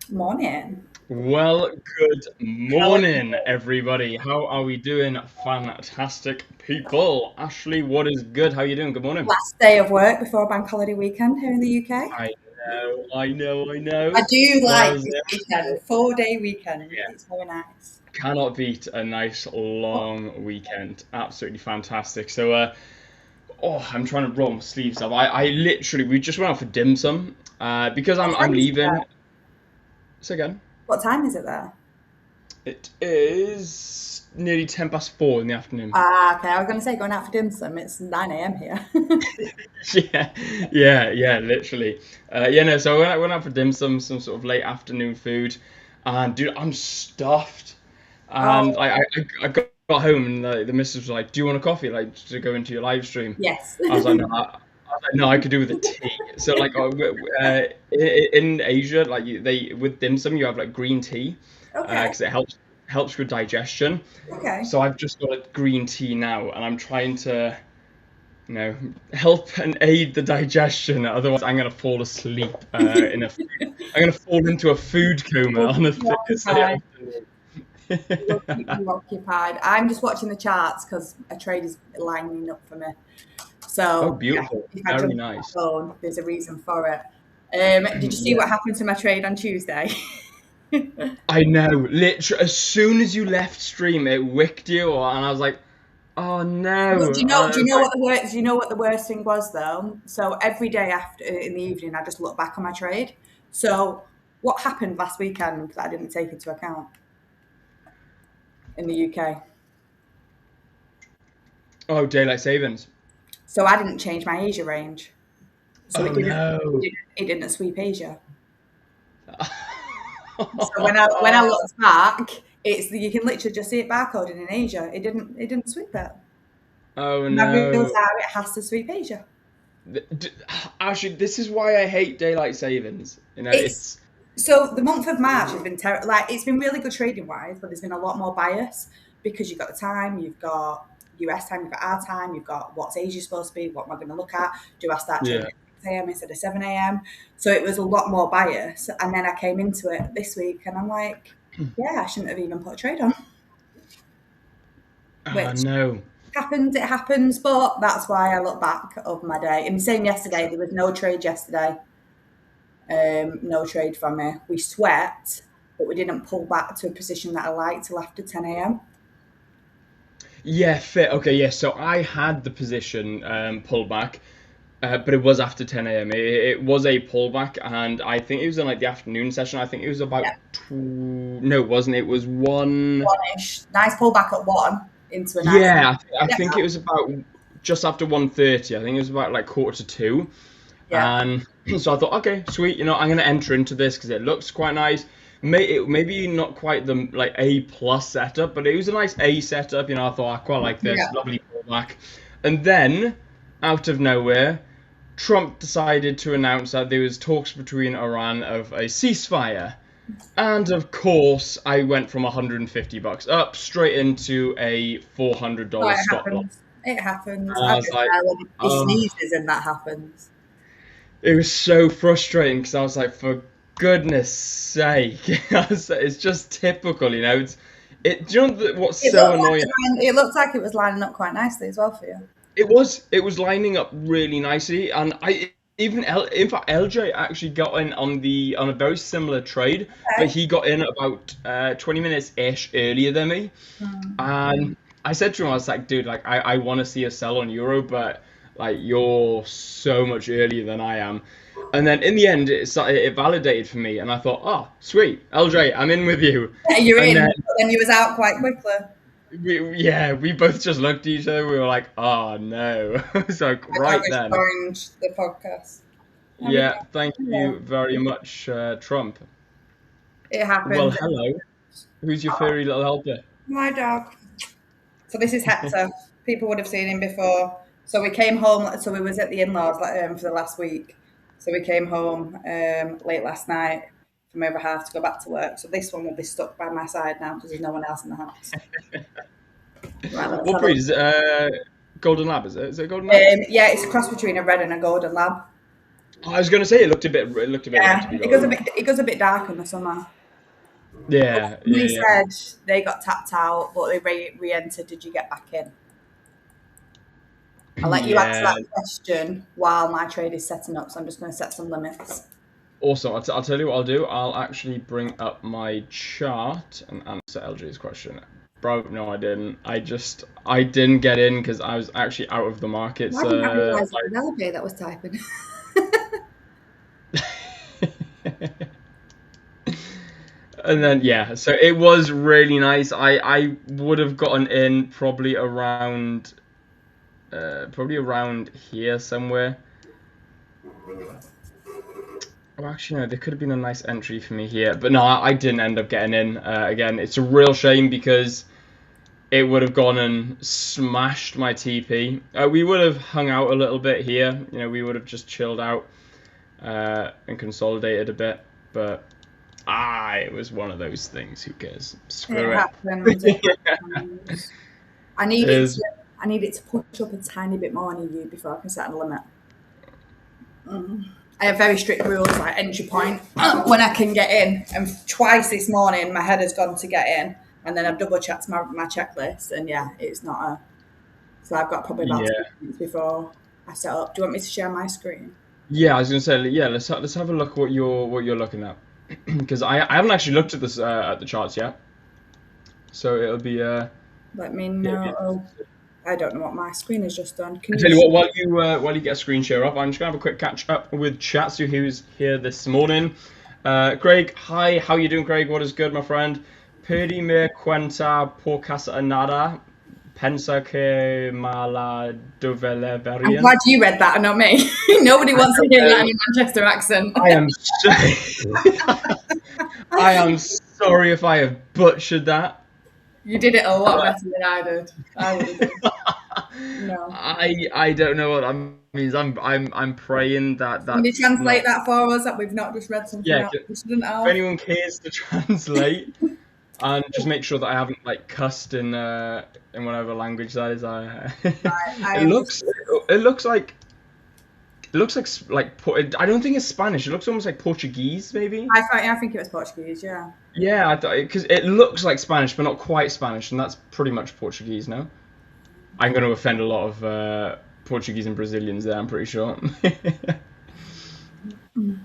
Morning. Well, good morning, everybody. How are we doing? Fantastic people. Ashley, what is good? How are you doing? Good morning. Last day of work before bank holiday weekend here in the UK. I know. I do like Was this it? weekend, 4-day weekend. Yeah. It's very nice. Cannot beat a nice long weekend. Absolutely fantastic. So, I'm trying to roll my sleeves up. I literally, we just went out for dim sum. Because What I'm time is it leaving. there? So again. What time is it there? It is nearly 10 past 4 in the afternoon. Ah, okay. I was going to say going out for dim sum. It's 9 a.m. here. Yeah, yeah, literally. Yeah, no. So I went out for dim sum, some sort of late afternoon food, and dude, I'm stuffed. And Oh, I got home and the missus was like, "Do you want a coffee, like to go into your live stream?" yes. I was like, "No, I was like, no, I could do with a tea." So like, in Asia, like they with dim sum, you have like green tea, Okay. because it helps with digestion. Okay. So I've just got a green tea now, and I'm trying to, help and aid the digestion. Otherwise, I'm gonna fall asleep I'm gonna fall into a food coma We'll on keep a you Thursday occupied. We'll keep afternoon. you occupied. I'm just watching the charts because a trade is lining up for me. Oh, So yeah, beautiful! if I Very jump on my nice. phone, there's a reason for it. Did you see Yeah, what happened to my trade on Tuesday? I know. Literally, as soon as you left stream, it wicked you, and I was like, "Oh Well, no!" do you know what the worst? Do you know what the worst thing was though? So every day after in the evening, I just look back on my trade. So what happened last weekend that I didn't take into account in the UK? Oh, daylight savings. So I didn't change my Asia range. So Oh no. it didn't sweep Asia. So when I looked back, it's you can literally just see it barcoded in Asia. It didn't sweep it. Oh And I no. realised how it has to sweep Asia. D- Actually, this is why I hate daylight savings. It's It's so the month of March has been terrible. Like it's been really good trading wise, but there's been a lot more bias because you've got the time, you've got US time, you've got our time, you've got what's Asia supposed to be, what am I going to look at? Do I start trading yeah. at 6 a.m. instead of 7 a.m.? So it was a lot more bias. And then I came into it this week and I'm like, yeah, I shouldn't have even put a trade on, Oh which no. happens, it happens, but that's why I look back over my day. And same yesterday, there was no trade yesterday. No trade from me. We swept, but we didn't pull back to a position that I liked till after 10 a.m. Yeah, fit. Okay, yeah. So I had the position pullback, but it was after 10 a.m. It was a pullback, and I think it was in like the afternoon session. I think it was about Yeah, two. No, it wasn't. It was one. one-ish. Nice pullback at one into a nice. Yeah, I Yeah, think it was about just after 1:30. I think it was about like quarter to two. yeah, And so I thought, okay, sweet, I'm gonna enter into this because it looks quite nice. Maybe not quite the like A plus setup, but it was a nice A setup. I thought I quite like this, yeah. lovely pullback. And then, out of nowhere, Trump decided to announce that there was talks between Iran of a ceasefire. And of course, I went from $150 up straight into a $400 Oh, it stop loss. happens. It happens. And I I was get like, there when he oh. sneezes and that happens. It was so frustrating because I was like, for goodness sake, it's just typical, Do you know what's so annoying? It looked like it was lining up quite nicely as well for you. It was lining up really nicely, and in fact LJ actually got in on a very similar trade, but Okay. he got in about 20 minutes ish earlier than me. Mm. And I said to him, I was like, dude, like I want to see a sell on Euro, but like you're so much earlier than I am. And then in the end, it validated for me, and I thought, oh, sweet, LJ, I'm in with you. You're And then in, but then you was out quite quickly. we both just looked at each other. We were like, oh no. So I right just then, joined the podcast. There we yeah, go. thank Yeah, you very much, Trump. it Well, happens. hello. Who's your furry little helper? My dog. So this is Hector. People would have seen him before. So we came home. So we was at the in-laws for the last week. So we came home late last night from over half to go back to work. So this one will be stuck by my side now because there's no one else in the house. Right, let's What have a look. breed is it? Golden Lab, is it? Is it a Golden Lab? Yeah, it's a cross between a red and a golden lab. I was going to say it looked a bit red to Yeah, be Golden Lab. it goes a bit dark in the summer. Yeah, Somebody yeah, said they got tapped out, but they re-entered. Did you get back in? I'll let you answer yeah. that question while my trade is setting up. So I'm just going to set some limits. Also, I'll tell you what I'll do. I'll actually bring up my chart and answer LJ's question. Bro, no, I didn't. I didn't get in because I was actually out of the markets. Why didn't I realise it was LJ that was typing? And then yeah, so it was really nice. I would have gotten in probably around here somewhere. Well, actually, no, there could have been a nice entry for me here, but no, I didn't end up getting in. Again, it's a real shame because it would have gone and smashed my TP. We would have hung out a little bit here. We would have just chilled out and consolidated a bit, but it was one of those things. Who cares? It Screw it. happens. It happens. I need it Is to. I need it to push up a tiny bit more on you before I can set a limit. I have very strict rules, like entry point when I can get in. And twice this morning, my head has gone to get in, and then I've double checked my checklist, and yeah, it's not a. So I've got probably about 2 yeah. minutes before I set up. Do you want me to share my screen? Yeah, I was gonna say, yeah, let's have a look what you're looking at, because I haven't actually looked at this at the charts yet, so it'll be Let me yeah. know. I don't know what my screen has just done. Can I you? tell you what, while you get a screen share up, I'm just gonna have a quick catch up with chat, see who's here this morning. Craig, hi, how you doing, Craig? What is good, my friend? Perdi me cuenta por casa nada, pensa que mala dovele I'm variant. glad you read that and not me. Nobody wants to hear that in a Manchester accent. I am so I am sorry if I have butchered that. You did it a lot better than I did. I would have done. No. I don't know what that means. I'm praying that Can you that's translate not. that for us? That we've not just read something Yeah, out we shouldn't if have. anyone cares to translate and just make sure that I haven't like cussed in whatever language that is. I It am looks just. it looks like I don't think it's Spanish. It looks almost like Portuguese, maybe. I think it was Portuguese. Yeah. Yeah, I thought because it looks like Spanish, but not quite Spanish, and that's pretty much Portuguese now. I'm going to offend a lot of Portuguese and Brazilians there. I'm pretty sure. Right, I'm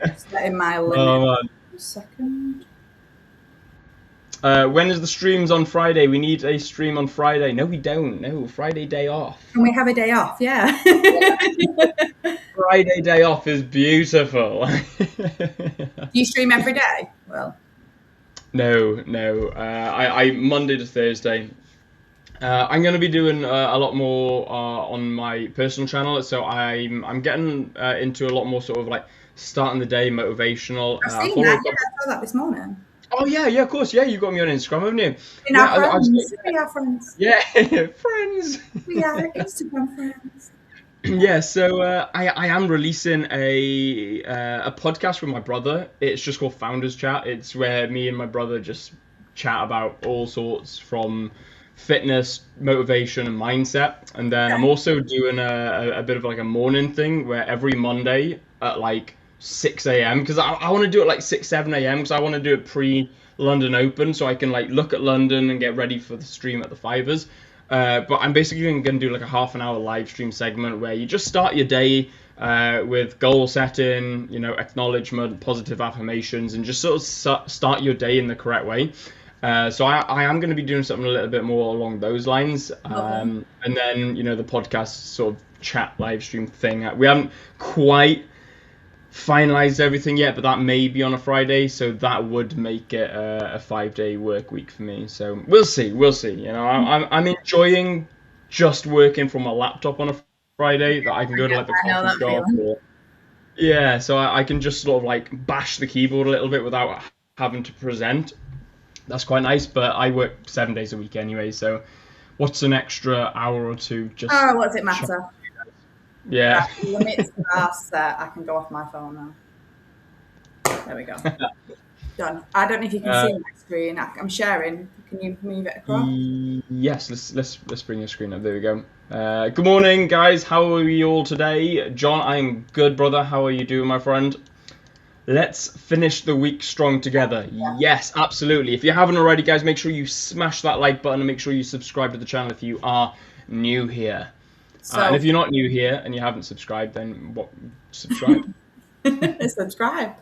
just letting my limit. Oh man. A second. When is the streams on Friday? We need a stream on Friday. No, we don't. No, Friday day off. Can we have a day off? Yeah. Friday day off is beautiful. Do you stream every day? Well, No. I Monday to Thursday. I'm going to be doing a lot more on my personal channel, so I'm getting into a lot more sort of like starting the day motivational. I've seen that. Yeah, I saw that this morning. Oh yeah, of course, yeah. You got me on Instagram, haven't you? In our friends. We are friends. Yeah, friends. We are Instagram friends. Yeah, so I am releasing a podcast with my brother. It's just called Founders Chat. It's where me and my brother just chat about all sorts from fitness, motivation, and mindset. And then I'm also doing a bit of like a morning thing where every Monday at like 6 a.m. because I want to do it like 6, 7 a.m. because I want to do it pre-London Open so I can like look at London and get ready for the stream at the Fivers. But I'm basically going to do like a half an hour live stream segment where you just start your day with goal setting, acknowledgement, positive affirmations, and just sort of start your day in the correct way. So I am going to be doing something a little bit more along those lines. And then, the podcast sort of chat live stream thing. We haven't quite finalized everything yet, but that may be on a Friday, so that would make it a 5-day work week for me. So we'll see. I'm enjoying just working from a laptop on a Friday that I can go to like the coffee shop. Yeah, so I can just sort of like bash the keyboard a little bit without having to present. That's quite nice, but I work 7 days a week anyway, so what's an extra hour or two? Just what does it matter? Yeah. Limits are set. I can go off my phone now. There we go. Done. I don't know if you can see my screen. I'm sharing. Can you move it across? Yes. Let's bring your screen up. There we go. Good morning, guys. How are you all today? John, I'm good, brother. How are you doing, my friend? Let's finish the week strong together. Yes, absolutely. If you haven't already, guys, make sure you smash that like button and make sure you subscribe to the channel if you are new here. And if you're not new here and you haven't subscribed, then subscribe. Subscribe.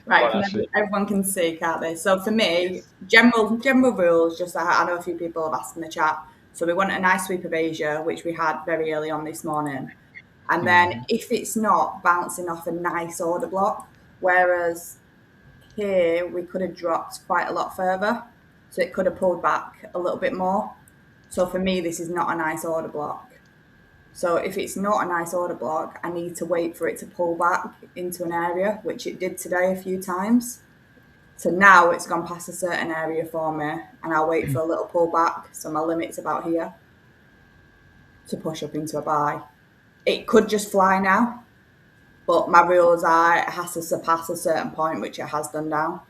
Right, everyone can see, can't they? So for me, general rules, just I know a few people have asked in the chat. So we want a nice sweep of Asia, which we had very early on this morning. And then if it's not, bouncing off a nice order block. Whereas here we could have dropped quite a lot further. So it could have pulled back a little bit more. So for me, this is not a nice order block. So if it's not a nice order block, I need to wait for it to pull back into an area, which it did today a few times. So now it's gone past a certain area for me, and I'll wait for a little pullback. So my limit's about here to push up into a buy. It could just fly now, but my rules are it has to surpass a certain point, which it has done now.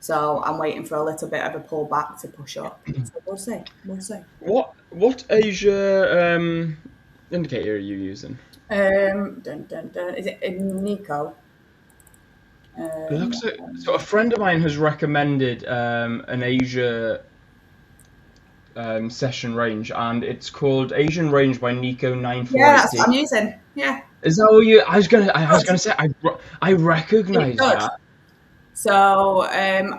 So I'm waiting for a little bit of a pullback to push up. So we'll see. We'll see. What Asia indicator are you using? Is it Nico? It looks like, so a friend of mine has recommended an Asia session range, and it's called Asian Range by Nico Yeah, that's what 9480. I'm using. Yeah, Is that what you? I was good. gonna say I It's recognize good. that. So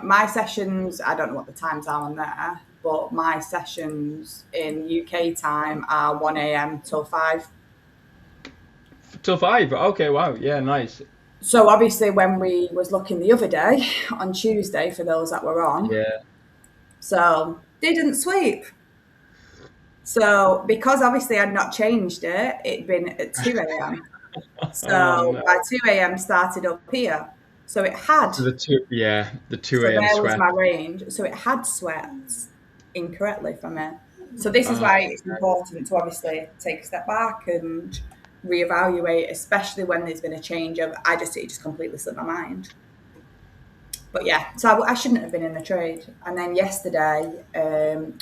my sessions, I don't know what the times are on there, but my sessions in UK time are 1 a.m. till 5. Till five. Okay, wow. Yeah, nice. So obviously when we was looking the other day on Tuesday for those that were on, Yeah. so they didn't sweep. So because obviously I'd not changed it, it'd been at 2 a.m. Oh So no. by 2 a.m. started up here. So it had. So the two So a.m. there was sweat. my range. So it had swept incorrectly for me. So this is Oh, why it's important to obviously take a step back and reevaluate, especially when there's been a change of it just completely slipped my mind. But yeah, so I shouldn't have been in the trade. And then yesterday,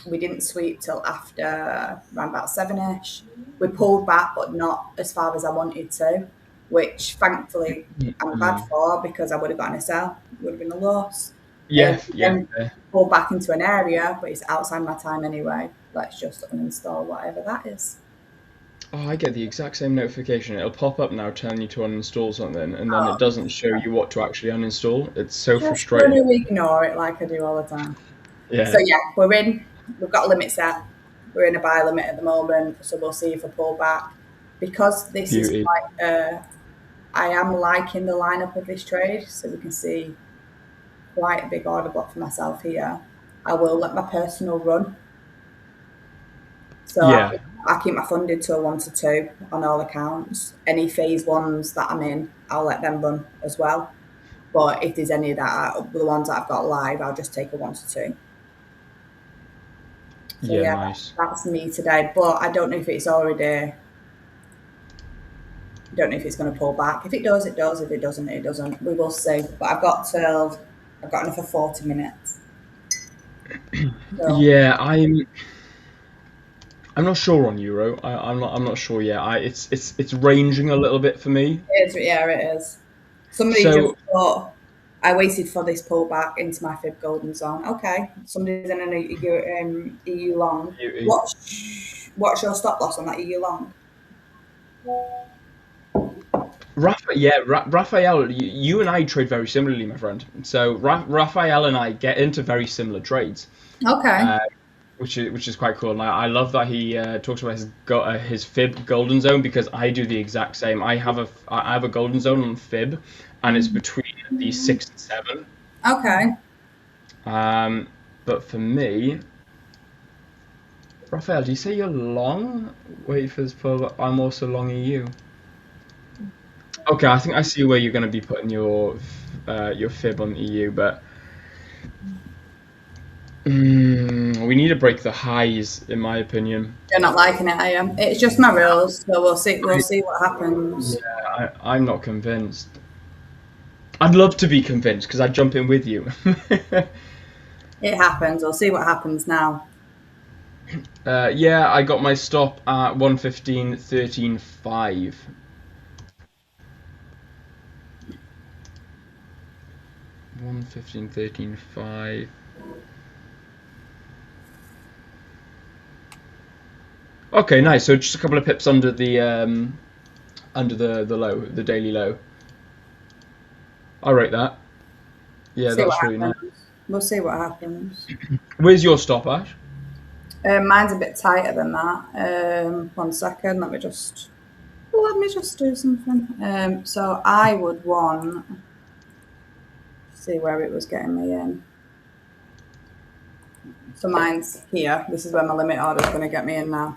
we didn't sweep till after around about 7ish. We pulled back, but not as far as I wanted to, which thankfully I'm glad mm. for because I would have gotten a sell. It would have been a loss. Yeah, yeah. Then pulled back into an area, but it's outside my time anyway. Let's just uninstall whatever that is. Oh, I get the exact same notification. It'll pop up now telling you to uninstall something, and then Oh, it doesn't show you what to actually uninstall. It's so just going frustrating. to ignore it like I do all the time. So Yeah, yeah, we're in. We've got a limit set. We're in a buy limit at the moment, so we'll see if we pull back. Because this is beauty. quite, I am liking the lineup of this trade, so we can see quite a big order block for myself here. I will let my personal run, so Yeah, I'll keep my funded to a 1 to 2 on all accounts. Any phase ones that I'm in, I'll let them run as well. But if there's any the ones that I've got live, I'll just take a 1 to 2. So yeah, yeah, nice. that's me today. But I don't know if it's already. I don't know if it's going to pull back. If it does, it does. If it doesn't, it doesn't. We will see. But I've got another 40 minutes. So Yeah, I'm not sure on euro. I'm not sure yet. It's ranging a little bit for me. yeah, it is. Somebody just So thought I waited for this pullback into my fib golden zone. Okay, somebody's in an EU long. beauty. What's your stop loss on that EU long? Raphael, you and I trade very similarly, my friend. So Raphael and I get into very similar trades, Okay. uh, which is quite cool. And I love that he talks about his fib golden zone because I do the exact same. I have a golden zone on fib, and it's between the 6 and 7. Okay. Um, but for me, Raphael, do you say you're long? Wait for this pull. I'm also long EU. Okay, I think I see where you're going to be putting your fib on EU, but we need to break the highs, in my opinion. You're not liking it, I am. It's just my rules, so we'll see. We'll I, see what happens. yeah, I'm not convinced. I'd love to be convinced because I'd jump in with you. It happens. We'll see what happens now. Yeah, I got my stop at 115.13.5. 115.13.5. Okay, nice. So just a couple of pips under the low, the daily low. I rate that. Yeah, See what that's really nice. happens. We'll see what happens. Where's your stop, Ash? Mine's a bit tighter than that. 1 second. Let me just do something. So I would want see where it was getting me in. So mine's here. This is where my limit order is going to get me in now.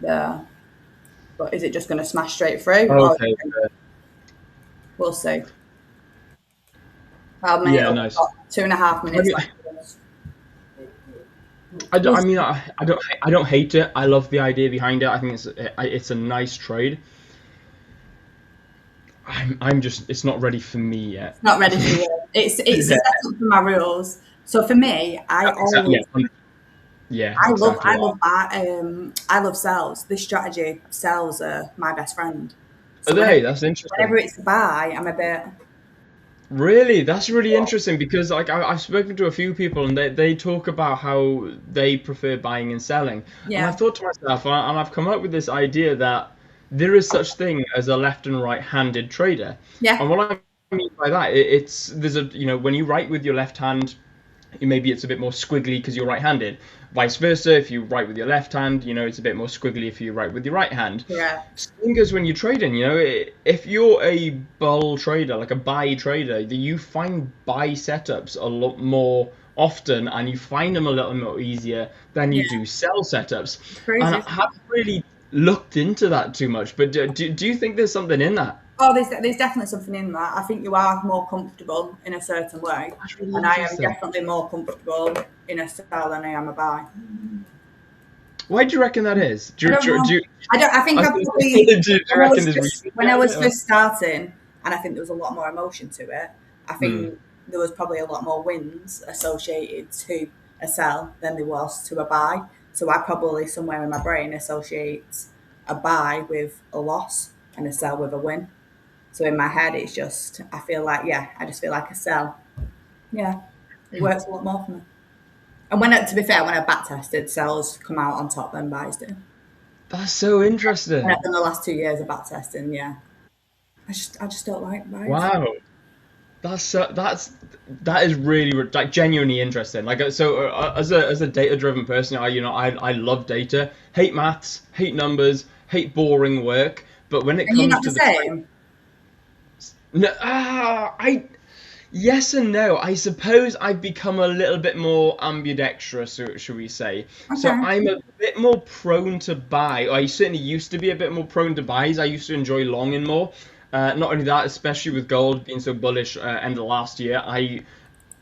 There. But is it just going to smash straight through? Or Okay. we'll see. How many? Yeah, Oh, we've nice. got 2.5 I minutes mean, left. I mean, I don't hate it. I love the idea behind it. I think it's a nice trade. I'm just it's not ready for me yet. Not ready for you. It's Yeah, set up for my rules. So for me, exactly. Yeah, exactly I that. love I love sales. This strategy, sales are my best friend. Oh, So that's whenever interesting. it's a buy, I'm a bit Really, that's really interesting because like I've spoken to a few people and they talk about how they prefer buying and selling, and I've yeah thought to myself and I've come up with this idea that there is such thing as a left and right-handed trader, and yeah what I mean by that it's there's a when you write with your left hand maybe it's a bit more squiggly because you're right-handed. Vice versa, if you write with your left hand, it's a bit more squiggly if you write with your right hand. correct Same goes when you're trading. If you're a bull trader, like a buy trader, you find buy setups a lot more often, and you find them a little more easier than yeah you do sell setups. it's And crazy. I Isn't it? haven't really looked into that too much, but do you think there's something in that? Oh, there's definitely something in that. I think you are more comfortable in a certain way, That's really and I am interesting. definitely more comfortable in a sell than I am a buy. Why do you reckon that is? I don't know. I don't. I I think was I gonna probably say, do you reckon there's reason when I behind was it? Or? first starting, and I think there was a lot more emotion to it. I Hmm. think there was probably a lot more wins associated to a sell than there was to a buy. So I probably somewhere in my brain associates a buy with a loss and a sell with a win. So in my head, it's just I feel like I just feel like a sell. Yeah, it works a lot more for me. And to be fair, when I back tested, sells come out on top than buys do. That's so And interesting. I've done the last 2 years of back testing. Yeah, I just don't like buys. Wow. That is really like genuinely interesting. Like so, as a data driven person, I love data. Hate maths, hate numbers, hate boring work. But when it And you're comes not the to the trade, same. no, I yes and no. I suppose I've become a little bit more ambidextrous, should we say? So Okay. I'm a bit more prone to buy. I certainly used to be a bit more prone to buys. I used to enjoy longing more. Not only that, especially with gold being so bullish end of last year, I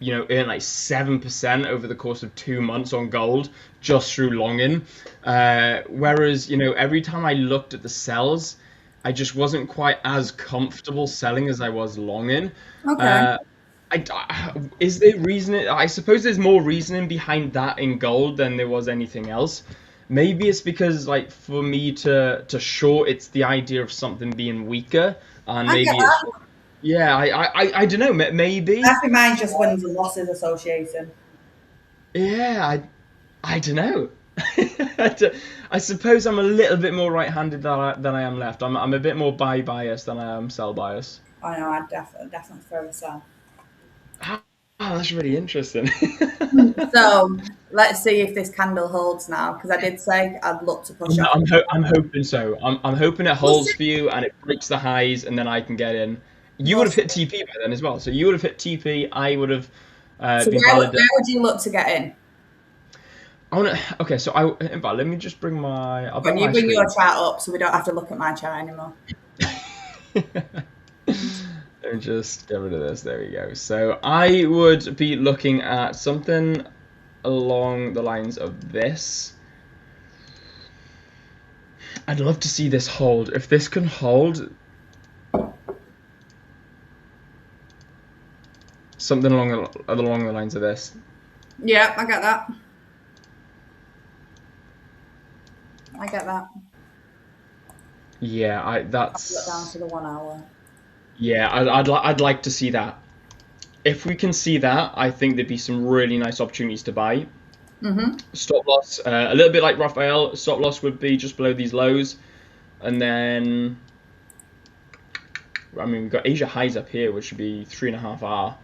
earned like 7% over the course of 2 months on gold just through longing. Whereas every time I looked at the sells, I just wasn't quite as comfortable selling as I was longing. Okay. Uh, is there reason? I suppose there's more reasoning behind that in gold than there was anything else. Maybe it's because like for me to short, it's the idea of something being weaker, and I get maybe it's that. yeah. I don't know. I Maybe think mine's just wins and losses association. yeah. I don't know. I suppose I'm a little bit more right-handed than I am left. I'm a bit more buy bias than I am sell bias. I know. I definitely throw a sell. Ah, that's really interesting. So let's see if this candle holds now, because I did say I'd look to push off. I'm hoping so. I'm hoping it We'll holds see. for you and it breaks the highs and then I can get in. You We'll would have see. hit TP by then as well. So you would have hit TP. I would have So been validated. where would you look to get in? I want to. Okay, so in fact, let me just bring my. I'll When bring you my bring your screen. chart up, so we don't have to look at my chart anymore. Let me just get rid of this. There we go. So I would be looking at something along the lines of this. I'd love to see this hold. If this can hold, something along the lines of this. Yeah, I get that. I get that. Yeah, I'll put it down that's to the 1 hour. yeah. I'd like to see that. If we can see that, I think there'd be some really nice opportunities to buy. Mm-hmm. Stop loss, a little bit like Raphael. Stop loss would be just below these lows, and then I mean we've got Asia highs up here, which should be 3.5 hour.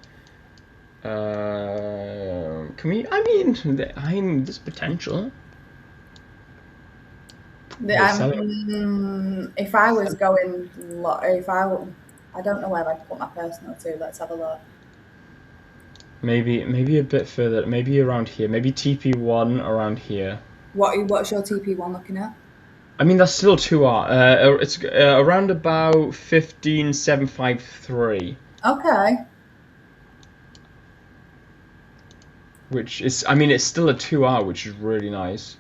Can we? I mean, there's potential. They're selling. If I was going, I don't know where I'd put my personal to. Let's have a look. Maybe a bit further. Maybe around here. Maybe TP1 around here. What's your TP1 looking at? I mean, that's still 2R. It's around about 15753, Okay. which is, I mean, it's still a 2R, which is really nice.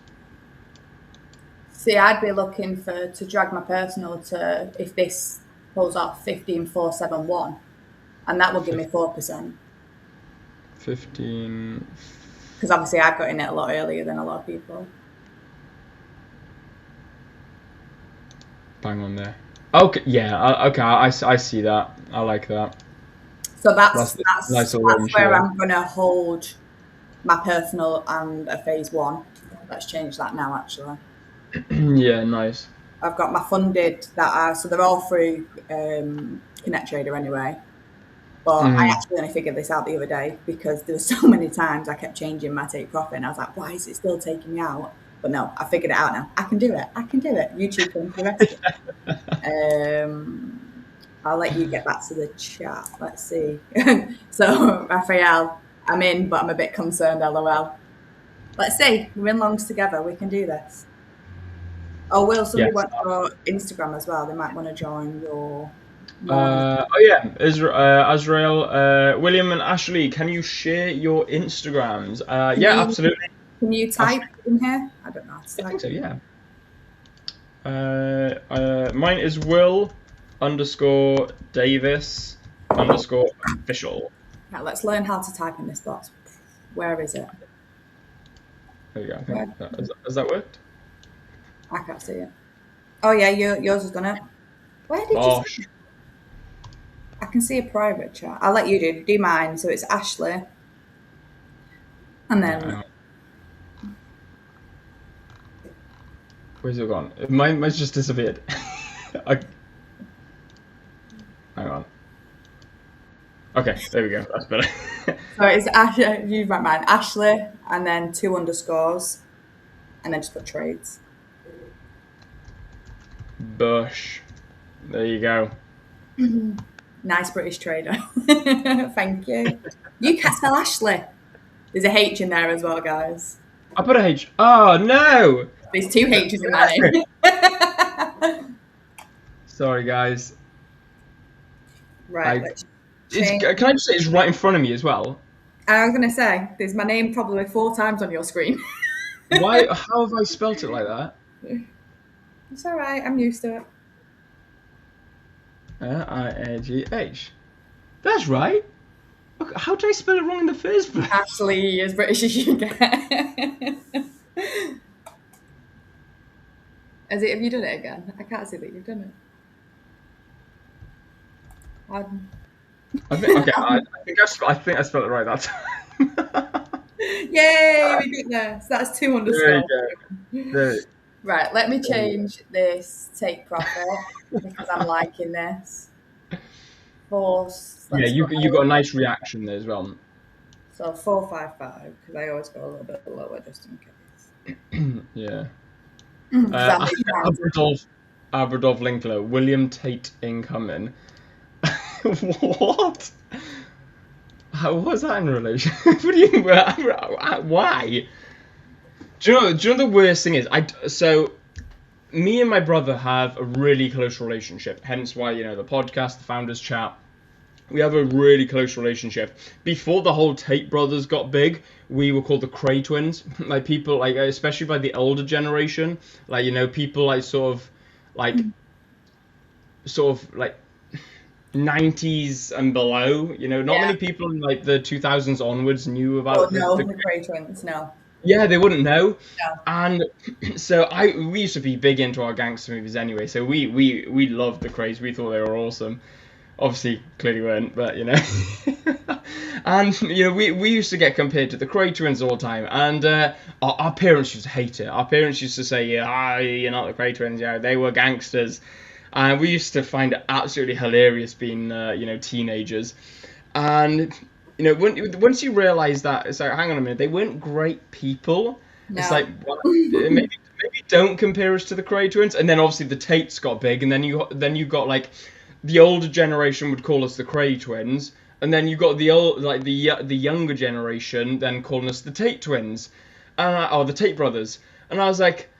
See, I'd be looking to drag my personal to, if this pulls off, 15471, and that will give me 4%. 15. Because obviously I've got in it a lot earlier than a lot of people. Bang on there. Okay, yeah, okay, I see that. I like that. So That's that's nice little range where here. I'm gonna hold my personal and a phase one. Let's change that now. Actually, Yeah, nice. I've got my funded so they're all through Connect Trader anyway. But I Mm. actually only figured this out the other day because there were so many times I kept changing my take profit, and I was like, why is it still taking me out? But no, I figured it out now. I can do it. I can do it. YouTube can the rest. I'll let you get back to the chat. Let's see. So, Raphael, I'm in, but I'm a bit concerned, lol. Let's see. We're in longs together. We can do this. Oh, Will, somebody Yes. wants your Instagram as well. They might want to join your morning. Oh yeah, Azrael, William and Ashley, can you share your Instagrams? Can Yeah, you absolutely. can you type Ashley, in here? I don't know how to I think type. so. Yeah. Mine is Will underscore Davis underscore official. Now let's learn how to type in this box. Where is it? There you go. I Where? think has that worked? I can't see it. Oh yeah, yours has done it. Where did you? Bosh. I can see a private chat. I'll let you do mine. So it's Ashley, and then Where's it gone? Mine's just disappeared. I, hang on. Okay, there we go. That's better. so it's Ashley. You write mine, Ashley, and then 2 underscores, and then just put trades. Bush. There you go. Nice British trader. Thank you. You can't spell Ashley. There's a H in there as well, guys. I put a H. Oh no! There's 2 H's in my name. Sorry, guys. Right, let's change. Can I just say it's right in front of me as well? I was going to say, there's my name probably 4 times on your screen. Why? How have I spelt it like that? It's all right. I'm used to it. IAGH. That's right. How did I spell it wrong in the first place? Ashley, as British as you get. Have you done it again? I can't see that you've done it. I think I spelled it right that time. Yay, we got there. So that's 2 There underscores. you go. Right, let me change this take profit because I'm liking this. Force. Yeah, you got a nice reaction there as well. So 455 because I always go a little bit lower just in case. Yeah. 'Cause I'm Abradov Linkler, William Tate incoming. What? How was that in relation? What do you? Why? Do you know the worst thing is? So me and my brother have a really close relationship. Hence why the podcast, the founders chat. We have a really close relationship. Before the whole Tate brothers got big, we were called the Cray twins. Like people, like especially by the older generation, like people like sort of like 90s and below. Not many people in like the 2000s onwards knew about the Cray twins. No. Yeah, they wouldn't know. No. And so we used to be big into our gangster movies anyway. So we loved the Crays. We thought they were awesome. Obviously, clearly weren't, but and we used to get compared to the Cray twins all the time, and our parents used to hate it. Our parents used to say, "Yeah, you're not the Cray twins. Yeah, they were gangsters," and we used to find it absolutely hilarious being teenagers, and once you realise that, it's like, hang on a minute, they weren't great people. No. It's like, well, maybe maybe don't compare us to the Cray twins. And then obviously the Tates got big, and then you got like the older generation would call us the Cray twins, and then you got the old like the younger generation then calling us the Tate twins, or the Tate brothers. And I was like,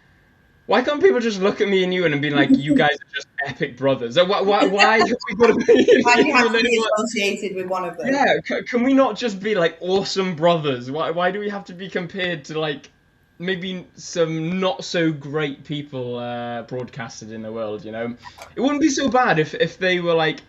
why can't people just look at me and you and be like, you guys are just epic brothers? Like, why have we got to be? Why do you have You to be know what? associated with one of them? Yeah, can we not just be like awesome brothers? Why do we have to be compared to like maybe some not so great people broadcasted in the world? You know, it wouldn't be so bad if they were like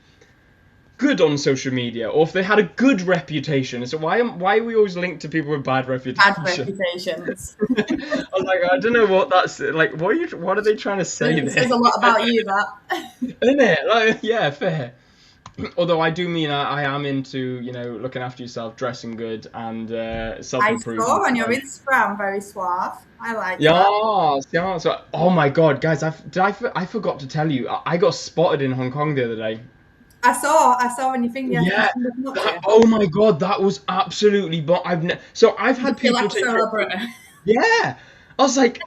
good on social media or if they had a good reputation. So why are we always linked to people with bad Bad reputation? reputations. I was like, I don't know what that's like. What are they trying to say It there? says a lot about you, that. Isn't it? Like, yeah, fair. Although I do mean I am into, you know, looking after yourself, dressing good, and I self-improvement. saw on your Instagram, very suave. I like that. Yeah, yeah. So, oh my God, guys, I forgot to tell you, I got spotted in Hong Kong the other day. I saw on your thing Yeah. yesterday. Oh my God, that was absolutely. But I've had You feel people like take. celebrity. Yeah, I was like,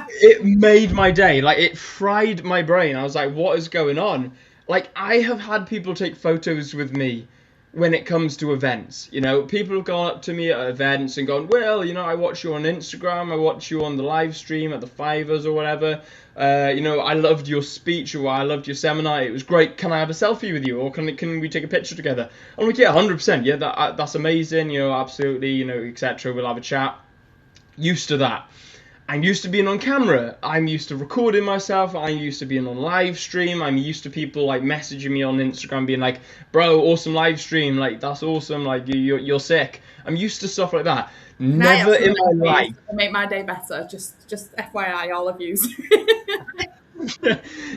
it made my day. Like it fried my brain. I was like, what is going on? Like I have had people take photos with me when it comes to events. You know, people have gone up to me at events and gone, well, you know, I watch you on Instagram, I watch you on the live stream at the Fivers or whatever. You know, I loved your speech or I loved your seminar. It was great. Can I have a selfie with you or can we take a picture together? I'm like, yeah, 100%. Yeah, that's amazing. You know, absolutely. You know, etc. We'll have a chat. Used to that. I'm used to being on camera. I'm used to recording myself. I'm used to being on live stream. I'm used to people like messaging me on Instagram being like, bro, awesome live stream. Like, that's awesome. Like, you're sick. I'm used to stuff like that. Never in my life. Make my day better. Just FYI, all of you.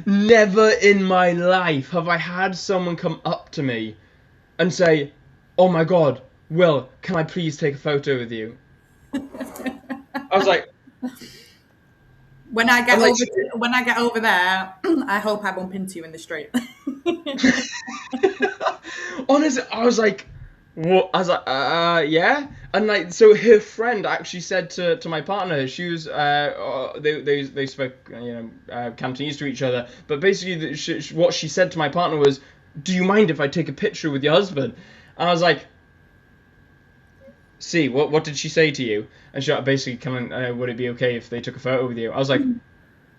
Never in my life have I had someone come up to me and say, oh my God, Will, can I please take a photo with you? I was like, when I get over there, I hope I bump into you in the street. Honestly, I was like, what? I was like, yeah. And like, so her friend actually said to my partner, she was, they spoke, you know, Cantonese to each other. But basically, what she said to my partner was, do you mind if I take a picture with your husband? And I was like, see, what did she say to you? And she basically kind of, would it be okay if they took a photo with you? I was like,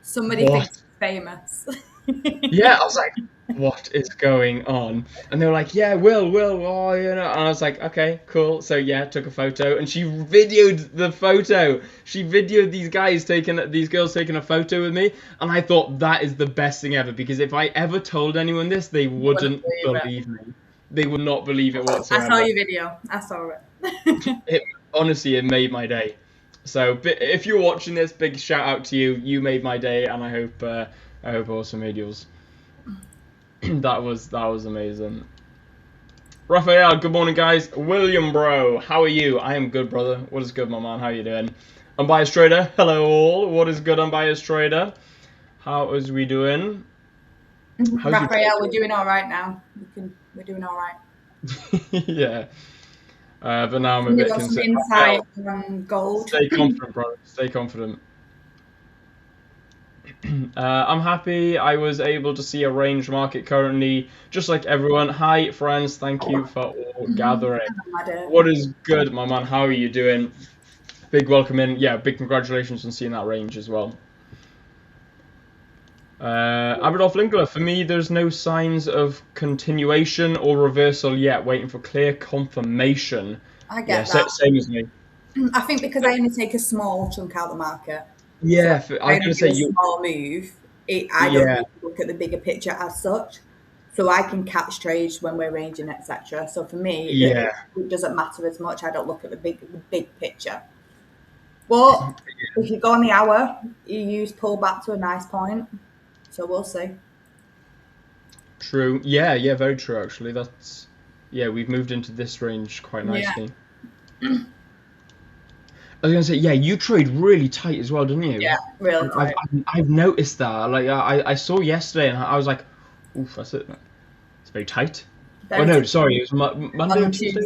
somebody what? thinks famous. Yeah, I was like, what is going on? And they were like, yeah, Will, oh, you know. And I was like, okay, cool. So yeah, took a photo, and she videoed the photo. She videoed these girls taking a photo with me, and I thought that is the best thing ever because if I ever told anyone this, they wouldn't believe me. They would not believe it whatsoever. I saw your video. I saw it. Honestly, it made my day. So if you're watching this, big shout out to you. You made my day, and I hope also made yours. that was amazing. Raphael, good morning, guys. William, bro, how are you? I am good, brother. What is good, my man? How you doing? Unbiased Trader, hello all. What is good, Unbiased Trader? How is we doing? Raphael, we're doing all right now. We're doing all right. Yeah. But now I'm a bit concerned. Some insight on gold. Stay confident, brother. Stay confident. I'm happy I was able to see a range market currently, just like everyone. Hi, friends. Thank you for all gathering. What is good, my man? How are you doing? Big welcome in. Yeah, big congratulations on seeing that range as well. Aberdolf Linkler, for me, there's no signs of continuation or reversal yet. Waiting for clear confirmation. I get that. Same as me. I think because I only take a small chunk out of the market. Yeah, so I was going to say a small move. I don't really look at the bigger picture as such, so I can catch trades when we're ranging, etc. So for me, it doesn't matter as much. I don't look at the big picture. But if you go on the hour, you use pull back to a nice point. So we'll see. True. Yeah, very true. Actually, we've moved into this range quite nicely. Yeah. I was gonna say, yeah, you trade really tight as well, didn't you? Yeah, really tight. I've noticed that. Like, I saw yesterday, and I was like, oof, that's it. It's very tight. Very tight. Sorry, it was Monday or Tuesday.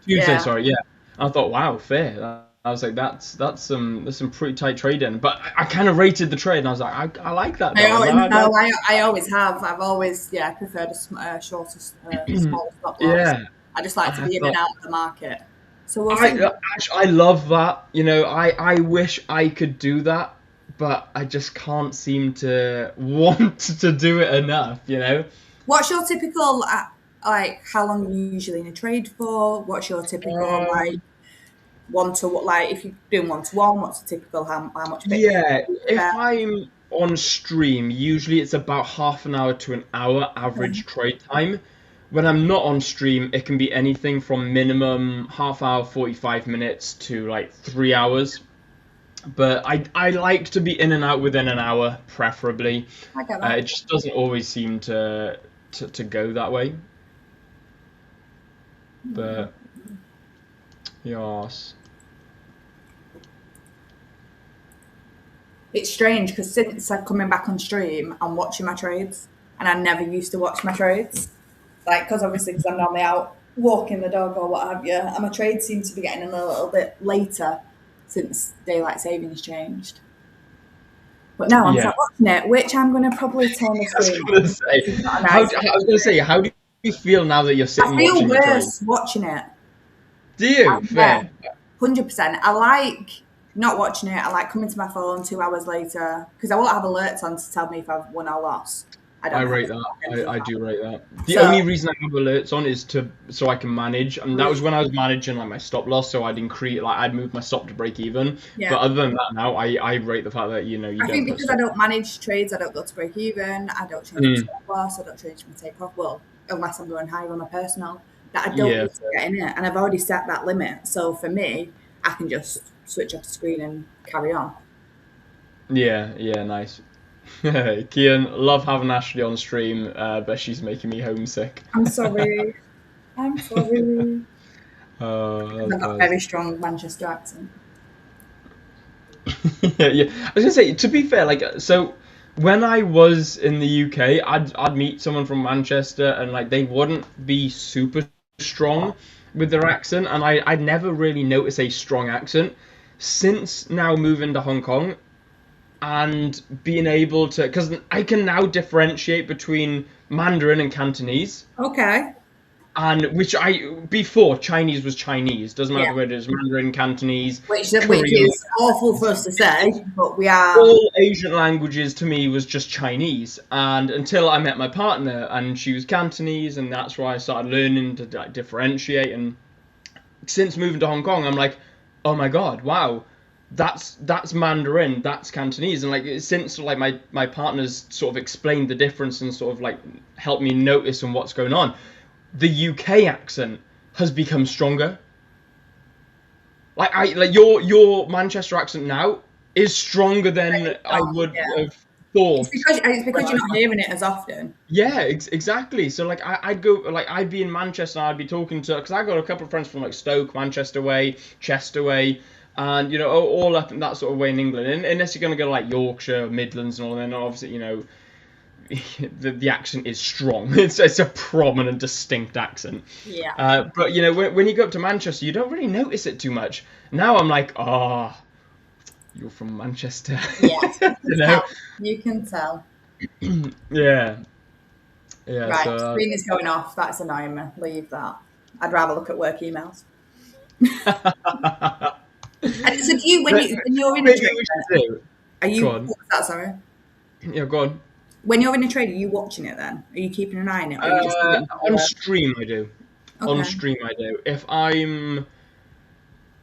Tuesday, yeah. Sorry, yeah. And I thought, wow, fair. I was like, that's some pretty tight trading. But I kind of rated the trade, and I was like, I like that I though. always, no, I always have. I've always, preferred a shorter, smaller stop loss. Yeah, I just like to I be in and thought out of the market. So we'll I see. actually I love that. I wish I could do that, but I just can't seem to want to do it enough. What's your typical, like, how long are you usually in a trade for? What's your typical, like, Um, like, if you're doing one-to-one, what's the typical, how much Bitcoin yeah, do you if spend? I'm on stream, usually it's about half an hour to an hour average trade time. When I'm not on stream, it can be anything from minimum half hour, 45 minutes to like 3 hours. But I like to be in and out within an hour, preferably. I get that. It just doesn't always seem to go that way. But yes, It's strange because since I'm coming back on stream, I'm watching my trades, and I never used to watch my trades. Like, because obviously, because I'm normally out walking the dog or what have you, and my trades seem to be getting in a little bit later since daylight savings changed. But now I'm yeah. sat watching it, which I'm going to probably turn the I was screen off. gonna say, It's not a nice I was gonna say, how do you feel now that you're I sitting feel watching your trade? worse watching it. Do you? Yeah, Fair. 100%. I like not watching it. I like coming to my phone 2 hours later because I won't have alerts on to tell me if I've won or lost. I I don't have rate it that. until I that. do rate that. The So, only reason I have alerts on is to so I can manage, and that was when I was managing like my stop loss, so I'd increase like I'd move my stop to break even. But yeah. other than that, now I rate the fact that you I don't think put because I stop. don't manage trades, I don't go to break even, I don't change my Mm, stop loss, I don't change my take off. Well, unless I'm going higher on my personal, that I don't yeah, need to get in it. And I've already set that limit. So for me, I can just switch off the screen and carry on. yeah, nice. Kian, love having Ashley on stream, but she's making me homesick. I'm sorry. I'm sorry. That's I've got a nice. very strong Manchester accent. Yeah. I was gonna say, to be fair, like, so when I was in the UK, I'd meet someone from Manchester, and like they wouldn't be super strong with their accent, and I'd never really notice a strong accent. Since now moving to Hong Kong and being able to, because I can now differentiate between Mandarin and Cantonese. Okay. And which I before Chinese was Chinese, doesn't Yeah. matter whether it's Mandarin, Cantonese, Which Korean, is awful for us to say, but we are. all Asian languages to me was just Chinese. And until I met my partner, and she was Cantonese, and that's why I started learning to like, differentiate. And since moving to Hong Kong, I'm like, oh my god, wow, that's Mandarin, that's Cantonese, and like since like my partner's sort of explained the difference and sort of like helped me notice on what's going on, the UK accent has become stronger. Like your Manchester accent now is stronger than I would Yeah. have thought. It's When because I you're was not hearing it as often. yeah, exactly. So like I'd go like I'd be in Manchester and I'd be talking to because I got a couple of friends from like Stoke, Manchester way, Chester way, and all up in that sort of way in England. And unless you're gonna go like Yorkshire, Midlands, and all, then obviously the accent is strong. It's a prominent, distinct accent. Yeah. But when you go up to Manchester, you don't really notice it too much. Now I'm like, you're from Manchester, Yes. You you can know? tell. You can tell. Yeah, yeah. Right. So. Screen is going off. That's annoying me. Leave that. I'd rather look at work emails. And so do you when you're in a Maybe trade, we should do. are Go you on. what was that, sorry? Yeah, go on. When you're in a trade, are you watching it then? Are you keeping an eye on it or are you just leaving it On to stream, I do. On Okay. stream, I do. If I'm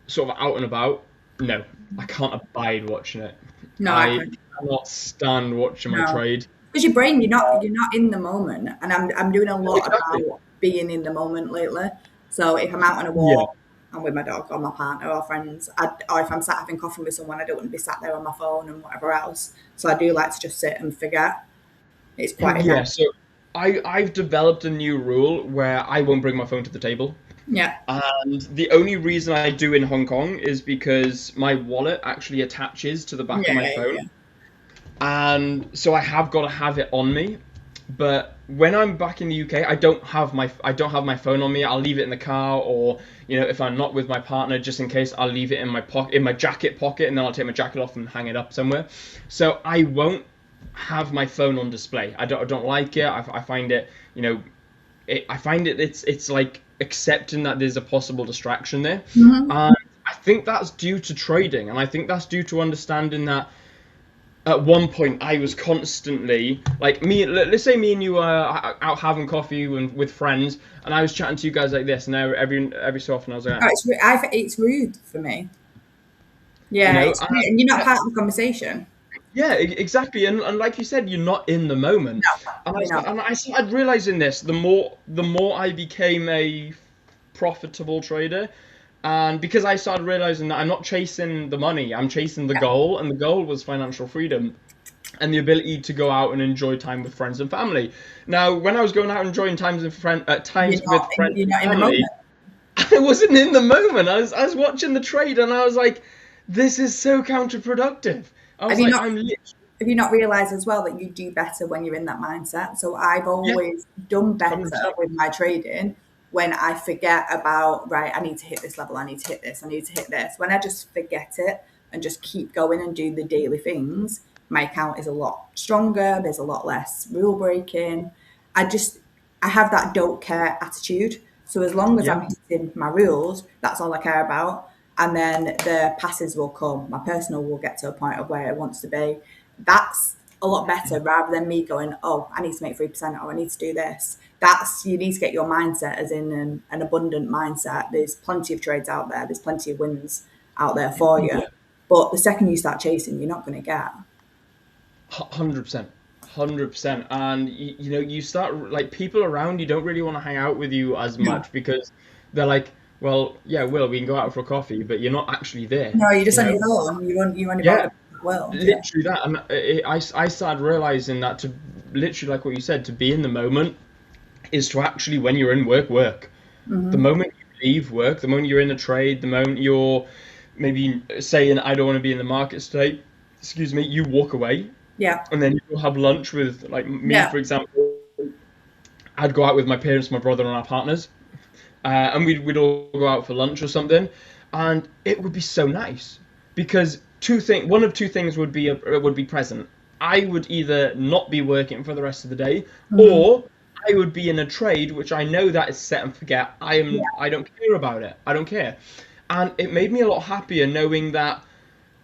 sort of out and about, no, I can't abide watching it. No, I I couldn't. cannot stand watching my No. trade. Because your brain, you're not in the moment. And I'm doing a lot Exactly. about being in the moment lately. So if I'm out on a Yeah. walk, I'm with my dog or my partner or friends, or if I'm sat having coffee with someone, I don't want to be sat there on my phone and whatever else. So I do like to just sit and forget. It's quite a nice. Yeah. So I've developed a new rule where I won't bring my phone to the table. Yeah. And the only reason I do in Hong Kong is because my wallet actually attaches to the back of Yeah, my yeah, phone. yeah. And so I have got to have it on me. But when I'm back in the UK, I don't have my phone on me. I'll leave it in the car, or if I'm not with my partner, just in case, I'll leave it in my pocket, in my jacket pocket, and then I'll take my jacket off and hang it up somewhere. So I won't have my phone on display. I don't like it. I find it, I find it's like accepting that there's a possible distraction there, Mhm. and I think that's due to trading, and I think that's due to understanding that at one point I was constantly like me. Let's say me and you are out having coffee with friends, and I was chatting to you guys like this, and every so often I was like, No, it's rude for me. you Yeah, know, it's rude, and you're not part of the conversation. yeah, exactly, and like you said, you're not in the moment. And You're not. I started realizing this the more I became a profitable trader, and because I started realizing that I'm not chasing the money, I'm chasing the goal, and the goal was financial freedom and the ability to go out and enjoy time with friends and family. Now, when I was going out and enjoying You're times not with in, friends you're and not in the family, moment. I wasn't in the moment. I was watching the trade and I was like, this is so counterproductive. I Have was you like, not I'm literally have you not realized as well that you do better when you're in that mindset? So I've yeah, always done better 100%. with my trading when I forget about, right, I need to hit this level, I need to hit this, I need to hit this. When I just forget it and just keep going and do the daily things, my account is a lot stronger. There's a lot less rule breaking. I just I have that don't care attitude. So as long as Yeah, I'm hitting my rules, that's all I care about. And then the passes will come. My personal will get to a point of where it wants to be. That's a lot better rather than me going, oh, I need to make 3% or I need to do this. That's you need to get your mindset as in an abundant mindset. There's plenty of trades out there. There's plenty of wins out there for you. yeah, But the second you start chasing, you're not going to get. 100%. 100%. And you start like people around you don't really want to hang out with you as No, much because they're like, well, yeah, Will, we can go out for a coffee, but you're not actually there, no, you're just you on know? your phone. You only bother Yeah, with the world. Yeah. literally that. And I started realizing that to literally, like what you said, to be in the moment is to actually, when you're in work. The Hmm. moment you leave work, the moment you're in a trade, the moment you're maybe saying, I don't want to be in the market today, excuse me, you walk away Yeah. and then you'll have lunch with, like me, Yeah. for example. I'd go out with my parents, my brother, and our partners, and we'd all go out for lunch or something, and it would be so nice because one of two things would be present. I would either not be working for the rest of the day, Hmm. or I would be in a trade which I know that is set and forget. I don't care about it. I don't care, and it made me a lot happier knowing that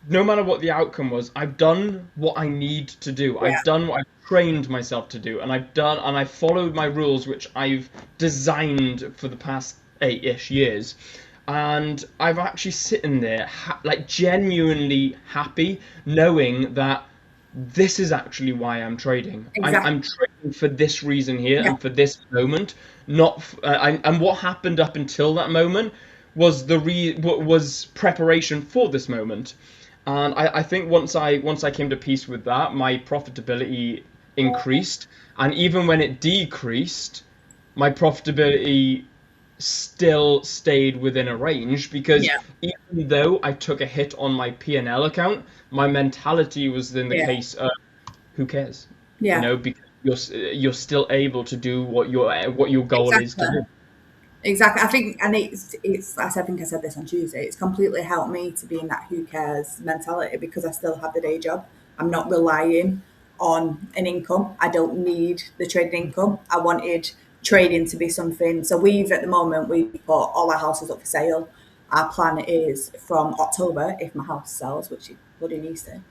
no matter what the outcome was, I've done what I need to do. Yeah. I've done what I've trained myself to do, and I followed my rules, which I've designed for the past 8-ish years. And I've actually sitting there, like genuinely happy, knowing that this is actually why I'm trading. Exactly. I'm trading for this reason here Yeah. and for this moment, not. And what happened up until that moment was was preparation for this moment. And I think once I came to peace with that, my profitability increased, and even when it decreased, my profitability still stayed within a range because Yeah. even though I took a hit on my P&L account, my mentality was in the Yeah. case of who cares, Yeah. because you're still able to do what your goal is Exactly. to do. Exactly. I think, and I think I said this on Tuesday. It's completely helped me to be in that who cares mentality because I still have the day job. I'm not relying on an income. I don't need the trading income. I wanted trading to be something. So at the moment, we've put all our houses up for sale. Our plan is from October, if my house sells, which it bloody needs to,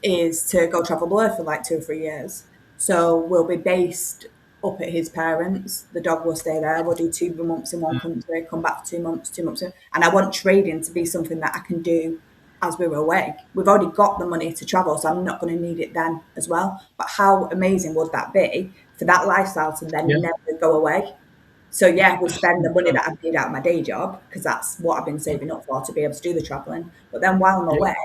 is to go travel the world for like 2 or 3 years. So we'll be based up at his parents. The dog will stay there. We'll do 2 months in one country, come back for 2 months, 2 months. And I want trading to be something that I can do as we were away. We've already got the money to travel, so I'm not going to need it then as well. But how amazing would that be for that lifestyle to Yeah. then never go away? So yeah, we spend the money that I've made out of my day job because that's what I've been saving up for to be able to do the traveling. But then while I'm Yeah. away,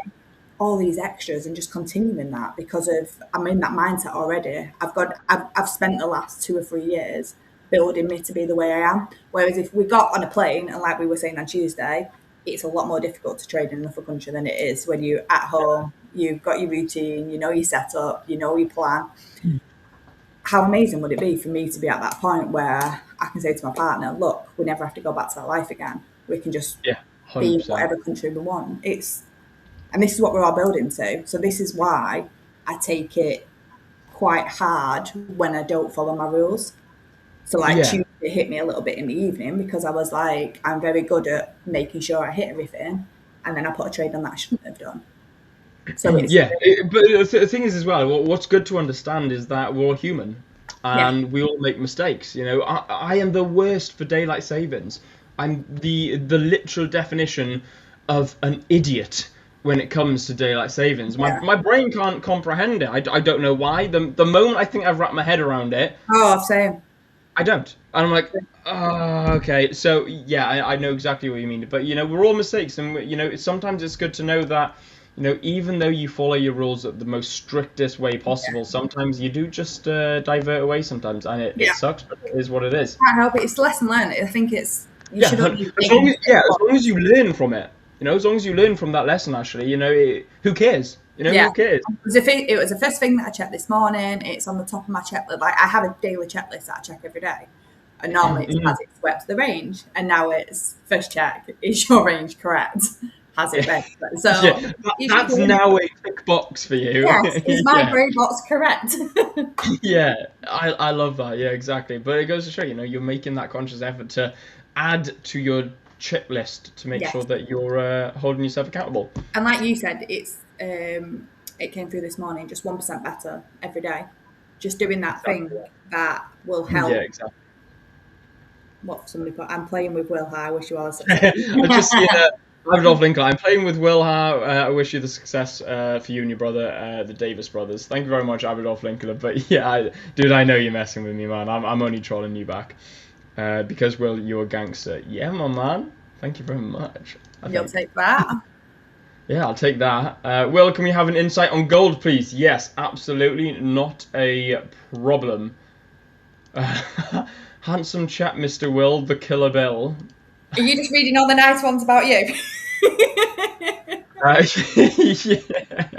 all these extras and just continuing that because of I'm in that mindset already. I've spent the last 2 or 3 years building me to be the way I am. Whereas if we got on a plane and like we were saying on Tuesday, it's a lot more difficult to trade in another country than it is when you're at home. You've got your routine, you know your setup, you know your plan. how amazing would it be for me to be at that point where I can say to my partner, look, we never have to go back to that life again. We can just Yeah, be in 100%. whatever country we want. And this is what we're all building to. So this is why I take it quite hard when I don't follow my rules. So like Yeah. Tuesday hit me a little bit in the evening because I was like, I'm very good at making sure I hit everything. And then I put a trade on that I shouldn't have done. So it's, Yeah, but the thing is as well, what's good to understand is that we're all human, yeah, and we all make mistakes. You know, I am the worst for daylight savings. I'm the literal definition of an idiot when it comes to daylight savings. My yeah. my brain can't comprehend it. I don't know why. The moment I think I've wrapped my head around it, Oh, same. I don't. And I'm like, oh, okay. So yeah, I know exactly what you mean. But you know, we're all mistakes, and you know, sometimes it's good to know that, you know, even though you follow your rules at the most strictest way possible, sometimes you do just divert away sometimes, and it Yeah. sucks, but it is what it is. Can't help it. It's lesson learned. I think you Yeah, should only as make long as mistakes as long as once. you learn from it, you know, as long as you learn from that lesson, actually, you know, who cares? You know, Yeah. who cares? It was the first thing that I checked this morning. It's on the top of my checklist. Like I have a daily checklist that I check every day. And normally it's has it swept the range. And now it's first check, is your range correct? Has it been? Yeah, So you should that's do it. now a tick box for you. Yes, is my Yeah. grey box correct? Yeah, I love that. Yeah, exactly. But it goes to show, you know, you're making that conscious effort to add to your checklist to make sure Yes. that you're holding yourself accountable. And like you said, it came through this morning, just 1% better every day. Just doing that Exactly. thing that will Yeah, help. exactly. What somebody put, I'm playing with Will High. I wish you all the success. I just seen Adolf Lincoln. I'm playing with Will Ha. I wish you the success for you and your brother, the Davis brothers. Thank you very much, Adolf Lincoln. But yeah, dude, I know you're messing with me, man. I'm only trolling you back. Because Will, you're a gangster. Yeah, my man. Thank you very much. I You'll think. take that. Yeah, I'll take that. Will, can we have an insight on gold, please? Yes, absolutely, not a problem. Handsome chap, Mr. Will, the Killer Bill. Are you just reading all the nice ones about you? Yeah.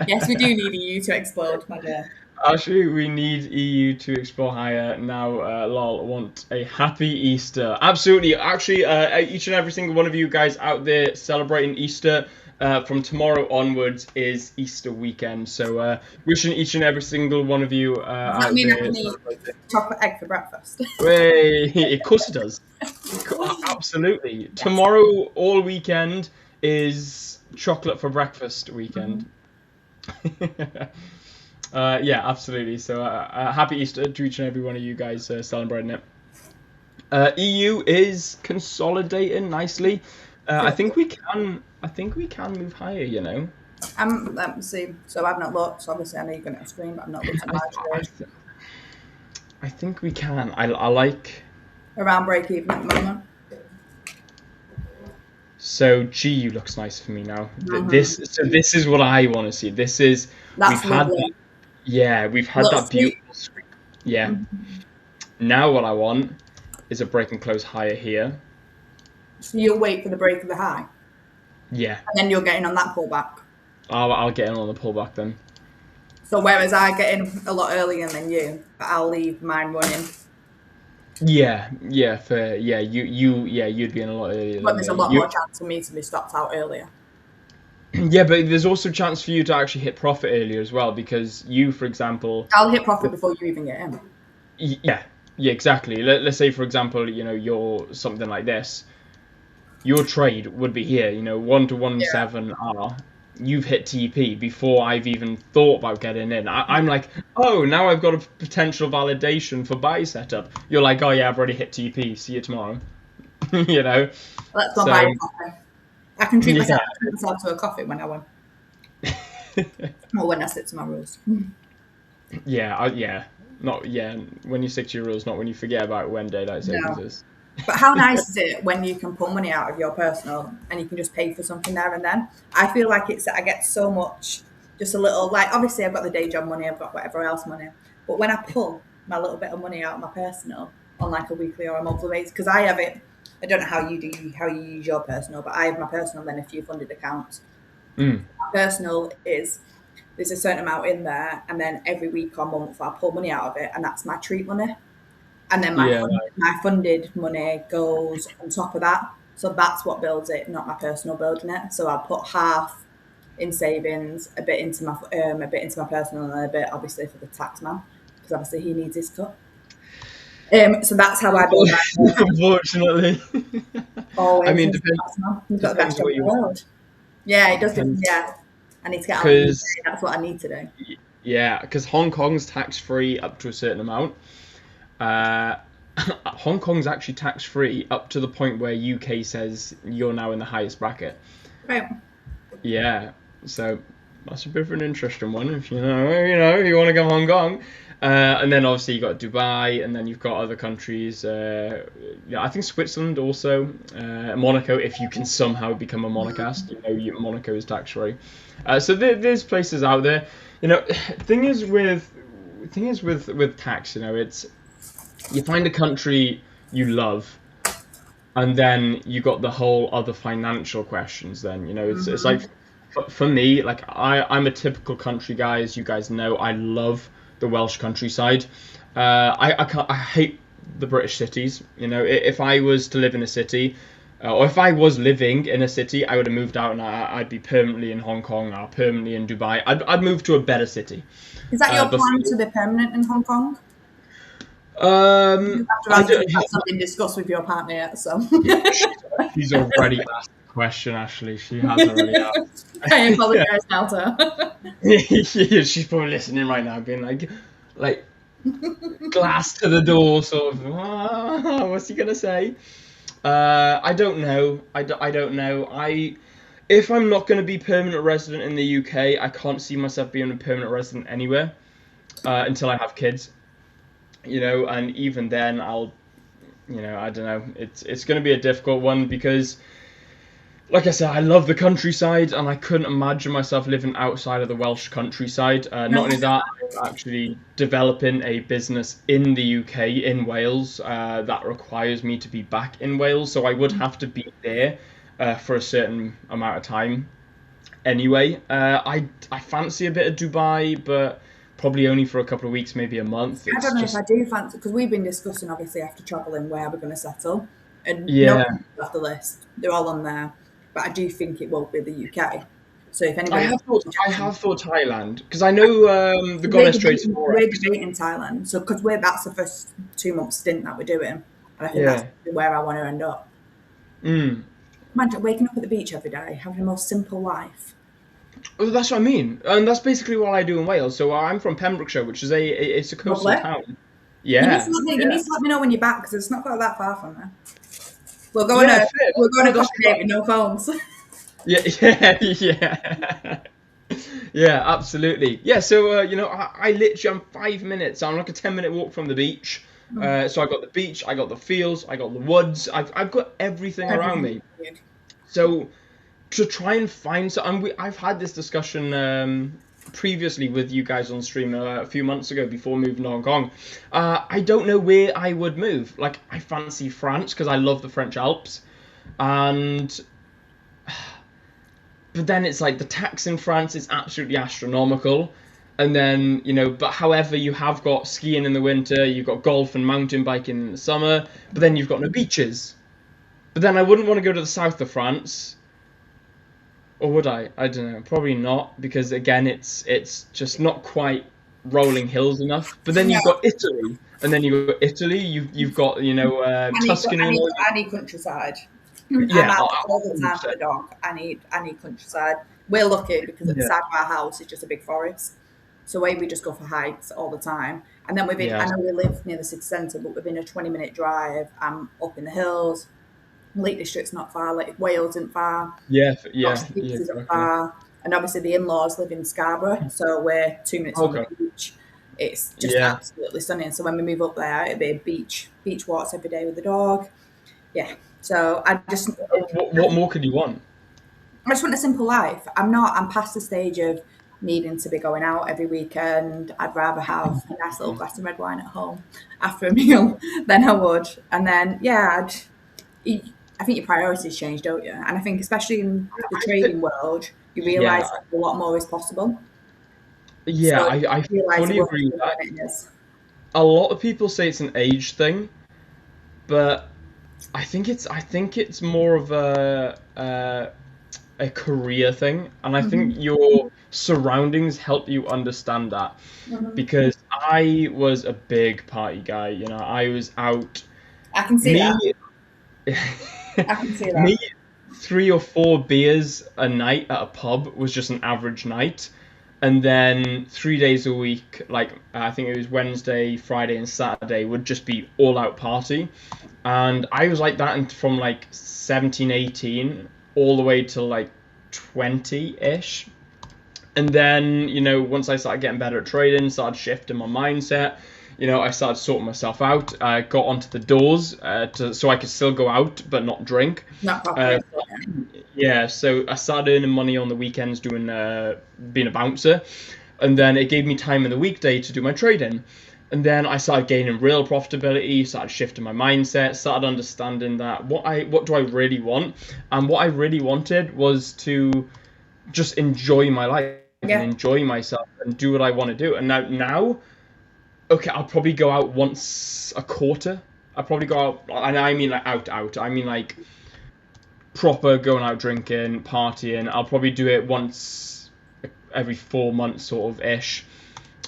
Yes, we do need you to explode, my dear. Actually, we need EU to explore higher now. Lol, want a happy Easter. Absolutely. Actually, each and every single one of you guys out there celebrating Easter. From tomorrow onwards is Easter weekend. So, wishing each and every single one of you Does that out mean I there can eat celebrating. chocolate egg for breakfast? Way, of course it does. Absolutely. Yes. Tomorrow, all weekend, is chocolate for breakfast weekend. Yeah, absolutely. So, happy Easter to each and every one of you guys celebrating it. EU is consolidating nicely. I think we can. I think we can move higher. You know. Let me see. So I've not looked. So obviously, I know you're going to screen, but I've not looked at I, my I, trade. I think we can. I like. Around break even at the moment. So GU looks nice for me now. Mm-hmm. This is what I want to see. This is we've That's had that. lovely. Yeah, we've had Little that sweet. beautiful streak. Yeah. Mm-hmm. Now what I want is a break and close higher here. So you'll wait for the break of the high, Yeah. and then you're getting on that pullback. I'll get in on the pullback then. So whereas I get in a lot earlier than you, but I'll leave mine running. Yeah, yeah, fair. Yeah, you'd be in a lot earlier But than there's a me. lot more chance for me to be stopped out earlier. Yeah, but there's also a chance for you to actually hit profit earlier as well because you, for example, I'll hit profit before you even get in. yeah, yeah, exactly. Let's say, for example, you know, you're something like this. Your trade would be here, you know, 1 to 1.7 R. You've hit TP before I've even thought about getting in. I'm like, oh, now I've got a potential validation for buy setup. You're like, oh yeah, I've already hit TP. See you tomorrow. You know. Let's go buy So a coffee. I can yeah. treat myself to a coffee when I win. Or when I stick to my rules. Yeah, yeah. Not yeah. When you stick to your rules, not when you forget about when daylight savings No. is. But how nice is it when you can pull money out of your personal and you can just pay for something there and then? I feel like I get so much, just a little, like, obviously I've got the day job money, I've got whatever else money. But when I pull my little bit of money out of my personal on like a weekly or a monthly basis, because I have it, I don't know how you use your personal, but I have my personal, then a few funded accounts. Mm. My personal is there's a certain amount in there, and then every week or month I pull money out of it, and that's my treat money. And then Yeah. my funded money goes on top of that. So that's what builds it, not my personal building it. So I put half in savings, a bit into my personal, and a bit obviously for the tax man, because obviously he needs his cut. So that's how I build my Unfortunately. I always mean, needs the tax man. He's got the best depends job what in you the want. world. Yeah, it does. Depends Yeah, I need to get out of the UK. because That's what I need to do. yeah, because Hong Kong's tax free up to a certain amount. Uh, Hong Kong's actually tax free up to the point where UK says you're now in the highest bracket. Right. Yeah, so that's a bit of an interesting one if if you want to go Hong Kong. And then obviously you got Dubai, and then you've got other countries. Yeah, I think Switzerland also, Monaco. If you can somehow become a monarchist, Monaco is tax free. So there's places out there. You know, thing is with tax. It's you find a country you love, and then you got the whole other financial questions. Then it's like for me, like I'm a typical country guy, as you guys know. I love the Welsh countryside. I hate the British cities. If I was to live in a city, or if I was living in a city, I would have moved out, and I'd be permanently in Hong Kong or permanently in Dubai. I'd move to a better city. Is that your plan Before, to be permanent in Hong Kong? After I asking, don't. that's not been discussed with your partner yet, so. She's already asked the question, Ashley. She has already asked. I apologise now to her. Yeah, she's probably listening right now, being like glass to the door, sort of. What's he gonna say? I don't know. I don't know. If I'm not going to be permanent resident in the UK, I can't see myself being a permanent resident anywhere until I have kids. And even then, I don't know. It's going to be a difficult one because, like I said, I love the countryside, and I couldn't imagine myself living outside of the Welsh countryside. Not only that, I'm actually developing a business in the UK, in Wales, that requires me to be back in Wales, so I would have to be there for a certain amount of time. Anyway, I fancy a bit of Dubai, but probably only for a couple of weeks, maybe a month. I It's don't know if I just do fancy, because we've been discussing obviously after travelling where we're going to settle, and no yeah. one's off the list. They're all on there, but I do think it won't be the UK. So if I anybody have wants thought to I chat to me, have thought Thailand because I know the goddess trades we're forex. debating Thailand. So because that's the first 2 month stint that we're doing, and I think that's Yeah. where I want to end up. Mm. Imagine waking up at the beach every day, having the most simple life. Well, that's what I mean, and that's basically what I do in Wales. So I'm from Pembrokeshire, which is it's a coastal Lovely. town. You need to Yeah, let me, you need yeah, to let me know when you're back because it's not quite that far from there. We'll go on yeah. a Fair. we'll go on No, a that's coffee date with no phones. yeah, yeah, yeah, absolutely. Yeah, so I literally I'm 5 minutes. I'm like a 10-minute walk from the beach. So I got the beach, I got the fields, I got the woods. I've got everything around Everything. me. So to try and find so and I've had this discussion previously with you guys on stream a few months ago before moving to Hong Kong. I don't know where I would move. Like I fancy France because I love the French Alps, and but then it's like the tax in France is absolutely astronomical. And then, but however, you have got skiing in the winter, you've got golf and mountain biking in the summer, but then you've got no beaches. But then I wouldn't want to go to the south of France. Or would I? I don't know. Probably not, because again, it's just not quite rolling hills enough. But then No, you've got Italy, and then you've got Italy. You've got Tuscany and all I need countryside. that. I'm Yeah, out all the time for 100%. the dog. I need countryside. We're lucky because at the Yeah, side of our house is just a big forest. So we just go for hikes all the time. And then I yeah, know we live near the city centre, but within a 20-minute drive, I'm up in the hills. Lake District's not far, like Wales isn't far. Got yeah, Speaks isn't exactly. far. And obviously the in-laws live in Scarborough, so we're 2 minutes from the Okay. beach. It's just Yeah. absolutely stunning. So when we move up there, it'll be beach walks every day with the dog. Yeah. So What more could you want? I just want a simple life. I'm past the stage of needing to be going out every weekend. I'd rather have a nice little glass of red wine at home after a meal than I would. And then, yeah, I think your priorities change, don't you? And I think especially in the I think, trading world, you yeah, realise a lot more is possible. Yeah, So I you realise it fully won't agree with be that. when it is. A lot of people say it's an age thing, but I think it's more of a career thing, and I think Hmm. your surroundings help you understand that. Hmm. Because I was a big party guy, you know, I was out. I can see Me, that. I can see me, that. 3 or 4 beers a night at a pub was just an average night. And then 3 days a week, like I think it was Wednesday, Friday, and Saturday, would just be all out party. And I was like that from like 17, 18, all the way till like 20 ish. And then, you know, once I started getting better at trading, started shifting my mindset, you know, I started sorting myself out. I got onto the doors so I could still go out but not drink. Not Uh, properly. Yeah. yeah, so I started earning money on the weekends doing being a bouncer, and then it gave me time in the weekday to do my trading. And then I started gaining real profitability, started shifting my mindset, started understanding that what do I really want, and what I really wanted was to just enjoy my life and Yeah. enjoy myself and do what I want to do. And now, okay, I'll probably go out once a quarter. I'll probably go out, and I mean like out. I mean like proper going out drinking, partying. I'll probably do it once every 4 months, sort of ish.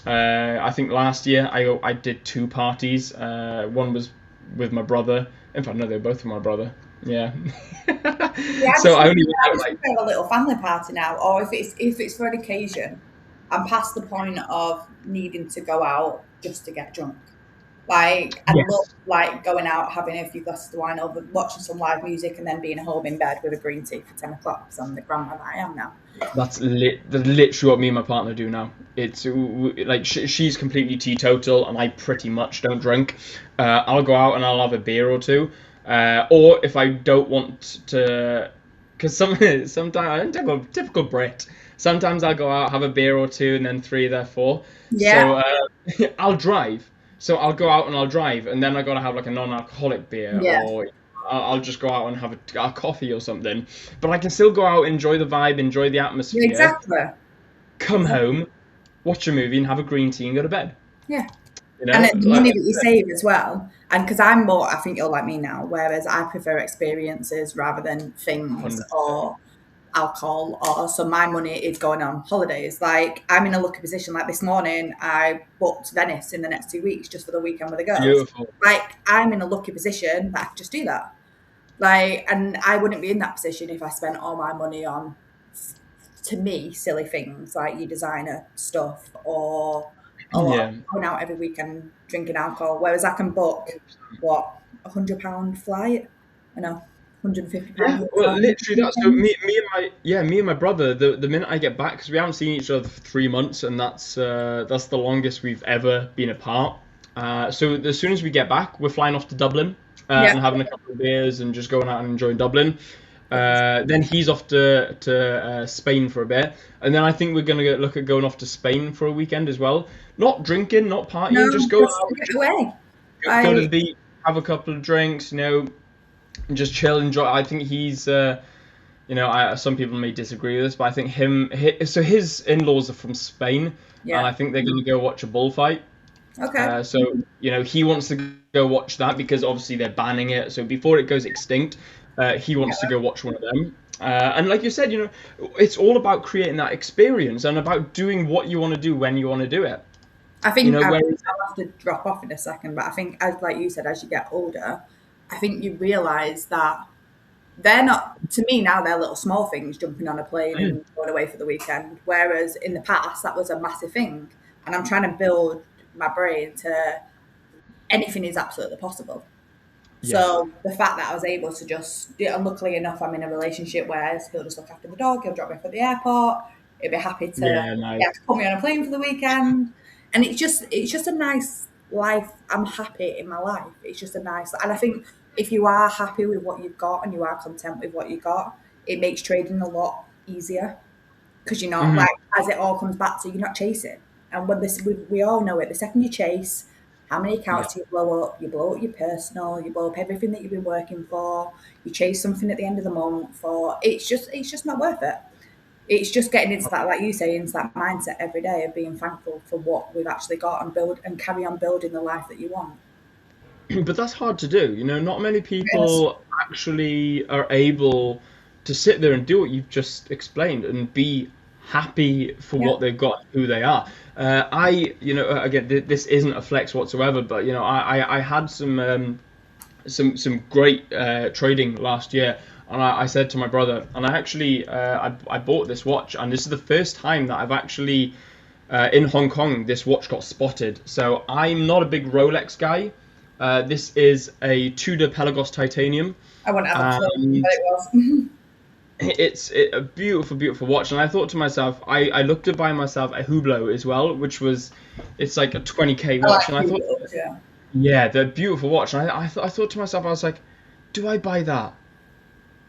I think last year I did 2 parties. One was with my brother. In fact, no, they were both with my brother. Yeah. Yeah, So I only went I out just like prefer a little family party now, or if it's for an occasion, I'm past the point of needing to go out just to get drunk. Like I love yes. like going out, having a few glasses of wine, over watching some live music, and then being home in bed with a green tea for 10 o'clock. Because I'm the grandma that I am now. That's literally what me and my partner do now. It's like she's completely teetotal, and I pretty much don't drink. I'll go out and I'll have a beer or two, or if I don't want to, because sometimes I'm typical Brit. Sometimes I'll go out, have a beer or two, and then three, therefore. Yeah, So I'll drive. So I'll go out and I'll drive, and then I gotta have like a non-alcoholic beer, yeah, or I'll just go out and have a coffee or something. But I can still go out, enjoy the vibe, enjoy the yeah, atmosphere, exactly, come exactly. home, watch a movie, and have a green tea and go to bed. Yeah. You And know, the money that you save as well. And because I'm more, I think you're like me now, whereas I prefer experiences rather than things 100%. or alcohol, or so my money is going on holidays. Like I'm in a lucky position. Like this morning, I booked Venice in the next 2 weeks just for the weekend with the girls. Beautiful. Like I'm in a lucky position that I could just do that. Like, and I wouldn't be in that position if I spent all my money on, to me, silly things like your designer stuff or a lot of Yeah. going out every weekend drinking alcohol. Whereas I can book what £100 flight, I know, £150 Yeah, well, hotel literally that. So weekend. me and my brother, the minute I get back, because we haven't seen each other for 3 months, and that's the longest we've ever been apart. So as soon as we get back, we're flying off to Dublin Yeah, and having a couple of beers and just going out and enjoying Dublin. Then he's off to Spain for a bit, and then I think we're gonna look at going off to Spain for a weekend as well. Not drinking, not partying, no, just going just out, get away. go to I the beach, have a couple of drinks, you know, and just chill, enjoy. I think he's you know, some people may disagree with this, but I think so his in-laws are from Spain, and yeah, I think they're going to go watch a bullfight. okay, So you know, he wants to go watch that because obviously they're banning it. So before it goes extinct, he wants to yeah. go watch one of them. And like you said, you know, it's all about creating that experience and about doing what you want to do when you want to do it. I You think know, whereas I'll have to drop off in a second, but I think, as like you said, as you get older, I think you realise that they're not, to me now, they're little small things, jumping on a plane and going away for the weekend. Whereas in the past, that was a massive thing. And I'm trying to build my brain to anything is absolutely possible. yeah, So the fact that I was able to just, and luckily enough, I'm in a relationship where he'll just look after the dog, he'll drop me off at the airport, he'll be happy to, yeah, yeah, nice, to put me on a plane for the weekend, and it's just a nice life. I'm happy in my life. It's just a nice, and I think if you are happy with what you've got and you are content with what you got, it makes trading a lot easier because you're not hmm like, as it all comes back to, you're not chasing. And when this, we all know it. The second you chase, how many yeah, accounts do you blow up? You blow up your personal. You blow up everything that you've been working for. You chase something at the end of the month. For it's just not worth it. it's just getting into that, like you say, into that mindset every day of being thankful for what we've actually got and build and carry on building the life that you want. But that's hard to do. Not many Yes. people actually are able to sit there and do what you've just explained and be happy for Yeah. what they've got, who they are. Again, this isn't a flex whatsoever, but I had some great trading last year, and I said to my brother, and I bought this watch, and this is the first time that I've actually in Hong Kong this watch got spotted. So I'm not a big Rolex guy. This is a Tudor Pelagos titanium, I wouldn't have a clue, but and it was. it's a beautiful, beautiful watch. And I thought to myself, I looked to buy myself a Hublot as well, it's like a 20K I like watch, and I thought, Googles, yeah. yeah, they're beautiful watch. And I thought to myself, I was like, do I buy that?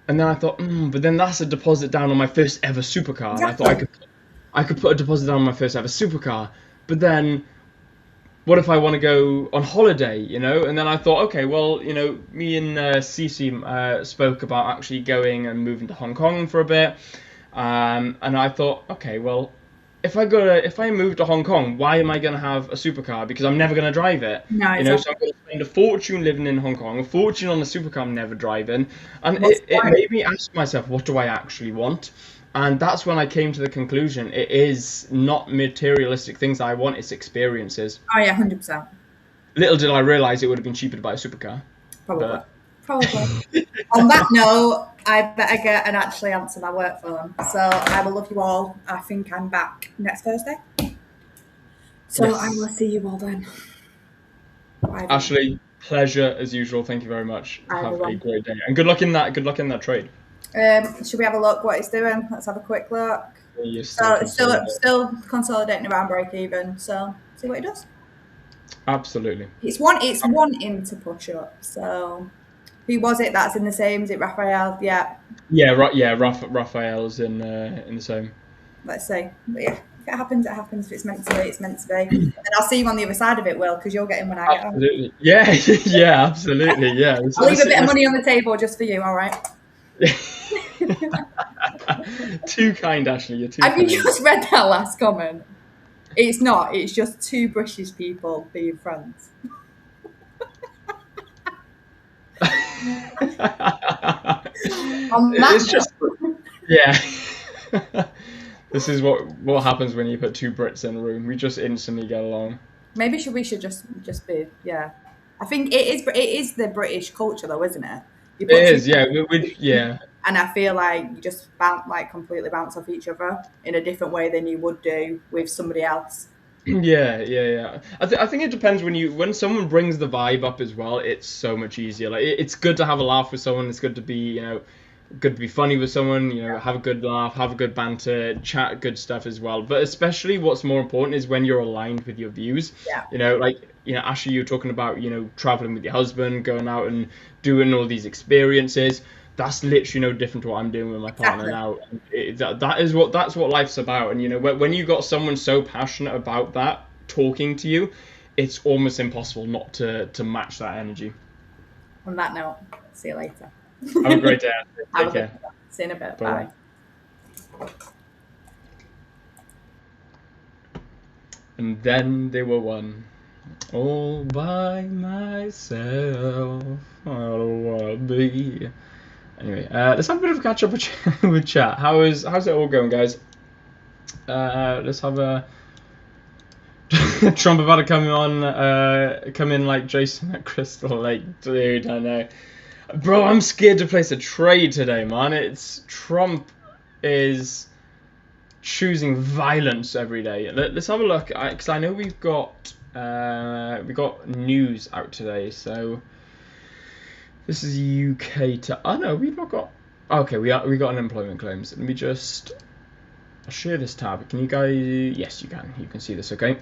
And then I thought, but then that's a deposit down on my first ever supercar, and I thought Exactly. I could put a deposit down on my first ever supercar, but then what if I want to go on holiday, And then I thought, okay, well, me and Cece spoke about actually going and moving to Hong Kong for a bit, and I thought, okay, well, if I move to Hong Kong, why am I going to have a supercar? Because I'm never going to drive it, No, So exactly. I'm going to spend a fortune living in Hong Kong, a fortune on a supercar I'm never driving, and What's it right? made me ask myself, what do I actually want? And that's when I came to the conclusion it is not materialistic things I want, it's experiences. Oh yeah, 100%. Little did I realise it would have been cheaper to buy a supercar. Probably. But Probably. On that note, I better get and actually answer my work phone. So I will love you all. I think I'm back next Thursday. So I will yes, see you all then. Bye everyone. Ashley, pleasure as usual. Thank you very much. Bye Have a everyone. great day and good luck in that. Good luck in that trade. Should we have a look what it's doing? Let's have a quick look. You're So still it's consolidating. still consolidating around break even. So see what it does. Absolutely. It's wanting to push up. So who was it that's in the same? Is it Raphael? Yeah. Yeah, right. Yeah, Raphael's in the same. Let's see. But yeah, if it happens, it happens. If it's meant to be, it's meant to be. And I'll see you on the other side of it, Will, because you'll get in when I get on. Absolutely. Yeah, yeah, absolutely. Yeah. I'll leave a bit of money on the table just for you, all right? Too kind, Ashley. You're too Have you kind. just read that last comment? It's not. It's just two British people being friends. On that It's just note, yeah. This is what happens when you put two Brits in a room. We just instantly get along. maybe we should just be, yeah. I think it is the British culture though, isn't it? You It put two is, yeah. Yeah. and I feel like you just completely bounce off each other in a different way than you would do with somebody else. Yeah, yeah, yeah. I think it depends when someone brings the vibe up as well. It's so much easier. Like it's good to have a laugh with someone. It's good to be good to be funny with someone. Have a good laugh, have a good banter, chat good stuff as well. But especially what's more important is when you're aligned with your views. Yeah, Ashley, you were talking about traveling with your husband, going out and doing all these experiences. That's literally no different to what I'm doing with my partner exactly. now. That's what life's about. And when you got someone so passionate about that talking to you, it's almost impossible not to match that energy. On that note, see you later. Have a great day. Have a Take good care. one. See you in a bit. Bye bye. Bye. And then they were one. All by myself. I don't wanna be. Anyway, let's have a bit of a catch up with chat. How's it all going, guys? Let's have a Trump about to come in like Jason at Crystal Lake, dude. I know, bro. I'm scared to place a trade today, man. It's Trump is choosing violence every day. Let's have a look, because I know we got news out today. So this is UK to. Oh no, we've not got. Okay, we got unemployment claims. Let me just. I'll share this tab. Can you guys? Yes, you can. You can see this, okay?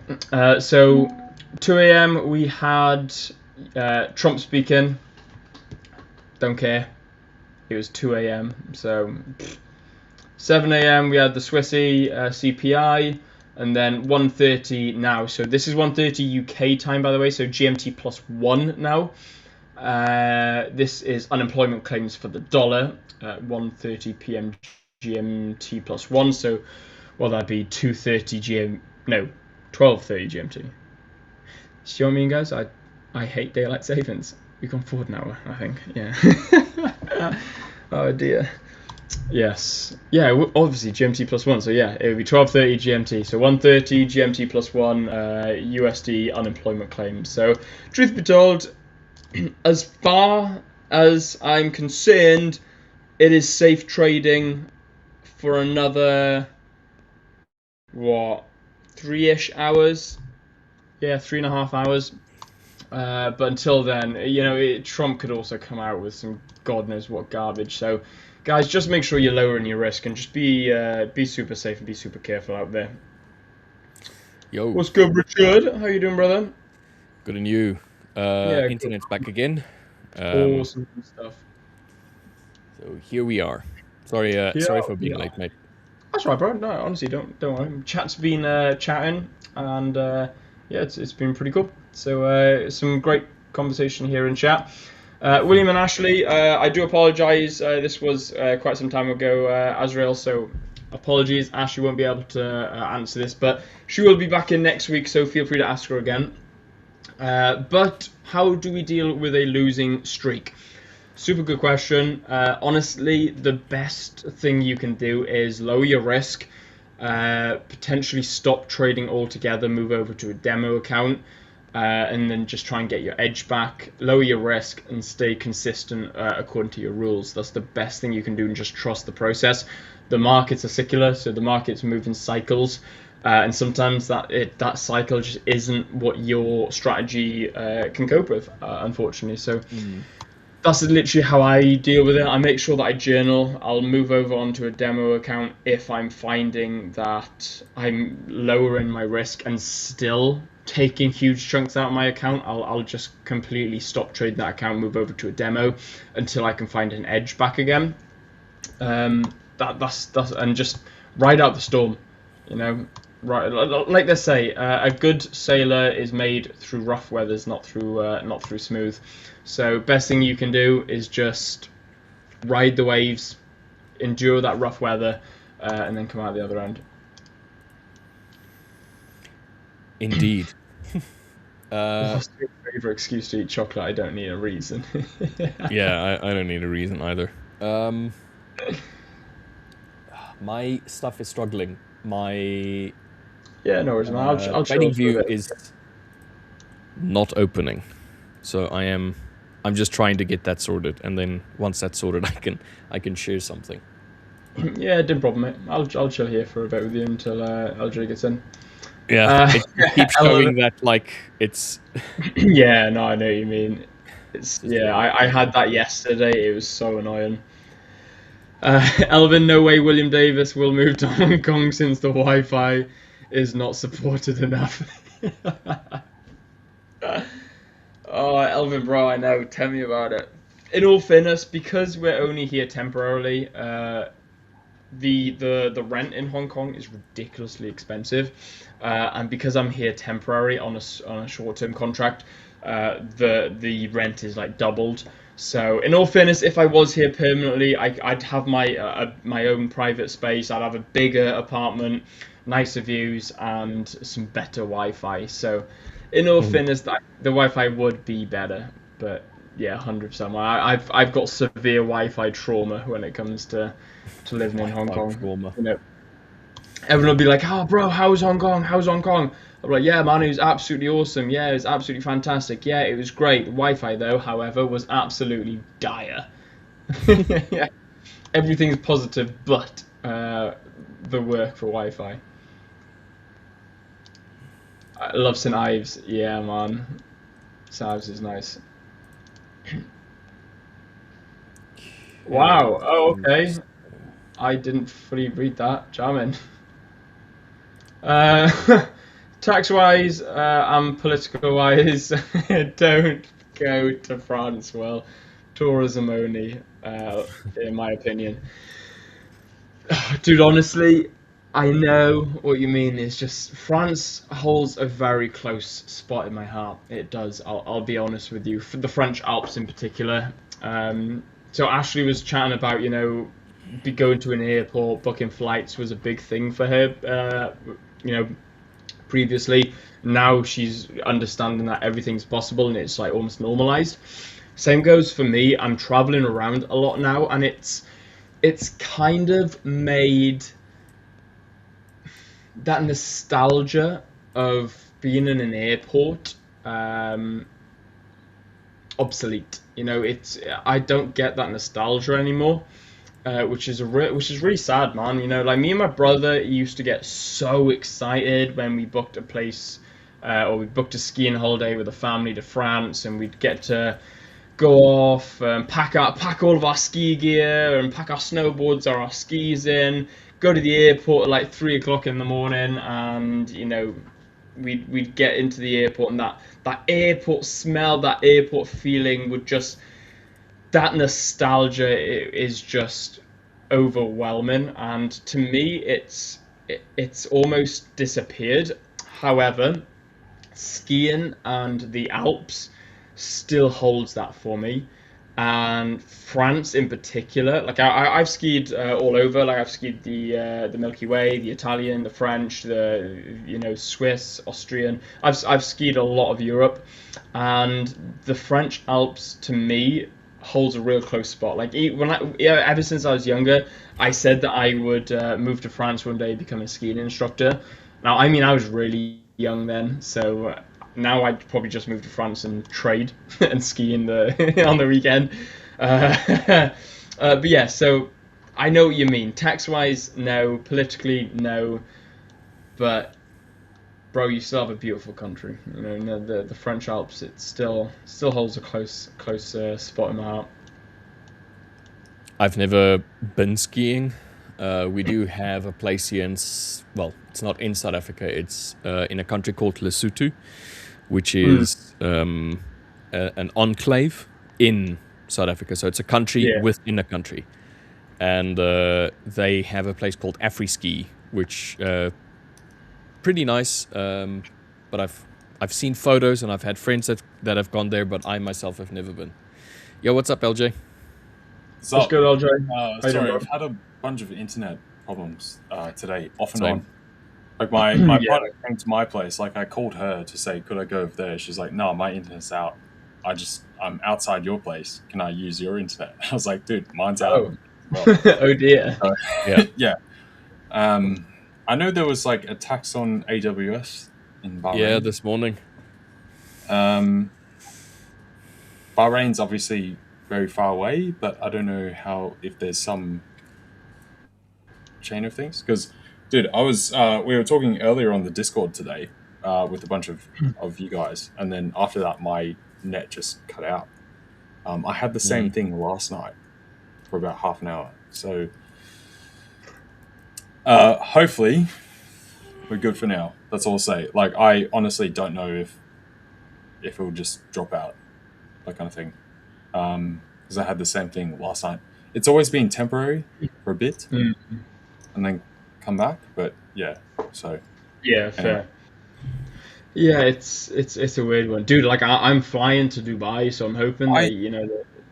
So 2 a.m. we had Trump speaking. Don't care. It was 2 a.m. So 7 a.m. we had the Swissy CPI, and then 1:30 now. So this is 1:30 UK time, by the way. So GMT +1 now. This is unemployment claims for the dollar at 1:30 p.m. GMT plus 1. So, well, that'd be 2:30 GM. No, 12:30 GMT. See what I mean, guys? I hate daylight savings. We've gone forward now, I think. Yeah. Oh dear. Yes. Yeah. Obviously GMT plus 1. So yeah, it would be 12:30 GMT. So 1:30 GMT plus 1 USD unemployment claims. So truth be told, as far as I'm concerned, it is safe trading for another what 3-ish hours. Yeah, 3.5 hours. But until then, Trump could also come out with some God knows what garbage. So, guys, just make sure you're lowering your risk and just be super safe and be super careful out there. Yo, What's good, Richard? How you doing, brother? good and you. Yeah, Internet's back again. awesome stuff. So here we are. Sorry for being late, mate. That's right, bro. No, honestly, don't worry. Chat's been chatting, and yeah, it's been pretty cool. So some great conversation here in chat. William and Ashley, I do apologise. This was quite some time ago, Azrael. So apologies. Ashley won't be able to answer this, but she will be back in next week. So feel free to ask her again. But how do we deal with a losing streak? Super good question. Honestly, the best thing you can do is lower your risk, potentially stop trading altogether, move over to a demo account, and then just try and get your edge back, lower your risk, and stay consistent according to your rules. That's the best thing you can do, and just trust the process. The markets are secular, so the markets move in cycles. And sometimes that cycle just isn't what your strategy can cope with, unfortunately. So that's literally how I deal with it. I make sure that I journal. I'll move over onto a demo account if I'm finding that I'm lowering my risk and still taking huge chunks out of my account. I'll just completely stop trading that account, move over to a demo until I can find an edge back again. That's and just ride out the storm, Right, like they say, a good sailor is made through rough weathers, not through smooth. So best thing you can do is just ride the waves, endure that rough weather, and then come out the other end. Indeed. What's your favorite excuse to eat chocolate? I don't need a reason. Yeah, I don't need a reason either. My stuff is struggling. My Yeah, no worries, man. I'll trading view is not opening, so I'm just trying to get that sorted, and then once that's sorted, I can share something. Yeah, no problem, mate. I'll chill here for a bit with you until LJ gets in. Yeah, it keeps showing that like it's. Yeah, no, I know what you mean. I had that yesterday. It was so annoying. Elvin, no way William Davis will move to Hong Kong since the Wi-Fi is not supported enough. Oh, Elvin, bro, I know. Tell me about it. In all fairness, because we're only here temporarily, the rent in Hong Kong is ridiculously expensive, and because I'm here temporary on a short-term contract, the rent is like doubled. So in all fairness, if I was here permanently, I'd have my own private space. I'd have a bigger apartment, nicer views, and some better Wi-Fi. So in all fairness, the Wi-Fi would be better, but yeah, 100%. I've got severe Wi-Fi trauma when it comes to living in Hong Kong. Trauma. Everyone will be like, "Oh, bro, how's Hong Kong? How's Hong Kong?" I'm like, "Yeah, man, it was absolutely awesome. Yeah, it was absolutely fantastic. Yeah, it was great. Wi-Fi, though, however, was absolutely dire." Yeah, everything's positive, but the work for Wi-Fi. I love St. Ives. Yeah, man, St. Ives is nice. Wow. Oh, okay. I didn't fully read that. Jamming. Tax-wise and political-wise, don't go to France. Well, tourism only, in my opinion. Dude, honestly, I know what you mean. It's just France holds a very close spot in my heart. It does. I'll be honest with you. For the French Alps in particular. So Ashley was chatting about, be going to an airport, booking flights was a big thing for her. Previously. Now she's understanding that everything's possible and it's like almost normalized. Same goes for me. I'm traveling around a lot now, and it's kind of made that nostalgia of being in an airport obsolete. It's I don't get that nostalgia anymore, which is which is really sad, man. Like me and my brother used to get so excited when we booked a place, or we booked a skiing holiday with a family to France, and we'd get to go off and pack all of our ski gear and pack our snowboards or our skis in, go to the airport at like 3 o'clock in the morning, and we'd get into the airport, and that airport smell, that airport feeling would just, that nostalgia is just overwhelming, and to me it's almost disappeared. However, skiing and the Alps still holds that for me, and France in particular. Like I've skied all over. Like I've skied the Milky Way, the Italian, the French, the Swiss, Austrian. I've skied a lot of Europe, and the French Alps to me holds a real close spot. Like ever since I was younger, I said that I would move to France one day, become a skiing instructor. Now, I mean, I was really young then, so now I'd probably just move to France and trade and ski in the on the weekend. But yeah, so I know what you mean. Tax-wise, no. Politically, no. But bro, you still have a beautiful country. The French Alps. It still holds a close spot in my heart. I've never been skiing. We do have a place here well, it's not in South Africa. It's in a country called Lesotho, which is an enclave in South Africa. So it's a country within a country. And they have a place called Afri-Ski, which pretty nice. But I've seen photos and I've had friends that have gone there, but I myself have never been. Yo, what's up, LJ? What's good, LJ? Sorry, I've had a bunch of internet problems today, off and on. Like my partner came to my place. Like I called her to say, could I go over there? She's like, no, my internet's out. I'm outside your place. Can I use your internet? I was like, dude, mine's out. Well. Oh dear. Yeah. I know there was like attacks on AWS in Bahrain. Yeah, this morning. Bahrain's obviously very far away, but I don't know if there's some chain of things. Because, dude, we were talking earlier on the Discord today with a bunch of you guys, and then after that, my net just cut out. I had the same thing last night for about half an hour. So, hopefully, we're good for now. That's all I'll say. Like, I honestly don't know if it will just drop out, that kind of thing. Because I had the same thing last night. It's always been temporary for a bit, and then come back. But yeah, so yeah, fair. Yeah, it's a weird one, dude. Like I'm flying to Dubai, so I'm hoping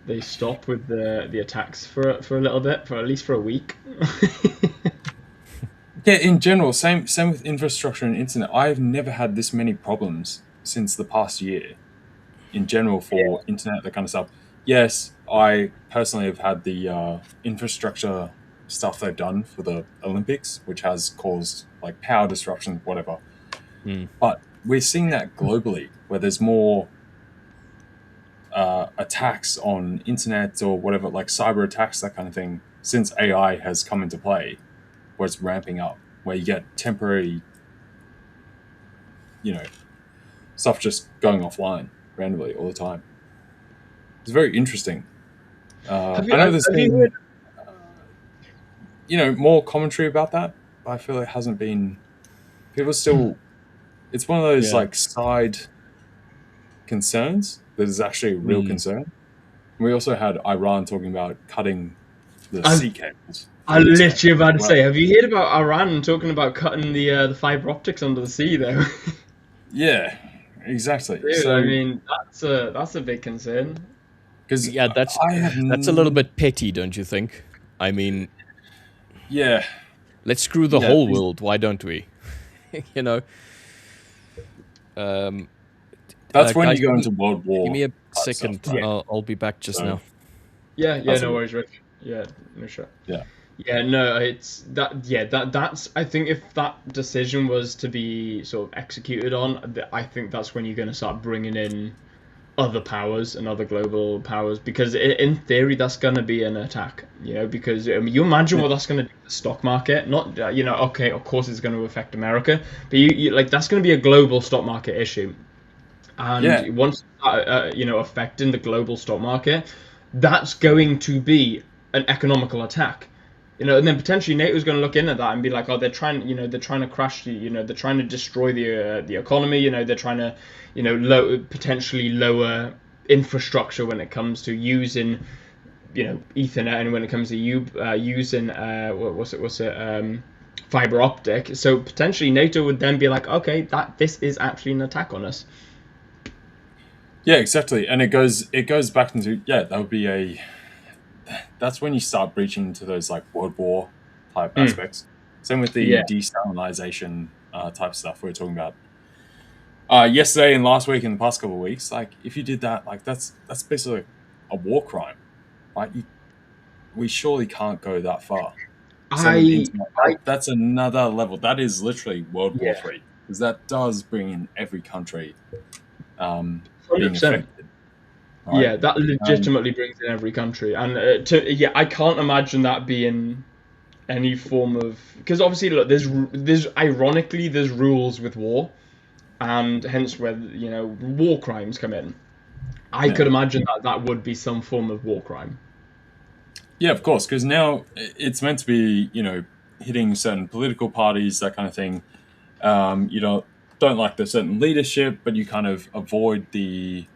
they stop with the attacks for a little bit, for at least for a week. Yeah, in general, same with infrastructure and internet. I've never had this many problems since the past year. In general, for internet, that kind of stuff. Yes, I personally have had the infrastructure stuff they've done for the Olympics, which has caused like power disruption, whatever. But we're seeing that globally, where there's more attacks on internet or whatever, like cyber attacks, that kind of thing, since AI has come into play, where it's ramping up, where you get temporary, stuff just going offline randomly all the time. It's very interesting. I know there's been, more commentary about that, but I feel it hasn't been. People still. It's one of those like side concerns that is actually a real concern. We also had Iran talking about cutting the sea cables. I'm literally about to say, have you heard about Iran talking about cutting the fiber optics under the sea, though? Yeah, exactly. Dude, so I mean, that's a big concern. Because that's a little bit petty, don't you think? I mean, Yeah. Let's screw the Yeah. whole world. Why don't we? You know. That's when Guys, you go into World give War me a type second. stuff, right? I'll be back just So now. Yeah, that's no all. worries, Rich. Yeah, no sure. Yeah. Yeah, no, it's that. Yeah, that's. I think if that decision was to be sort of executed on, I think that's when you're going to start bringing in other powers and other global powers, because in theory that's going to be an attack. You know, because you imagine what that's going to do to the stock market. Not okay, of course it's going to affect America, but you like that's going to be a global stock market issue. Yeah. And once affecting the global stock market, that's going to be an economical attack. And then potentially NATO's going to look in at that and be like, oh, they're trying to crash they're trying to destroy the economy. They're trying to, potentially lower infrastructure when it comes to using, Ethernet, and when it comes to using fiber optic. So potentially NATO would then be like, okay, this is actually an attack on us. Yeah, exactly. And it goes back into, that would be that's when you start breaching into those like World War type aspects. Same with the Yeah. desalinization type stuff we were talking about yesterday and last week and the past couple of weeks. Like if you did that, like that's basically a war crime, right? We surely can't go that far. Same with the I, internet. I, That's another level. That is literally World War yeah, Three, because that does bring in every country being 100%. affected, right? Yeah, that legitimately brings in every country, and I can't imagine that being any form of, because obviously, look, there's ironically there's rules with war, and hence where war crimes come in. I Yeah. could imagine that would be some form of war crime. Yeah, of course, because now it's meant to be, hitting certain political parties, that kind of thing. You don't like the certain leadership, but you kind of avoid the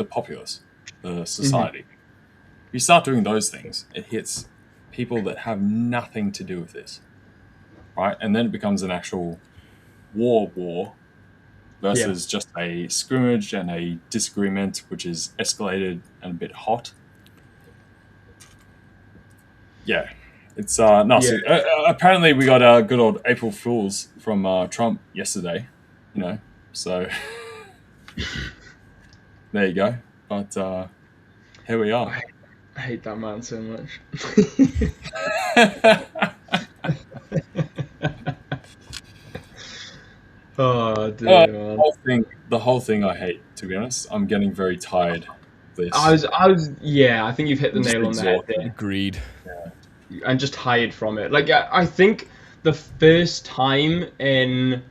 populace, the Hmm. society. If you start doing those things, it hits people that have nothing to do with this, right? And then it becomes an actual war Yeah, versus just a scrimmage and a disagreement, which is escalated and a bit hot. Yeah, it's nice. yeah. Apparently, we got good old April Fools from Trump yesterday. So there you go. But here we are. I hate that man so much. Oh Oh, dear, the man. whole thing, I hate. To be honest, I'm getting very tired of this. Yeah, I think you've hit the I'm just nail on the head exhausted. there. Agreed. And just hide from it. Like I think the first time in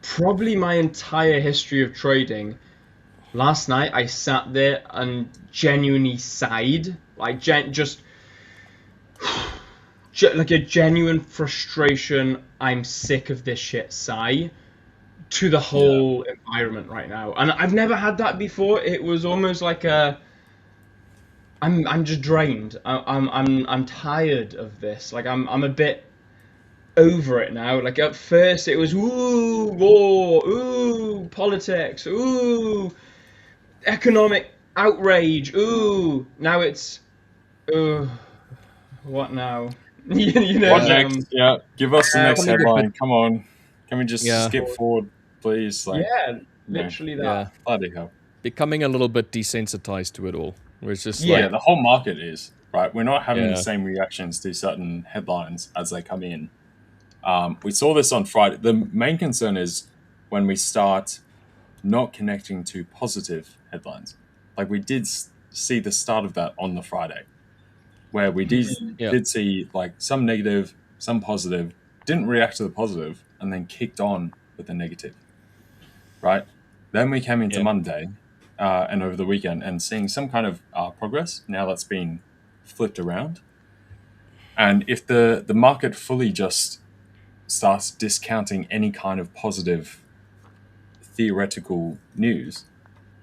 probably my entire history of trading, last night I sat there and genuinely sighed, like like a genuine frustration. I'm sick of this shit sigh to the Yeah, whole environment right now, and I've never had that before. It was almost like I'm just drained. I'm tired of this. Like I'm a bit over it now. Like at first it was ooh war, ooh politics, ooh economic outrage, ooh. Now it's ooh what now? you what know next? Yeah, give us the next Becoming a bit. headline. Come on, can we just Yeah. skip forward, please? Like, yeah, you know, literally that. Yeah. bloody hell. Becoming a little bit desensitized to it all. Where it's just Yeah, Yeah, like, the whole market is right. We're not having the yeah, same reactions to certain headlines as they come in. We saw this on Friday. The main concern is when we start not connecting to positive headlines. Like we did see the start of that on the Friday, where we yeah, did see like some negative, some positive, didn't react to the positive, and then kicked on with the negative. Right. Then we came into yeah, Monday and over the weekend and seeing some kind of progress. Now that's been flipped around. And if the market fully just starts discounting any kind of positive theoretical news,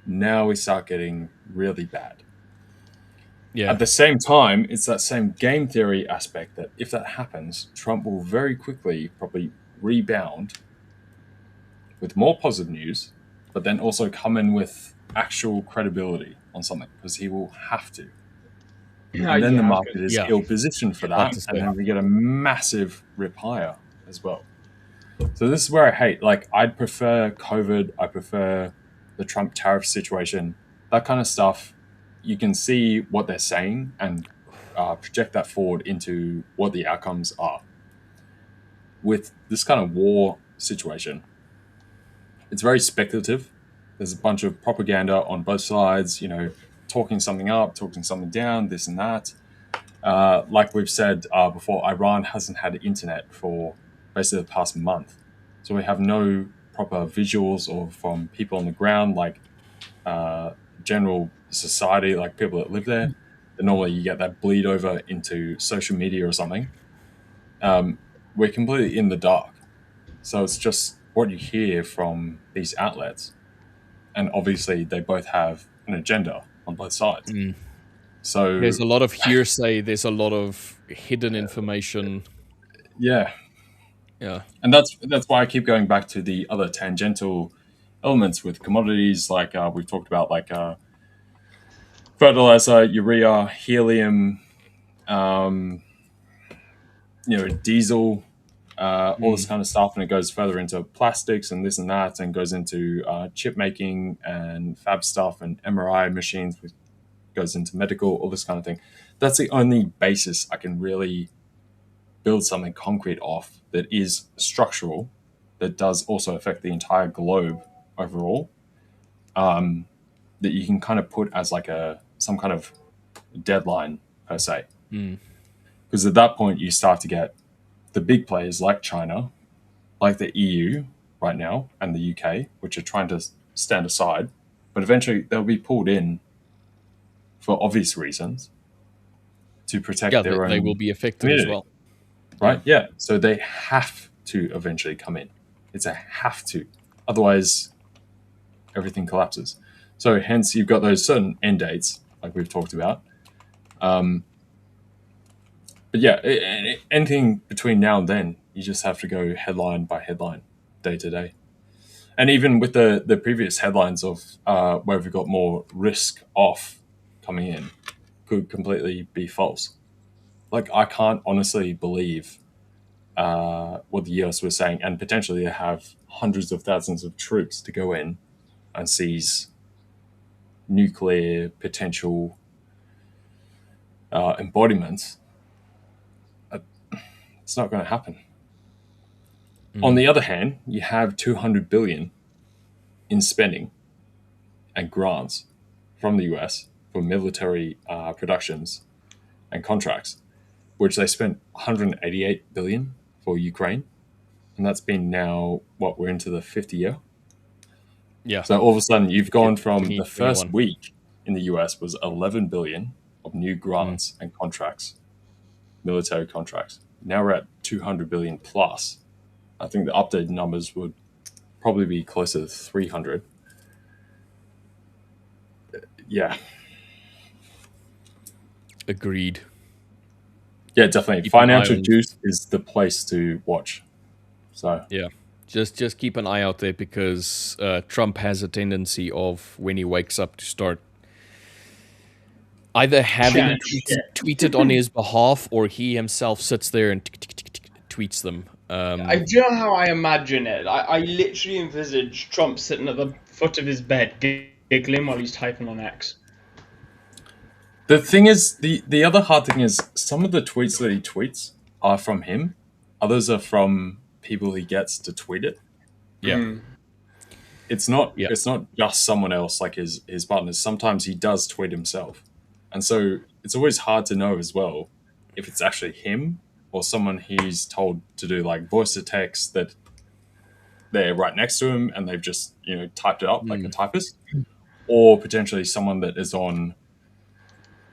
now we start getting really bad. yeah, At the same time, it's that same game theory aspect that if that happens, Trump will very quickly probably rebound with more positive news, but then also come in with actual credibility on something because he will have to. and then the Yeah, market is yeah. ill positioned for About that, to and say. then we get a massive rip higher as well. So this is where I hate. Like, I'd prefer COVID. I prefer the Trump tariff situation. That kind of stuff. You can see what they're saying and project that forward into what the outcomes are. With this kind of war situation, it's very speculative. There's a bunch of propaganda on both sides. Talking something up, talking something down, this and that. Like we've said before, Iran hasn't had internet for basically the past month. So we have no proper visuals or from people on the ground, like general society, like people that live there. And normally you get that bleed over into social media or something. We're completely in the dark. So it's just what you hear from these outlets. And obviously they both have an agenda on both sides. So There's a lot of hearsay. There's a lot of hidden information. yeah. Yeah. And that's why I keep going back to the other tangential elements with commodities, like we've talked about, like fertilizer, urea, helium, um, diesel, all this kind of stuff, and it goes further into plastics and this and that, and goes into chip making and fab stuff and MRI machines, which goes into medical, all this kind of thing. That's the only basis I can really build something concrete off that is structural, that does also affect the entire globe overall, that you can kind of put as like some kind of deadline per se. Because at that point you start to get the big players like China, like the EU right now, and the UK, which are trying to stand aside, but eventually they'll be pulled in for obvious reasons to protect Yeah, their they will own be affected as community. well. Right? Yeah. So they have to eventually come in. It's a have to. Otherwise, everything collapses. So hence, you've got those certain end dates, like we've talked about. But yeah, anything between now and then, you just have to go headline by headline, day to day. And even with the previous headlines of where we've got more risk off coming in, could completely be false. Like, I can't honestly believe what the US was saying, and potentially they have hundreds of thousands of troops to go in and seize nuclear potential embodiments. It's not going to happen. On the other hand, you have 200 billion in spending and grants from the US for military productions and contracts, which they spent 188 billion for Ukraine, and that's been now we're into the 50th year. Yeah. So all of a sudden, you've gone from the 2021. first week in the US was 11 billion of new grants and contracts, military contracts. Now we're at 200 billion plus. I think the updated numbers would probably be closer to 300. Yeah. Agreed. Yeah, definitely. Keep an eye Financial on- juice is the place to watch. So Yeah. Just keep an eye out there, because Trump has a tendency of, when he wakes up, to start either having Chat tweets tweeted on his behalf, or he himself sits there and tweets them. I do you know how I imagine it. I literally envisage Trump sitting at the foot of his bed, giggling while he's typing on X. the thing is, the other hard thing is, some of the tweets that he tweets are from him. Others are from people he gets to tweet it. Yeah. It's not Yeah. it's not just someone else, like his partners. Sometimes he does tweet himself. And so it's always hard to know as well if it's actually him or someone he's told to do, like, voice to text, that they're right next to him and they've just, typed it up like a typist, or potentially someone that is on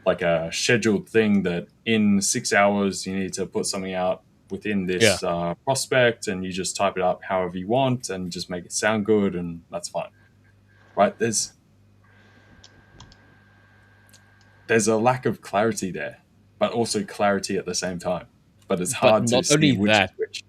like a scheduled thing that in 6 hours you need to put something out within this prospect, and you just type it up however you want and just make it sound good, and that's fine. Right? There's a lack of clarity there, but also clarity at the same time. But it's hard to not see only which that, is which.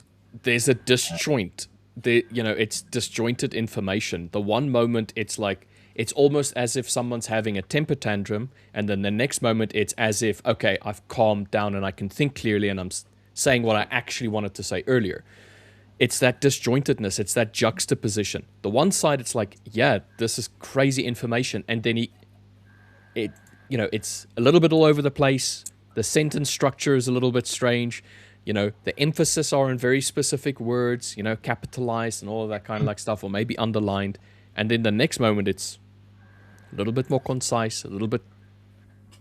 there's a disjoint. It's disjointed information. The one moment it's like, it's almost as if someone's having a temper tantrum, and then the next moment it's as if, okay, I've calmed down and I can think clearly and I'm saying what I actually wanted to say earlier. It's that disjointedness, it's that juxtaposition. The one side, it's like, yeah, this is crazy information, and then it's a little bit all over the place. The sentence structure is a little bit strange. The emphasis are in very specific words, capitalized and all of that kind of like stuff, or maybe underlined. And then the next moment, it's a little bit more concise, a little bit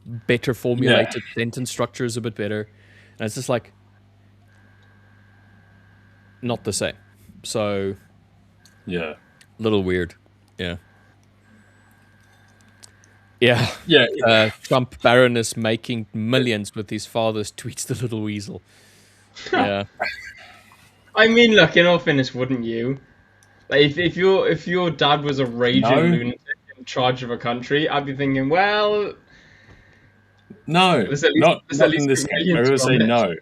better formulated. Sentence structure is a bit better. And it's just like, not the same. So, yeah, a little weird. Yeah. Trump Baroness making millions with his father's tweets, the little weasel. Yeah. I mean, look, in all fairness, wouldn't you? Like, if your dad was a raging lunatic in charge of a country, I'd be thinking, well, no, not in this case. I would say it. no.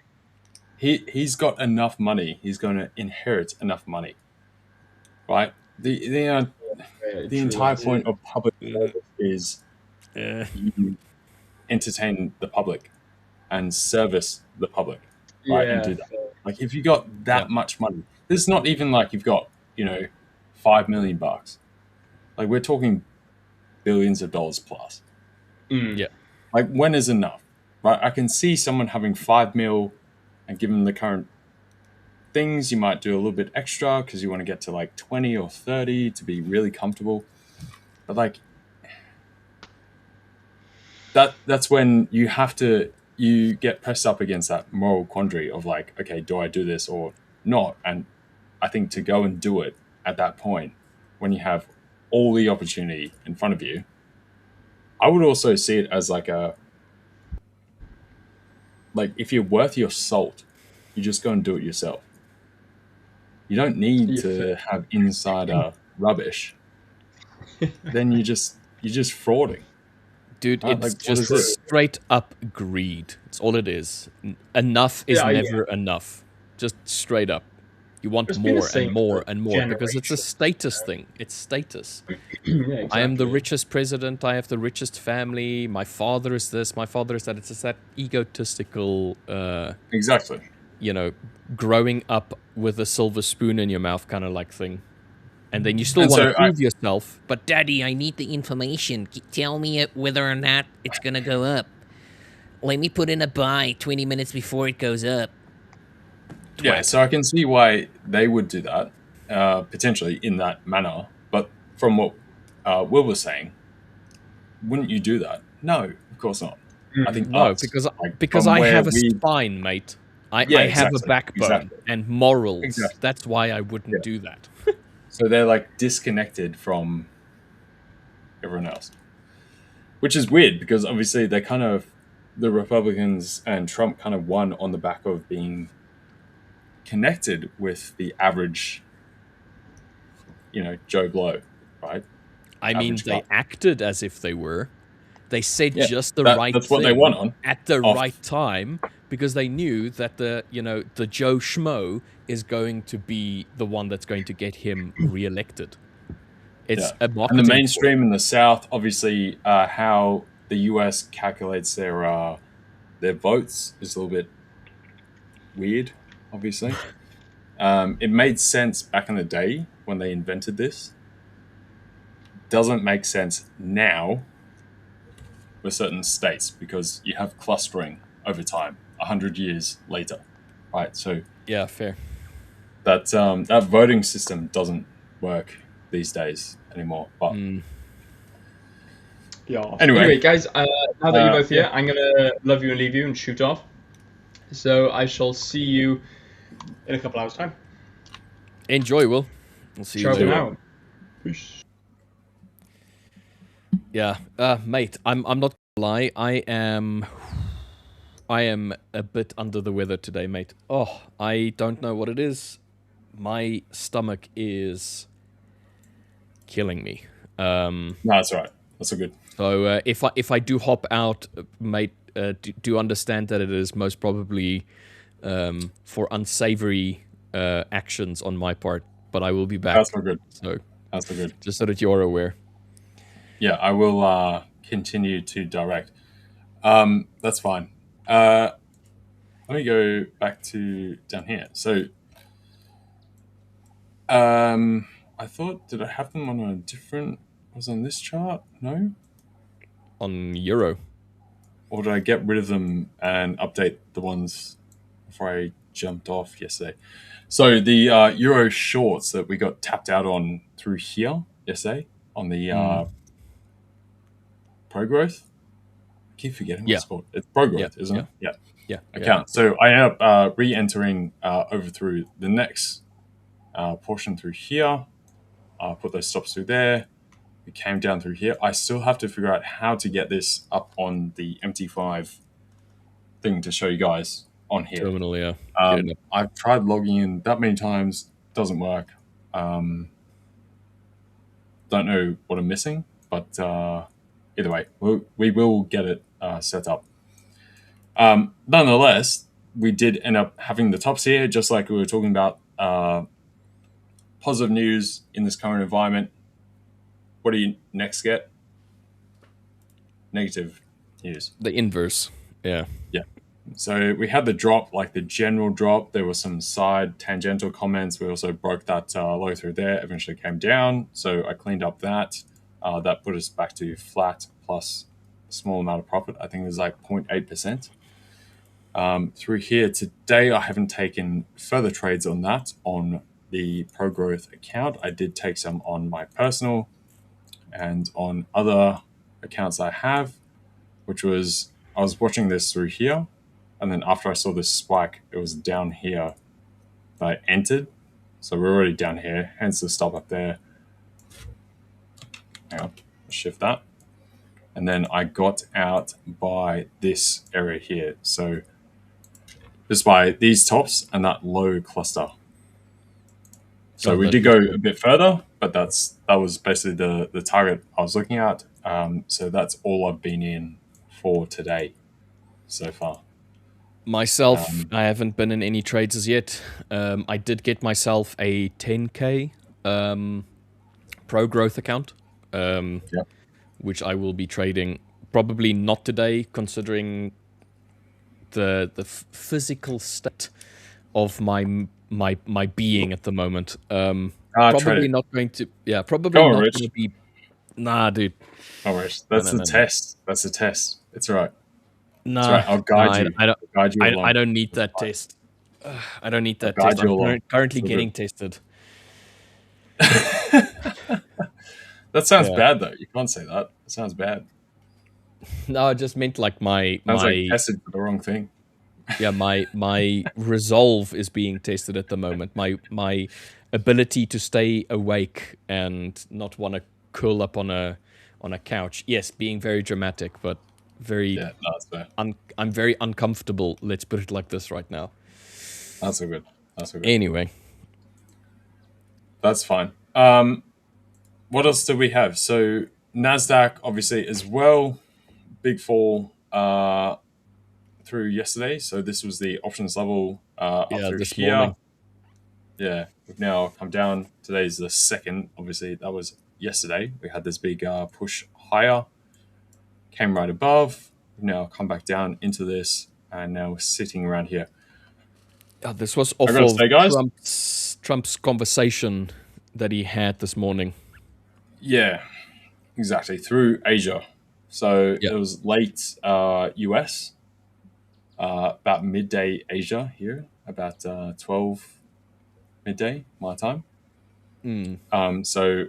He's got enough money. He's going to inherit enough money, right? The entire point of public service is you entertain the public and service the public, right? And do that. Like, if you got that much money, this is not even like you've got $5 million. Like, we're talking billions of dollars plus. Yeah. Like, when is enough, right? I can see someone having 5 mil, and given the current things, you might do a little bit extra because you want to get to like 20 or 30 to be really comfortable. But like, that's when you get pressed up against that moral quandary of like, okay, do I do this or not? And I think to go and do it at that point, when you have all the opportunity in front of you, I would also see it as like if you're worth your salt, you just go and do it yourself. You don't need to have insider rubbish. Then you're just frauding. Dude, it's like, just straight up greed. It's all it is. Enough is never enough. Just straight up. You want more and more and more because it's a status thing. It's status. Exactly. I am the richest president. I have the richest family. My father is this. My father is that. It's just that egotistical. Exactly. Growing up with a silver spoon in your mouth kind of like thing. And then you still want to prove yourself. But, Daddy, I need the information. Tell me whether or not it's going to go up. Let me put in a buy 20 minutes before it goes up. Yeah, so I can see why they would do that, potentially in that manner. But from what Will was saying, wouldn't you do that? No, of course not. I think no, because I have a spine, mate. I have a backbone and morals. Exactly. That's why I wouldn't do that. So they're like disconnected from everyone else, which is weird because obviously the Republicans and Trump kind of won on the back of being connected with the average, Joe Blow, right? I mean, they acted as if they were. They said just the right that's thing what they want on at the right time because they knew that the Joe Schmo is going to be the one that's going to get him reelected. It's a marketing. And the mainstream in the South, obviously, how the US calculates their votes is a little bit weird. Obviously, it made sense back in the day when they invented this. Doesn't make sense now with certain states because you have clustering over time, 100 years later, right? So yeah, fair. That voting system doesn't work these days anymore. But anyway, guys, now that you're both here, I'm gonna love you and leave you and shoot off. So I shall see you in a couple hours' time. Enjoy, Will. We'll see you later. Peace. Yeah, mate, I'm not gonna lie. I am a bit under the weather today, mate. Oh, I don't know what it is. My stomach is killing me. No, that's all right. That's all good. So if I do hop out, mate, do understand that it is most probably for unsavory actions on my part. But I will be back. That's all good. So that's all good. Just so that you're aware. Yeah, I will continue to direct. That's fine. Let me go back to down here. So, I thought, did I have them on a different? Was on this chart? No. On euro. Or did I get rid of them and update the ones before I jumped off yesterday? So the euro shorts that we got tapped out on through here yesterday on the pro growth. I keep forgetting what Yeah. it's called. It's pro Yeah. growth, isn't it? Yeah. Yeah. Account. So I ended up re-entering over through the next portion through here. Put those stops through there. We came down through here. I still have to figure out how to get this up on the MT5 thing to show you guys on here. Terminal, yeah. Get it up. I've tried logging in that many times. Doesn't work. Don't know what I'm missing, but either way, we will get it set up. Nonetheless, we did end up having the tops here, just like we were talking about. Positive news in this current environment. What do you next get? Negative news. The inverse. Yeah. Yeah. So we had the drop, like the general drop. There were some side tangential comments. We also broke that low through there, eventually came down. So I cleaned up that. That put us back to flat plus a small amount of profit. I think it was like 0.8%. Through here today, I haven't taken further trades on that on the pro growth account. I did take some on my personal and on other accounts I have, which was, I was watching this through here. And then after I saw this spike, it was down here that I entered. So we're already down here, hence the stop up there. Hang on, shift that. And then I got out by this area here. So just by these tops and that low cluster. So we did go a bit further, but that was basically the target I was looking at. So that's all I've been in for today so far. Myself, I haven't been in any trades as yet. I did get myself a 10K pro growth account, which I will be trading. Probably not today, considering the physical state of my being at the moment. Probably not going to. Yeah, probably not going to be. Nah, dude. Oh, Rich, that's the test. That's the test. It's all right. No, right. I'll guide you. I don't need that test. I don't need that test. I'm currently getting tested. That sounds bad, though. You can't say that. It sounds bad. No, I just meant like sounds like tested for the wrong thing. Yeah, my resolve is being tested at the moment. My ability to stay awake and not want to curl up on a couch. Yes, being very dramatic, but very. Yeah, no, that's fair. I'm very uncomfortable. Let's put it like this right now. That's so good. Anyway, that's fine. What else do we have? So NASDAQ, obviously, as well. Big fall through yesterday. So this was the options level up through this here. morning. Yeah, we've now come down. Today's the second. Obviously, that was yesterday. We had this big push higher. Came right above. We've now come back down into this. And now we're sitting around here. This was off of Trump's conversation that he had this morning. Yeah, exactly. Through Asia. So it was late US, about midday Asia here, about 12 midday my time. So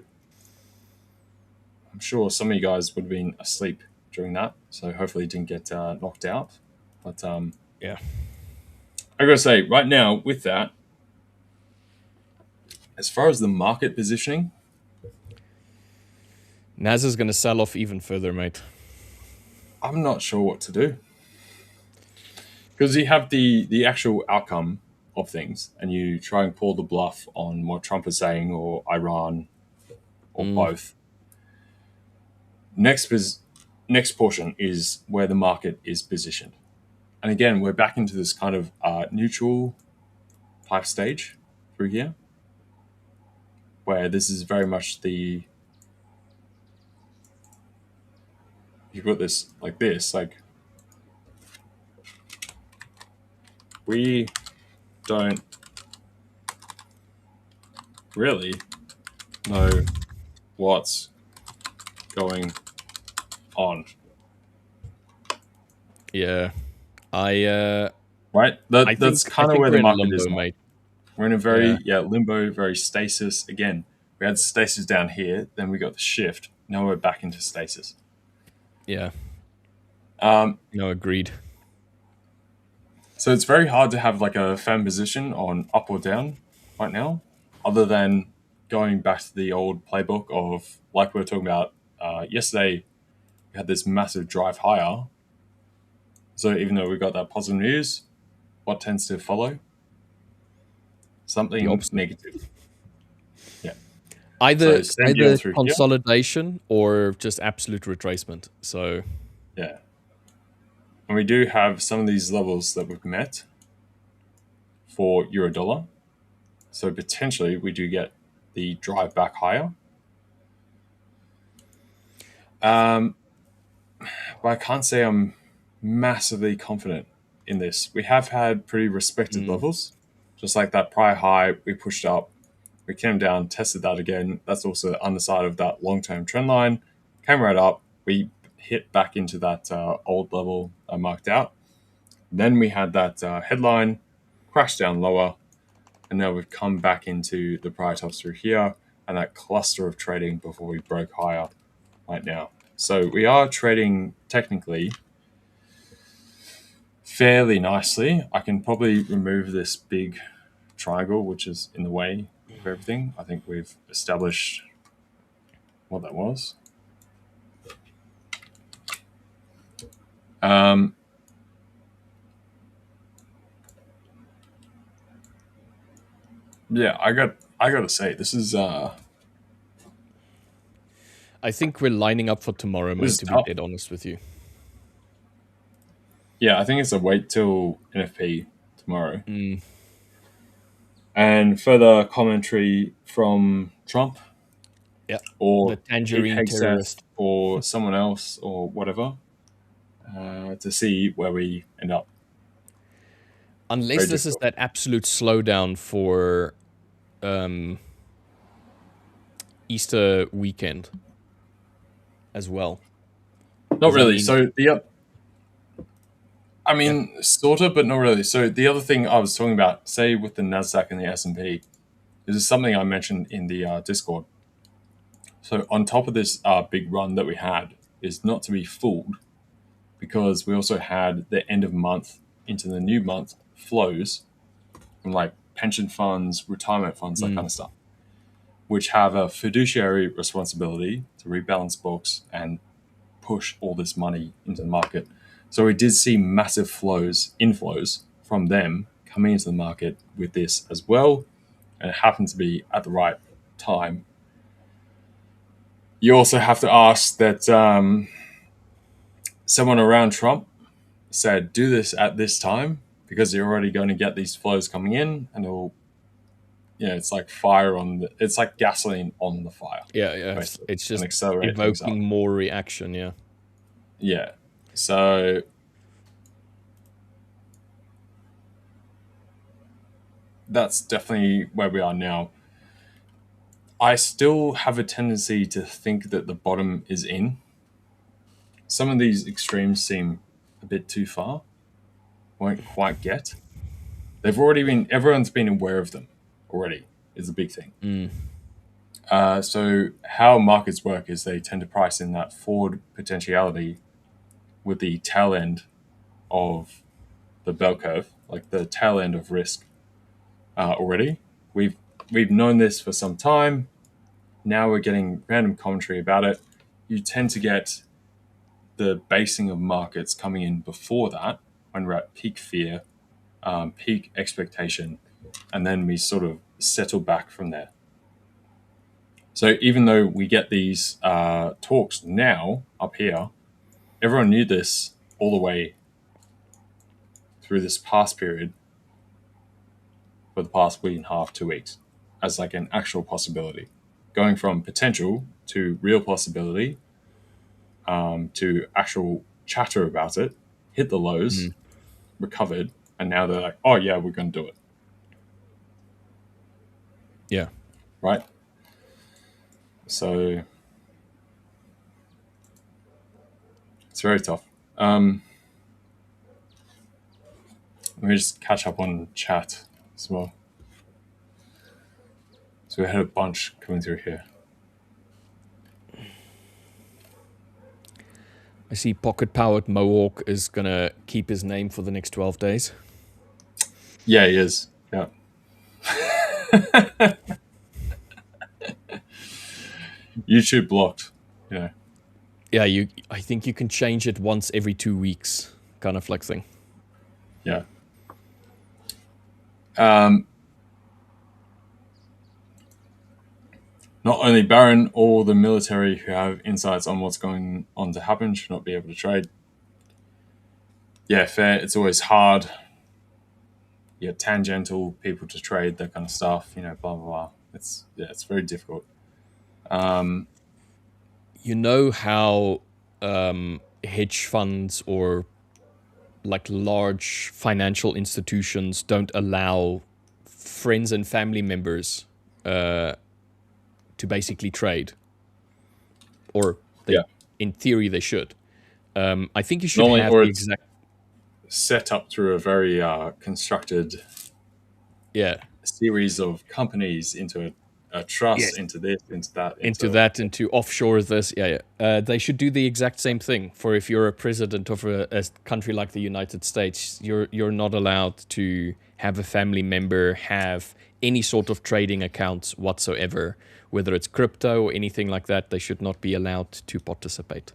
I'm sure some of you guys would have been asleep during that. So hopefully you didn't get knocked out. But yeah. I gotta say, right now with that, as far as the market positioning, NASA's going to sell off even further, mate. I'm not sure what to do. Because you have the actual outcome of things and you try and call the bluff on what Trump is saying or Iran or both. Next portion is where the market is positioned. And again, we're back into this kind of neutral type stage through here, where this is very much the you put this like this, like we don't really know what's going on. Yeah. I Right? I That's think I kind of think where we're the in market is limbo, now. mate. We're in a Yeah. very limbo, very stasis. Again, we had stasis down here, then we got the shift. Now we're back into stasis. Yeah. Um, No, agreed. so it's very hard to have like a firm position on up or down right now, other than going back to the old playbook of like we were talking about yesterday. We had this massive drive higher. So even though we got that positive news, what tends to follow? The Something opposite. negative. Yeah. Either So same deal through here. consolidation or just absolute retracement. So Yeah. And we do have some of these levels that we've met for euro dollar. So potentially we do get the drive back higher. But I can't say I'm massively confident in this. We have had pretty respected levels, just like that prior high we pushed up. We came down, tested that again. That's also the underside of that long-term trend line. Came right up. We hit back into that old level I marked out. Then we had that headline, crash down lower, and now we've come back into the prior tops through here and that cluster of trading before we broke higher right now. So we are trading technically fairly nicely. I can probably remove this big triangle, which is in the way of everything. I think we've established what that was. Yeah, I got to say this is I think we're lining up for tomorrow, mate, to be tough. dead honest with you. Yeah, I think it's a wait till NFP tomorrow. And further commentary from Trump Yeah. or The Pete tangerine Hegseth terrorist. or someone else or whatever to see where we end up. Unless Very this is difficult. that absolute slowdown for Easter weekend as well. Not 'Cause, I really. mean, So I mean, sort of, but not really. So the other thing I was talking about, say with the NASDAQ and the S&P, this is something I mentioned in the Discord. So on top of this big run that we had is not to be fooled because we also had the end of month into the new month flows from like pension funds, retirement funds, that kind of stuff, which have a fiduciary responsibility to rebalance books and push all this money into the market. So we did see massive inflows from them coming into the market with this as well. And it happened to be at the right time. You also have to ask that someone around Trump said, do this at this time because you're already going to get these flows coming in and it'll, it's like it's like gasoline on the fire. yeah, Basically, it's and just accelerate things up. evoking more reaction, yeah. Yeah. So that's definitely where we are now. I still have a tendency to think that the bottom is in. Some of these extremes seem a bit too far. Won't quite get. Everyone's been aware of them already, is a big thing. So how markets work is they tend to price in that forward potentiality with the tail end of the bell curve, like the tail end of risk already. We've known this for some time. Now we're getting random commentary about it. You tend to get the basing of markets coming in before that when we're at peak fear, peak expectation, and then we sort of settle back from there. So even though we get these talks now up here, everyone knew this all the way through this past period for the past week and a half, 2 weeks, as like an actual possibility. Going from potential to real possibility to actual chatter about it, hit the lows, recovered, and now they're like, oh yeah, we're going to do it. Yeah. Right? So it's very tough. Let me just catch up on chat as well. So we had a bunch coming through here. I see Pocket Powered Mohawk is going to keep his name for the next 12 days. Yeah, he is. Yeah. YouTube blocked. Yeah. Yeah, I think you can change it once every 2 weeks, kind of like thing. Yeah. Not only Baron, all the military who have insights on what's going on to happen should not be able to trade. Yeah, fair. It's always hard. Yeah, tangential people to trade, that kind of stuff. Blah blah blah. It's very difficult. You know how hedge funds or like large financial institutions don't allow friends and family members to basically trade, or in theory they should. I think you should Normally, have or the it's exact set up through a very constructed series of companies into a trust, into this, into that, into offshore this. They should do the exact same thing. For if you're a president of a country like the United States, you're not allowed to have a family member have any sort of trading accounts whatsoever, whether it's crypto or anything like that. They should not be allowed to participate.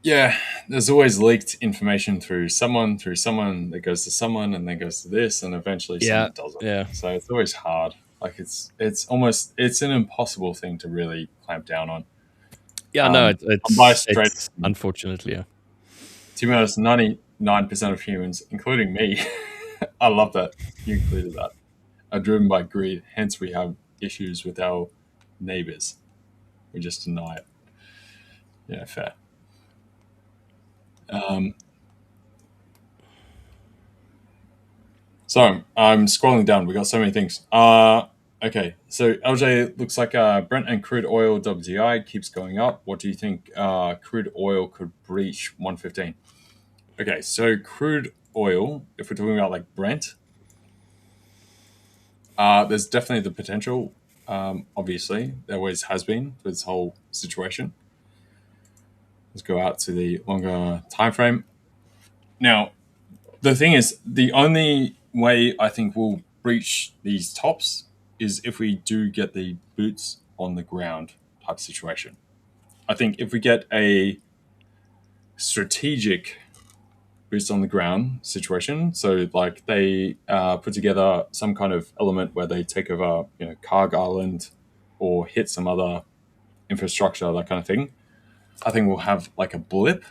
Yeah, there's always leaked information through someone that goes to someone and then goes to this, and eventually someone doesn't. Yeah. So it's always hard. Like it's an impossible thing to really clamp down on. Yeah, no, it's unfortunately, yeah. To be honest, 99% of humans, including me, I love that you included that, are driven by greed. Hence, we have issues with our neighbors. We just deny it. Yeah, fair. So I'm scrolling down. We got so many things. Okay, so LJ, looks like Brent and crude oil WTI keeps going up. What do you think crude oil could breach 115? Okay, so crude oil, if we're talking about like Brent, there's definitely the potential. Obviously, there always has been for this whole situation. Let's go out to the longer time frame. Now, the thing is, the only way I think we'll breach these tops is if we do get the boots on the ground type situation. I think if we get a strategic boots on the ground situation, so like they put together some kind of element where they take over, Carg Island or hit some other infrastructure, that kind of thing, I think we'll have like a blip,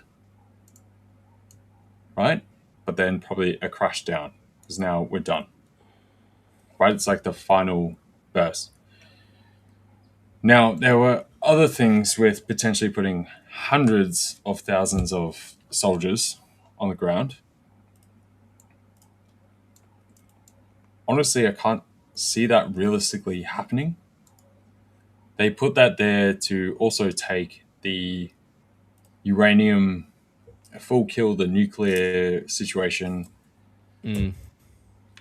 right? But then probably a crash down because now we're done. Right? It's like the final burst. Now, there were other things with potentially putting hundreds of thousands of soldiers on the ground. Honestly, I can't see that realistically happening. They put that there to also take the uranium, full kill the nuclear situation.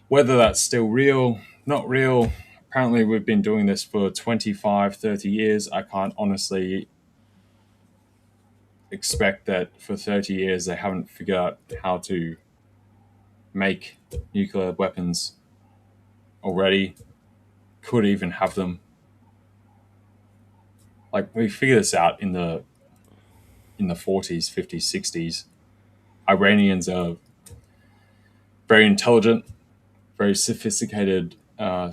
Whether that's still real, not real. Apparently, we've been doing this for 25, 30 years. I can't honestly expect that for 30 years they haven't figured out how to make nuclear weapons already, could even have them. Like, we figured this out in the 40s, 50s, 60s. Iranians are very intelligent, very sophisticated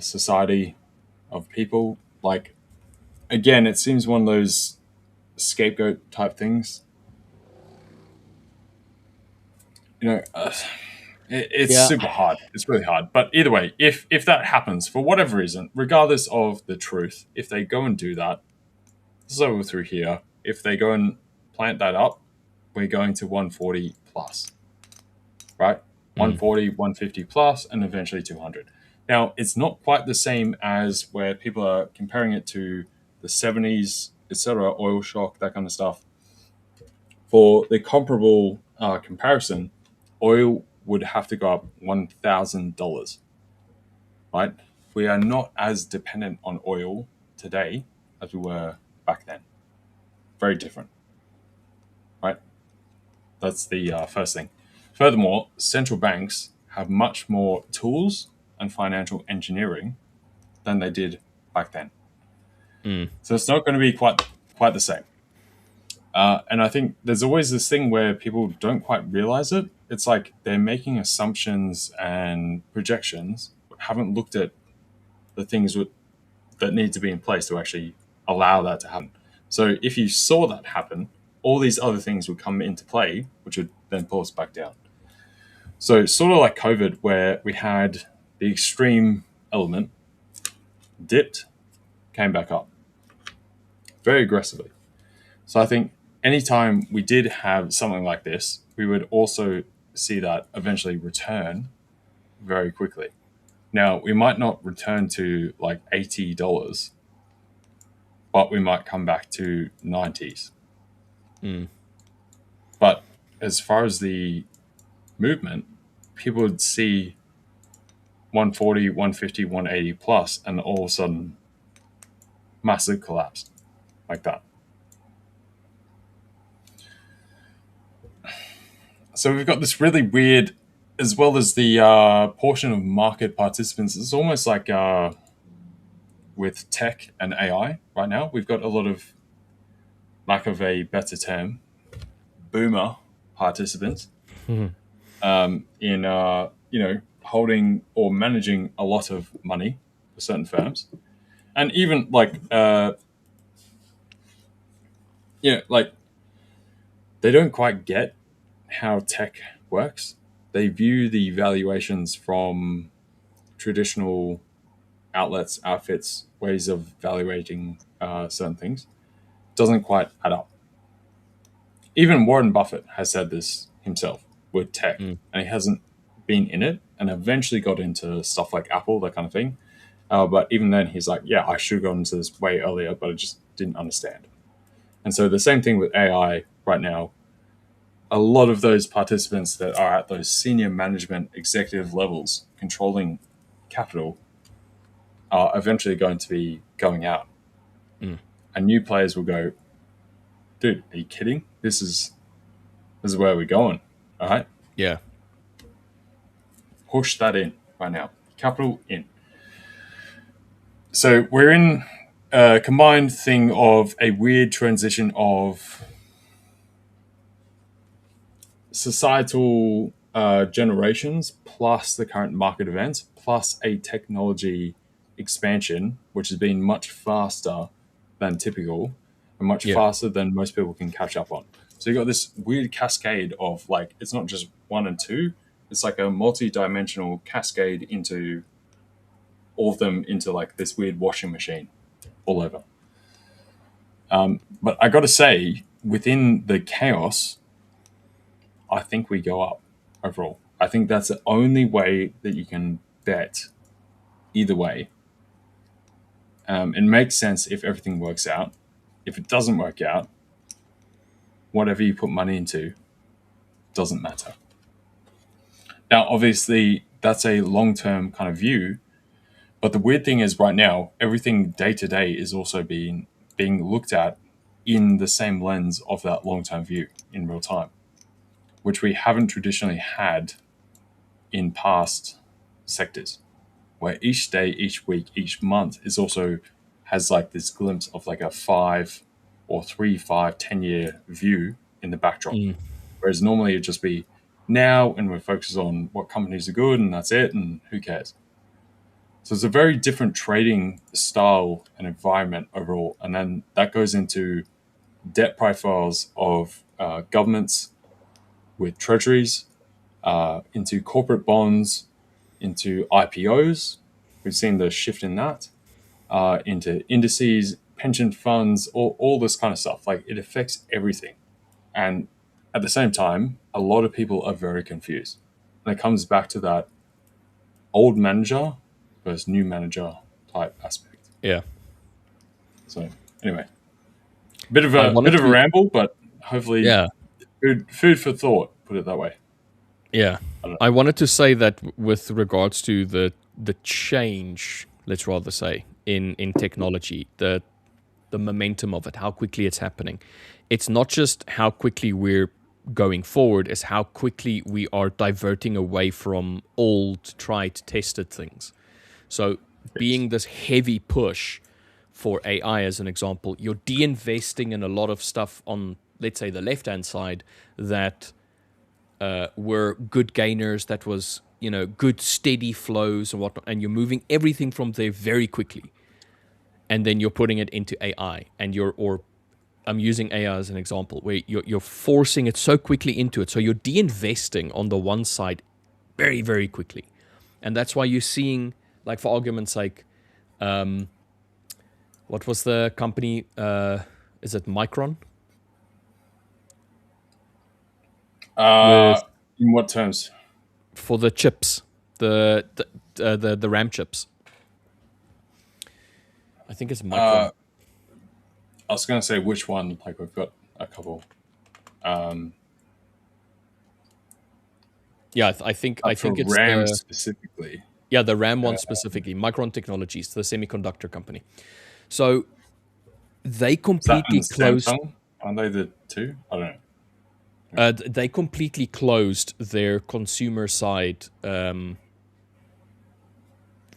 society of people. Like, again, it seems one of those scapegoat type things. It's super hard. It's really hard. But either way, if that happens for whatever reason, regardless of the truth, if they go and do that, So through here, if they go and plant that up, we're going to 140 plus, right? 140, 150 plus, and eventually 200. Now, it's not quite the same as where people are comparing it to the 70s, etc., oil shock, that kind of stuff. For the comparable comparison, oil would have to go up $1,000, right? We are not as dependent on oil today as we were back then. Very different, right? That's the first thing. Furthermore, central banks have much more tools and financial engineering than they did back then. So it's not going to be quite the same. And I think there's always this thing where people don't quite realize it. It's like they're making assumptions and projections, but haven't looked at the things that need to be in place to actually allow that to happen. So if you saw that happen, all these other things would come into play, which would then pull us back down. So sort of like COVID, where we had the extreme element, dipped, came back up very aggressively. So I think anytime we did have something like this, we would also see that eventually return very quickly. Now, we might not return to like $80, but we might come back to 90s. But as far as the movement, people would see 140, 150, 180 plus, and all of a sudden, massive collapse like that. So we've got this really weird, as well as the portion of market participants. It's almost like with tech and AI right now, we've got a lot of, lack of a better term, boomer participants in holding or managing a lot of money for certain firms, and even like they don't quite get how tech works. They view the valuations from traditional outlets, outfits, ways of evaluating certain things. Doesn't quite add up. Even Warren Buffett has said this himself with tech, and he hasn't been in it, and eventually got into stuff like Apple, that kind of thing. But even then, he's like, yeah, I should have gone into this way earlier, but I just didn't understand. And so the same thing with AI right now. A lot of those participants that are at those senior management executive levels controlling capital are eventually going to be going out. And new players will go, dude, are you kidding? This is where we're going. All right. Yeah. Push that in right now. Capital in. So we're in a combined thing of a weird transition of societal generations plus the current market events plus a technology expansion, which has been much faster than typical and much faster than most people can catch up on. So you got this weird cascade of like, it's not just one and two, it's like a multi-dimensional cascade into all of them into like this weird washing machine all over. But I got to say, within the chaos, I think we go up overall. I think that's the only way that you can bet either way. It makes sense if everything works out. If it doesn't work out, whatever you put money into doesn't matter. Now, obviously, that's a long-term kind of view. But the weird thing is right now, everything day to day is also being looked at in the same lens of that long-term view in real time, which we haven't traditionally had in past sectors, where each day, each week, each month is also has like this glimpse of like a 5 or 3, 5, 10-year view in the backdrop. Whereas normally it'd just be now and we're focused on what companies are good and that's it and who cares. So it's a very different trading style and environment overall. And then that goes into debt profiles of governments with treasuries, into corporate bonds, into IPOs. We've seen the shift in that, into indices, pension funds, all this kind of stuff. Like it affects everything. And at the same time, a lot of people are very confused. And it comes back to that old manager versus new manager type aspect. Yeah. So anyway, bit of I a wanted to, ramble, but hopefully yeah, food for thought, put it that way. yeah. I wanted to say that with regards to the change, let's rather say, in technology, the momentum of it, how quickly it's happening. It's not just how quickly we're going forward, it's how quickly we are diverting away from old, tried, tested things. So being this heavy push for AI as an example, you're de-investing in a lot of stuff on, let's say, the left-hand side that were good gainers, that was, good steady flows and whatnot, and you're moving everything from there very quickly. And then you're putting it into AI, and I'm using AI as an example, where you're forcing it so quickly into it. So you're de-investing on the one side very, very quickly. And that's why you're seeing, like, for argument's sake, what was the company? Is it Micron? In what terms? For the chips, the RAM chips. I think it's Micron. I was going to say which one. Like we've got a couple. Yeah, I think it's RAM the, specifically. yeah, the RAM one specifically. Micron Technologies, the semiconductor company. So they completely closed. Samsung? Aren't they the two? I don't know. They completely closed their consumer side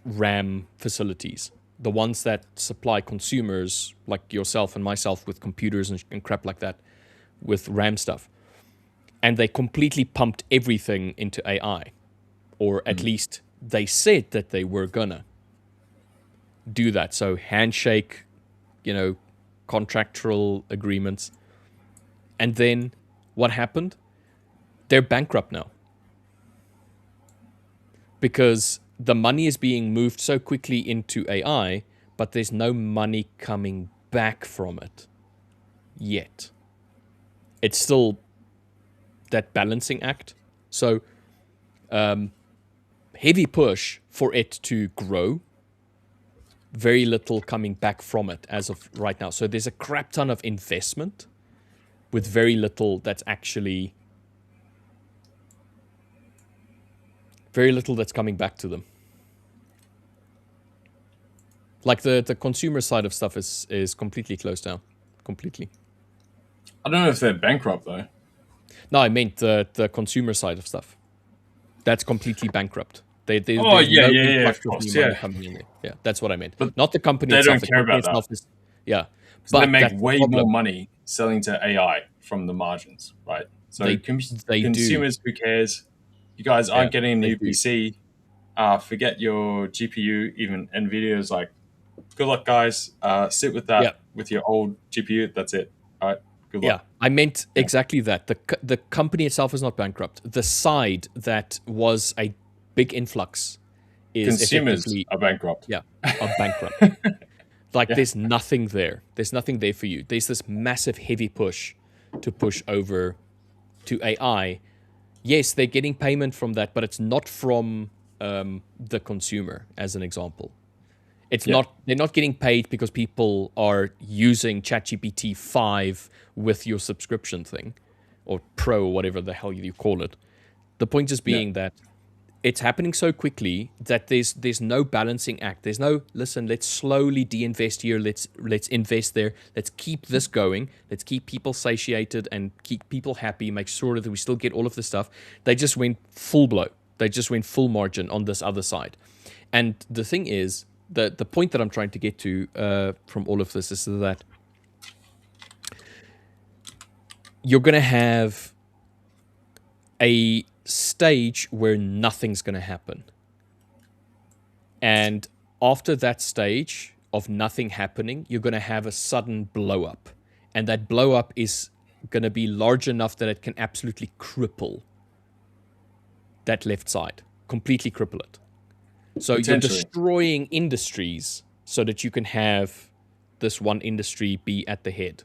RAM facilities. The ones that supply consumers like yourself and myself with computers and crap like that, with RAM stuff. And they completely pumped everything into AI. Or at least they said that they were gonna do that. So handshake, contractual agreements. And then what happened? They're bankrupt now. Because the money is being moved so quickly into AI, but there's no money coming back from it yet. It's still that balancing act. So heavy push for it to grow, very little coming back from it as of right now. So there's a crap ton of investment with very little that's actually, very little that's coming back to them. Like the consumer side of stuff is completely closed down. Completely. I don't know if they're bankrupt though. No, I meant the consumer side of stuff. That's completely bankrupt. There's Of no course, influx of new money yeah. coming in there. Yeah, that's what I meant. But not the company they itself. don't care about that. Yeah. So But they make that's the way problem. more money selling to AI from the margins, right? So They consumers, who cares? You guys aren't getting a they new do. PC. Forget your GPU. Even Nvidia is like, good luck, guys. Sit with that Yeah. with your old GPU. That's it. All right. Good Yeah, luck. I meant exactly that. The company itself is not bankrupt. The side that was a big influx is Consumers effectively, are bankrupt. yeah, are bankrupt. Like there's nothing there. There's nothing there for you. There's this massive heavy push to push over to AI. Yes, they're getting payment from that, but it's not from the consumer, as an example. It's not. They're not getting paid because people are using ChatGPT 5 with your subscription thing, or Pro, or whatever the hell you call it. The point just being that it's happening so quickly that there's no balancing act. There's no, listen, let's slowly de-invest here. Let's invest there. Let's keep this going. Let's keep people satiated and keep people happy. Make sure that we still get all of this stuff. They just went full blow. They just went full margin on this other side. And the thing is, the point that I'm trying to get to from all of this is that you're going to have a stage where nothing's going to happen. And after that stage of nothing happening, you're going to have a sudden blow up. And that blow up is going to be large enough that it can absolutely cripple that left side, completely cripple it. So you're destroying industries so that you can have this one industry be at the head.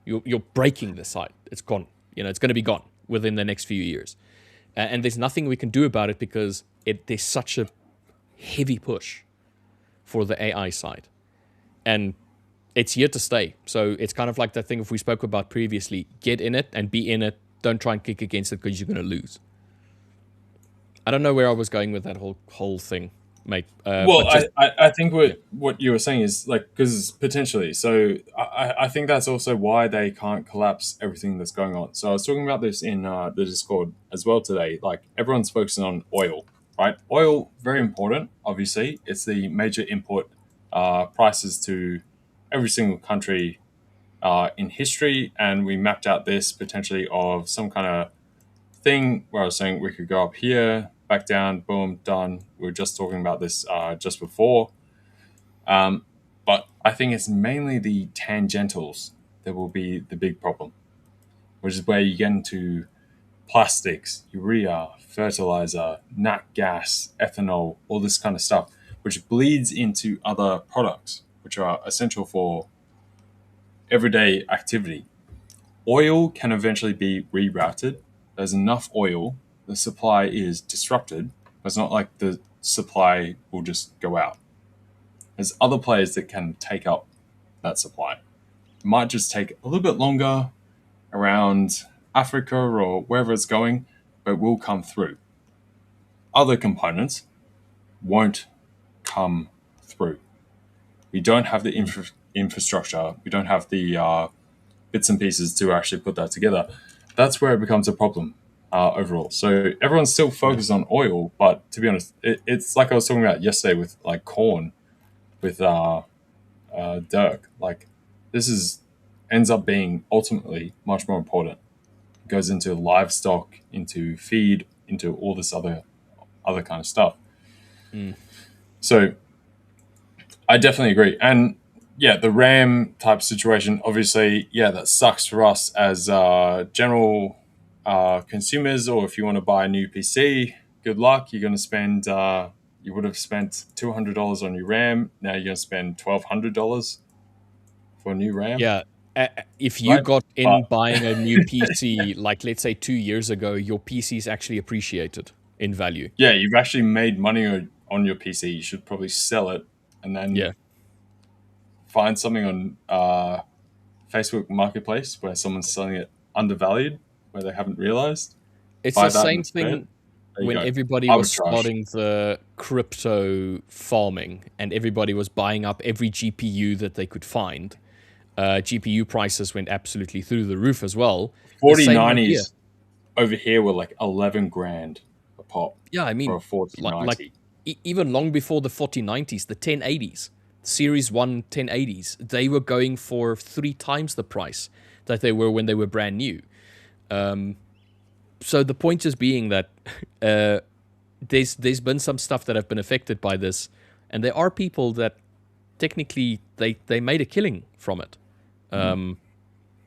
You're breaking the site. It's gone. It's going to be gone within the next few years. And there's nothing we can do about it because there's such a heavy push for the AI side. And it's here to stay. So it's kind of like that thing if we spoke about previously. Get in it and be in it. Don't try and kick against it because you're going to lose. I don't know where I was going with that whole thing, mate. Well, I think what you were saying is like, because potentially, so I think that's also why they can't collapse everything that's going on. So I was talking about this in the Discord as well today. Like everyone's focusing on oil, right? Oil, very important, obviously. It's the major input prices to every single country in history. And we mapped out this potentially of some kind of thing where I was saying we could go up here, back down, boom, done. We were just talking about this just before. But I think it's mainly the tangentials that will be the big problem, which is where you get into plastics, urea, fertilizer, nat gas, ethanol, all this kind of stuff, which bleeds into other products, which are essential for everyday activity. Oil can eventually be rerouted. There's enough oil, the supply is disrupted. It's not like the supply will just go out. There's other players that can take up that supply. It might just take a little bit longer around Africa or wherever it's going, but it will come through. Other components won't come through. We don't have the infrastructure. We don't have the bits and pieces to actually put that together. That's where it becomes a problem overall. So everyone's still focused on oil, but to be honest, it's like I was talking about yesterday with like corn, with Dirk. Like this ends up being ultimately much more important. It goes into livestock, into feed, into all this other kind of stuff. So I definitely agree. And yeah, the RAM type situation, obviously, yeah, that sucks for us as general consumers, or if you want to buy a new PC, good luck. You're going to spend, you would have spent $200 on your RAM. Now you're going to spend $1,200 for a new RAM. Yeah. If you got in buying a new PC, like let's say 2 years ago, your PC is actually appreciated in value. Yeah, you've actually made money on your PC. You should probably sell it and then find something on Facebook Marketplace where someone's selling it undervalued, where they haven't realized. It's the same thing when everybody was starting the crypto farming and everybody was buying up every GPU that they could find. GPU prices went absolutely through the roof as well. 4090s over here were like 11 grand a pop. Yeah, I mean, for a 4090. Like even long before the 4090s, the 1080s, Series 1 1080s, they were going for 3 times the price that they were when they were brand new. So the point just being that there's been some stuff that have been affected by this, and there are people that technically they made a killing from it.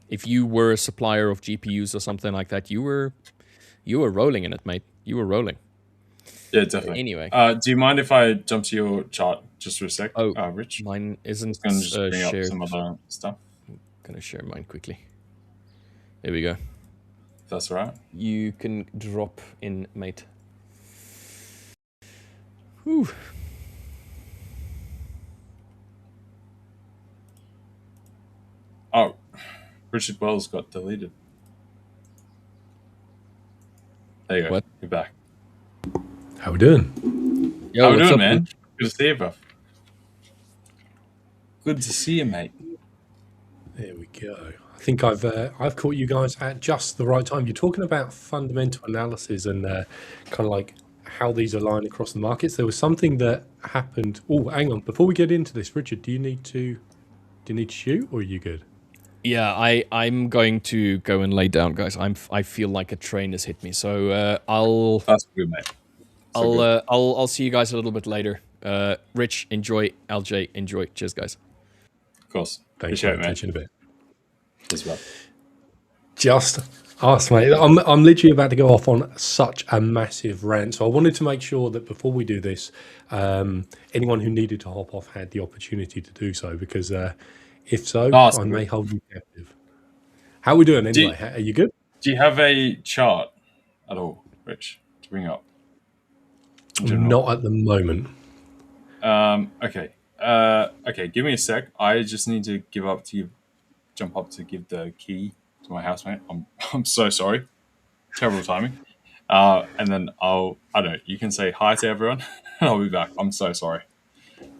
If you were a supplier of GPUs or something like that, you were rolling in it, mate. You were rolling. Yeah, definitely. Anyway, do you mind if I jump to your chart just for a sec, Rich? Mine isn't I'm just bring shared. up some other stuff. I'm gonna share mine quickly. There we go. If that's all right. You can drop in, mate. Whew. Oh, Richard Wells got deleted. There you go. What? You're back. How we doing? Yo, How we what's doing, up, man? dude? Good to see you, bro. Good to see you, mate. There we go. I think I've caught you guys at just the right time. You're talking about fundamental analysis and kind of like how these align across the markets. There was something that happened. Oh, hang on. Before we get into this, Richard, do you need to shoot, or are you good? Yeah, I'm going to go and lay down, guys. I feel like a train has hit me, so I'll. That's good, mate. I'll see you guys a little bit later. Rich, enjoy. LJ, enjoy. Cheers, guys. Of course. Thanks, Appreciate it, mate. man. Catch you in a bit. As well. Just us, mate. I'm literally about to go off on such a massive rant, so I wanted to make sure that before we do this, anyone who needed to hop off had the opportunity to do so, because If so, Oh, I so may hold you captive. How are we doing do, anyway? Are you good? do you have a chart at all, Rich, to bring up? In general. Not at the moment. Okay. Okay. Give me a sec. I just need to jump up to give the key to my housemate. I'm so sorry. Terrible timing. And then I don't know. You can say hi to everyone. And I'll be back. I'm so sorry.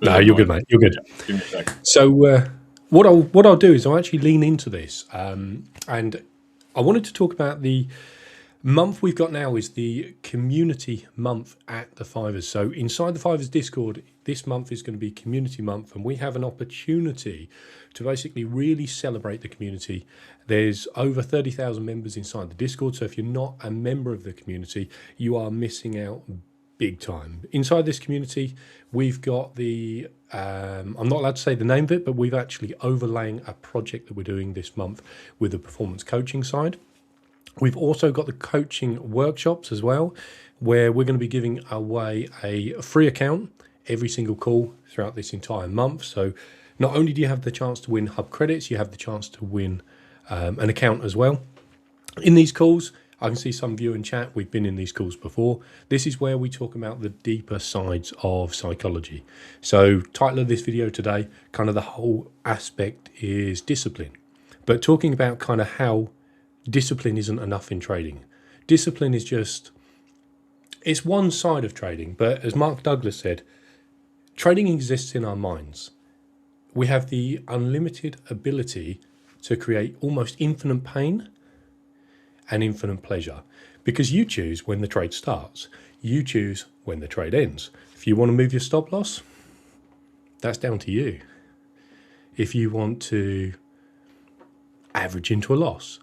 No, Really you're good, annoying. mate. You're good. Yeah. Give me a sec. So what I'll do is I'll actually lean into this, and I wanted to talk about the month we've got now is the community month at the Fivers. So inside the Fivers Discord, this month is going to be community month, and we have an opportunity to basically really celebrate the community. There's over 30,000 members inside the Discord, so if you're not a member of the community, you are missing out big time. Inside this community, we've got the, I'm not allowed to say the name of it, but we've actually overlaying a project that we're doing this month with the performance coaching side. We've also got the coaching workshops as well, where we're going to be giving away a free account every single call throughout this entire month. So not only do you have the chance to win hub credits, you have the chance to win an account as well. In these calls, I can see some of you in chat, we've been in these calls before. This is where we talk about the deeper sides of psychology. So title of this video today, kind of the whole aspect is discipline, but talking about kind of how discipline isn't enough in trading. Discipline is just, it's one side of trading, but as Mark Douglas said, trading exists in our minds. We have the unlimited ability to create almost infinite pain and infinite pleasure, because you choose when the trade starts, you choose when the trade ends. If you want to move your stop loss, that's down to you. If you want to average into a loss,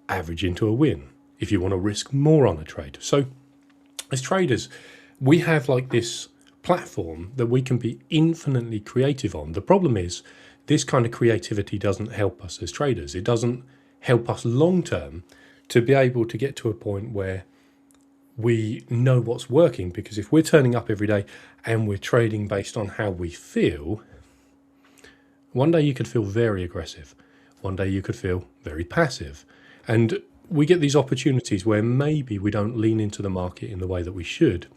average into a win, if you want to risk more on a trade. So as traders, we have like this platform that we can be infinitely creative on. The problem is this kind of creativity doesn't help us as traders. It doesn't help us long term to be able to get to a point where we know what's working, because if we're turning up every day and we're trading based on how we feel, one day you could feel very aggressive, one day you could feel very passive, and we get these opportunities where maybe we don't lean into the market in the way that we should.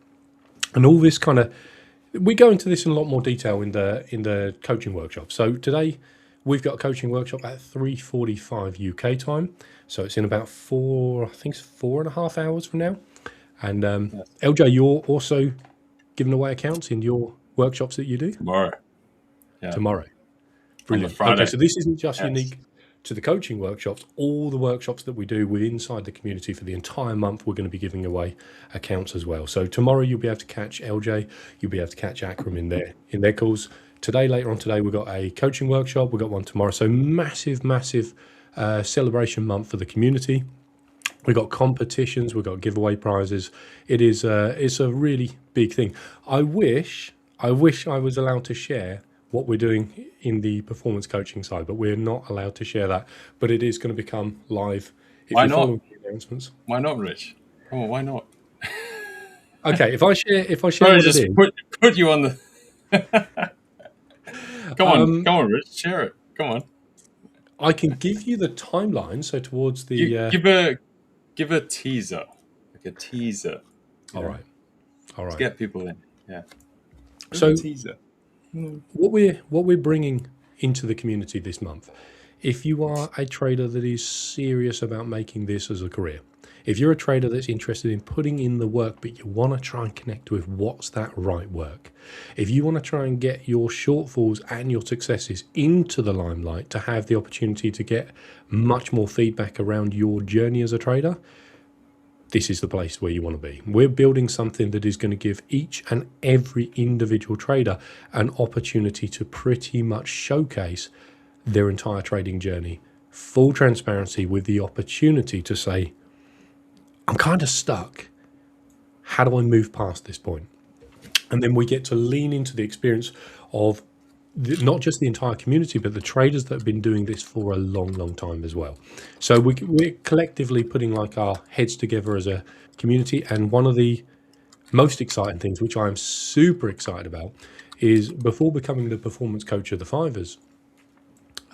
And all this kind of, we go into this in a lot more detail in the coaching workshop. So today we've got a coaching workshop at 3:45 UK time. So it's in about 4.5 hours from now. And Yes. LJ, you're also giving away accounts in your workshops that you do? Tomorrow. Yeah. Tomorrow. Brilliant. Friday. Okay, so this isn't just Yes. unique to the coaching workshops. All the workshops that we do with inside the community for the entire month, we're going to be giving away accounts as well. So tomorrow you'll be able to catch LJ, you'll be able to catch Akram in their calls. Today, later on today, we've got a coaching workshop. We've got one tomorrow. So massive celebration month for the community. We've got competitions, we've got giveaway prizes. It's a really big thing. I wish I was allowed to share what we're doing in the performance coaching side, but we're not allowed to share that. But it is going to become live. If Why you not? follow the announcements. Why not, Rich? Come on, why not? Okay, if I share Sorry, what it just is, put you on the. Come on, Rich, share it. Come on. I can give you the timeline. So towards the Give a teaser, like a teaser. all right. Let's get people in. Yeah. Give So a teaser. what we're bringing into the community this month, if you are a trader that is serious about making this as a career, if you're a trader that's interested in putting in the work, but you want to try and connect with what's that right work, if you want to try and get your shortfalls and your successes into the limelight to have the opportunity to get much more feedback around your journey as a trader, this is the place where you want to be. We're building something that is going to give each and every individual trader an opportunity to pretty much showcase their entire trading journey, full transparency, with the opportunity to say, I'm kind of stuck. How do I move past this point? And then we get to lean into the experience of not just the entire community, but the traders that have been doing this for a long, long time as well. So we're collectively putting like our heads together as a community. And one of the most exciting things, which I'm super excited about, is before becoming the performance coach of the Fivers,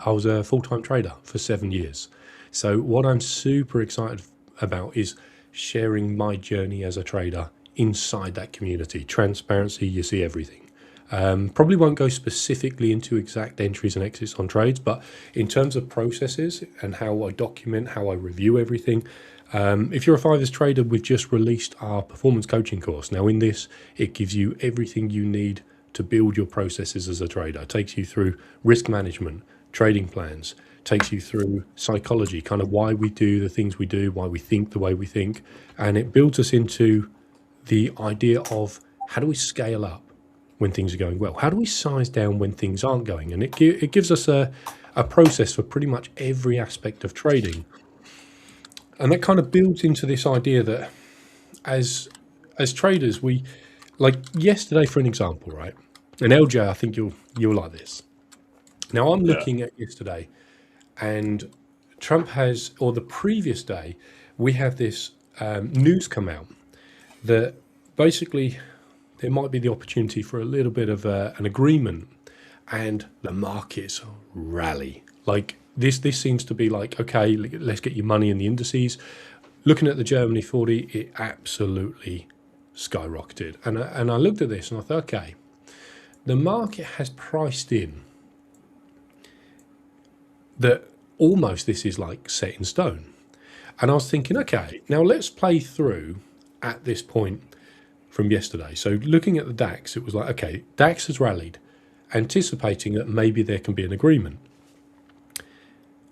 I was a full-time trader for 7 years. So what I'm super excited about is sharing my journey as a trader inside that community. Transparency, you see everything. Probably won't go specifically into exact entries and exits on trades, but in terms of processes and how I document, how I review everything. If you're a Fivers trader, we've just released our performance coaching course. Now in this, it gives you everything you need to build your processes as a trader. It takes you through risk management, trading plans, takes you through psychology, kind of why we do the things we do, why we think the way we think. And it builds us into the idea of how do we scale up when things are going well? How do we size down when things aren't going? And it gives us a process for pretty much every aspect of trading. And that kind of builds into this idea that as traders, we, like yesterday, for an example, right? And LJ, I think you'll like this. Now I'm looking at yesterday, and Trump has, or the previous day, we have this news come out that basically there might be the opportunity for a little bit of an agreement, and the markets rally. Like this seems to be like, okay, let's get your money in the indices. Looking at the Germany 40, it absolutely skyrocketed. And I looked at this and I thought, okay, the market has priced in that almost this is like set in stone. And I was thinking, okay, now let's play through at this point from yesterday. So looking at the DAX, it was like, okay, DAX has rallied, anticipating that maybe there can be an agreement.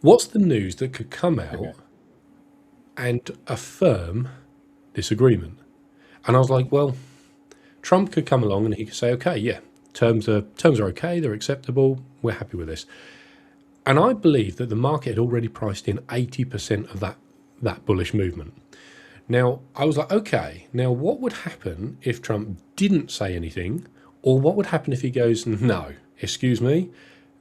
What's the news that could come out and affirm this agreement? And I was like, well, Trump could come along and he could say, okay, yeah, terms are okay, they're acceptable, we're happy with this. And I believe that the market had already priced in 80% of that bullish movement. Now, I was like, okay, now what would happen if Trump didn't say anything? Or what would happen if he goes, no, excuse me,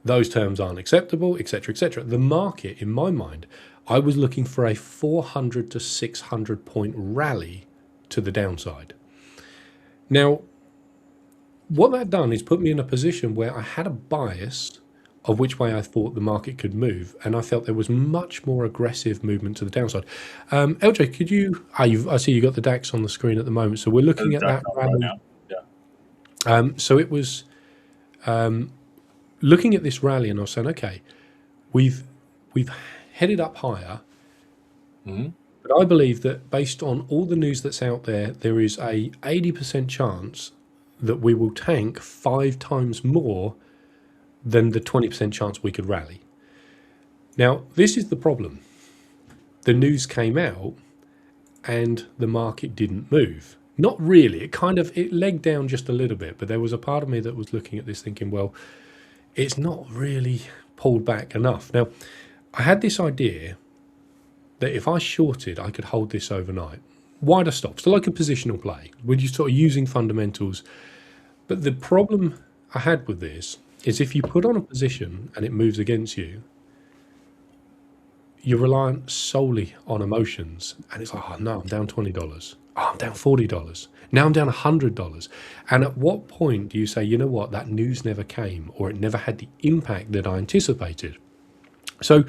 those terms aren't acceptable, etc., etc. The market, in my mind, I was looking for a 400 to 600 point rally to the downside. Now, what that done is put me in a position where I had a bias of which way I thought the market could move, and I felt there was much more aggressive movement to the downside. LJ, could you? I see you got the DAX on the screen at the moment, so we're looking at that rally. Right now. Yeah. So it was looking at this rally, and I was saying, okay, we've headed up higher, but I believe that based on all the news that's out there, there is a 80% chance that we will tank 5 times more than the 20% chance we could rally. Now, this is the problem. The news came out and the market didn't move. Not really. It legged down just a little bit, but there was a part of me that was looking at this thinking, well, it's not really pulled back enough. Now, I had this idea that if I shorted, I could hold this overnight. Wider stops, so like a positional play, when you're sort of using fundamentals. But the problem I had with this is if you put on a position and it moves against you, you're reliant solely on emotions. And it's like, oh no, I'm down $20. Oh, I'm down $40. Now I'm down $100. And at what point do you say, you know what, that news never came, or it never had the impact that I anticipated? So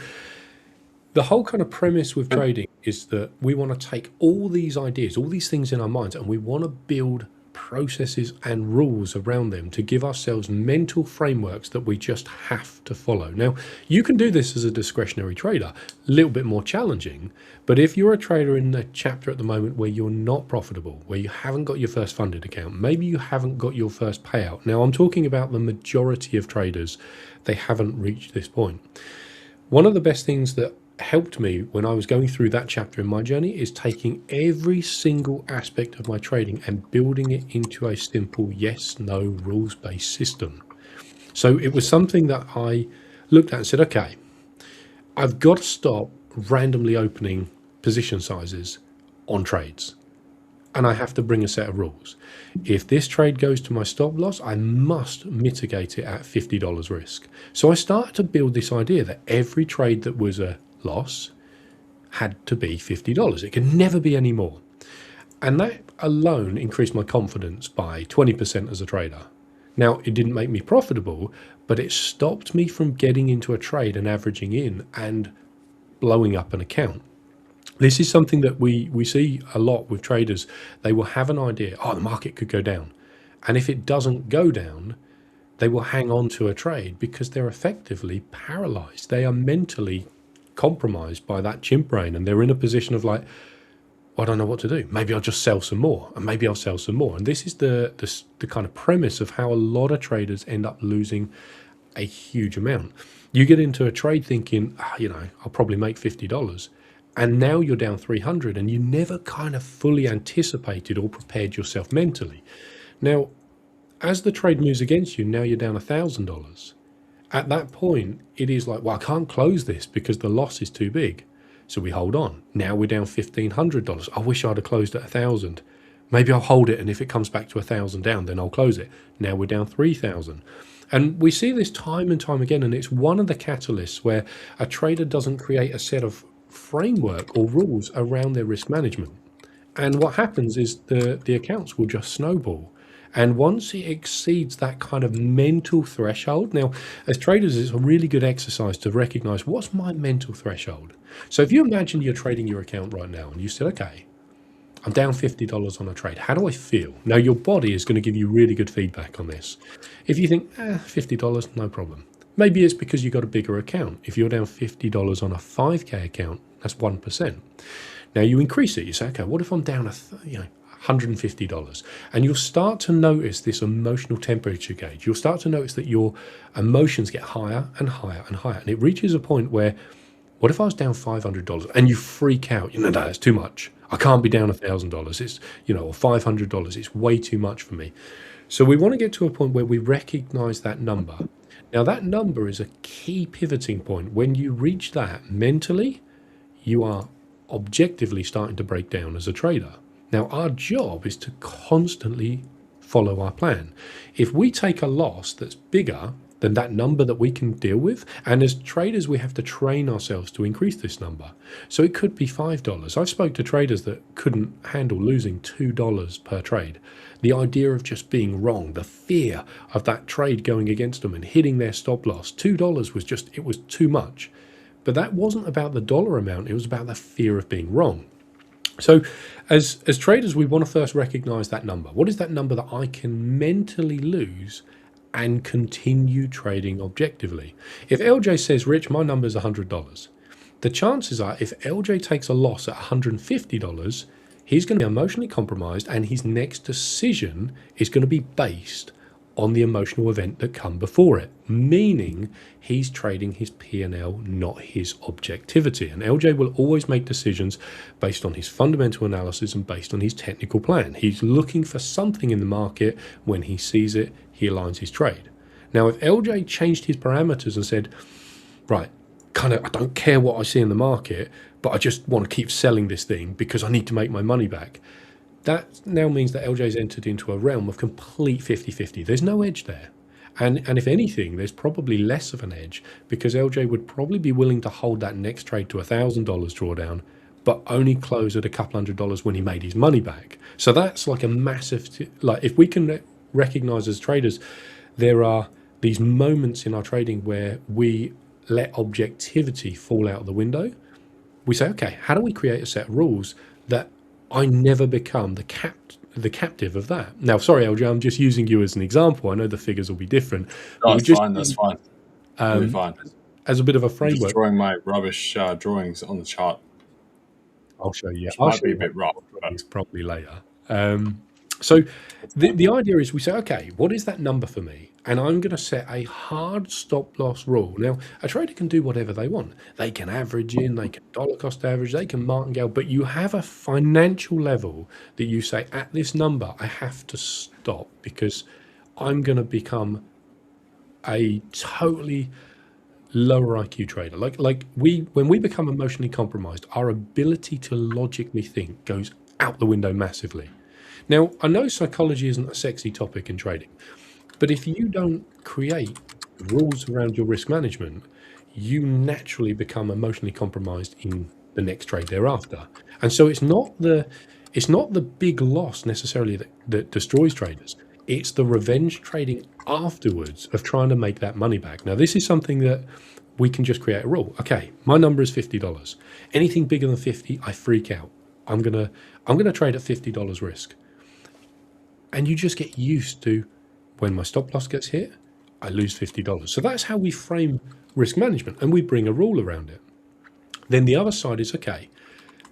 the whole kind of premise with trading is that we want to take all these ideas, all these things in our minds, and we want to build processes and rules around them to give ourselves mental frameworks that we just have to follow. Now, you can do this as a discretionary trader, a little bit more challenging, but if you're a trader in a chapter at the moment where you're not profitable, where you haven't got your first funded account, maybe you haven't got your first payout. Now, I'm talking about the majority of traders, they haven't reached this point. One of the best things that helped me when I was going through that chapter in my journey is taking every single aspect of my trading and building it into a simple yes, no, rules-based system. So it was something that I looked at and said, okay, I've got to stop randomly opening position sizes on trades. And I have to bring a set of rules. If this trade goes to my stop loss, I must mitigate it at $50 risk. So I started to build this idea that every trade that was a loss had to be $50. It could never be any more. And that alone increased my confidence by 20% as a trader. Now, it didn't make me profitable, but it stopped me from getting into a trade and averaging in and blowing up an account. This is something that we see a lot with traders. They will have an idea, oh, the market could go down. And if it doesn't go down, they will hang on to a trade because they're effectively paralyzed. They are mentally compromised by that chimp brain, and they're in a position of like, well, I don't know what to do. Maybe I'll just sell some more, and maybe I'll sell some more. And this is the kind of premise of how a lot of traders end up losing a huge amount. You get into a trade thinking, I'll probably make $50. And now you're down 300, and you never kind of fully anticipated or prepared yourself mentally. Now, as the trade moves against you, now you're down $1,000. At that point, it is like, well, I can't close this because the loss is too big. So we hold on. Now we're down $1,500. I wish I'd have closed at 1,000. Maybe I'll hold it, and if it comes back to 1,000 down, then I'll close it. Now we're down 3,000. And we see this time and time again, and it's one of the catalysts where a trader doesn't create a set of framework or rules around their risk management. And what happens is the accounts will just snowball. And once it exceeds that kind of mental threshold, now, as traders, it's a really good exercise to recognize what's my mental threshold. So if you imagine you're trading your account right now and you said, okay, I'm down $50 on a trade. How do I feel? Now, your body is going to give you really good feedback on this. If you think, $50, no problem. Maybe it's because you got a bigger account. If you're down $50 on a 5K account, that's 1%. Now you increase it. You say, okay, what if I'm down $150? And you'll start to notice this emotional temperature gauge. You'll start to notice that your emotions get higher and higher and higher. And it reaches a point where, what if I was down $500? And you freak out. No, that's too much. I can't be down $1,000. It's, or $500. It's way too much for me. So we want to get to a point where we recognize that number. Now that number is a key pivoting point. When you reach that mentally, you are objectively starting to break down as a trader. Now our job is to constantly follow our plan. If we take a loss that's bigger than that number that we can deal with, and as traders we have to train ourselves to increase this number. So it could be $5. I've spoke to traders that couldn't handle losing $2 per trade. The idea of just being wrong, the fear of that trade going against them and hitting their stop loss, $2 was just, it was too much. But that wasn't about the dollar amount, it was about the fear of being wrong. So as traders, we want to first recognize that number. What is that number that I can mentally lose and continue trading objectively? If LJ says, Rich, my number is $100, the chances are if LJ takes a loss at $150, he's going to be emotionally compromised, and his next decision is going to be based on the emotional event that come before it, meaning he's trading his P&L, not his objectivity. And LJ will always make decisions based on his fundamental analysis and based on his technical plan. He's looking for something in the market. When he sees it, he aligns his trade. Now, if LJ changed his parameters and said, right, I don't care what I see in the market, but I just want to keep selling this thing because I need to make my money back, that now means that LJ's entered into a realm of complete 50-50. There's no edge there. And if anything, there's probably less of an edge because LJ would probably be willing to hold that next trade to $1,000 drawdown, but only close at a couple $100 when he made his money back. So that's like a massive, if we can recognize as traders, there are these moments in our trading where we let objectivity fall out of the window. We say, okay, how do we create a set of rules that I never become the captive of that? Now, sorry, LJ, I'm just using you as an example. I know the figures will be different. No, that's fine. That's fine. Really fine. As a bit of a I'm framework. just drawing my rubbish drawings on the chart. I'll show you. Which might be a bit rough. It's probably later. So the idea is we say, okay, what is that number for me? And I'm going to set a hard stop loss rule. Now, a trader can do whatever they want. They can average in, they can dollar cost average, they can martingale, but you have a financial level that you say, at this number, I have to stop because I'm going to become a totally lower IQ trader. When we become emotionally compromised, our ability to logically think goes out the window massively. Now, I know psychology isn't a sexy topic in trading, but if you don't create rules around your risk management, you naturally become emotionally compromised in the next trade thereafter. And so it's not the big loss necessarily that destroys traders. It's the revenge trading afterwards of trying to make that money back. Now, this is something that we can just create a rule. Okay, my number is $50. Anything bigger than 50, I freak out. I'm gonna trade at $50 risk. And you just get used to when my stop loss gets hit, I lose $50. So that's how we frame risk management, and we bring a rule around it. Then the other side is, okay,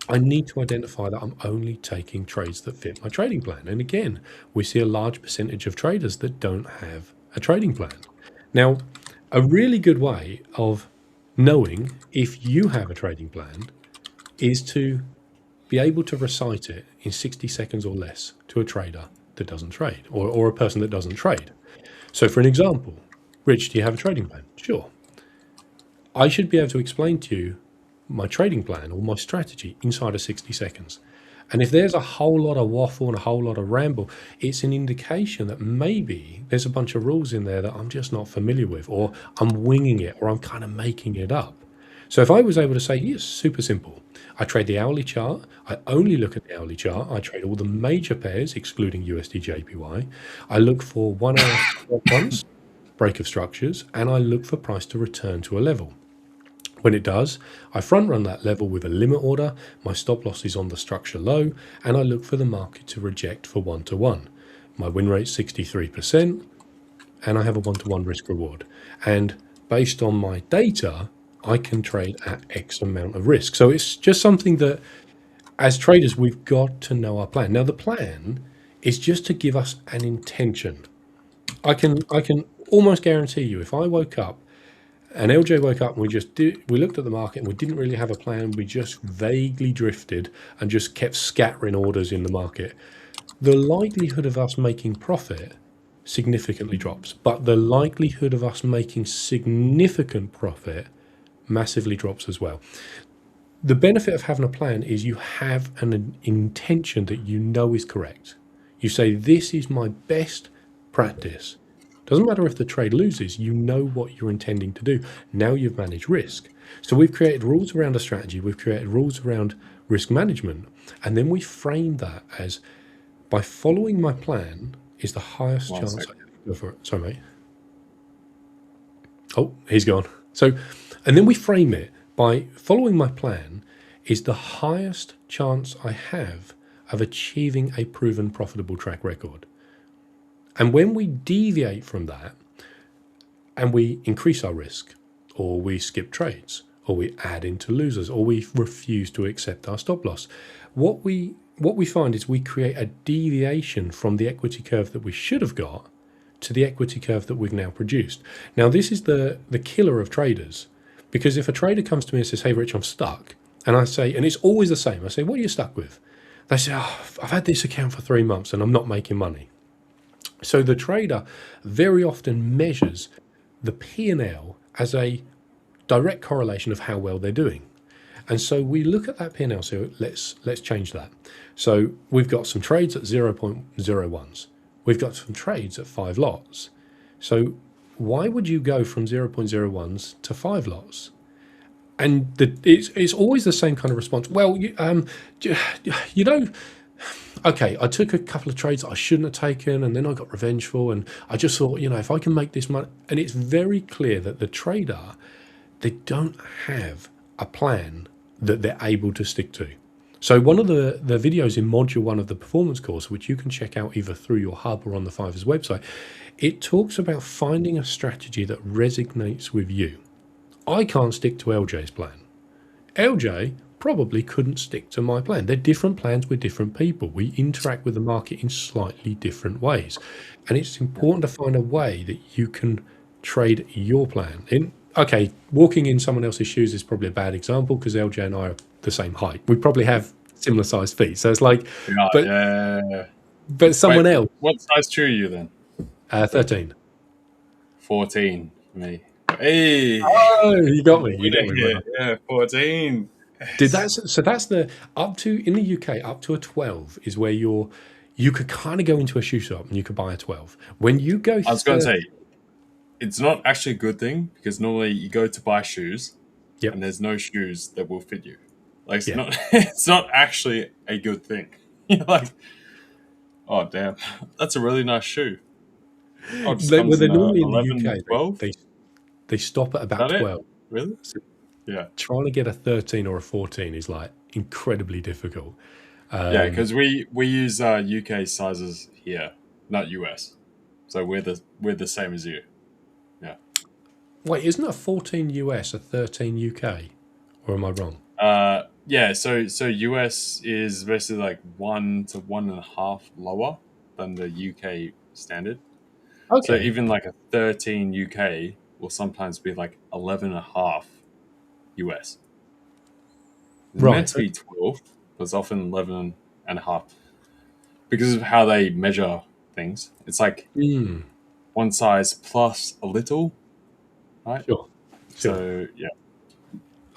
I need to identify that I'm only taking trades that fit my trading plan. And again, we see a large percentage of traders that don't have a trading plan. Now, a really good way of knowing if you have a trading plan is to be able to recite it in 60 seconds or less to a trader that doesn't trade, or a person that doesn't trade. So for an example, Rich, do you have a trading plan? Sure. I should be able to explain to you my trading plan or my strategy inside of 60 seconds. And if there's a whole lot of waffle and a whole lot of ramble, it's an indication that maybe there's a bunch of rules in there that I'm just not familiar with, or I'm winging it, or I'm kind of making it up. So if I was able to say, it's super simple. I trade the hourly chart. I only look at the hourly chart. I trade all the major pairs, excluding USD JPY. I look for 1 hour 12 months, break of structures, and I look for price to return to a level. When it does, I front run that level with a limit order. My stop loss is on the structure low, and I look for the market to reject for 1-to-1. My win rate is 63%, and I have a 1-to-1 risk reward. And based on my data, I can trade at X amount of risk. So it's just something that, as traders, we've got to know our plan. Now, the plan is just to give us an intention. I can almost guarantee you, if I woke up and LJ woke up and we looked at the market and we didn't really have a plan, we just vaguely drifted and just kept scattering orders in the market, the likelihood of us making profit significantly drops. But the likelihood of us making significant profit massively drops as well. The benefit of having a plan is you have an intention that you know is correct. You say, this is my best practice. Doesn't matter if the trade loses, you know what you're intending to do. Now you've managed risk. So we've created rules around a strategy, we've created rules around risk management, and then we frame that as, by following my plan is the highest chance I have to go for it. Sorry, mate. Oh, he's gone. So, and then we frame it by following my plan is the highest chance I have of achieving a proven profitable track record. And when we deviate from that and we increase our risk, or we skip trades, or we add into losers, or we refuse to accept our stop loss, what we find is we create a deviation from the equity curve that we should have got to the equity curve that we've now produced. Now, this is the killer of traders, because if a trader comes to me and says, hey, Rich, I'm stuck, and I say, and it's always the same, I say, what are you stuck with? They say, oh, I've had this account for 3 months and I'm not making money. So the trader very often measures the P&L as a direct correlation of how well they're doing. And so we look at that P&L, so let's change that. So we've got some trades at 0.01s. We've got some trades at 5 lots. So why would you go from 0.01s to 5 lots? And it's always the same kind of response. Well, you know, okay, I took a couple of trades that I shouldn't have taken, and then I got revengeful, and I just thought, if I can make this money. And it's very clear that the trader, they don't have a plan that they're able to stick to. So one of the videos in module 1 of the performance course, which you can check out either through your hub or on the Fivers website, it talks about finding a strategy that resonates with you. I can't stick to LJ's plan. LJ probably couldn't stick to my plan. They're different plans with different people. We interact with the market in slightly different ways. And it's important to find a way that you can trade your plan. Okay, walking in someone else's shoes is probably a bad example because LJ and I are the same height. We probably have similar sized feet. So it's like, but someone else. What size shoe are you then? 13. 14 for me. Hey. Oh, you got me. You got me. Yeah, 14. So that's the up to, in the UK, up to a 12 is where you could kind of go into a shoe shop and you could buy a 12. When you go, I was going to say, it's not actually a good thing because normally you go to buy shoes, and there's no shoes that will fit you. Like it's not actually a good thing. You're like, oh damn, that's a really nice shoe. Oh, it just Like, well, comes they're in normally in the 11, UK. 12? They stop at Is about that it? 12. Really? So Yeah. trying to get a 13 or a 14 is like incredibly difficult. Yeah, because we use UK sizes here, not US. So we're the same as you. Yeah. Wait, isn't a 14 US a 13 UK? Or am I wrong? Yeah. So US is basically like 1 to 1.5 lower than the UK standard. So Okay. even like a 13 UK will sometimes be like 11.5 US. It's meant Right. to be 12, but it's often 11.5 because of how they measure things. It's like Mm, one size plus a little, right? sure. Sure. So yeah.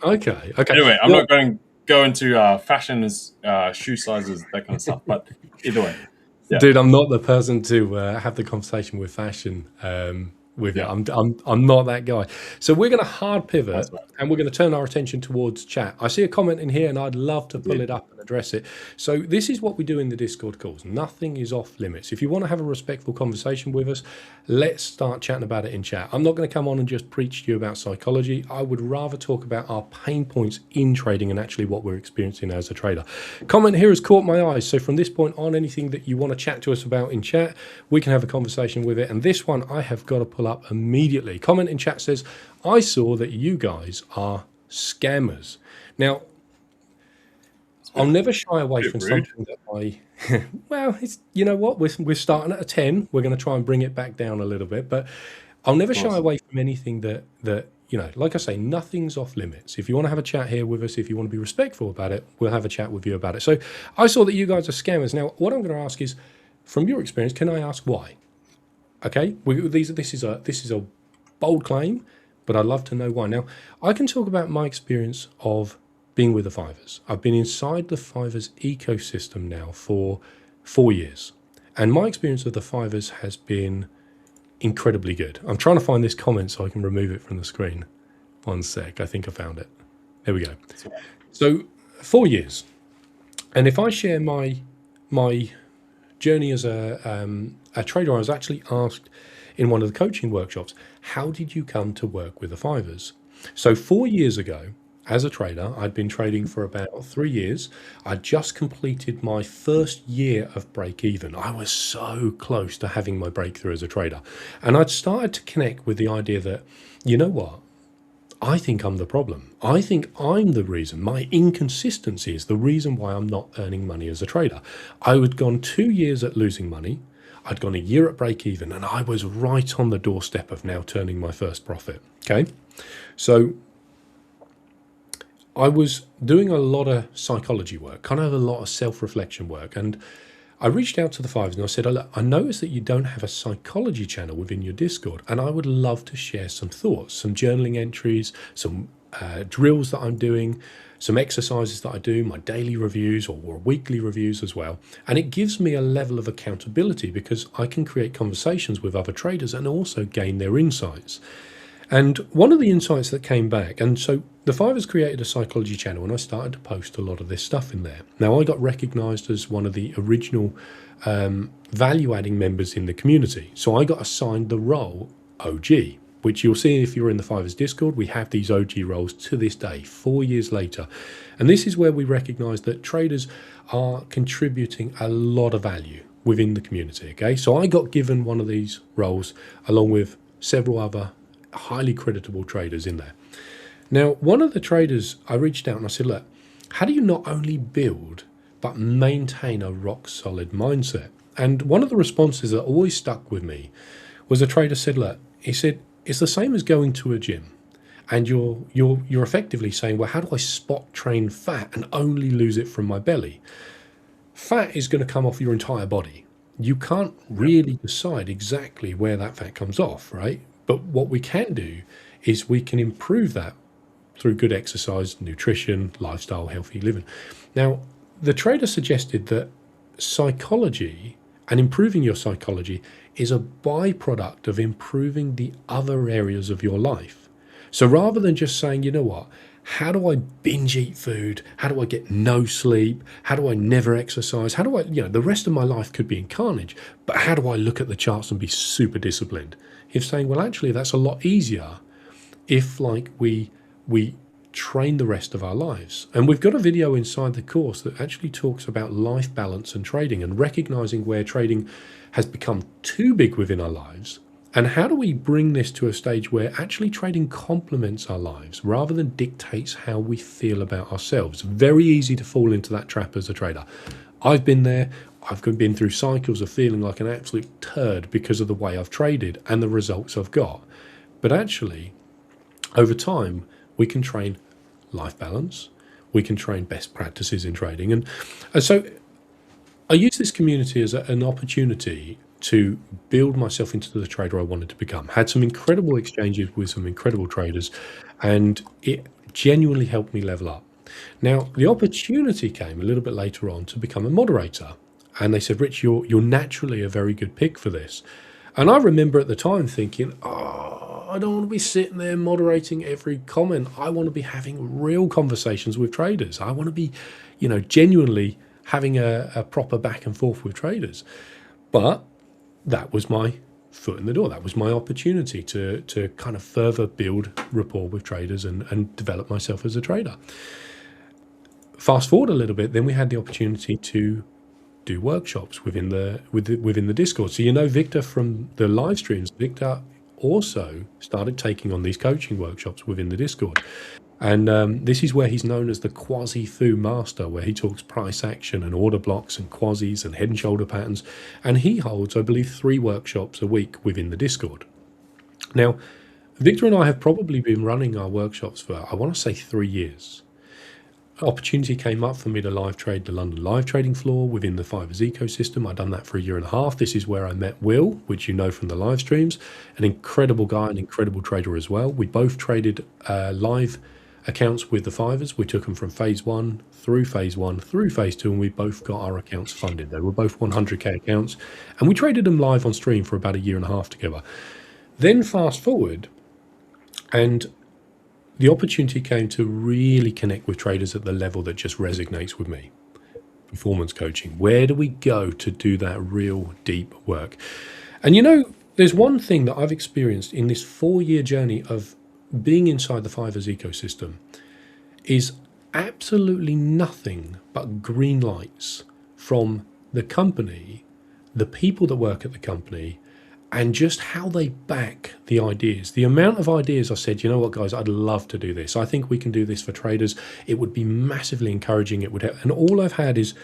Okay. Okay. Anyway, I'm Well, not going to go into fashion as shoe sizes, that kind of stuff. But either way, yeah, dude, I'm not the person to have the conversation with fashion with you. yeah, I'm not that guy. So we're going to hard that's pivot right. and we're going to turn our attention towards chat. I see a comment in here and I'd love to pull Indeed. it up and address it. So this is what we do in the Discord calls. Nothing is off limits. If you want to have a respectful conversation with us, let's start chatting about it in chat. I'm not going to come on and just preach to you about psychology. I would rather talk about our pain points in trading and actually what we're experiencing as a trader. Comment here has caught my eyes. So from this point on, anything that you want to chat to us about in chat, we can have a conversation with it. And this one I have got to pull up immediately. Comment in chat says, I saw that you guys are scammers. Now, I'll never shy away Bit from rude. something that I, well, it's, you know what, we're starting at a 10. We're going to try and bring it back down a little bit, but I'll never shy Awesome. away from anything that, you know, like I say, nothing's off limits. If you want to have a chat here with us, if you want to be respectful about it, we'll have a chat with you about it. So I saw that you guys are scammers. Now, what I'm going to ask is, from your experience, can I ask why? Okay, this is a bold claim, but I'd love to know why. Now, I can talk about my experience of being with the Fivers. I've been inside the Fivers ecosystem now for 4 years, and my experience of the Fivers has been incredibly good. I'm trying to find this comment so I can remove it from the screen. One sec, I think I found it. There we go. That's right. So 4 years, and if I share my journey as a trader, I was actually asked in one of the coaching workshops, how did you come to work with the Fivers? So 4 years ago, as a trader, I'd been trading for about 3 years. I'd just completed my first year of break even. I was so close to having my breakthrough as a trader. And I'd started to connect with the idea that, you know what? I think I'm the problem. I think I'm the reason. My inconsistency is the reason why I'm not earning money as a trader. I had gone 2 years at losing money. I'd gone a year at break even, and I was right on the doorstep of now turning my first profit. Okay. So I was doing a lot of psychology work, kind of a lot of self-reflection work. And I reached out to the Fivers and I said, look, I noticed that you don't have a psychology channel within your Discord, and I would love to share some thoughts, some journaling entries, some drills that I'm doing, some exercises that I do, my daily reviews or weekly reviews as well. And it gives me a level of accountability because I can create conversations with other traders and also gain their insights. And one of the insights that came back, and so the Fivers created a psychology channel and I started to post a lot of this stuff in there. Now, I got recognized as one of the original value-adding members in the community. So I got assigned the role OG, which you'll see if you're in the Fivers Discord. We have these OG roles to this day, 4 years later. And this is where we recognize that traders are contributing a lot of value within the community, okay? So I got given one of these roles along with several other highly creditable traders in there. Now, one of the traders, I reached out and I said, look, how do you not only build, but maintain a rock solid mindset? And one of the responses that always stuck with me was a trader said, look, he said, it's the same as going to a gym. And you're effectively saying, well, how do I spot train fat and only lose it from my belly? Fat is going to come off your entire body. You can't really decide exactly where that fat comes off, right? But what we can do is we can improve that through good exercise, nutrition, lifestyle, healthy living. Now, the trader suggested that psychology and improving your psychology is a byproduct of improving the other areas of your life. So rather than just saying, you know what, how do I binge eat food? How do I get no sleep? How do I never exercise? How do I, the rest of my life could be in carnage, but how do I look at the charts and be super disciplined? If saying, well, actually, that's a lot easier if we train the rest of our lives. And we've got a video inside the course that actually talks about life balance and trading and recognizing where trading has become too big within our lives. And how do we bring this to a stage where actually trading complements our lives rather than dictates how we feel about ourselves? Very easy to fall into that trap as a trader. I've been there. I've been through cycles of feeling like an absolute turd because of the way I've traded and the results I've got. But actually, over time, we can train life balance. We can train best practices in trading. And so I use this community as an opportunity to build myself into the trader I wanted to become. Had some incredible exchanges with some incredible traders, and it genuinely helped me level up. Now, the opportunity came a little bit later on to become a moderator. And they said, Rich, you're naturally a very good pick for this. And I remember at the time thinking, I don't want to be sitting there moderating every comment. I want to be having real conversations with traders. I want to be, genuinely having a proper back and forth with traders. But that was my foot in the door. That was my opportunity to kind of further build rapport with traders and develop myself as a trader. Fast forward a little bit, then we had the opportunity to do workshops within the Discord. So Victor from the live streams, Victor also started taking on these coaching workshops within the Discord. And this is where he's known as the quasi-fu master, where he talks price action and order blocks and quasis and head and shoulder patterns. And he holds, I believe, 3 workshops a week within the Discord. Now, Victor and I have probably been running our workshops for, I want to say, 3 years. Opportunity came up for me to live trade the London live trading floor within the Fivers ecosystem. I'd done that for 1.5 years. This is where I met Will, which you know from the live streams, an incredible guy, an incredible trader as well. We both traded live accounts with the Fivers. We took them from phase 1 through phase 2, and we both got our accounts funded. They were both 100k accounts, and we traded them live on stream for about 1.5 years together. Then fast forward, and the opportunity came to really connect with traders at the level that just resonates with me. Performance coaching. Where do we go to do that real deep work? And there's one thing that I've experienced in this 4-year journey of being inside the Fivers ecosystem is absolutely nothing but green lights from the company, the people that work at the company, and just how they back the ideas. The amount of ideas I said, you know what, guys, I'd love to do this. I think we can do this for traders. It would be massively encouraging. It would help. And all I've had is,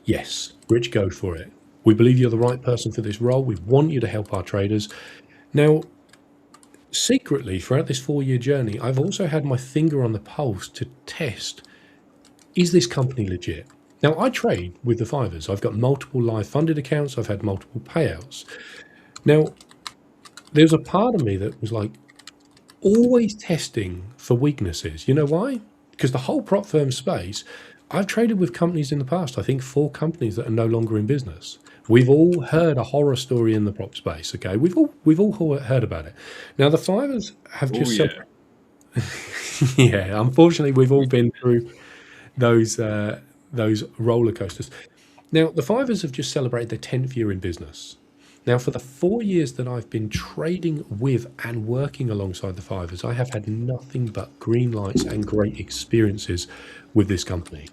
yes, Rich, go for it. We believe you're the right person for this role. We want you to help our traders. Now, secretly, throughout this 4-year journey, I've also had my finger on the pulse to test, is this company legit? Now, I trade with the Fivers. I've got multiple live funded accounts. I've had multiple payouts. Now, there's a part of me that was like always testing for weaknesses. You know why? Because the whole prop firm space, I've traded with companies in the past, I think 4 companies that are no longer in business. We've all heard a horror story in the prop space, okay? We've all heard about it. Now, the Fivers have just... yeah, unfortunately, we've all been through those roller coasters. Now, the Fivers have just celebrated their 10th year in business. Now, for the 4 years that I've been trading with and working alongside the Fivers, I have had nothing but green lights and great experiences with this company.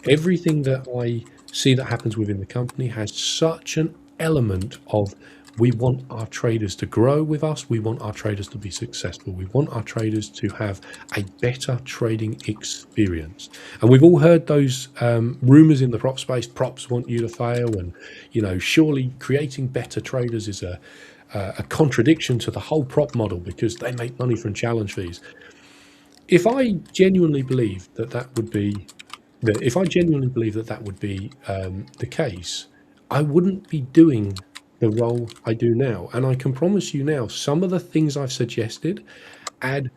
Everything that I see that happens within the company has such an element of, we want our traders to grow with us. We want our traders to be successful. We want our traders to have a better trading experience. And we've all heard those rumors in the prop space. Props want you to fail, and surely creating better traders is a contradiction to the whole prop model because they make money from challenge fees. If I genuinely believe that would be the case, I wouldn't be doing the role I do now. And I can promise you now, some of the things I've suggested add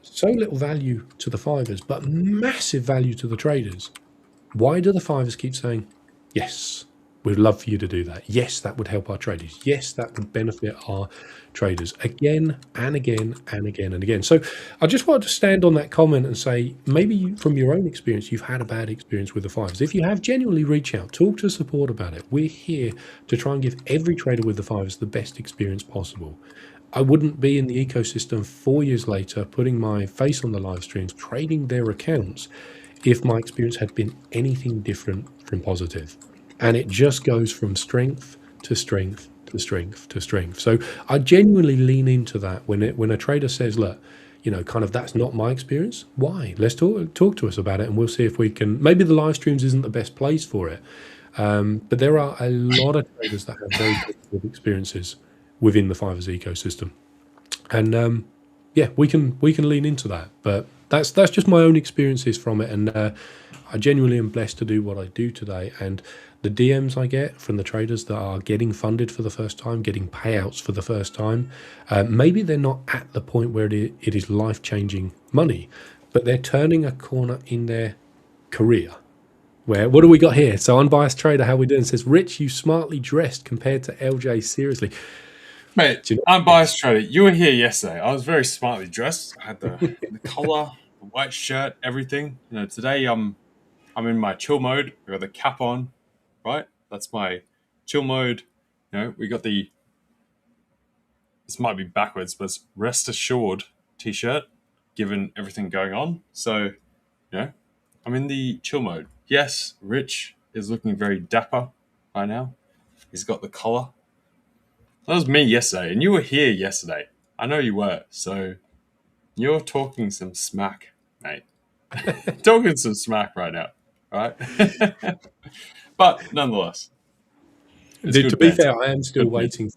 so little value to the Fivers, but massive value to the traders. Why do the Fivers keep saying, yes, We'd love for you to do that. Yes, that would help our traders. Yes, that would benefit our traders again and again and again and again. So I just wanted to stand on that comment and say, maybe from your own experience, you've had a bad experience with the fivers. If you have, genuinely reach out, talk to support about it. We're here to try and give every trader with the fivers the best experience possible. I wouldn't be in the ecosystem 4 years later, putting my face on the live streams, trading their accounts, if my experience had been anything different from positive. And it just goes from strength to strength to strength to strength. So I genuinely lean into that when a trader says, look, kind of that's not my experience. Why? Let's talk to us about it, and we'll see if we can. Maybe the live streams isn't the best place for it, but there are a lot of traders that have very positive experiences within the Fivers ecosystem, and yeah, we can lean into that. But that's just my own experiences from it, and I genuinely am blessed to do what I do today. And the DMs I get from the traders that are getting funded for the first time, getting payouts for the first time, maybe they're not at the point where it is life-changing money, but they're turning a corner in their career. What do we got here? So Unbiased Trader, how we doing? Says, Rich, you smartly dressed compared to LJ. Seriously. Mate, Unbiased Trader, you were here yesterday. I was very smartly dressed. I had the collar, the white shirt, everything. Today I'm in my chill mode. I got the cap on, right? That's my chill mode. We got this might be backwards, but it's rest assured t-shirt, given everything going on. So, I'm in the chill mode. Yes, Rich is looking very dapper right now. He's got the collar. That was me yesterday, and you were here yesterday. I know you were, so you're talking some smack, mate. Talking some smack right now, right? But nonetheless, to be fair, I am still waiting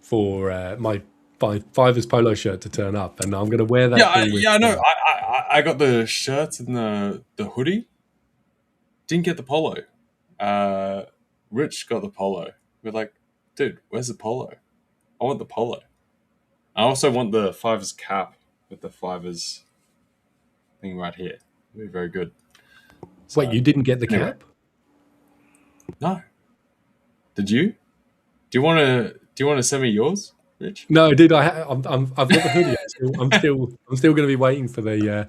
for my Fivers polo shirt to turn up, and I'm going to wear that. I know. I got the shirt and the hoodie. Didn't get the polo. Rich got the polo. We're like, dude, where's the polo? I want the polo. I also want the Fivers cap with the Fivers thing right here. It'll be very good. So, wait, you didn't get the cap? No. Did you? Do you want to send me yours, Rich? No, I did. I've got the hoodie. I'm still going to be waiting for the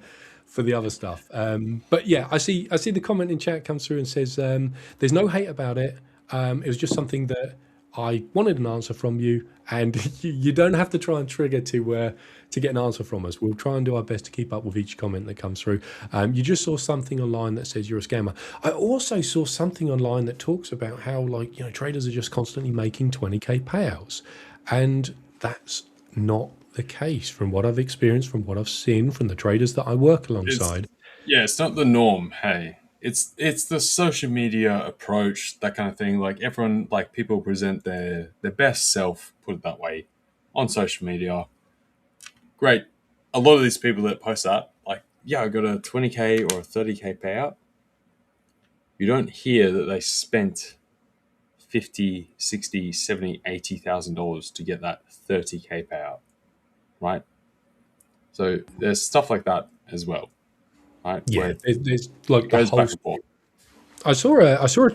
other stuff. But yeah, I see the comment in chat comes through and says there's no hate about it. It was just something that I wanted an answer from you, and you don't have to try and trigger to get an answer from us. We'll try and do our best to keep up with each comment that comes through. You just saw something online that says you're a scammer. I also saw something online that talks about how traders are just constantly making 20k payouts, and that's not the case from what I've experienced, from what I've seen from the traders that I work alongside. It's not the norm. Hey. It's the social media approach, that kind of thing. Like everyone, people present their best self, put it that way, on social media. Great. A lot of these people that post that, I got a 20k or a 30k payout. You don't hear that they spent $50, $60, $70, $80,000 to get that 30k payout, right? So there's stuff like that as well. Right, yeah, there's like goes back and forth. I saw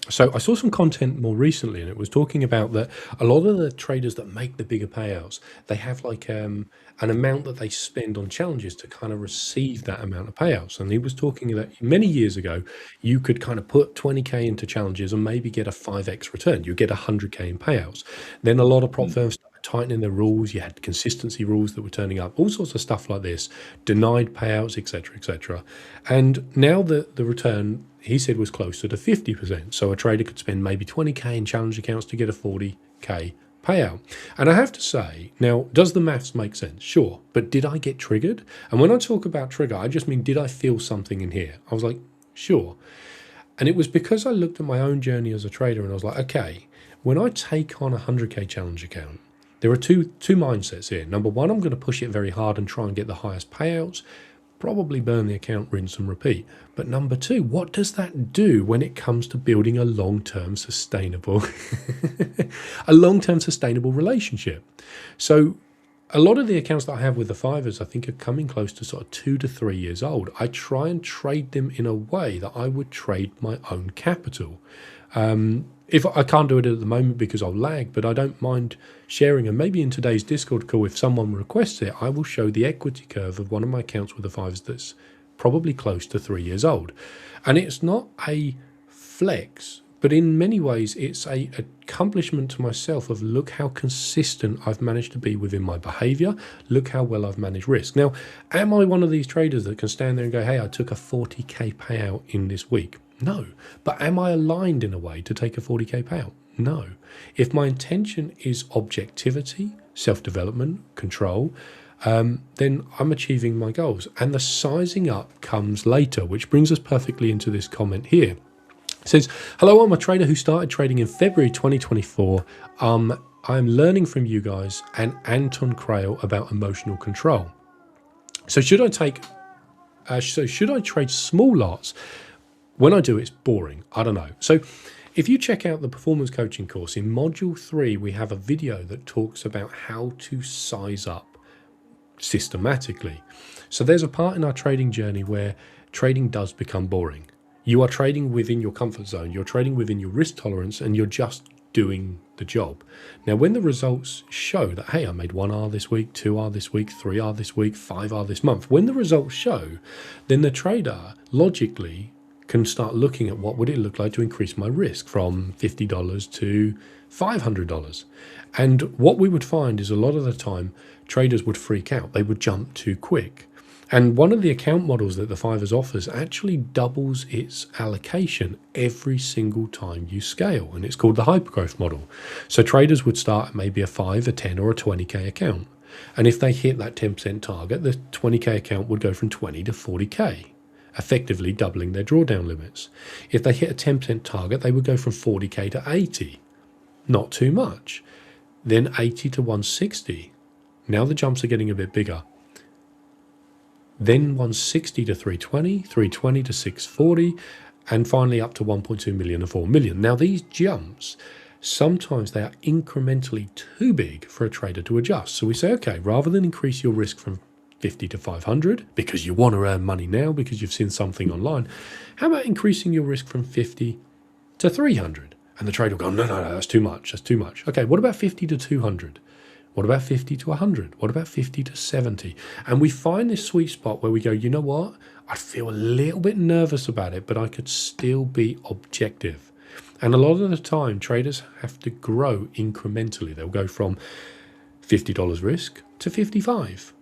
some content more recently, and it was talking about that a lot of the traders that make the bigger payouts, they have an amount that they spend on challenges to kind of receive that amount of payouts. And he was talking that many years ago, you could kind of put 20k into challenges and maybe get a 5x return. You get 100k in payouts. Then a lot of prop firms tightening their rules. You had consistency rules that were turning up, all sorts of stuff like this, denied payouts, etc., etc. And now the return, he said, was closer to 50%. So a trader could spend maybe 20k in challenge accounts to get a 40k payout. And I have to say, now, does the maths make sense? Sure. But did I get triggered? And when I talk about trigger, I just mean, did I feel something in here? I was like, sure. And it was because I looked at my own journey as a trader and I was like, okay, when I take on a 100k challenge account, there are two mindsets here. Number one, I'm going to push it very hard and try and get the highest payouts, probably burn the account, rinse and repeat. But number two, what does that do when it comes to building a long-term sustainable relationship? So a lot of the accounts that I have with the Fivers, I think, are coming close to sort of 2 to 3 years old. I try and trade them in a way that I would trade my own capital. If I can't do it at the moment because I'll lag, but I don't mind sharing. And maybe in today's Discord call, if someone requests it, I will show the equity curve of one of my accounts with the fives that's probably close to 3 years old. And it's not a flex, but in many ways, it's a accomplishment to myself of look how consistent I've managed to be within my behavior. Look how well I've managed risk. Now, am I one of these traders that can stand there and go, hey, I took a 40K payout in this week? No. But am I aligned in a way to take a 40K payout? No. If my intention is objectivity, self-development, control, then I'm achieving my goals. And the sizing up comes later, which brings us perfectly into this comment here. It says, hello, I'm a trader who started trading in February 2024. I'm learning from you guys and Anton Krail about emotional control. So should I trade small lots? When I do, it's boring. I don't know. So if you check out the performance coaching course, in module 3, we have a video that talks about how to size up systematically. So there's a part in our trading journey where trading does become boring. You are trading within your comfort zone. You're trading within your risk tolerance, and you're just doing the job. Now, when the results show that, hey, I made 1R this week, 2R this week, 3R this week, 5R this month, when the results show, then the trader logically can start looking at what would it look like to increase my risk from $50 to $500. And what we would find is a lot of the time traders would freak out. They would jump too quick. And one of the account models that the Fivers offers actually doubles its allocation every single time you scale. And it's called the hypergrowth model. So traders would start at maybe a 5, a 10 or a 20K account. And if they hit that 10% target, the 20K account would go from 20 to 40K. Effectively doubling their drawdown limits. If they hit a 10% target, they would go from 40K to 80. Not too much. Then 80 to 160. Now the jumps are getting a bit bigger. Then 160 to 320, 320 to 640, and finally up to 1.2 million and 4 million. Now these jumps, sometimes they are incrementally too big for a trader to adjust. So we say, okay, rather than increase your risk from 50 to 500 because you want to earn money now because you've seen something online, how about increasing your risk from 50 to 300? And the trader will go, no, that's too much. That's too much. Okay, what about 50 to 200? What about 50 to 100? What about 50 to 70? And we find this sweet spot where we go, you know what? I feel a little bit nervous about it, but I could still be objective. And a lot of the time, traders have to grow incrementally. They'll go from $50 risk to 55.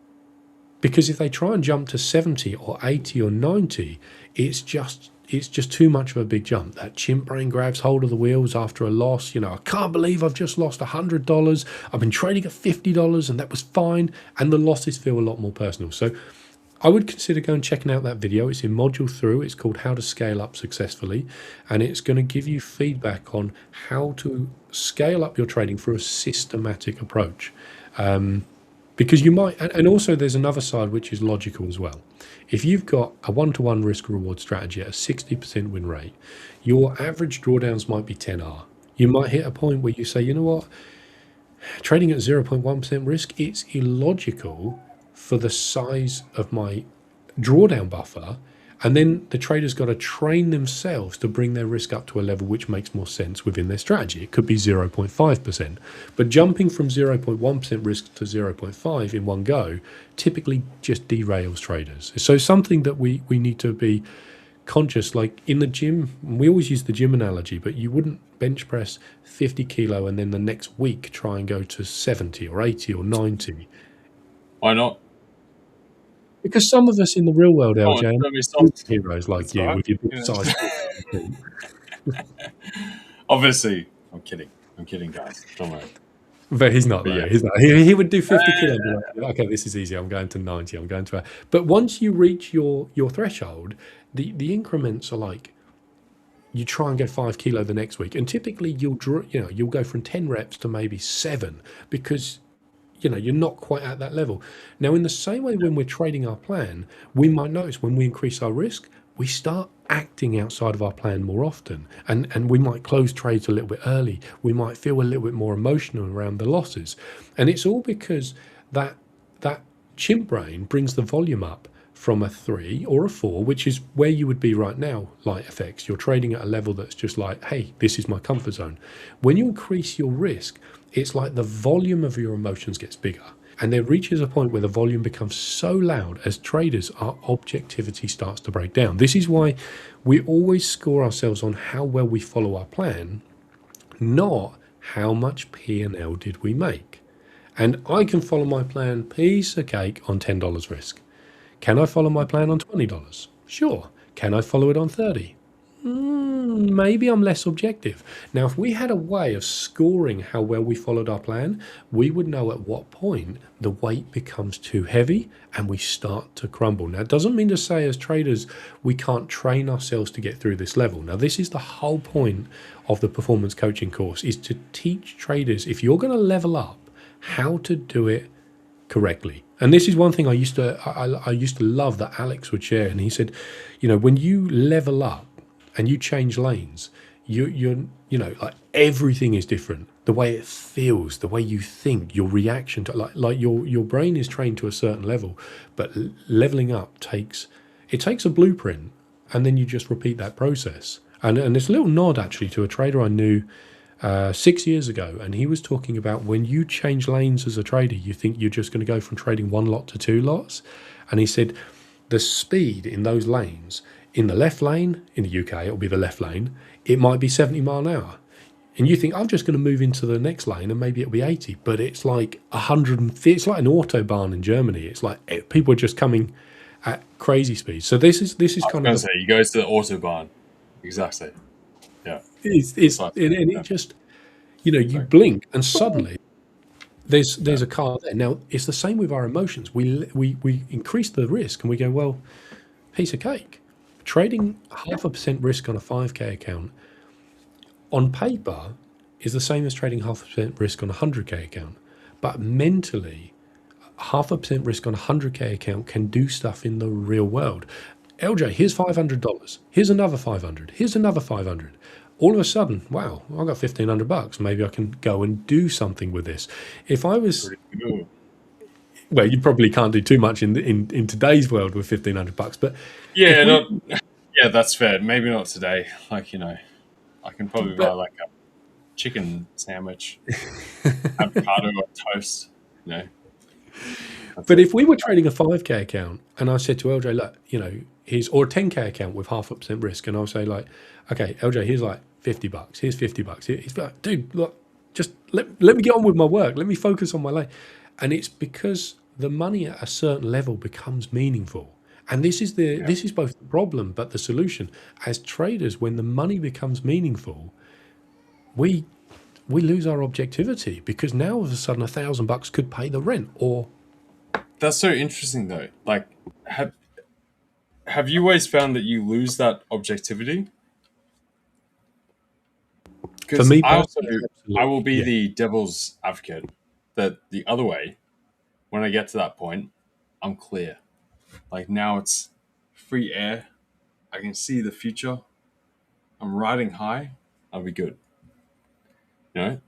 Because if they try and jump to 70 or 80 or 90, it's just too much of a big jump. That chimp brain grabs hold of the wheels after a loss. You know, I can't believe I've just lost $100. I've been trading at $50 and that was fine. And the losses feel a lot more personal. So I would consider going and checking out that video. It's in module 3. It's called How to Scale Up Successfully. And it's going to give you feedback on how to scale up your trading through a systematic approach. Because you might, and also there's another side which is logical as well. If you've got a 1-to-1 risk reward strategy at a 60% win rate, your average drawdowns might be 10R. You might hit a point where you say, you know what, trading at 0.1% risk, it's illogical for the size of my drawdown buffer. And then the trader's got to train themselves to bring their risk up to a level which makes more sense within their strategy. It could be 0.5%. But jumping from 0.1% risk to 0.5 in one go typically just derails traders. So something that we need to be conscious, like in the gym, we always use the gym analogy, but you wouldn't bench press 50 kilo and then the next week try and go to 70 or 80 or 90. Why not? Because some of us in the real world, LJ, let me are stop. heroes like That's you all right. with your big size. Obviously, I'm kidding, guys. Don't worry. But he's not, though. Yeah. He's not. He would do 50 kilo and be like, okay, this is easy. I'm going to 90. I'm going to... But once you reach your threshold, the increments are like, you try and go 5 kilo the next week. And typically you'll go from 10 reps to maybe 7 because... you're not quite at that level. Now, in the same way, when we're trading our plan, we might notice when we increase our risk, we start acting outside of our plan more often. And we might close trades a little bit early. We might feel a little bit more emotional around the losses. And it's all because that chimp brain brings the volume up from a 3 or a 4, which is where you would be right now, light FX. You're trading at a level that's just like, hey, this is my comfort zone. When you increase your risk, it's like the volume of your emotions gets bigger. And there reaches a point where the volume becomes so loud as traders, our objectivity starts to break down. This is why we always score ourselves on how well we follow our plan, not how much P&L did we make. And I can follow my plan piece of cake on $10 risk. Can I follow my plan on $20? Sure. Can I follow it on 30? Maybe I'm less objective. Now, if we had a way of scoring how well we followed our plan, we would know at what point the weight becomes too heavy and we start to crumble. Now, it doesn't mean to say as traders we can't train ourselves to get through this level. Now, this is the whole point of the performance coaching course, is to teach traders, if you're going to level up, how to do it correctly. And this is one thing I used to love that Alex would share. And he said, when you level up and you change lanes, you're like everything is different. The way it feels, the way you think, your reaction to like your brain is trained to a certain level, but leveling up takes a blueprint, and then you just repeat that process. And it's a little nod actually to a trader I knew 6 years ago, and he was talking about when you change lanes as a trader, you think you're just going to go from trading one lot to two lots. And he said the speed in those lanes, in the left lane, in the UK, it'll be the left lane, it might be 70 mile an hour. And you think, I'm just going to move into the next lane and maybe it'll be 80, but it's like 150, it's like an autobahn in Germany. It's like people are just coming at crazy speeds. So this is kind of... you go to the autobahn. Exactly. Yeah. It just, you blink and suddenly there's a car there. Now, it's the same with our emotions. We increase the risk and we go, well, piece of cake. Trading 0.5% risk on a 5K account on paper is the same as trading 0.5% risk on a 100K account. But mentally, 0.5% risk on a 100K account can do stuff in the real world. LJ, here's $500. Here's another 500. Here's another 500. All of a sudden, wow, I've got $1,500. Maybe I can go and do something with this. If I was... Well, you probably can't do too much in today's world with $1,500, but that's fair. Maybe not today. I can probably buy like a chicken sandwich, avocado or toast. But if we were trading a 5K account and I said to LJ, look, or a 10K account with 0.5% risk, and I'll say like, okay, LJ, here's like $50. Here's $50. He's like, dude, look, just let me get on with my work. Let me focus on my lane. And it's because the money at a certain level becomes meaningful. And this is both the problem but the solution. As traders, when the money becomes meaningful, we lose our objectivity, because now all of a sudden $1,000 could pay the rent. Or that's so interesting though. Like, have you always found that you lose that objectivity? For me, I will be the devil's advocate that the other way, when I get to that point, I'm clear. Like, now it's free air. I can see the future. I'm riding high. I'll be good.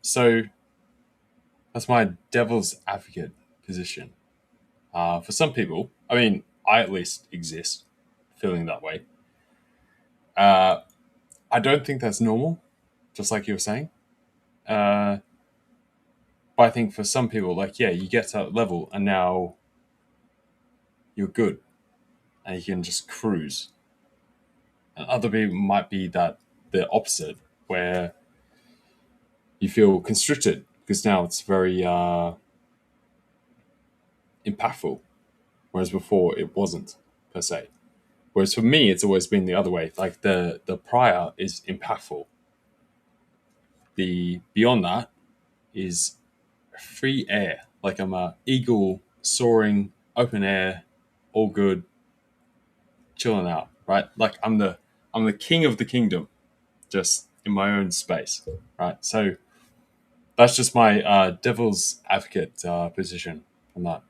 So that's my devil's advocate position. For some people, I at least exist feeling that way. I don't think that's normal, just like you were saying. But I think for some people, you get to that level and now you're good and you can just cruise. And other people might be the opposite, where you feel constricted because now it's very impactful, whereas before it wasn't per se. Whereas for me, it's always been the other way. Like the prior is impactful. The beyond that is free air. Like I'm a eagle soaring, open air, all good, chilling out, right? Like I'm the king of the kingdom, just in my own space, right? So that's just my devil's advocate position on that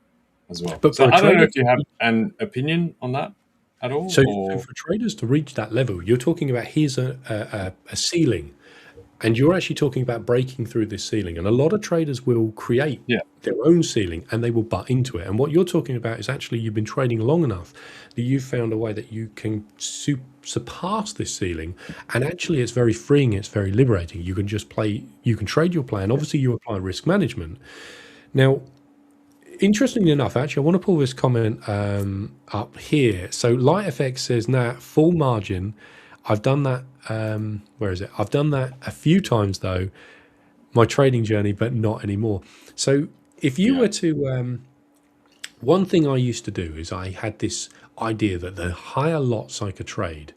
as well. But so I don't know if you have an opinion on that at all. So for traders to reach that level, you're talking about here's a ceiling, And you're actually talking about breaking through this ceiling. And a lot of traders will create their own ceiling and they will butt into it. And what you're talking about is actually you've been trading long enough that you've found a way that you can surpass this ceiling. And actually, it's very freeing. It's very liberating. You can just you can trade your plan. Obviously, you apply risk management. Now, interestingly enough, actually, I want to pull this comment up here. So LightFX says, nah, full margin. I've done that. Where is it? I've done that a few times though, my trading journey, but not anymore. So if you were to, one thing I used to do is I had this idea that the higher lots I could trade,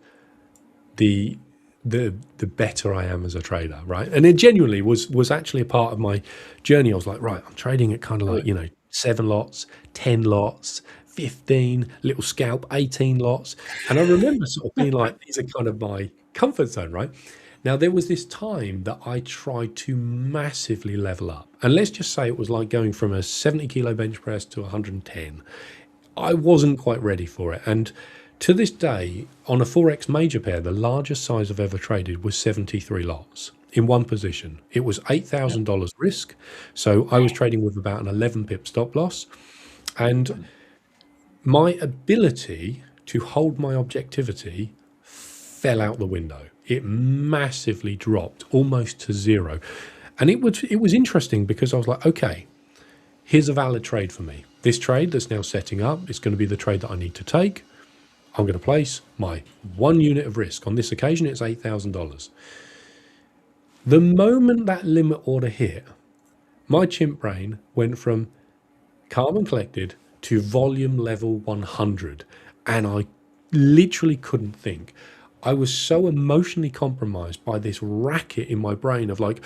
the better I am as a trader, right? And it genuinely was actually a part of my journey. I was like, right, I'm trading at kind of like 7 lots, 10 lots, 15, little scalp, 18 lots. And I remember sort of being like, these are kind of my comfort zone, right? Now, there was this time that I tried to massively level up. And let's just say it was like going from a 70 kilo bench press to 110. I wasn't quite ready for it. And to this day, on a forex major pair, the largest size I've ever traded was 73 lots in one position. It was $8,000 risk. So I was trading with about an 11 pip stop loss. And my ability to hold my objectivity fell out the window. It massively dropped almost to zero. And it was interesting because I was like, okay, here's a valid trade for me. This trade that's now setting up is going to be the trade that I need to take. I'm going to place my 1 unit of risk. On this occasion, it's $8,000. The moment that limit order hit, my chimp brain went from calm and collected to volume level 100. And I literally couldn't think. I was so emotionally compromised by this racket in my brain of like,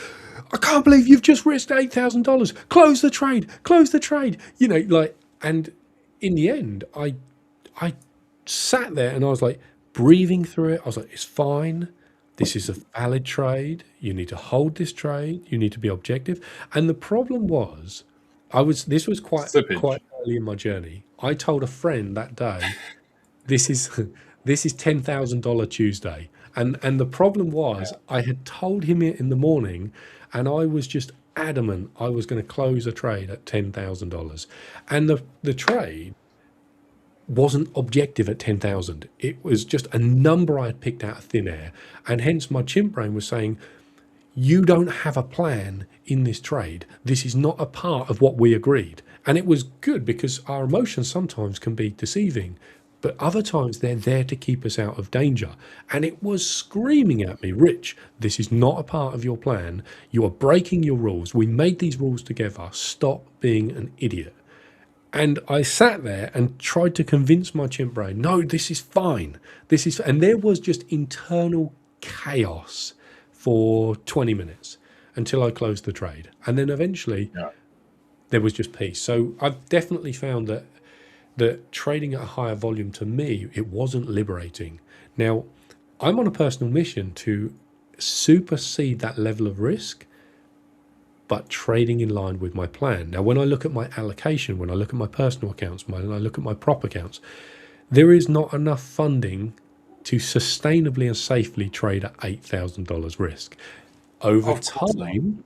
I can't believe you've just risked $8,000. Close the trade. Close the trade. And in the end, I sat there and I was like breathing through it. I was like, it's fine. This is a valid trade. You need to hold this trade. You need to be objective. And the problem was, this was quite early in my journey. I told a friend that day, this is $10,000 Tuesday. And the problem was I had told him it in the morning and I was just adamant I was going to close a trade at $10,000. And the trade wasn't objective at 10,000. It was just a number I had picked out of thin air. And hence my chimp brain was saying, you don't have a plan in this trade. This is not a part of what we agreed. And it was good because our emotions sometimes can be deceiving, but other times they're there to keep us out of danger. And it was screaming at me, Rich, this is not a part of your plan. You are breaking your rules. We made these rules together. Stop being an idiot. And I sat there and tried to convince my chimp brain, no, this is fine. And there was just internal chaos for 20 minutes until I closed the trade. And then eventually there was just peace. So I've definitely found that trading at a higher volume, to me, it wasn't liberating. Now, I'm on a personal mission to supersede that level of risk, but trading in line with my plan. Now, when I look at my allocation, when I look at my personal accounts, when I look at my prop accounts, there is not enough funding to sustainably and safely trade at $8,000 risk. Over time,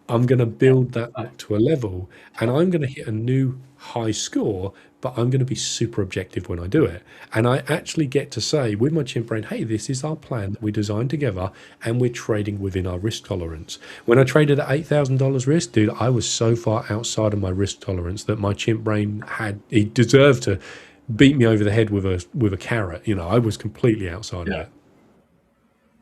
I'm going to build that up to a level and I'm going to hit a new high score, but I'm going to be super objective when I do it. And I actually get to say with my chimp brain, hey, this is our plan that we designed together and we're trading within our risk tolerance. When I traded at $8,000 risk, dude, I was so far outside of my risk tolerance that my chimp brain he deserved to beat me over the head with a carrot. I was completely outside of it.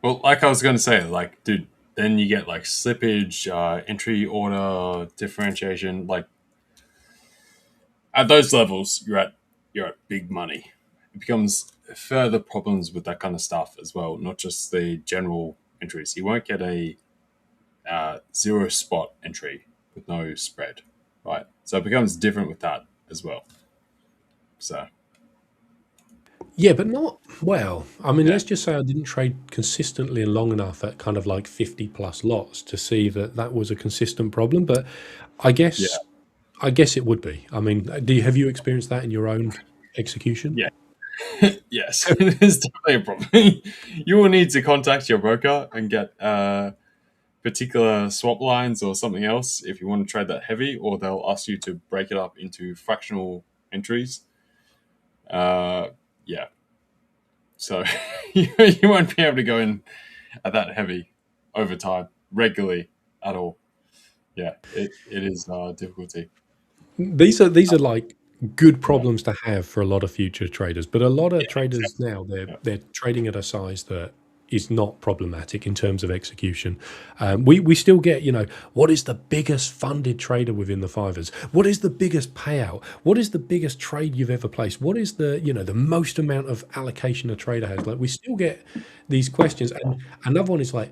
Well, like I was going to say, like, dude, then you get like slippage, entry order, differentiation. Like at those levels, you're at big money. It becomes further problems with that kind of stuff as well, not just the general entries. You won't get a zero spot entry with no spread, right? So it becomes different with that as well. So. Yeah, but not well. I mean, let's just say I didn't trade consistently and long enough at kind of like 50 plus lots to see that was a consistent problem. But I guess it would be. I mean, have you experienced that in your own execution? Yeah. Yes, it is definitely a problem. You will need to contact your broker and get particular swap lines or something else if you want to trade that heavy, or they'll ask you to break it up into fractional entries. Yeah. So you won't be able to go in at that heavy over time regularly at all. Yeah, it is difficulty. These are like good problems to have for a lot of future traders, but a lot of traders Exactly. now Yeah. they're trading at a size that is not problematic in terms of execution. We still get, what is the biggest funded trader within the fivers? What is the biggest payout? What is the biggest trade you've ever placed? What is the most amount of allocation a trader has? Like, we still get these questions, and another one is like,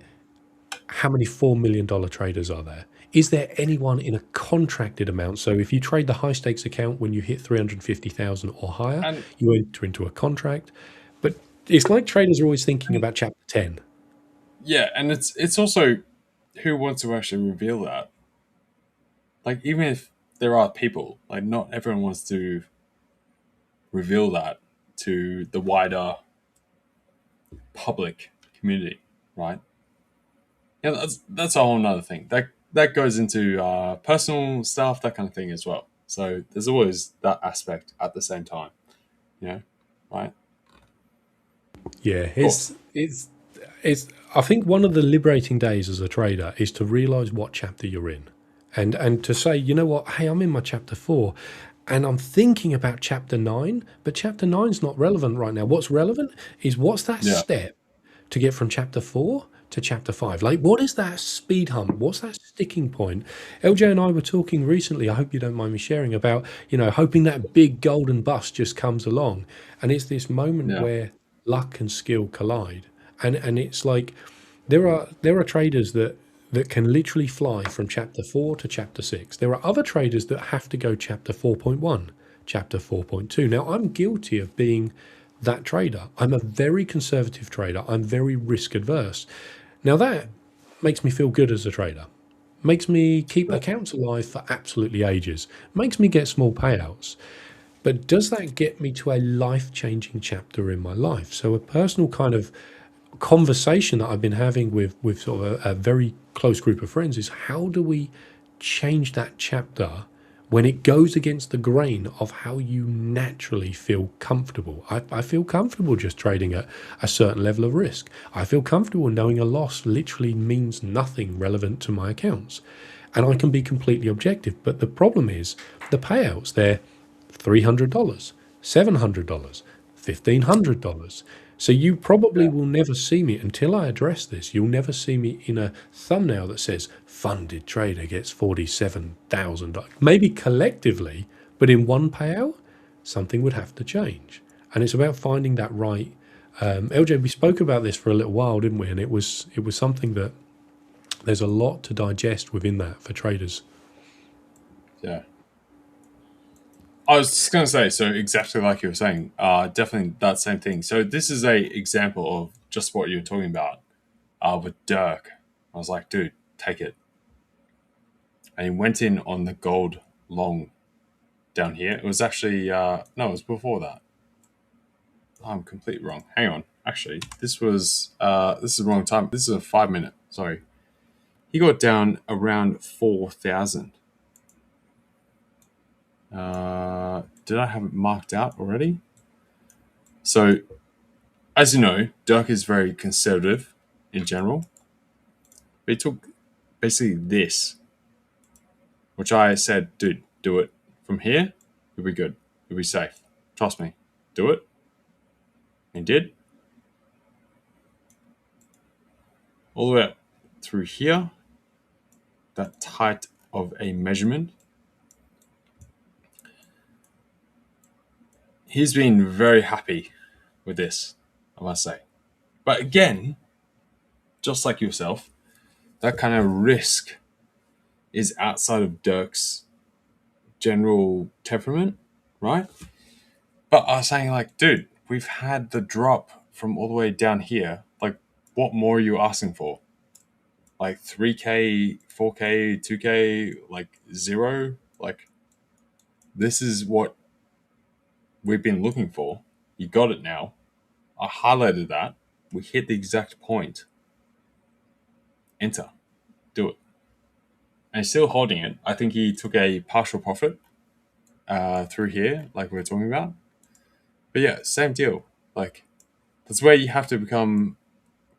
how many $4 million traders are there? Is there anyone in a contracted amount? So if you trade the high stakes account when you hit 350,000 or higher, And, you enter into a contract. But it's like traders are always thinking about chapter 10. yeah, and it's also who wants to actually reveal that. Like, even if there are people, like, not everyone wants to reveal that to the wider public community, right? Yeah, that's a whole nother thing. That goes into personal stuff, that kind of thing as well. So there's always that aspect at the same time, right? Yeah, Of course. it's I think one of the liberating days as a trader is to realize what chapter you're in, and to say, you know what, hey, I'm in my chapter 4 and I'm thinking about chapter 9, but chapter 9's not relevant right now. What's relevant is what's that Yeah. step to get from chapter 4 to chapter 5. Like, what is that speed hump? What's that sticking point? LJ and I were talking recently, I hope you don't mind me sharing, about, hoping that big golden bus just comes along. And it's this moment Yeah. where luck and skill collide. And it's like there are traders that can literally fly from chapter 4 to chapter 6. There are other traders that have to go chapter 4.1, chapter 4.2. Now, I'm guilty of being that trader. I'm a very conservative trader. I'm very risk adverse. Now, that makes me feel good as a trader. Makes me keep accounts alive for absolutely ages. Makes me get small payouts. But does that get me to a life-changing chapter in my life? So a personal kind of conversation that I've been having with sort of a very close group of friends is, how do we change that chapter when it goes against the grain of how you naturally feel comfortable? I feel comfortable just trading at a certain level of risk. I feel comfortable knowing a loss literally means nothing relevant to my accounts. And I can be completely objective. But the problem is the payouts. They're $300, $700, $1,500. So you probably will never see me, until I address this, you'll never see me in a thumbnail that says funded trader gets $47,000. Maybe collectively, but in one payout, something would have to change. And it's about finding that right. LJ, we spoke about this for a little while, didn't we? And it was something that there's a lot to digest within that for traders. Yeah. I was just going to say, so exactly like you were saying, definitely that same thing. So this is a example of just what you're talking about with Dirk. I was like, dude, take it. And he went in on the gold long down here. It was actually, no, it was before that. I'm completely wrong. Hang on. Actually, this is the wrong time. This is a 5 minute. Sorry. He got down around 4,000. Did I have it marked out already? So, as you know, Dirk is very conservative in general. But he took basically this, which I said, dude, do it. From here, you'll be good. You'll be safe. Trust me. Do it. And he did. All the way up through here, that tight of a measurement. He's been very happy with this, I must say. But again, just like yourself, that kind of risk is outside of Dirk's general temperament, right? But I was saying, like, dude, we've had the drop from all the way down here. Like, what more are you asking for? Like 3K, 4K, 2K, like 0? Like, this is what we've been looking for. You got it now. I highlighted that. We hit the exact point. Enter. do it. And he's still holding it. I think he took a partial profit through here, like we were talking about. But yeah, same deal. Like, that's where you have to become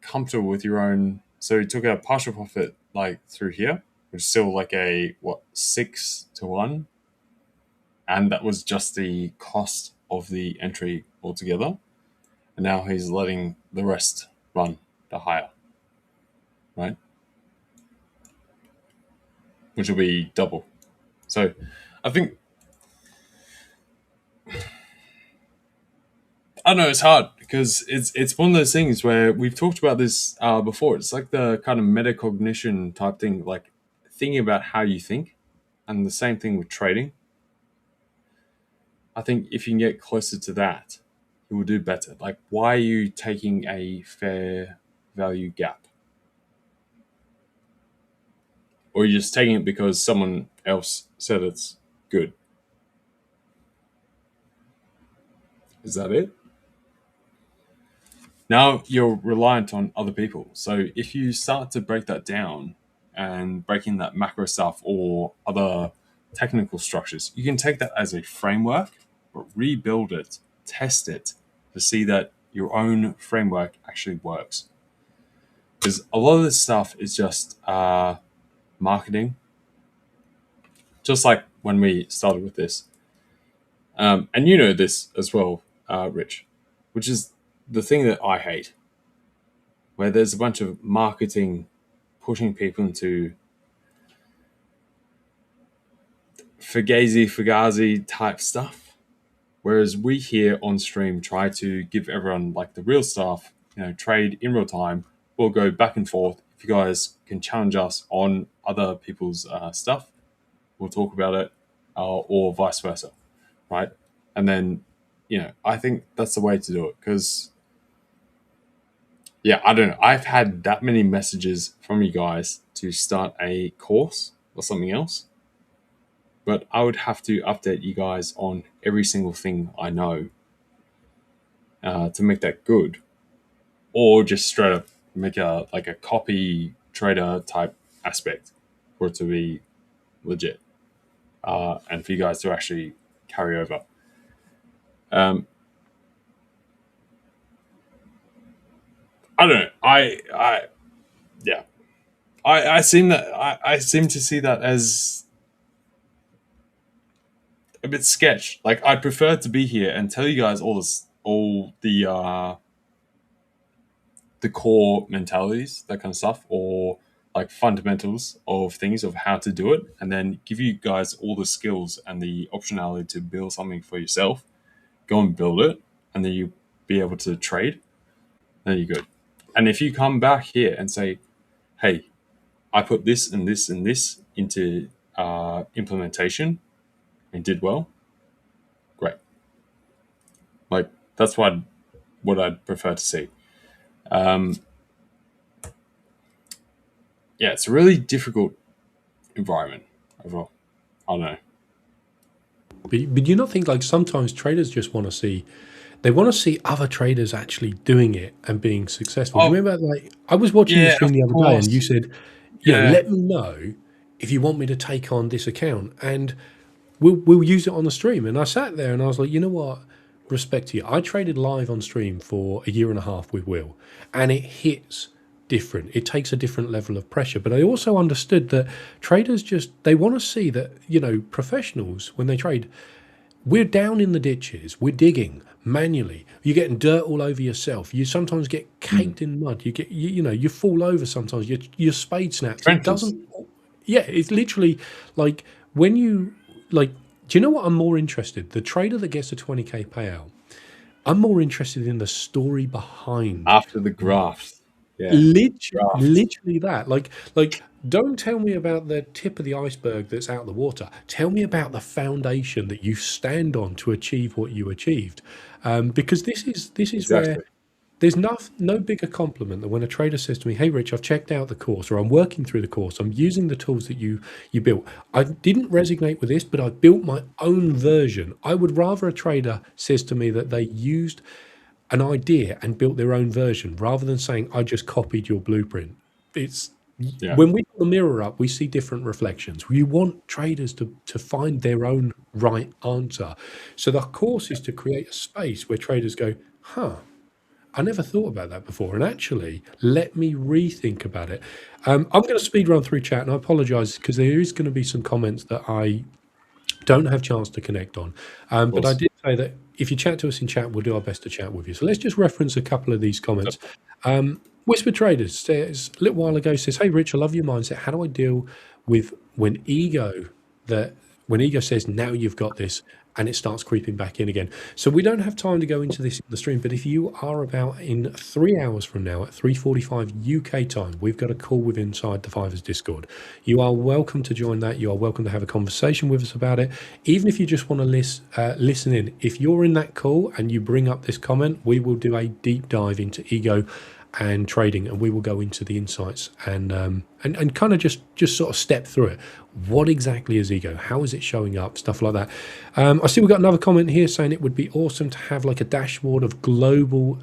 comfortable with your own. So he took a partial profit like through here, which is still like a 6-1, and that was just the cost of the entry altogether. And now he's letting the rest run to higher, right? Which will be double. So I think, I don't know, it's hard because it's one of those things where we've talked about this before. It's like the kind of metacognition type thing, like thinking about how you think, and the same thing with trading. I think if you can get closer to that, you will do better. Like, why are you taking a fair value gap? Or you're just taking it because someone else said it's good? Is that it? Now you're reliant on other people. So if you start to break that down and breaking that macro stuff or other technical structures, you can take that as a framework, but rebuild it, test it to see that your own framework actually works. Because a lot of this stuff is just marketing, just like when we started with this. And you know this as well, Rich, which is the thing that I hate, where there's a bunch of marketing pushing people into fugazi type stuff. Whereas we here on stream try to give everyone like the real stuff, trade in real time. We'll go back and forth. If you guys can challenge us on other people's stuff, we'll talk about it, or vice versa, right? And then, I think that's the way to do it because, yeah, I don't know. I've had that many messages from you guys to start a course or something else, but I would have to update you guys on every single thing I know to make that good, or just straight up make a copy trader type aspect for it to be legit, and for you guys to actually carry over. I don't know. I seem to see that as a bit sketch. Like, I'd prefer to be here and tell you guys all the core mentalities, that kind of stuff, or like fundamentals of things of how to do it, and then give you guys all the skills and the optionality to build something for yourself. Go and build it, and then you be able to trade. Then you're good. And if you come back here and say, hey, I put this and this and this into implementation and did well, great. Like, that's what I'd prefer to see. Yeah, it's a really difficult environment overall. I don't know. But you not think like sometimes traders just want to see, they want to see other traders actually doing it and being successful. Do you remember, like, I was watching your Yeah, stream the of other day and course. you said, Yeah. let me know if you want me to take on this account and we'll use it on the stream. And I sat there and I was like, you know what? Respect to you. I traded live on stream for a year and a half with Will, and it hits different. It takes a different level of pressure. But I also understood that traders they want to see that, professionals, when they trade, we're down in the ditches, we're digging manually. You're getting dirt all over yourself. You sometimes get caked in mud. You get, you fall over sometimes. Your spade snaps. Trenches. It doesn't. Yeah, it's literally like when you like. Do you know what I'm more interested? The trader that gets a 20k payout. I'm more interested in the story behind. After the graft. Yeah. Literally that. Like, don't tell me about the tip of the iceberg that's out of the water. Tell me about the foundation that you stand on to achieve what you achieved. Because this is Exactly. where there's no bigger compliment than when a trader says to me, hey, Rich, I've checked out the course, or I'm working through the course. I'm using the tools that you built. I didn't resonate with this, but I built my own version. I would rather a trader says to me that they used an idea and built their own version rather than saying, I just copied your blueprint. It's Yeah. When we put the mirror up, we see different reflections. We want traders to find their own right answer. So the course is to create a space where traders go, huh, I never thought about that before. And actually, let me rethink about it. I'm going to speed run through chat, and I apologize because there is going to be some comments that I don't have chance to connect on. But I did say that if you chat to us in chat, we'll do our best to chat with you. So let's just reference a couple of these comments. Whisper Traders says a little while ago says, "Hey Rich, I love your mindset. How do I deal with when ego says now you've got this and it starts creeping back in again?" So we don't have time to go into this in the stream, but if you are about in 3 hours from now at 3:45 UK time, we've got a call with Inside the Fivers Discord. You are welcome to join that. You are welcome to have a conversation with us about it. Even if you just want to listen in, if you're in that call and you bring up this comment, we will do a deep dive into ego and trading, and we will go into the insights and kind of just sort of step through it. What exactly is ego? How is it showing up? Stuff like that. I see we've got another comment here saying it would be awesome to have like a dashboard of global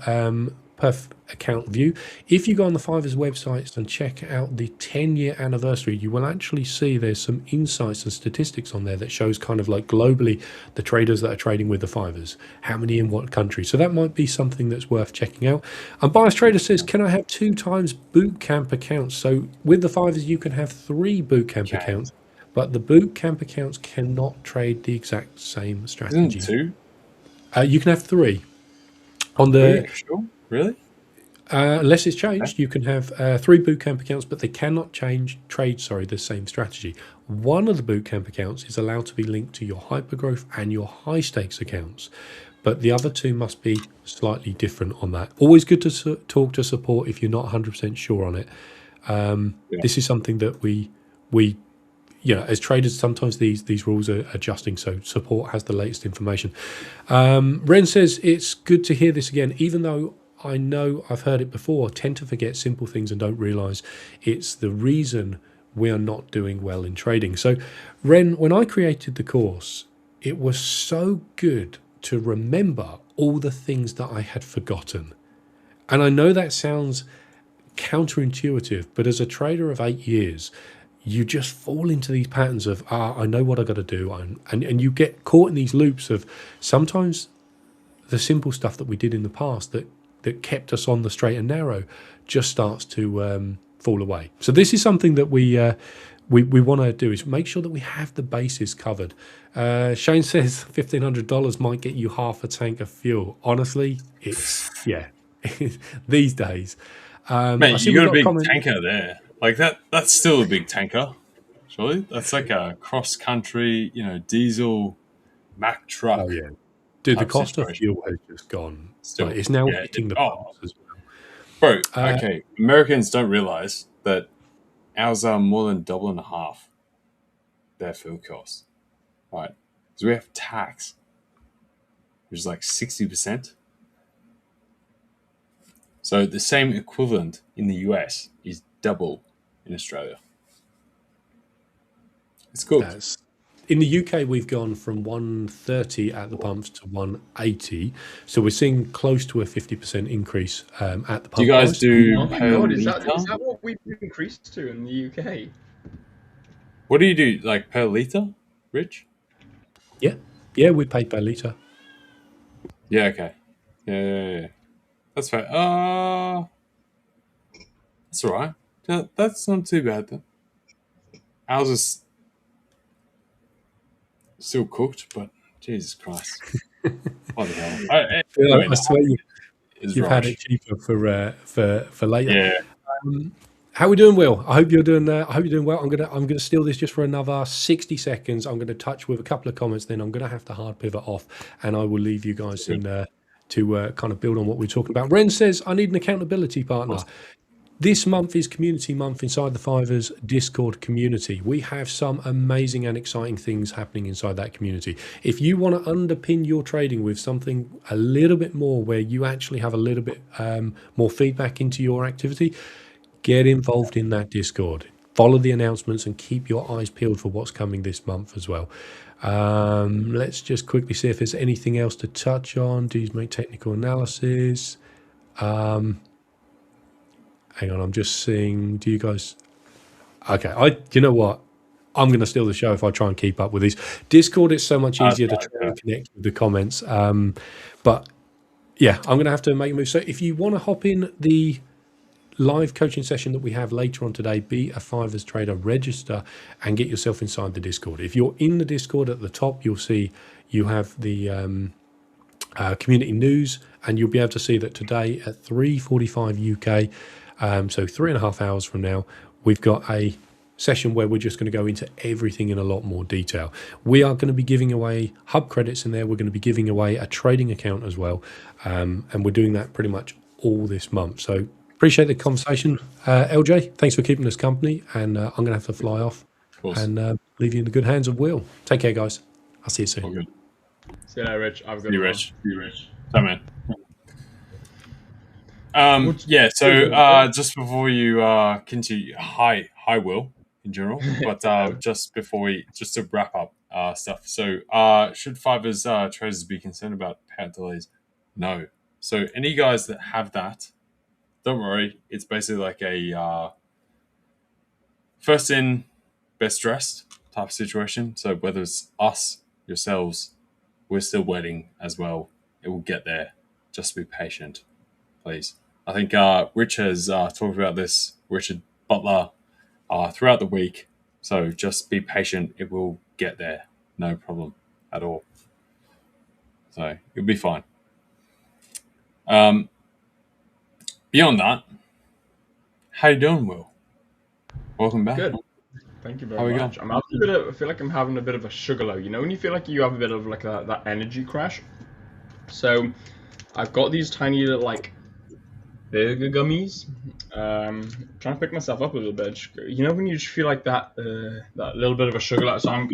per account view. If you go on the Fivers websites and check out the 10-year anniversary, you will actually see there's some insights and statistics on there that shows kind of like globally the traders that are trading with the Fivers, how many in what country. So that might be something that's worth checking out. And Bias Trader says, can I have 2 times bootcamp accounts? So with the Fivers, you can have 3 bootcamp accounts, but the bootcamp accounts cannot trade the exact same strategy. Isn't 2? You can have 3. On Are the you sure? Really? Unless it's changed, you can have 3 bootcamp accounts, but they cannot trade the same strategy. One of the bootcamp accounts is allowed to be linked to your hypergrowth and your high stakes accounts, but the other 2 must be slightly different on that. Always good to talk to support if you're not 100% sure on it. This is something that we as traders, sometimes these rules are adjusting, so support has the latest information. Ren says, it's good to hear this again, even though I know I've heard it before, tend to forget simple things and don't realize it's the reason we are not doing well in trading. So Ren, when I created the course, it was so good to remember all the things that I had forgotten. And I know that sounds counterintuitive, but as a trader of 8 years, you just fall into these patterns of, I know what I got to do. And you get caught in these loops of sometimes the simple stuff that we did in the past that kept us on the straight and narrow just starts to fall away. So this is something that we want to do, is make sure that we have the bases covered. Shane says $1,500 might get you half a tank of fuel. Honestly, it's, these days. Mate, you got a big tanker there. Like that's still a big tanker, surely? That's like a cross-country, diesel Mack truck. Oh, yeah. Dude, the cost of fuel has just gone. Still, it's now hitting the pumps as well. Bro, okay. Americans don't realize that ours are more than double and a half their fuel costs, right? Because we have tax, which is like 60%. So the same equivalent in the US is double in Australia. It's cool. In the UK, we've gone from 130 at the pumps to 180. So we're seeing close to a 50% increase at the pump. Do you guys do per is litre? that what we've increased to in the UK? What do you do, like per litre, Rich? Yeah, we pay per litre. Yeah, okay. Yeah. That's fair. That's all right. That's not too bad then. Ours is still cooked, but Jesus Christ. What the hell? I swear you've had it cheaper for later. Yeah. How are we doing, Will? I hope you're doing well. I'm gonna steal this just for another 60 seconds. I'm gonna touch with a couple of comments, then I'm gonna have to hard pivot off, and I will leave you guys to kind of build on what we're talking about. Ren says, I need an accountability partner. This month is Community Month inside the Fivers Discord community. We have some amazing and exciting things happening inside that community. If you want to underpin your trading with something a little bit more, where you actually have a little bit more feedback into your activity, get involved in that Discord. Follow the announcements and keep your eyes peeled for what's coming this month as well. Let's just quickly see if there's anything else to touch on. Do you make technical analysis? Hang on, I'm just seeing, do you guys... Okay, you know what? I'm going to steal the show if I try and keep up with these. Discord, it's so much easier to try and connect with the comments. But yeah, I'm going to have to make a move. So if you want to hop in the live coaching session that we have later on today, be a Fivers trader, register and get yourself inside the Discord. If you're in the Discord at the top, you'll see you have the community news, and you'll be able to see that today at 3:45 UK, so 3.5 hours from now, we've got a session where we're just going to go into everything in a lot more detail. We are going to be giving away hub credits in there. We're going to be giving away a trading account as well, and we're doing that pretty much all this month. So appreciate the conversation, LJ. Thanks for keeping us company, and I'm going to have to fly off and leave you in the good hands of Will. Take care, guys. I'll see you soon. All good. See you later, Rich. Have a good See you, one. Rich. See you, Rich. Bye, man. Yeah, so just before you continue, hi Will in general, but just to wrap up stuff. So should Fivers traders be concerned about payout delays? No. So any guys that have that, don't worry. It's basically like a first in, best dressed type of situation. So whether it's us, yourselves, we're still waiting as well. It will get there. Just be patient, please. I think Rich has talked about this, Richard Butler, throughout the week. So just be patient. It will get there. No problem at all. So you'll be fine. Beyond that, how you doing, Will? Welcome back. Good. Thank you How we very much. going? I feel like I'm having a bit of a sugar low. You know, when you feel like you have a bit of like that energy crash. So I've got these tiny little like burger gummies. Trying to pick myself up a little bit. You know, when you just feel like that little bit of a sugar low. So I'm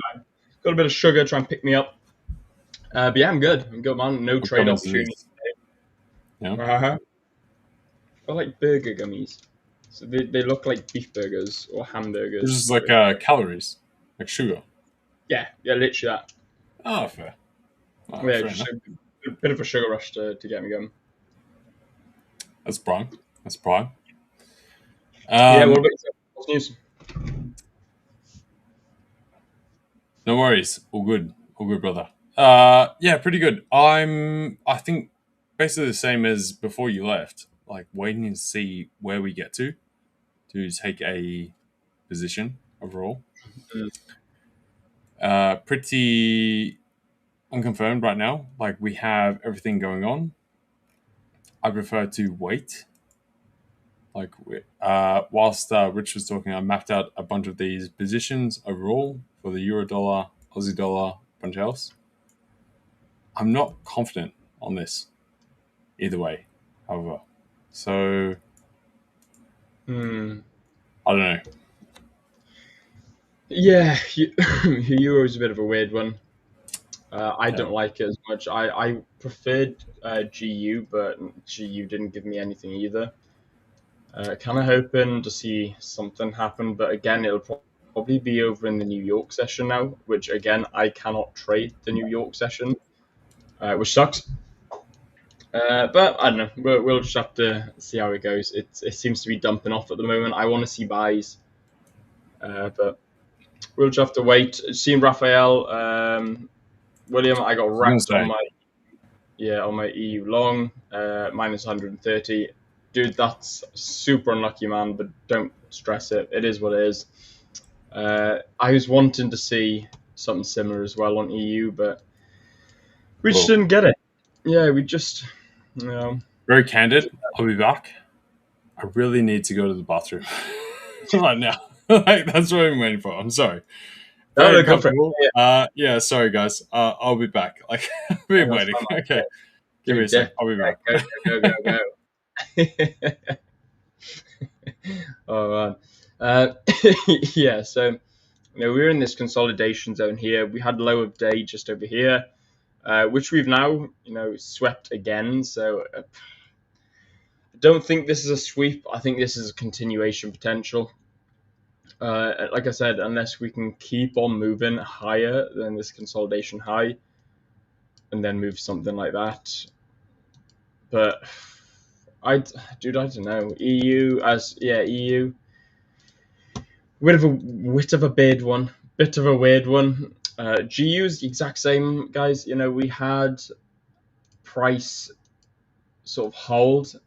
got a bit of sugar trying to pick me up. But yeah, I'm good. I'm good, man. No trade opportunity. Yeah. I like burger gummies. So they look like beef burgers or hamburgers. This is like calories, like sugar. Yeah, literally that. Oh, fair. Oh, yeah, just a bit of a sugar rush to get me going. That's prime. Yeah, what about yourself? What's news? No worries. All good, brother. Yeah, pretty good. I think basically the same as before you left. Like waiting to see where we get to take a position overall. Pretty unconfirmed right now. Like we have everything going on. I prefer to wait. Like whilst Rich was talking, I mapped out a bunch of these positions overall for the euro dollar, Aussie dollar, bunch else. I'm not confident on this either way, however. So I don't know. Yeah, Euro's a bit of a weird one. I don't like it as much. I preferred GU, but GU didn't give me anything either. Kind of hoping to see something happen, but again, it'll probably be over in the New York session now, which again, I cannot trade the New York session, which sucks. But I don't know. We'll just have to see how it goes. It seems to be dumping off at the moment. I want to see buys, but we'll just have to wait. Seeing Raphael, William, I got wrecked on my EU long, minus 130. Dude, that's super unlucky, man. But don't stress it. It is what it is. I was wanting to see something similar as well on EU, but we just didn't get it. Yeah, we just. Very candid. I'll be back. I really need to go to the bathroom right now. Like that's what I'm waiting for. I'm sorry. Very comfortable. Yeah, sorry guys. I'll be back. Like I've been waiting. Okay. Give me a sec. I'll be back. Go. Oh man. Yeah, so we're in this consolidation zone here. We had low of day just over here, which we've now swept again. So I don't think this is a sweep. I think this is a continuation potential. Like I said, unless we can keep on moving higher than this consolidation high and then move something like that. But I don't know. EU. bit of a weird one. GU's the exact same, guys. We had price sort of hold,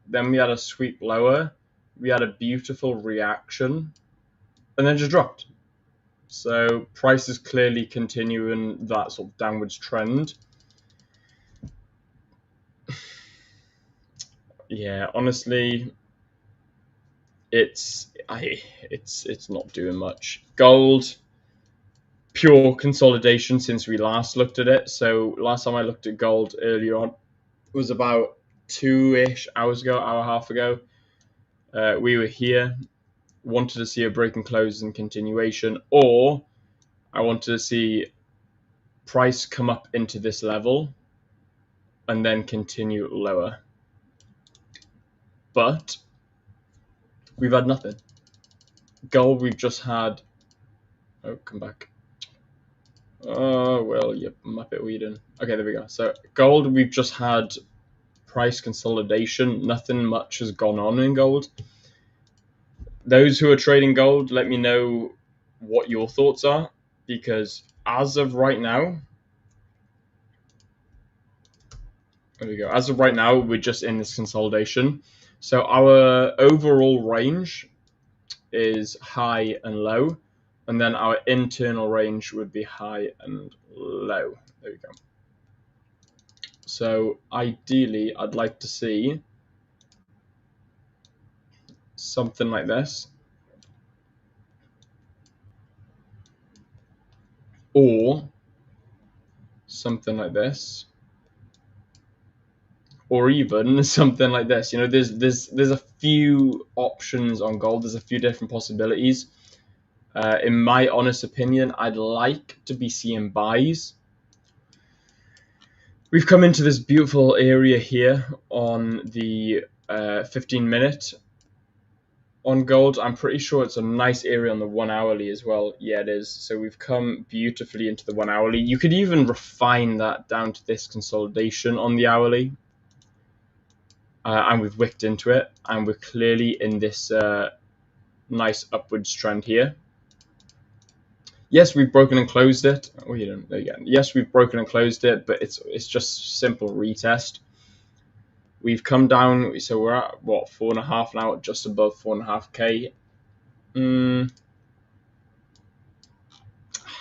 then we had a sweep lower, we had a beautiful reaction, and then just dropped. So price is clearly continuing that sort of downwards trend. Yeah, honestly, it's not doing much. Gold, pure consolidation since we last looked at it. So last time I looked at gold earlier on was about 2-ish hours ago, hour and a half ago. We were here, wanted to see a break and close and continuation, or I wanted to see price come up into this level and then continue lower. But we've had nothing. Gold, we've just had... Oh, come back. Oh, well, you Muppet Whedon. Okay, there we go. So gold, we've just had price consolidation. Nothing much has gone on in gold. Those who are trading gold, let me know what your thoughts are, because as of right now, there we go. As of right now, we're just in this consolidation. So our overall range is high and low, and then our internal range would be high and low. There we go. So ideally, I'd like to see something like this, or something like this, or even something like this. There's a few options on gold. There's a few different possibilities. In my honest opinion, I'd like to be seeing buys. We've come into this beautiful area here on the 15-minute on gold. I'm pretty sure it's a nice area on the 1 hourly as well. Yeah, it is. So we've come beautifully into the 1 hourly. You could even refine that down to this consolidation on the hourly. And we've wicked into it, and we're clearly in this nice upwards trend here. Yes, we've broken and closed it. Oh, you don't. There you go. Yes, we've broken and closed it, but it's just simple retest. We've come down, so we're at what, 4.5 now, just above 4.5k.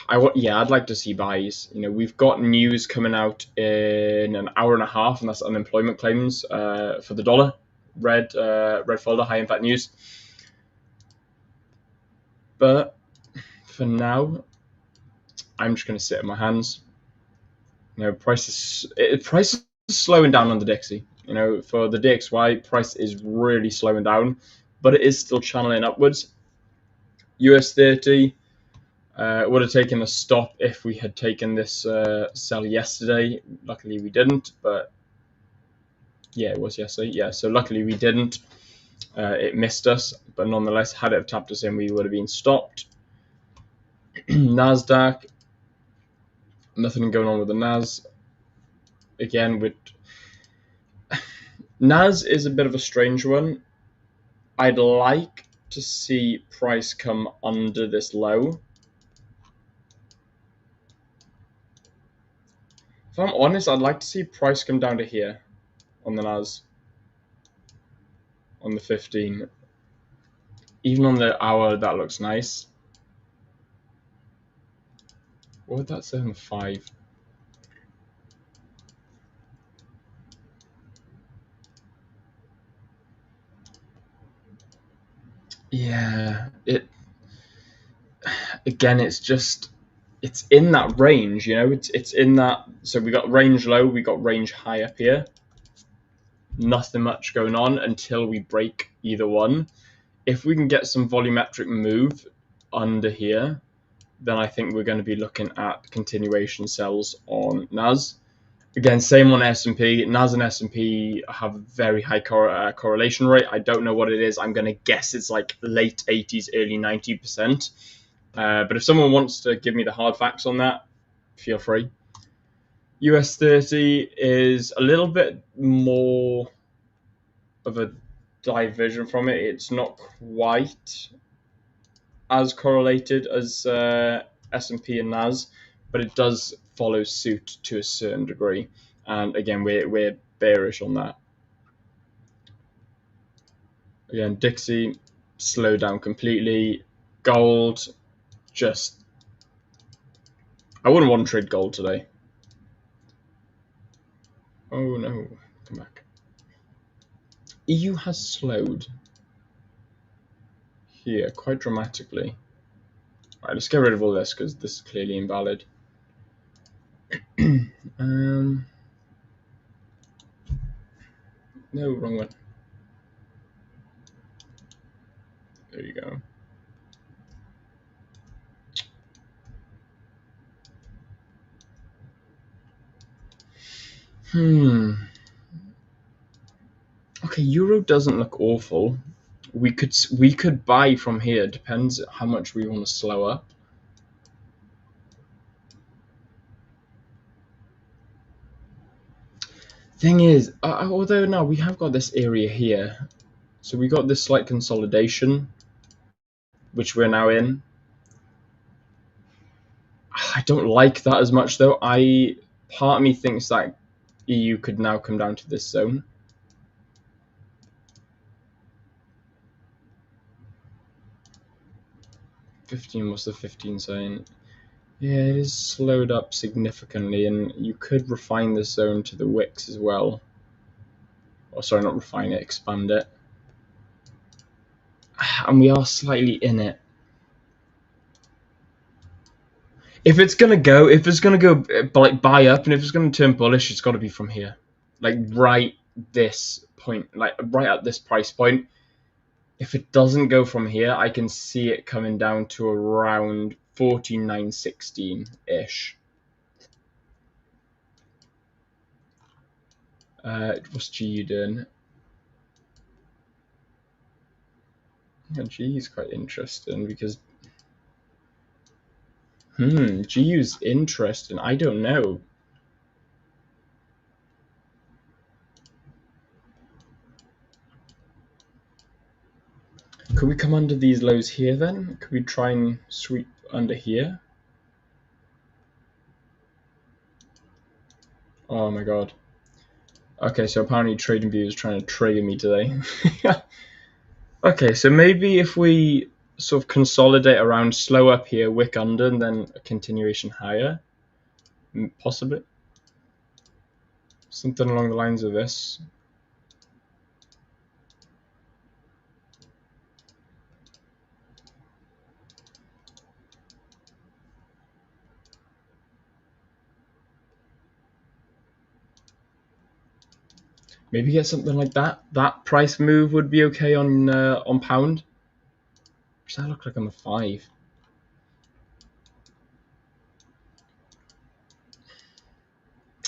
I'd like to see buys. We've got news coming out in an hour and a half, and that's unemployment claims for the dollar. Red folder, high impact news. But for now, I'm just going to sit on my hands. Price is slowing down on the Dixie. For the DXY, price is really slowing down, but it is still channeling upwards. US 30 would have taken a stop if we had taken this sell yesterday. Luckily, we didn't, but yeah, it was yesterday. Yeah, so luckily we didn't. It missed us, but nonetheless, had it have tapped us in, we would have been stopped. NASDAQ, nothing going on with the NAS. Again, with NAS is a bit of a strange one. I'd like to see price come under this low. If I'm honest, I'd like to see price come down to here on the NAS, on the 15. Even on the hour, that looks nice. What would that say on the 5? Yeah, again, it's in that range, it's in that. So we got range low, we got range high up here. Nothing much going on until we break either one. If we can get some volumetric move under here, then I think we're going to be looking at continuation sells on NAS. Again, same on S&P. NAS and S&P have a very high correlation rate. I don't know what it is. I'm going to guess it's like late 80s, early 90%. But if someone wants to give me the hard facts on that, feel free. US 30 is a little bit more of a diversion from it. It's not quite as correlated as S&P and NAS, but it does follow suit to a certain degree. And again, we're bearish on that. Again, Dixie slowed down completely. Gold, just I wouldn't want to trade gold today. Oh no, come back. EU has slowed here quite dramatically. Alright, let's get rid of all this because this is clearly invalid. No, wrong one. There you go. Okay, euro doesn't look awful. We could buy from here. Depends how much we want to slow up. Thing is, although now we have got this area here, so we got this slight consolidation, which we're now in. I don't like that as much though. Part of me thinks that EU could now come down to this zone. What's the 15 saying? Yeah, it is slowed up significantly, and you could refine this zone to the wicks as well. Or sorry, not refine it, expand it. And we are slightly in it. If it's gonna go like buy up, and if it's gonna turn bullish, it's got to be from here, like right this point, like right at this price point. If it doesn't go from here, I can see it coming down to around 14,916 ish. What's GU doing? Yeah, GU is quite interesting because GU's interesting. I don't know. Could we come under these lows here then? Could we try and sweep under here? Oh my god. Okay, so apparently TradingView is trying to trigger me today. Okay, so maybe if we sort of consolidate around, slow up here, wick under, and then a continuation higher, possibly. Something along the lines of this. Maybe get something like that. That price move would be okay on pound. Does that look like I'm a 5?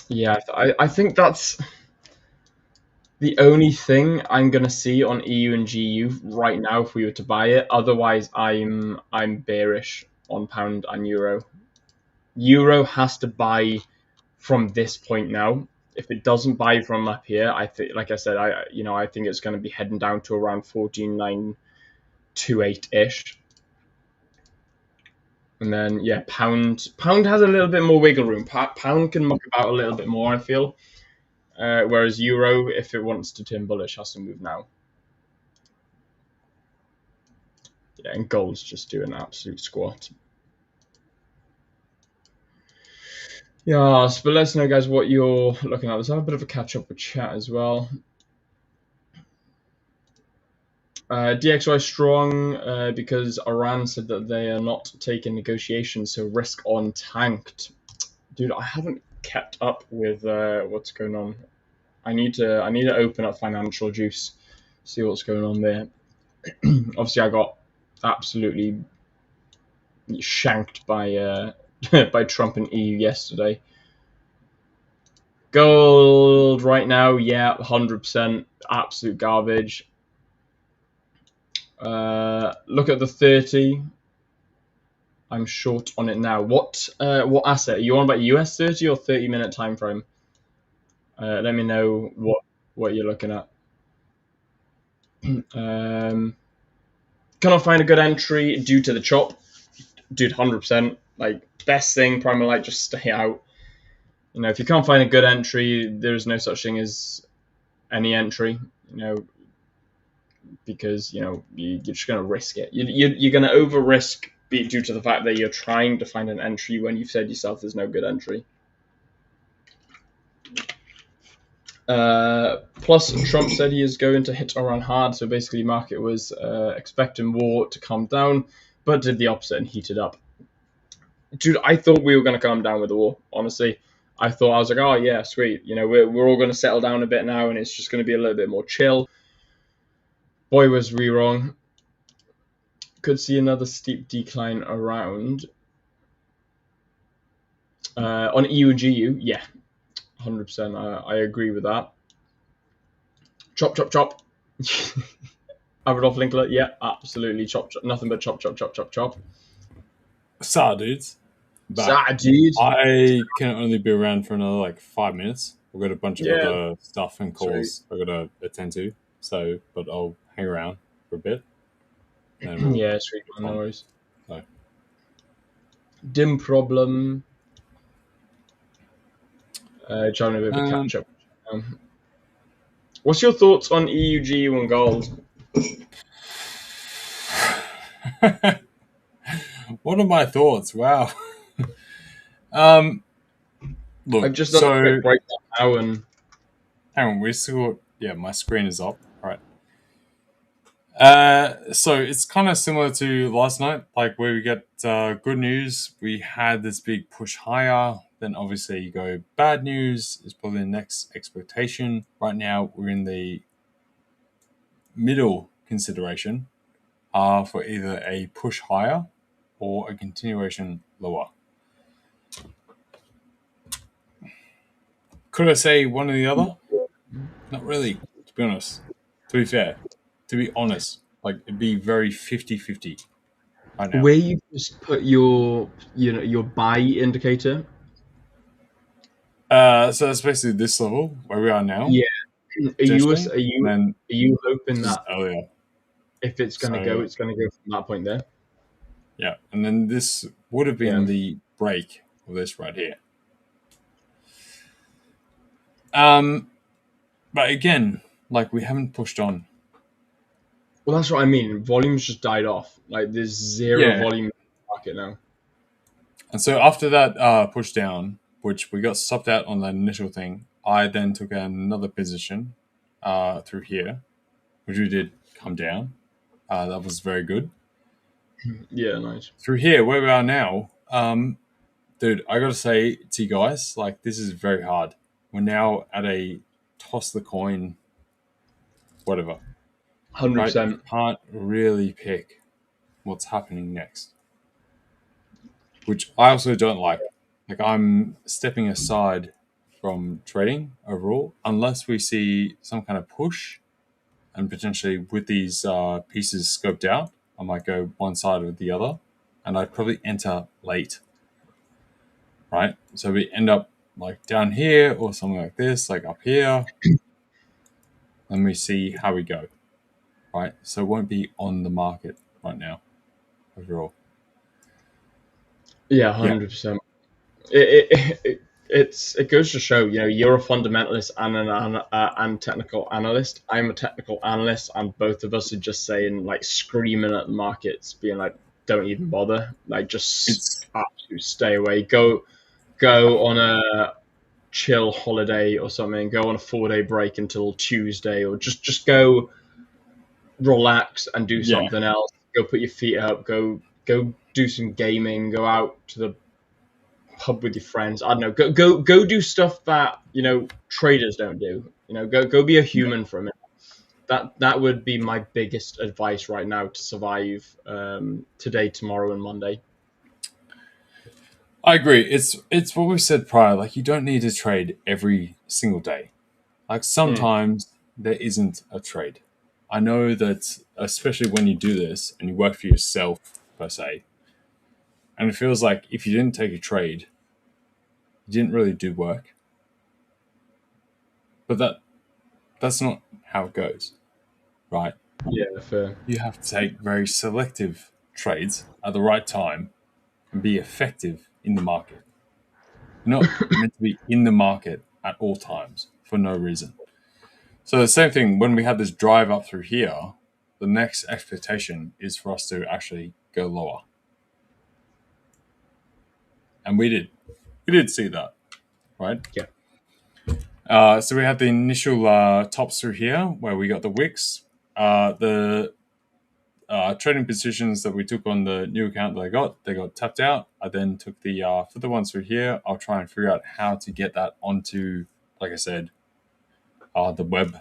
Yeah, I think that's the only thing I'm gonna see on EU and GU right now if we were to buy it. Otherwise, I'm bearish on pound and euro. Euro has to buy from this point now. If it doesn't buy from up here, I think, like I said, I think it's going to be heading down to around 14,928 ish. And then yeah, pound has a little bit more wiggle room. Pound can muck about a little bit more, I feel. Whereas euro, if it wants to turn bullish, has to move now. Yeah, and gold's just doing an absolute squat. Yeah, but let us know, guys, what you're looking at. Let's have a bit of a catch up with chat as well. DXY strong because Iran said that they are not taking negotiations, so risk on tanked. Dude, I haven't kept up with what's going on. I need to open up Financial Juice, see what's going on there. Obviously, I got absolutely shanked by by Trump and EU yesterday. Gold right now, yeah, 100% absolute garbage. Look at the 30. I'm short on it now. What asset? Are you on about US 30 or 30-minute time frame? Let me know what you're looking at. cannot find a good entry due to the chop. Dude, 100%. Like, best thing, Primal Light, just stay out. You know, if you can't find a good entry, there's no such thing as any entry, you know, because, you know, you're just going to risk it. You're going to over-risk due to the fact that you're trying to find an entry when you've said yourself there's no good entry. Plus, Trump said he is going to hit Iran hard, so basically market was expecting war to calm down, but did the opposite and heated up. Dude, I thought we were going to calm down with the war, honestly. I was like, oh yeah, sweet. You know, we're all going to settle down a bit now, and it's just going to be a little bit more chill. Boy, was we wrong. Could see another steep decline around. On EUGU, yeah, 100%. I agree with that. Chop, chop, chop. Adolf Linkler, yeah, absolutely. Chop, chop. Nothing but chop, chop, chop, chop, chop. Sorry, dudes. Dude. I can only be around for another like 5 minutes. We've got a bunch of other stuff and calls I've got to attend to. So, but I'll hang around for a bit. We'll yeah, sweet. No worries. So. Dim problem. Trying to do a bit of catch up. What's your thoughts on EUGU and gold? What are my thoughts? Wow. Look, I've just done a quick breakdown now and hang on, we're still my screen is up. Right. So it's kind of similar to last night, like where we get good news. We had this big push higher. Then obviously you go bad news is probably the next expectation. Right now we're in the middle consideration for either a push higher or a continuation lower. Could I say one or the other? Not really, to be honest. To be fair, to be honest, like it'd be very 50-50 right now. Where you just put your buy indicator. So that's basically this level where we are now. Yeah. Are you hoping that earlier, if it's going to go, it's going to go from that point there? Yeah, and then this would have been the break of this right here. But again, like we haven't pushed on. Well, that's what I mean. Volume's just died off. Like there's zero volume in the market now. And so after that push down, which we got stopped out on the initial thing, I then took another position through here, which we did come down. That was very good. Yeah, nice. Through here, where we are now, dude, I got to say to you guys, like this is very hard. We're now at a toss the coin, whatever. 100%. Right? You can't really pick what's happening next, which I also don't like. Like I'm stepping aside from trading overall, unless we see some kind of push, and potentially with these pieces scoped out, I might go one side or the other, and I'd probably enter late. Right, so we end up like down here or something like this, like up here, and we see how we go. Right, so it won't be on the market right now overall. Yeah, 100%. It goes to show, you know, you're a fundamentalist and technical analyst. I'm a technical analyst, and both of us are just saying, like, screaming at the markets, being like, don't even bother, like, just absolutely stay away. Go on a chill holiday or something. Go on a 4-day break until Tuesday, or just go relax and do something else. Go put your feet up. Go do some gaming. Go out to the pub with your friends. I don't know. Go do stuff that, you know, traders don't do. You know, go be a human for a minute. That would be my biggest advice right now to survive today, tomorrow, and Monday. I agree. It's what we said prior. Like you don't need to trade every single day. Like sometimes there isn't a trade. I know that, especially when you do this and you work for yourself per se, and it feels like if you didn't take a trade, you didn't really do work. But that's not how it goes, right? Yeah, fair. You have to take very selective trades at the right time and be effective in the market. You're not meant to be in the market at all times for no reason. So the same thing when we had this drive up through here, the next expectation is for us to actually go lower. And we did see that, right? Yeah. So we had the initial tops through here where we got the wicks. The trading positions that we took on the new account that they got tapped out. I then took the for the ones through here. I'll try and figure out how to get that onto, like I said, the web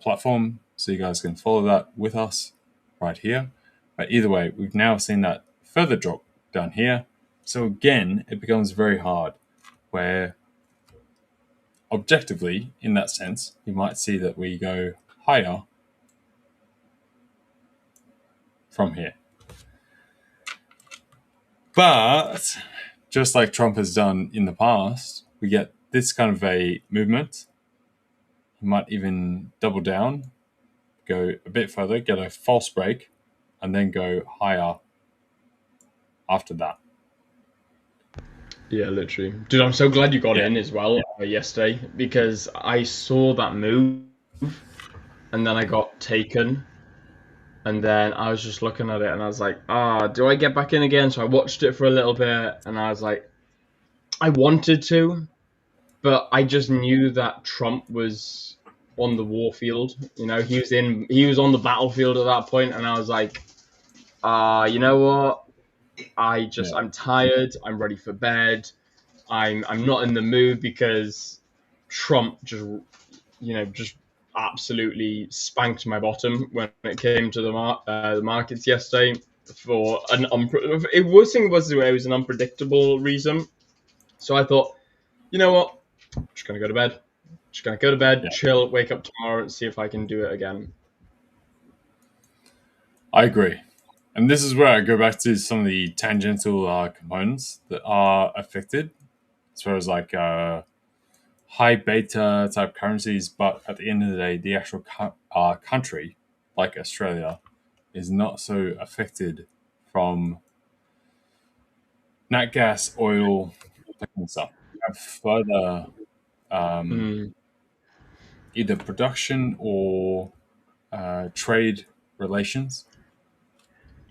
platform, so you guys can follow that with us right here. But either way, we've now seen that further drop down here. So again, it becomes very hard where objectively, in that sense, you might see that we go higher from here. But just like Trump has done in the past, we get this kind of a movement. He might even double down, go a bit further, get a false break, and then go higher after that. Yeah, literally. Dude, I'm so glad you got in as well yesterday, because I saw that move and then I got taken. And then I was just looking at it and I was like, do I get back in again? So I watched it for a little bit and I was like, I wanted to, but I just knew that Trump was on the war field. You know, he was on the battlefield at that point, and I was like, you know what? I'm tired. I'm ready for bed. I'm not in the mood because Trump just absolutely spanked my bottom when it came to the markets yesterday for it was an unpredictable reason. So I thought, you know what? I'm just gonna go to bed. Chill, wake up tomorrow, and see if I can do it again. I agree. And this is where I go back to some of the tangential components that are affected, as far as like high beta type currencies. But at the end of the day, the actual country, like Australia, is not so affected from nat gas, oil, that kind of stuff. We have further either production or trade relations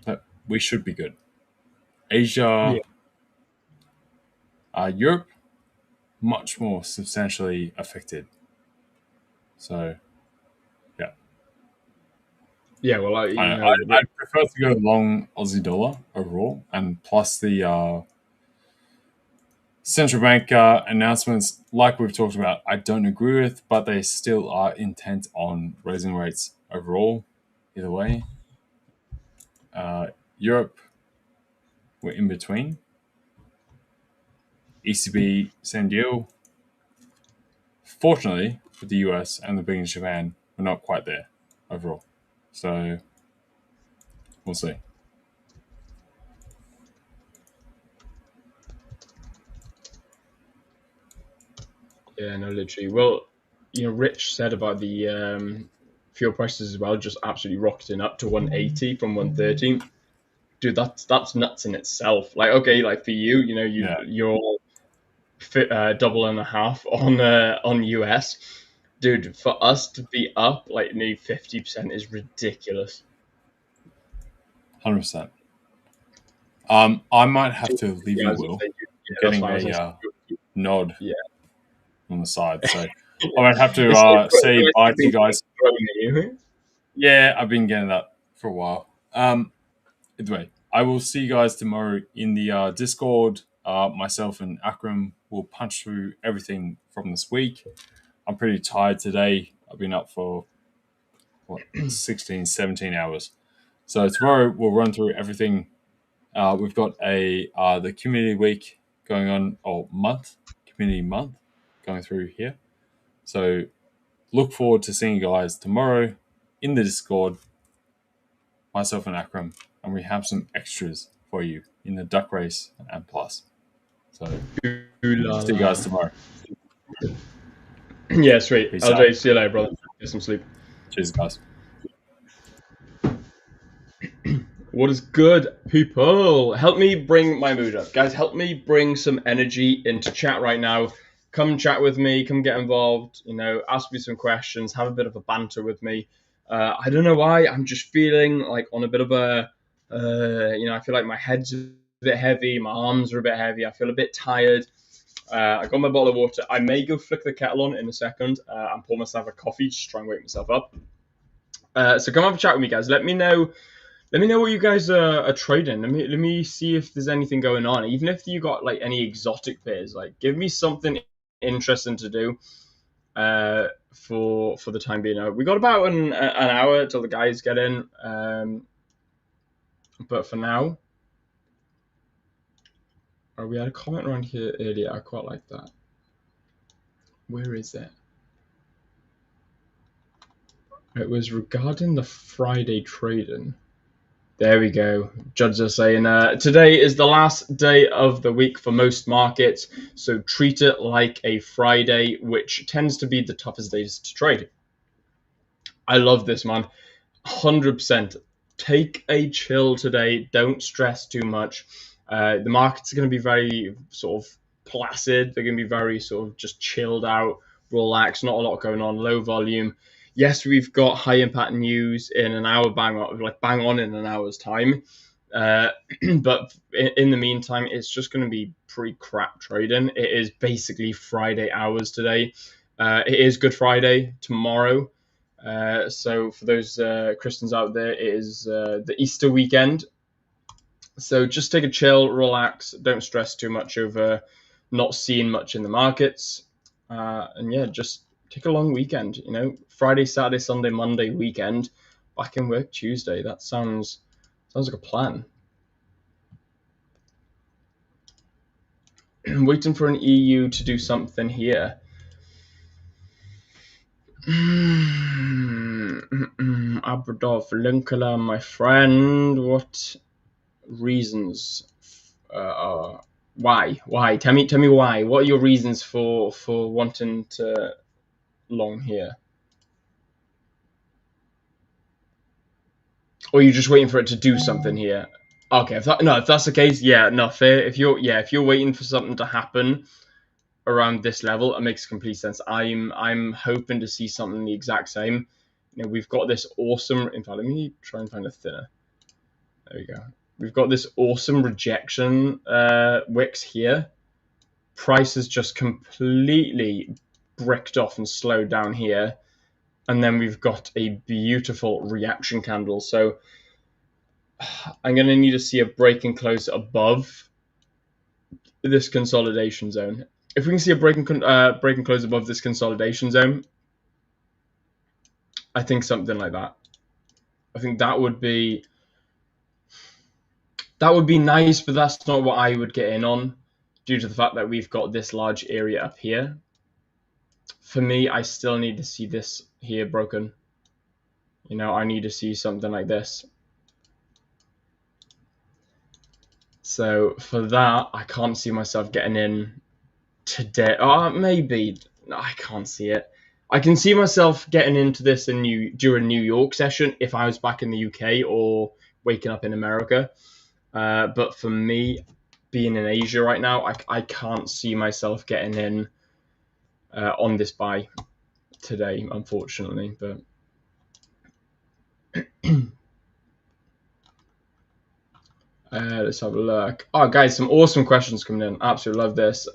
that we should be good. Asia, Europe, much more substantially affected. So, yeah. Yeah, well, I prefer to go long Aussie dollar overall, and plus the central bank announcements, like we've talked about, I don't agree with, but they still are intent on raising rates overall. Either way, Europe, we're in between. ECB, same deal. Fortunately, with the US and the big in Japan, we're not quite there overall. So, we'll see. Yeah, no, literally. Well, Rich said about the fuel prices as well, just absolutely rocketing up to 180 from 130. Dude, that's nuts in itself. Like, okay, like for you, you're double and a half on US. Dude, for us to be up like nearly 50% is ridiculous. 100%. I might have to leave you, Will. Getting a nod on the side. So I might have to say bye to you guys. Yeah, I've been getting that for a while. Either way, I will see you guys tomorrow in the Discord. Myself and Akram will punch through everything from this week. I'm pretty tired today. I've been up for 16, 17 hours. So tomorrow we'll run through everything. We've got the community week going on, or community month going through here. So look forward to seeing you guys tomorrow in the Discord, myself and Akram, and we have some extras for you in the duck race and plus. So see you guys tomorrow. Yeah, sweet. Peace LJ, out. see you later, brother. Get some sleep. Cheers, guys. What is good, people? Help me bring my mood up. Guys, help me bring some energy into chat right now. Come chat with me. Come get involved. You know, ask me some questions. Have a bit of a banter with me. I don't know why. I'm just feeling like on a bit of a, I feel like my head's a bit heavy. My arms are a bit heavy. I feel a bit tired. I got my bottle of water. I may go flick the kettle on in a second and pour myself a coffee just to try and wake myself up. So come have a chat with me, guys. Let me know what you guys are trading. Let me see if there's anything going on. Even if you got like any exotic pairs, like give me something interesting to do for the time being. We got about an hour till the guys get in. But for now, we had a comment around here earlier. I quite like that. Where is it? It was regarding the Friday trading. There we go. Judges are saying today is the last day of the week for most markets, so treat it like a Friday, which tends to be the toughest days to trade. I love this, man. 100%. Take a chill today. Don't stress too much. The markets are going to be very sort of placid. They're going to be very sort of just chilled out, relaxed, not a lot going on, low volume. Yes, we've got high impact news in an hour, bang on in an hour's time. But in the meantime, it's just going to be pretty crap trading. It is basically Friday hours today. It is Good Friday tomorrow. So for those Christians out there, it is the Easter weekend. So just take a chill, relax, don't stress too much over not seeing much in the markets. And yeah, just take a long weekend, you know, Friday, Saturday, Sunday, Monday weekend, back in work Tuesday. That sounds like a plan. Waiting for an EU to do something here. Abradov Linkala, my friend, what reasons are why tell me why, what are your reasons for wanting to long here? Or are you just waiting for it to do something here? Okay, if that's the case, yeah, no, fair. If you're waiting for something to happen around this level, it makes complete sense. I'm hoping to see something the exact same. You know, we've got this awesome, in fact, let me try and find a thinner. There we go. We've got this awesome rejection wicks here. Price is just completely bricked off and slowed down here. And then we've got a beautiful reaction candle. So I'm going to need to see a break and close above this consolidation zone. If we can see a break and close above this consolidation zone, I think something like that. I think that would be nice, but that's not what I would get in on, due to the fact that we've got this large area up here. For me, I still need to see this here broken. You know, I need to see something like this. So for that, I can't see myself getting in today. Maybe. I can't see it. I can see myself getting into this during New York session if I was back in the UK or waking up in America. But for me, being in Asia right now, I can't see myself getting in on this buy today, unfortunately. But let's have a look. Oh, guys, some awesome questions coming in. Absolutely love this.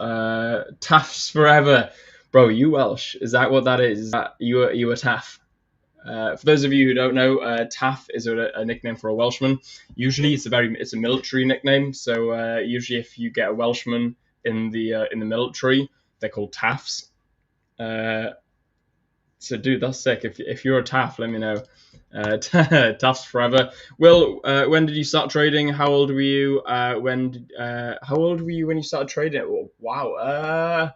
Taffs forever, bro. You Welsh? Is that what that is? Is that you a Taff? For those of you who don't know, Taff is a nickname for a Welshman. Usually, it's a military nickname. So usually, if you get a Welshman in the military, they're called Taffs. So, dude, that's sick. If you're a Taff, let me know. Taffs forever. Will, when did you start trading? How old were you? How old were you when you started trading? Oh, wow. I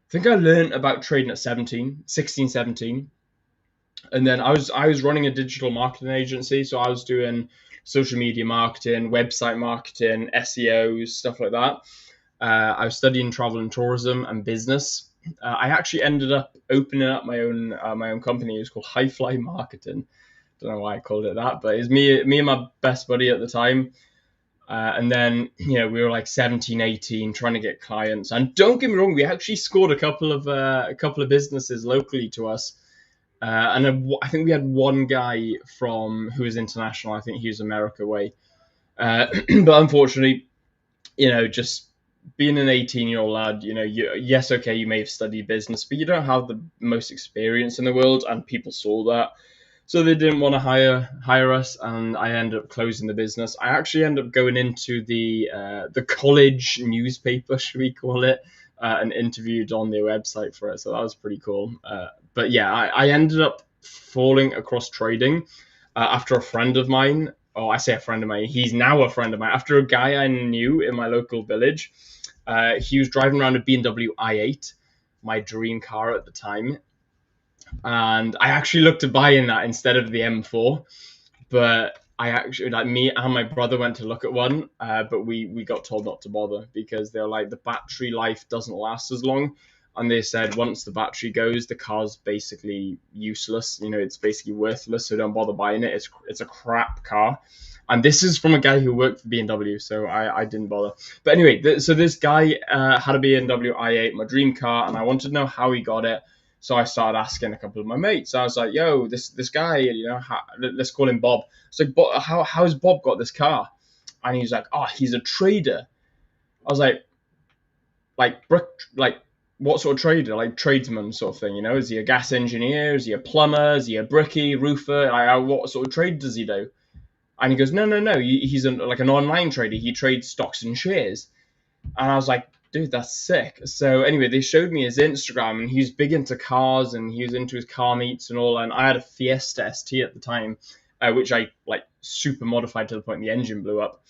think I learned about trading at 16, 17. And then I was running a digital marketing agency, so I was doing social media marketing, website marketing, SEO, stuff like that. I was studying travel and tourism and business. I actually ended up opening up my own company. It was called High Fly Marketing. don't know why I called it that, but it's me and my best buddy at the time. And then, we were like 17, 18, trying to get clients. And don't get me wrong, we actually scored a couple of businesses locally to us. And I think we had one guy who was international. I think he was America way. But unfortunately, just being an 18-year-old lad, yes, okay, you may have studied business, but you don't have the most experience in the world, and people saw that. So they didn't want to hire us, and I ended up closing the business. I actually ended up going into the college newspaper, should we call it, and interviewed on their website for it. So that was pretty cool. But yeah, I ended up falling across trading after a friend of mine. Oh, I say a friend of mine. He's now a friend of mine. After a guy I knew in my local village, he was driving around a BMW i8, my dream car at the time. And I actually looked at buying that instead of the M4, but me and my brother went to look at one, but we got told not to bother because they're like, the battery life doesn't last as long, and they said once the battery goes, the car's basically useless. It's basically worthless, so don't bother buying it. It's a crap car. And this is from a guy who worked for BMW, so I didn't bother. But anyway, so this guy had a BMW i8, my dream car, and I wanted to know how he got it. So I started asking a couple of my mates. I was like, "Yo, this guy, let's call him Bob." So how's Bob got this car? And he's like, "Oh, he's a trader." I was like, what sort of trader? Like tradesman sort of thing, Is he a gas engineer? Is he a plumber? Is he a brickie, roofer? What sort of trade does he do? And he goes, no. He's like an online trader. He trades stocks and shares. And I was like, dude, that's sick. So anyway, they showed me his Instagram, and he's big into cars, and he was into his car meets and all. And I had a Fiesta ST at the time, which I super modified to the point the engine blew up.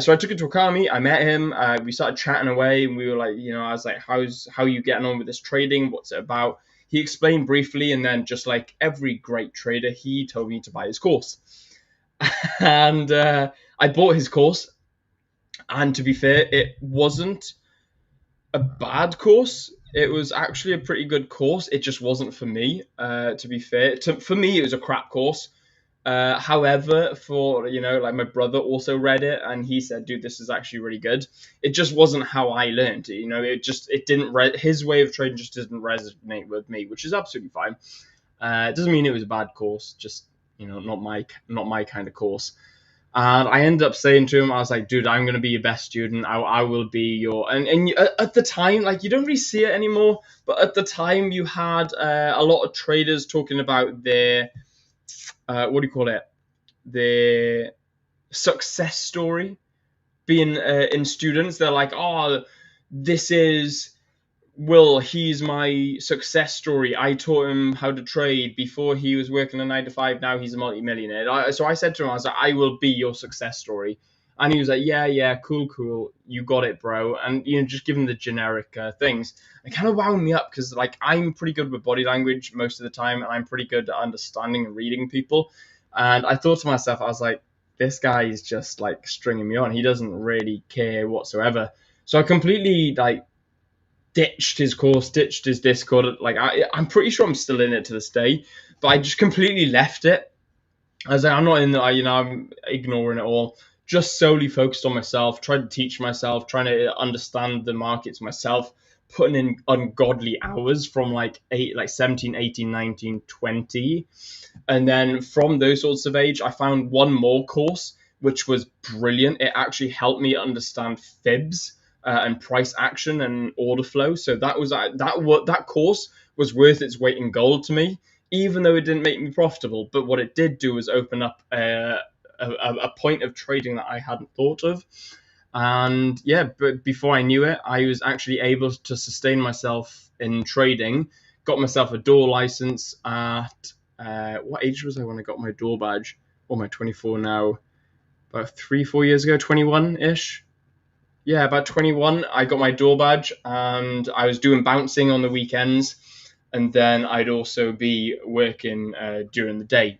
So I took it to a car meet. I met him. We started chatting away, and we were like, I was like, how are you getting on with this trading? What's it about? He explained briefly, and then just like every great trader, he told me to buy his course. And I bought his course. And to be fair, it wasn't a bad course. It was actually a pretty good course. It just wasn't for me, to be fair. For me, it was a crap course. However, for, my brother also read it, and he said, dude, this is actually really good. It just wasn't how I learned. It didn't, his way of trading just didn't resonate with me, which is absolutely fine. It doesn't mean it was a bad course, just, not my kind of course. And I ended up saying to him, I was like, dude, I'm going to be your best student. I will be your... And at the time, you don't really see it anymore, but at the time you had a lot of traders talking about their, their success story being in students. They're like, oh, this is... Will, he's my success story. I taught him how to trade before he was working a 9-to-5. Now he's a multi-millionaire. So I said to him, I was like, I will be your success story. And he was like, yeah, cool. You got it, bro. And, just give him the generic things. It kind of wound me up because, I'm pretty good with body language most of the time, and I'm pretty good at understanding and reading people. And I thought to myself, I was like, this guy is just, stringing me on. He doesn't really care whatsoever. So I completely, ditched his course, ditched his Discord. I'm pretty sure I'm still in it to this day, but I just completely left it. I was like, I'm not in there, I'm ignoring it all. Just solely focused on myself, trying to teach myself, trying to understand the markets myself, putting in ungodly hours from 17, 18, 19, 20. And then from those sorts of age, I found one more course, which was brilliant. It actually helped me understand fibs. And price action and order flow. So that course was worth its weight in gold to me, even though it didn't make me profitable. But what it did do was open up a point of trading that I hadn't thought of. And yeah, but before I knew it, I was actually able to sustain myself in trading. Got myself a door license at what age was I when I got my door badge? Or my 24 now, about 3-4 years ago, 21-ish. Yeah, about 21, I got my door badge, and I was doing bouncing on the weekends, and then I'd also be working during the day.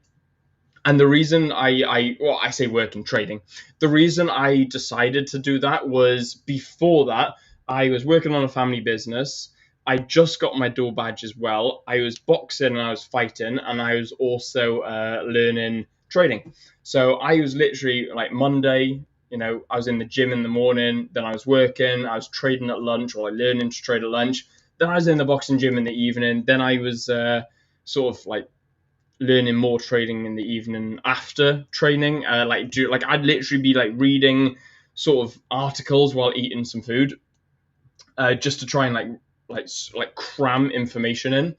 And the reason I say working, trading. The reason I decided to do that was before that, I was working on a family business, I just got my dual badge as well. I was boxing and I was fighting, and I was also learning trading. So I was literally like Monday, I was in the gym in the morning, then I was working, I was trading at lunch, or like learning to trade at lunch. Then I was in the boxing gym in the evening. Then I was sort of like learning more trading in the evening after training. I'd literally be like reading sort of articles while eating some food, just to try and like cram information in.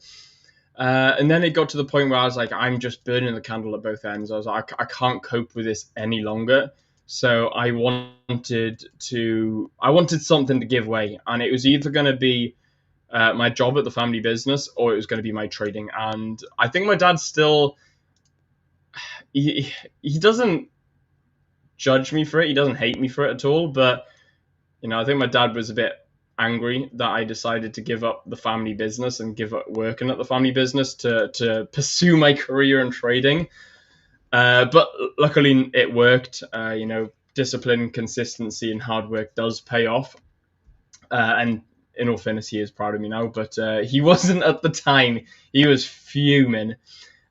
And then it got to the point where I was like, I'm just burning the candle at both ends. I was like, I can't cope with this any longer. So I wanted something to give way, and it was either going to be my job at the family business, or it was going to be my trading. And I think my dad still, he doesn't judge me for it. He doesn't hate me for it at all. But I think my dad was a bit angry that I decided to give up the family business and give up working at the family business to pursue my career in trading. But luckily it worked. Discipline, consistency, and hard work does pay off. And in all fairness, he is proud of me now, but he wasn't at the time. He was fuming.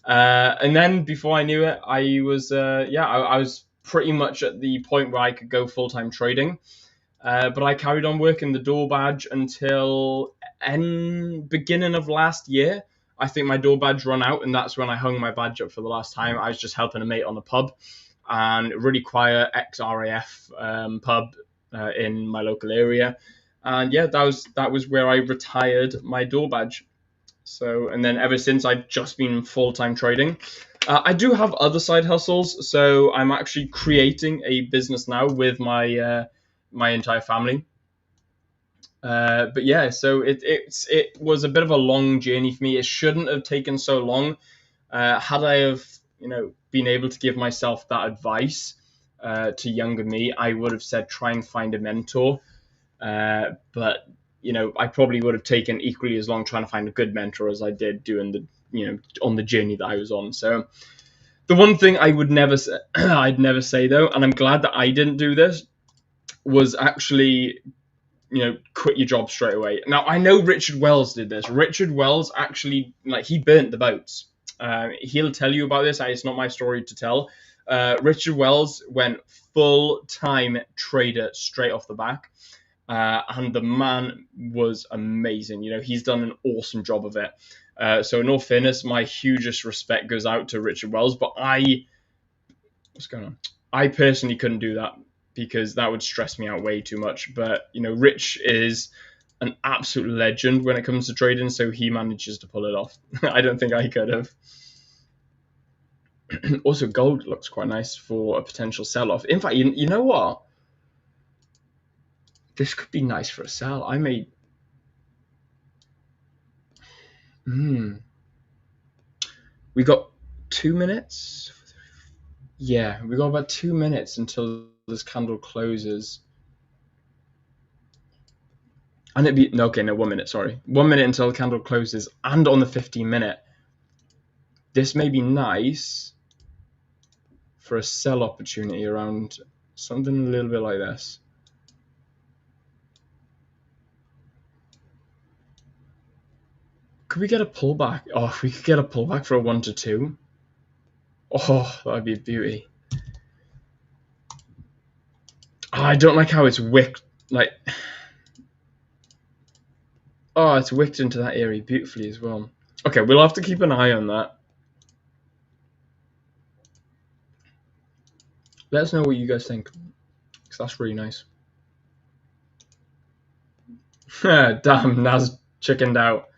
And then before I knew it, I was I was pretty much at the point where I could go full-time trading. But I carried on working the door badge until beginning of last year. I think my door badge run out, and that's when I hung my badge up for the last time. I was just helping a mate on the pub, and a really quiet ex-RAF pub in my local area. And yeah, that was where I retired my door badge. So, and then ever since, I've just been full-time trading. I do have other side hustles, so I'm actually creating a business now with my entire family. But yeah, so it was a bit of a long journey for me. It shouldn't have taken so long. Had I have been able to give myself that advice to younger me, I would have said try and find a mentor. But I probably would have taken equally as long trying to find a good mentor as I did doing the on the journey that I was on. So the one thing I would never say, I'd never say though, and I'm glad that I didn't do this, was actually quit your job straight away. Now I know Richard Wells did this. Richard Wells actually he burnt the boats. He'll tell you about this. It's not my story to tell. Richard Wells went full-time trader straight off the back. And the man was amazing. He's done an awesome job of it. So in all fairness, my hugest respect goes out to Richard Wells. But what's going on? I personally couldn't do that because that would stress me out way too much. But Rich is an absolute legend when it comes to trading, so he manages to pull it off. I don't think I could have. Also, gold looks quite nice for a potential sell-off. In fact, you know what? This could be nice for a sell. I may. We got 2 minutes. Yeah, we got about 2 minutes until this candle closes. And it'd be 1 minute. Sorry, 1 minute until the candle closes, and on the 15-minute. This may be nice for a sell opportunity around something a little bit like this. Could we get a pullback? Oh, if we could get a pullback for a 1 to 2. Oh, that'd be a beauty. Oh, I don't like how it's wicked. It's wicked into that area beautifully as well. Okay, we'll have to keep an eye on that. Let us know what you guys think, because that's really nice. Damn, Naz chickened out.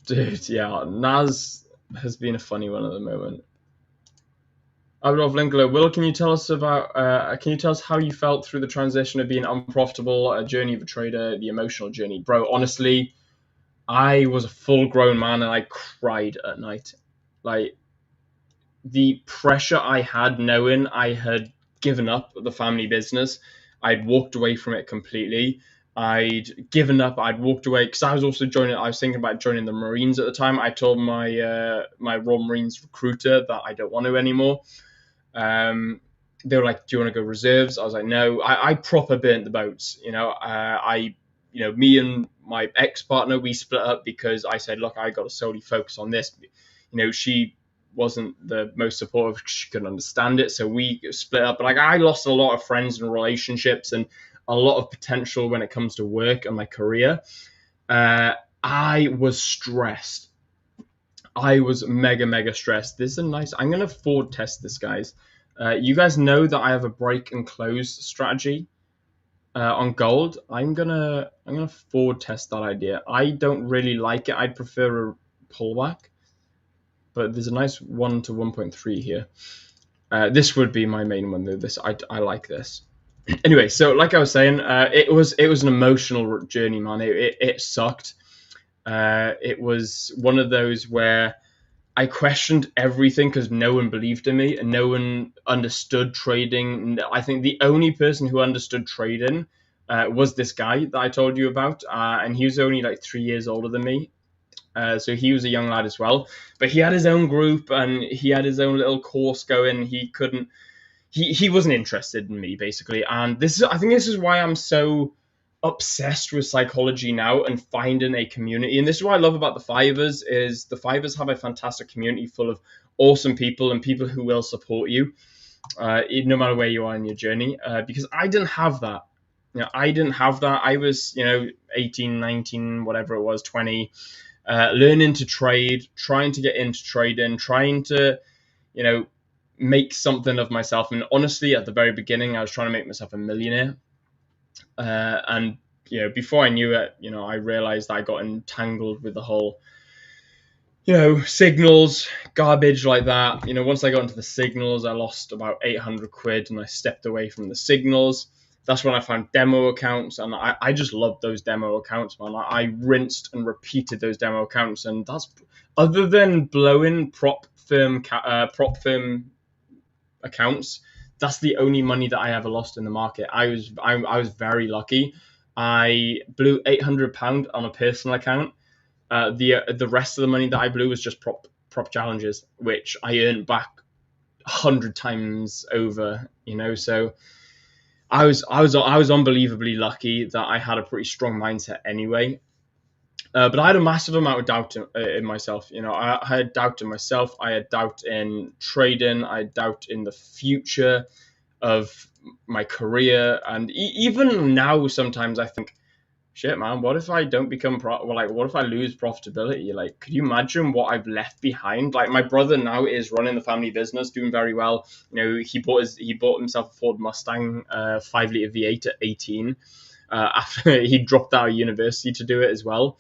Dude, yeah, Naz has been a funny one at the moment. Abdullah Linkler, Will, can you tell us how you felt through the transition of being unprofitable, a journey of a trader, the emotional journey? Bro, honestly, I was a full-grown man and I cried at night. The pressure I had knowing I had given up the family business, I'd walked away from it completely. I'd given up. I'd walked away because I was thinking about joining the Marines at the time. I told my my Royal Marines recruiter that I don't want to anymore. They were like, "Do you want to go reserves?" I was like, "No." I proper burnt the boats. I me and my ex-partner, we split up because I said, look, I got to solely focus on this. She wasn't the most supportive. She couldn't understand it, so we split up. But like, I lost a lot of friends and relationships and a lot of potential when it comes to work and my career. I was stressed. I was mega stressed. This is a nice. I'm gonna forward test this, guys. You guys know that I have a break and close strategy on gold. I'm gonna forward test that idea. I don't really like it. I'd prefer a pullback, but there's a nice 1 to 1.3 here. This would be my main one though. I like this. Anyway, so like I was saying, it was an emotional journey, man. It sucked. It was one of those where I questioned everything because no one believed in me and no one understood trading. I think the only person who understood trading was this guy that I told you about, and he was only like 3 years older than me. So he was a young lad as well, but he had his own group and he had his own little course going. He wasn't interested in me basically, and I think this is why I'm so obsessed with psychology now and finding a community. And this is what I love about the Fivers is the Fivers have a fantastic community full of awesome people and people who will support you no matter where you are in your journey, because I didn't have that. I didn't have that. I was 18, 19, whatever it was, 20, learning to trade, trying to get into trading, trying to make something of myself. And honestly, at the very beginning, I was trying to make myself a millionaire. And before I knew it, I realized I got entangled with the whole, signals, garbage like that. Once I got into the signals, I lost about 800 quid and I stepped away from the signals. That's when I found demo accounts, and I just loved those demo accounts, man. I rinsed and repeated those demo accounts, and that's, other than blowing prop firm accounts, that's the only money that I ever lost in the market. I was very lucky. I blew £800 on a personal account. The rest of the money that I blew was just prop challenges, which I earned back 100 times over. So I was unbelievably lucky that I had a pretty strong mindset anyway. But I had a massive amount of doubt in myself. I had doubt in myself. I had doubt in trading. I had doubt in the future of my career. And even now, sometimes I think, shit, man, what if I don't become what if I lose profitability? Like, could you imagine what I've left behind? Like, my brother now is running the family business, doing very well. He bought himself a Ford Mustang 5-liter V8 at 18 after he dropped out of university to do it as well.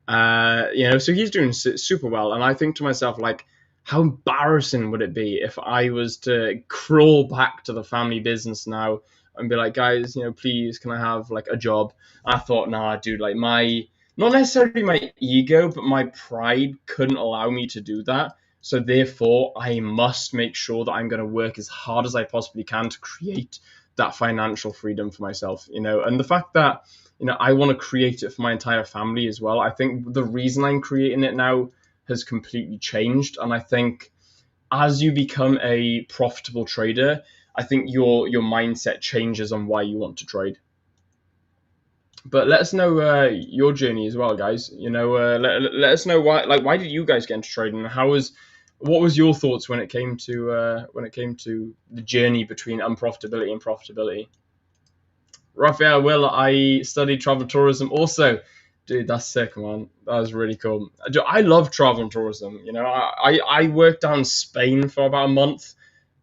So he's doing super well. And I think to myself, like, how embarrassing would it be if I was to crawl back to the family business now and be like, guys, please, can I have like a job? I thought, nah, dude, like not necessarily my ego, but my pride couldn't allow me to do that. So therefore, I must make sure that I'm going to work as hard as I possibly can to create that financial freedom for myself, and the fact that, I want to create it for my entire family as well. I think the reason I'm creating it now has completely changed. And I think as you become a profitable trader, I think your mindset changes on why you want to trade. But let us know your journey as well, guys. Let us know why did you guys get into trading, and what was your thoughts when it came to the journey between unprofitability and profitability? Raphael, I studied travel tourism also. Dude, that's sick, man. That was really cool. I love travel and tourism. I worked down in Spain for about a month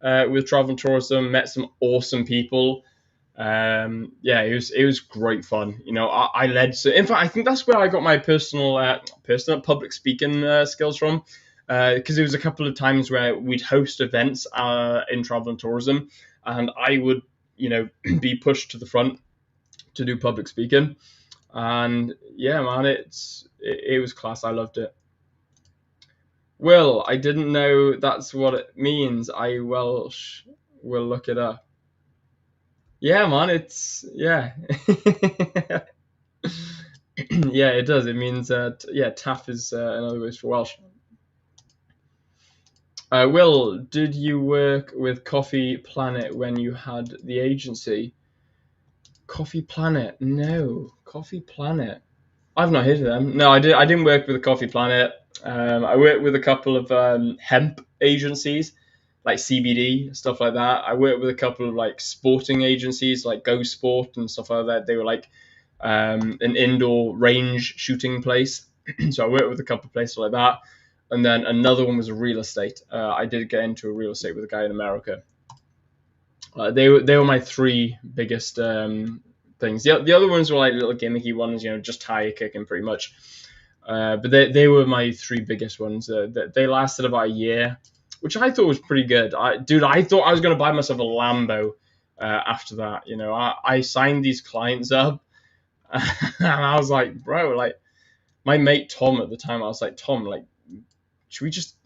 with travel and tourism, met some awesome people. It was great fun. I led. So in fact, I think that's where I got my personal public speaking skills from, because there was a couple of times where we'd host events in travel and tourism, and I would be pushed to the front to do public speaking. And yeah, man, it was class. I loved it. Will, I didn't know that's what it means. I will look it up. Yeah, man, yeah. Yeah, it does. It means taff is another word for Welsh. Will, did you work with Coffee Planet when you had the agency? Coffee Planet. No, Coffee Planet. I've not heard of them. No, I didn't work with the Coffee Planet. I worked with a couple of hemp agencies, like CBD stuff like that. I worked with a couple of like sporting agencies, like Go Sport and stuff like that. They were like an indoor range shooting place. So I worked with a couple of places like that. And then another one was real estate. I did get into a real estate with a guy in America. They were my three biggest things. The other ones were like little gimmicky ones, just tire kicking pretty much. But they were my three biggest ones. They lasted about a year, which I thought was pretty good. I thought I was going to buy myself a Lambo after that. I signed these clients up, and I was like, bro, like my mate Tom at the time, I was like, Tom, like, should we just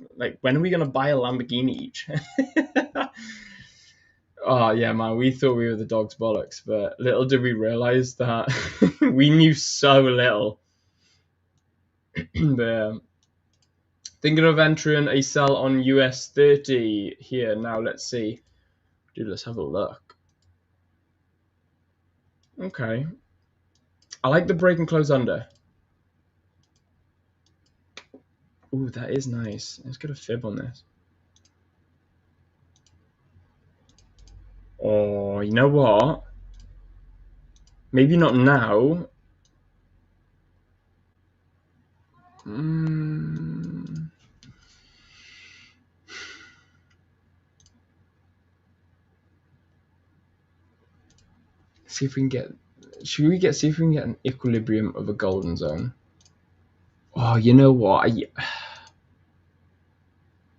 when are we going to buy a Lamborghini each? Oh yeah, man, we thought we were the dog's bollocks, but little did we realize that we knew so little. But, thinking of entering a sell on US 30 here. Now let's see. Dude, let's have a look. Okay. I like the break and close under. Ooh, that is nice. Let's get a fib on this. Oh, you know what? Maybe not now. See if we can get. See if we can get an equilibrium of a golden zone. Oh, you know what?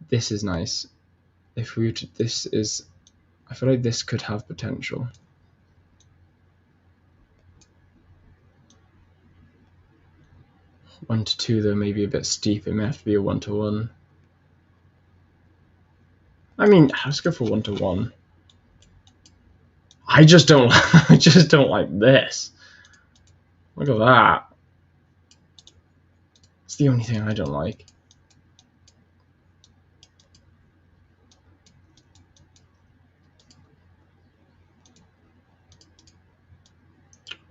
This is nice. If we were to, this is. I feel like this could have potential. 1 to 2 though, maybe a bit steep. It may have to be a 1 to 1. I mean, let's go for 1 to 1. I just don't like this. Look at that. It's the only thing I don't like.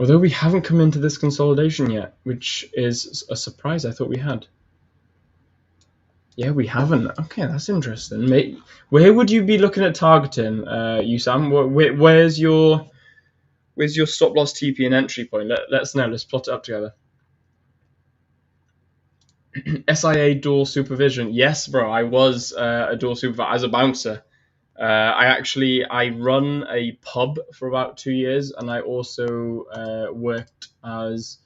Although we haven't come into this consolidation yet, which is a surprise. I thought we had. Yeah, we haven't. Okay, that's interesting. Where would you be looking at targeting, you Sam? Where's your stop loss TP and entry point? Let's know. Let's plot it up together. SIA dual supervision. Yes, bro. I was a dual supervisor as a bouncer. I run a pub for about 2 years, and I also worked as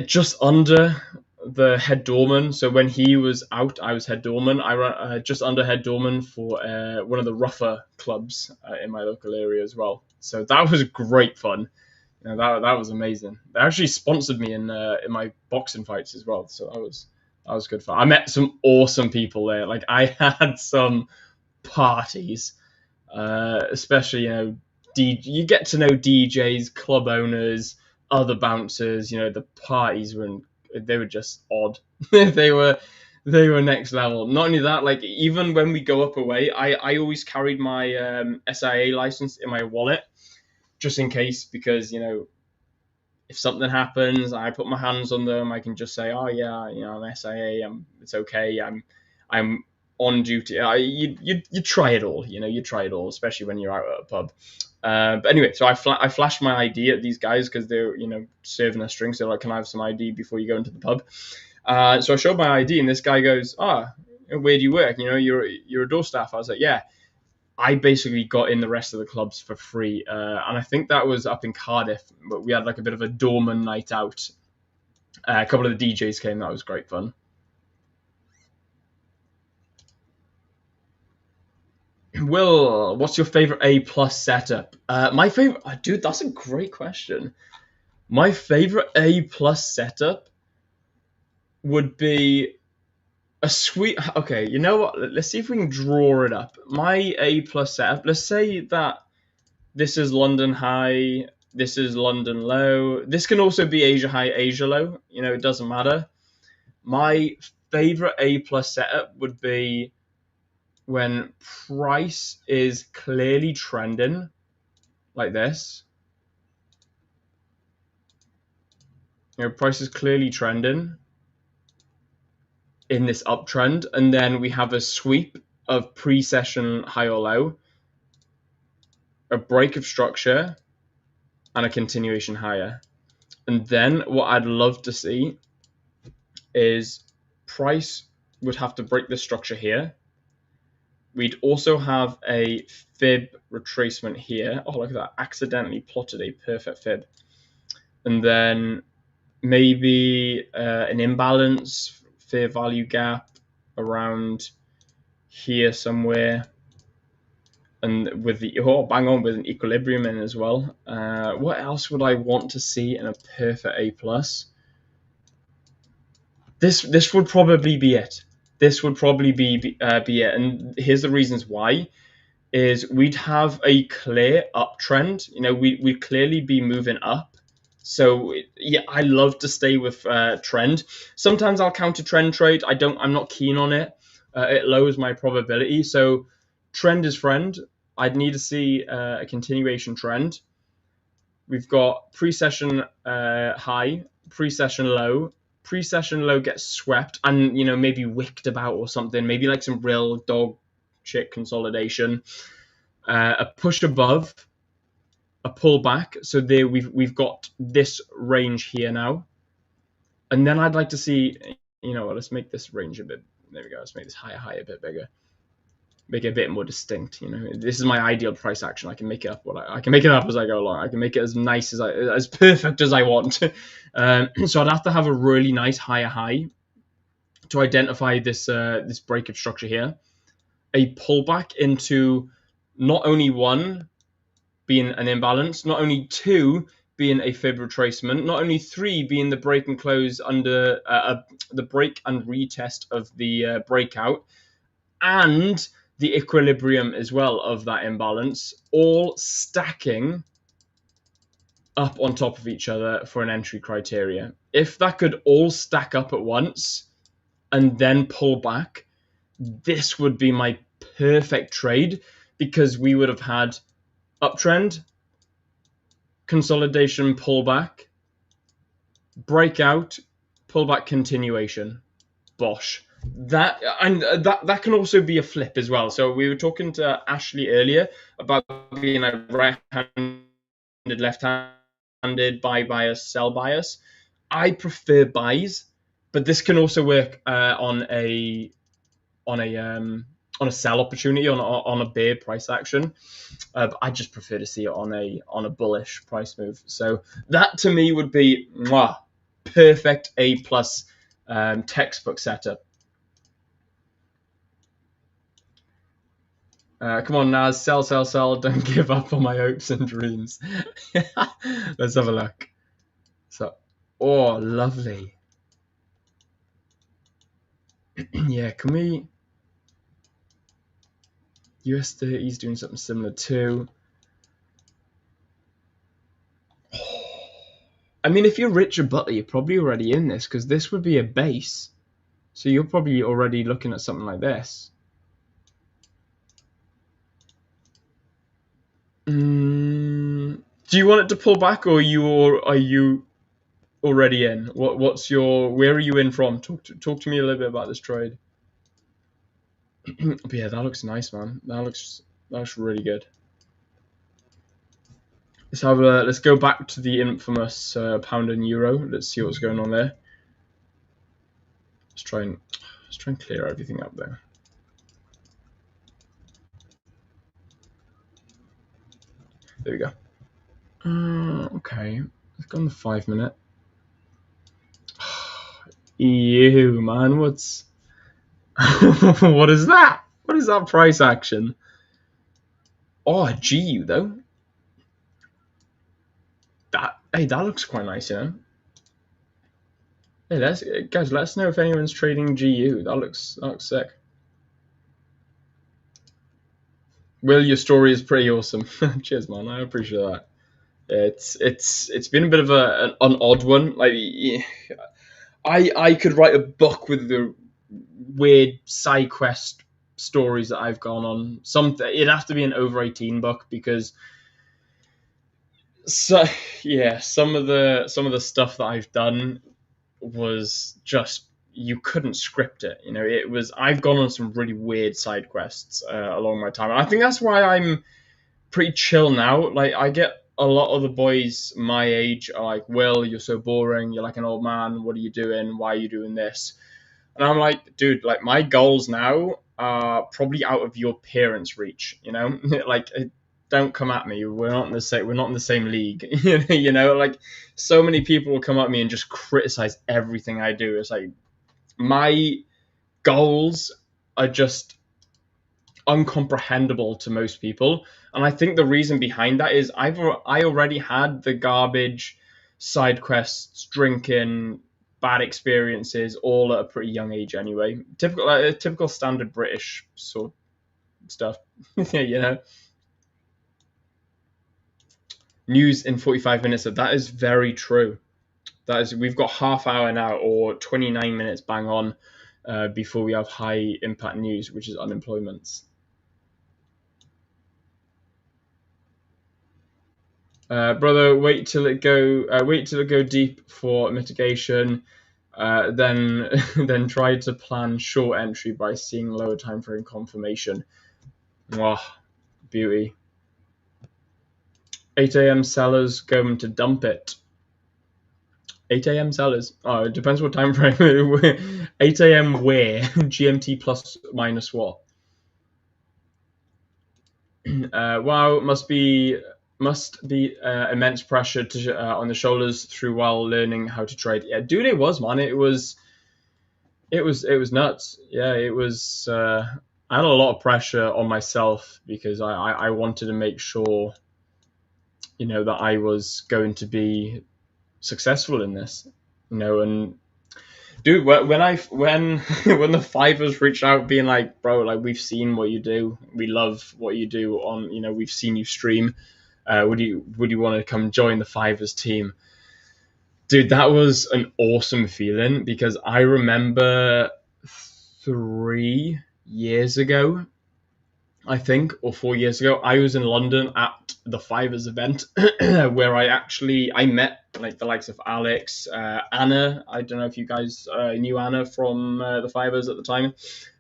just under the head doorman. So when he was out, I was head doorman. I ran just under head doorman for one of the rougher clubs in my local area as well. So that was great fun. That was amazing. They actually sponsored me in my boxing fights as well. So that was good fun. I met some awesome people there. Like I had some parties, especially you get to know DJs, club owners, other bouncers. The parties they were just odd. they were next level. Not only that, like even when we go up away, I always carried my SIA license in my wallet just in case, because if something happens, I put my hands on them, I can just say, oh yeah, I'm SIA, it's okay, I'm on duty. You try it all, you try it all, especially when you're out at a pub. But anyway, so I flashed my ID at these guys because they're serving us drinks. They're like, can I have some ID before you go into the pub? So I showed my ID, and this guy goes, where do you work? You're a door staff. I was like, yeah. I basically got in the rest of the clubs for free, and I think that was up in Cardiff. But we had like a bit of a doorman night out. A couple of the DJs came. That was great fun. Will, what's your favorite A+ setup? My favorite, dude, that's a great question. My favorite A+ setup would be a sweet. Okay, you know what? Let's see if we can draw it up. My A+ setup. Let's say that this is London high. This is London low. This can also be Asia high, Asia low. It doesn't matter. My favorite A+ setup would be when price is clearly trending like this, price is clearly trending in this uptrend, and then we have a sweep of pre-session high or low, a break of structure, and a continuation higher. And then what I'd love to see is price would have to break this structure here. We'd also have a fib retracement here. Oh, look at that. Accidentally plotted a perfect fib. And then maybe an imbalance, fair value gap around here somewhere. And with the, bang on with an equilibrium in as well. What else would I want to see in a perfect A+? This would probably be it. This would probably be it. And here's the reasons why. Is we'd have a clear uptrend. We'd clearly be moving up. So yeah, I love to stay with trend. Sometimes I'll counter trend trade. I'm not keen on it. It lowers my probability. So trend is friend. I'd need to see a continuation trend. We've got pre-session high, pre-session low. Pre-session low gets swept and maybe wicked about or something. Maybe like some real dog shit consolidation. A push above, a pullback. So there we've got this range here now. And then I'd like to see, let's make this range a bit. There we go. Let's make this high a bit bigger. Make it a bit more distinct. This is my ideal price action. I can make it up I can make it up as I go along. I can make it as nice as perfect as I want. So I'd have to have a really nice higher high to identify this break of structure here. A pullback into not only one being an imbalance, not only two being a fib retracement, not only three being the break and close under the break and retest of the breakout, and the equilibrium as well of that imbalance, all stacking up on top of each other for an entry criteria. If that could all stack up at once and then pull back, this would be my perfect trade, because we would have had uptrend, consolidation, pullback, breakout, pullback, continuation. Bosh. That can also be a flip as well. So we were talking to Ashley earlier about being a right-handed, left-handed, buy bias, sell bias. I prefer buys, but this can also work on a sell opportunity, on a bear price action. But I just prefer to see it on a bullish price move. So that to me would be perfect A+ textbook setup. Come on, Naz, sell. Don't give up on my hopes and dreams. Let's have a look. So, lovely. Yeah, can we... US 30 is doing something similar too. I mean, if you're Richard Butler, you're probably already in this, because this would be a base. So you're probably already looking at something like this. Do you want it to pull back, or are you already in? Where are you in from? Talk to me a little bit about this trade. But yeah, that looks nice, man. That looks really good. Let's go back to the infamous pound and euro. Let's see what's going on there. Let's try and clear everything up there. There we go. Okay, let's go on the 5 minute. Ew, man, what's what is that? What is that price action? Oh, a GU though. That looks quite nice, Hey, guys, let us know if anyone's trading GU. That looks sick. Will, your story is pretty awesome. Cheers, man. I appreciate that. It's been a bit of an odd one. Like, I could write a book with the weird side quest stories that I've gone on. It'd have to be an over 18 book, because So yeah, some of the stuff that I've done was just, you couldn't script it. It was, I've gone on some really weird side quests along my time, and I think that's why I'm pretty chill now. Like, I get a lot of the boys my age are like, "Will, you're so boring. You're like an old man. What are you doing? Why are you doing this?" And I'm like, dude, like, my goals now are probably out of your parents' reach. Like, don't come at me. We're not in the same. We're not in the same league. Like, so many people will come at me and just criticize everything I do. It's like, my goals are just uncomprehendable to most people, and I think the reason behind that is I already had the garbage side quests, drinking, bad experiences, all at a pretty young age anyway. Typical standard British sort of stuff. News in 45 minutes. That is very true. We've got half hour now, or 29 minutes bang on, before we have high impact news, which is unemployment. Brother, wait till it go deep for mitigation. Then then try to plan short entry by seeing lower time frame confirmation. Wow, beauty. 8 a.m. sellers going to dump it. 8 a.m. sellers. Oh, it depends what time frame. 8 a.m. where? GMT plus minus what? Wow, must be immense pressure on the shoulders through while learning how to trade. Yeah, dude, it was, man. It was nuts. Yeah, it was. I had a lot of pressure on myself because I wanted to make sure, that I was going to be successful in this, and dude, when when the fivers reached out, being like, bro, like, we've seen what you do, we love what you do on, we've seen you stream. Would you want to come join the fivers team? Dude, that was an awesome feeling, because I remember 3 years ago, I think, or 4 years ago, I was in London at the Fivers event where I met like the likes of Alex, Anna. I don't know if you guys knew Anna from the Fivers at the time.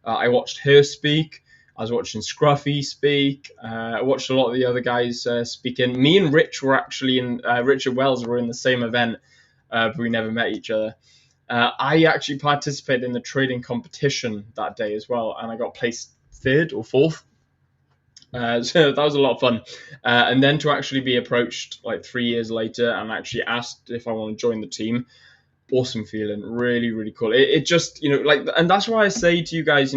I watched her speak. I was watching Scruffy speak. I watched a lot of the other guys speaking. Me and Rich were actually Richard Wells were in the same event, but we never met each other. I actually participated in the trading competition that day as well, and I got placed 3rd or 4th. So that was a lot of fun. And then to actually be approached like 3 years later and actually asked if I want to join the team, awesome feeling. Really, really cool. It just, like, and that's why I say to you guys,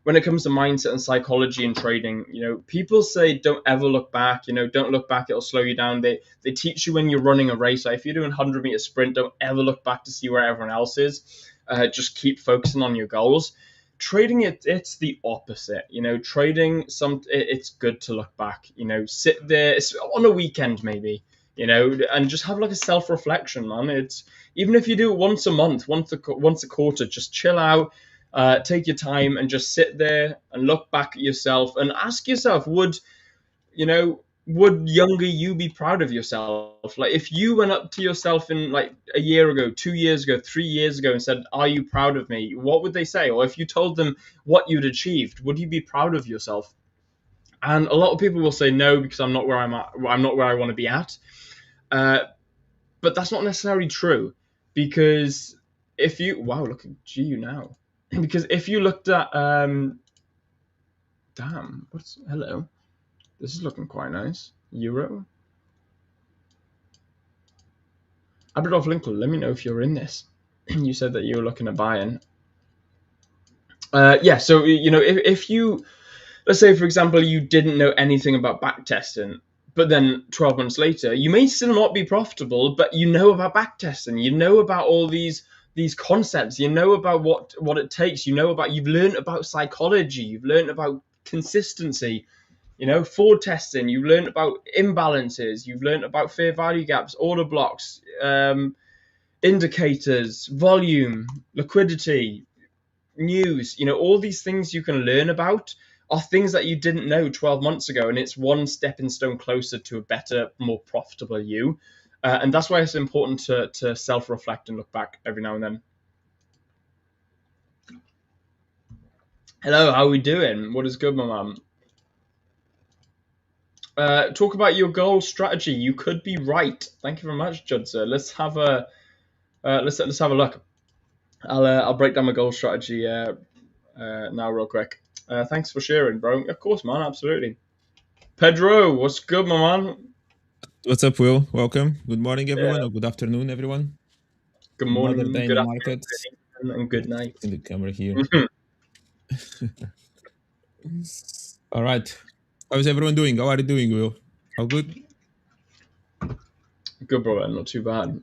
when it comes to mindset and psychology and trading, people say don't ever look back. Don't look back, it'll slow you down. They teach you when you're running a race. Like, if you're doing 100-meter sprint, don't ever look back to see where everyone else is. Just keep focusing on your goals. Trading, it's the opposite. Trading, it's good to look back. Sit there on a weekend maybe, and just have like a self-reflection, man. It's, even if you do it once a month, once a quarter, just chill out, take your time and just sit there and look back at yourself and ask yourself, would younger you be proud of yourself? Like, if you went up to yourself in like a year ago, 2 years ago, 3 years ago and said, are you proud of me? What would they say? Or if you told them what you'd achieved, would you be proud of yourself? And a lot of people will say no, because I'm not where I'm at. I'm not where I want to be at. But that's not necessarily true, because if you, wow, look at GU now. Because if you looked at, hello. This is looking quite nice. Euro. Abradolf Linkle, let me know if you're in this. You said that you were looking at buying. Yeah, so, if you, let's say, for example, you didn't know anything about backtesting, but then 12 months later, you may still not be profitable, but you know about backtesting. You know about all these concepts. You know about what it takes. You've learned about psychology. You've learned about consistency. Forward testing. You've learned about imbalances. You've learned about fair value gaps, order blocks, indicators, volume, liquidity, news. All these things you can learn about are things that you didn't know 12 months ago, and it's one stepping stone closer to a better, more profitable you. And that's why it's important to self-reflect and look back every now and then. Hello, how are we doing? What is good, my man? Talk about your goal strategy. You could be right. Thank you very much, Judson. Let's have a let's have a look. I'll break down my goal strategy now real quick. Thanks for sharing, bro. Of course, man. Absolutely. Pedro, what's good, my man? What's up, Will? Welcome. Good morning, everyone, or good afternoon, everyone. Good Another morning, day in good the afternoon, market. good evening, and good night. In the camera here. Mhm. All right. How is everyone doing? How are you doing, Will? All good? Good, brother. Not too bad.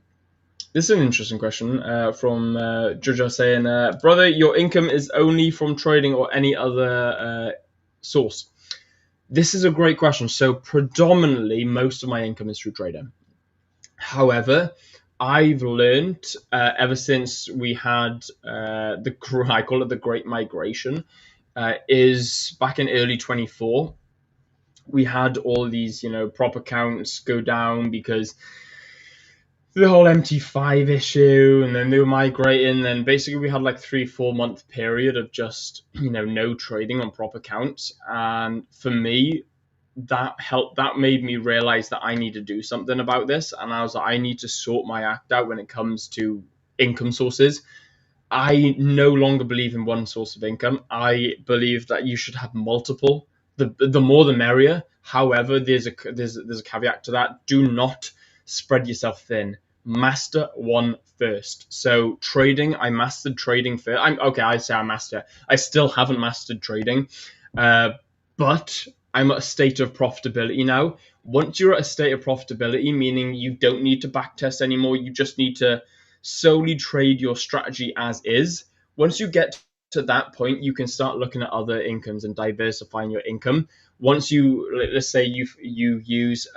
This is an interesting question from Jojo saying, brother, your income is only from trading or any other source? This is a great question. So predominantly, most of my income is through trading. However, I've learned ever since we had I call it the Great Migration, is back in early 24, we had all these, prop accounts go down because the whole MT5 issue, and then they were migrating. Then basically we had like 3-4 month period of just no trading on prop accounts, and for me that made me realize that I need to do something about this, and I was like, I need to sort my act out when it comes to income sources. I no longer believe in one source of income. I believe that you should have multiple. The more the merrier. However, there's a caveat to that. Do not spread yourself thin. Master one first. So trading, I mastered trading first. I say I master. I still haven't mastered trading, but I'm at a state of profitability now. Once you're at a state of profitability, meaning you don't need to backtest anymore, you just need to solely trade your strategy as is. Once you get to that point, you can start looking at other incomes and diversifying your income. Once let's say you use